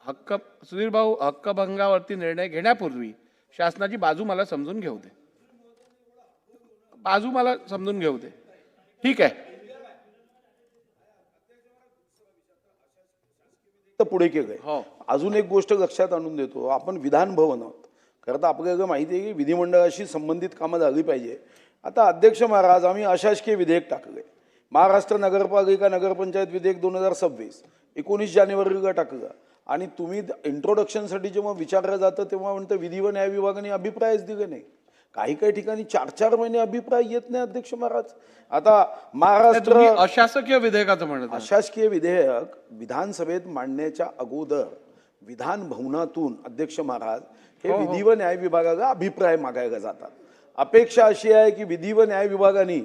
सुधीर भाऊ, हक्कभंगावरती निर्णय घेण्यापूर्वी शासनाची बाजू मला समजून घेऊ दे. ठीक आहे. तर पुढे केलंय. अजून एक गोष्ट लक्षात आणून देतो, आपण विधान भवन आहोत. खरं तर आपल्याला माहिती आहे की विधिमंडळाशी संबंधित कामं झाली पाहिजे. आता अध्यक्ष महाराज, आम्ही अशासकीय विधेयक टाकले. महाराष्ट्र नगरपालिका नगरपंचायत विधेयक 2026 19 जानेवारीला टाकलं. आणि तुम्ही इंट्रोडक्शनसाठी जेव्हा विचारलं जातं तेव्हा म्हणतं विधी व न्याय विभागाने अभिप्रायच दिले नाही. काही काही ठिकाणी 4-4 महिने अभिप्राय येत नाही अध्यक्ष महाराज. आता महाराष्ट्र अशासकीय विधेयकाचं म्हणत आहे. अशासकीय विधेयक विधानसभेत मांडण्याच्या अगोदर विधान भवनातून अध्यक्ष महाराज हे विधी व न्याय विभागाला अभिप्राय मागायला जातात. अपेक्षा अशी आहे की विधी व न्याय विभागाने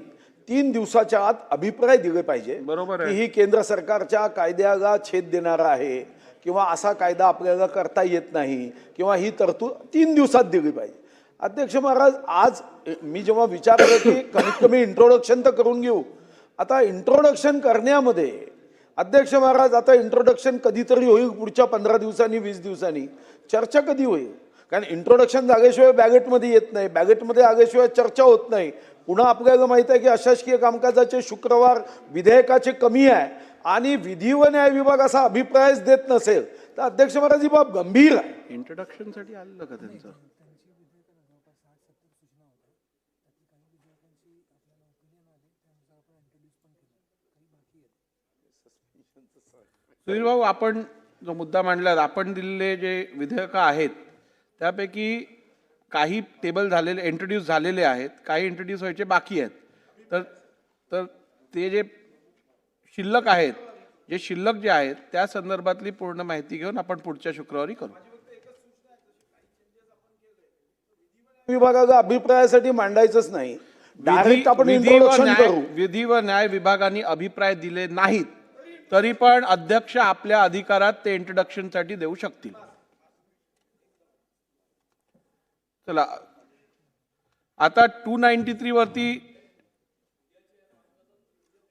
3 दिवसाच्या आत अभिप्राय दिले पाहिजे. बरोबर की ही केंद्र सरकारच्या कायद्याला छेद देणारा आहे किंवा असा कायदा आपल्याला करता येत नाही किंवा ही तरतूद 3 दिवसात दिली पाहिजे. अध्यक्ष महाराज, आज मी जेव्हा विचारलं की कमीत कमी इंट्रोडक्शन तर करून घेऊ. आता इंट्रोडक्शन करण्यामध्ये अध्यक्ष महाराज, आता इंट्रोडक्शन कधीतरी होईल पुढच्या 15 दिवसांनी 20 दिवसांनी. चर्चा कधी होईल? कारण इंट्रोडक्शन झाल्याशिवाय बॅगेटमध्ये येत नाही, बॅगेटमध्ये आल्याशिवाय चर्चा होत नाही. पुन्हा आपल्याला माहित आहे की अशासकीय कामकाजाचे शुक्रवार विधेयकाचे कमी आहे आणि विधी व न्याय विभाग असा अभिप्रायच देत नसेल तर अध्यक्ष महाराज ही बाब गंभीर आहे. इंट्रोडक्शनसाठी आलं का त्यांचं? सुधीर भाऊ, आपण जो मुद्दा मांडला, आपण दिलेले जे विधेयक आहेत त्यापैकी काही टेबल झालेले इंट्रोड्यूस झालेले आहेत, काही इंट्रोड्यूस व्हायचे बाकी आहेत. तर ते जे शिल्लक आहेत, जे आहेत त्या संदर्भातली पूर्ण माहिती घेऊन आपण पुढच्या शुक्रवारी करू. विभागाला अभिप्रायासाठी मांडायचंच नाही, डायरेक्ट आपण इंट्रोडक्शन करू. विधी व न्याय विभागाने अभिप्राय दिले नाहीत तरी पण अध्यक्ष आपल्या अधिकारात ते इंट्रोडक्शनसाठी देऊ शकतील. चला, आता 293 वरती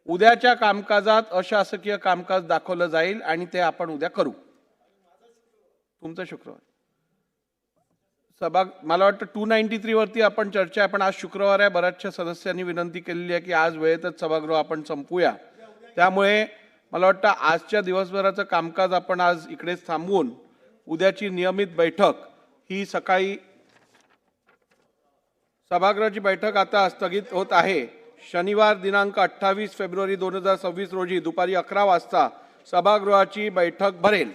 उद्याच्या कामकाजात अशासकीय कामकाज दाखवलं जाईल आणि ते आपण उद्या करू. तुमचं शुक्रवार सभा, मला वाटतं 293 वरती आपण चर्चा, आपण आज शुक्रवार आहे, बऱ्याचशा सदस्यांनी विनंती केलेली आहे की आज वेळेतच सभागृह आपण संपूया. त्यामुळे मला वाटतं आजच्या दिवसभराचं कामकाज आपण आज इकडेच थांबवून उद्याची नियमित बैठक ही सकाळी, सभागृहाची बैठक आता स्थगित होत आहे. शनिवार दिनांक 28 फेब्रुवारी 2026 रोजी दुपारी 11 वाजता सभागृहाची बैठक भरेल.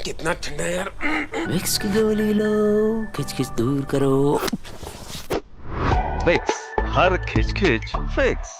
कितना ठंडा यार. विक्स की गोली लो, खिचखिच दूर करो. विक्स हर खिचखिच fix.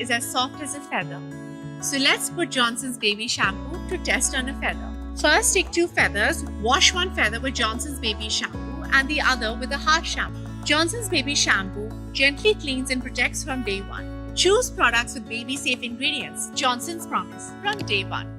Is as soft as a feather. So let's put Johnson's Baby Shampoo to test on a feather. First, take 2 feathers, wash one feather with Johnson's Baby Shampoo and the other with a hard shampoo. Johnson's Baby Shampoo gently cleans and protects from day 1. Choose products with baby safe ingredients. Johnson's Promise from day 1.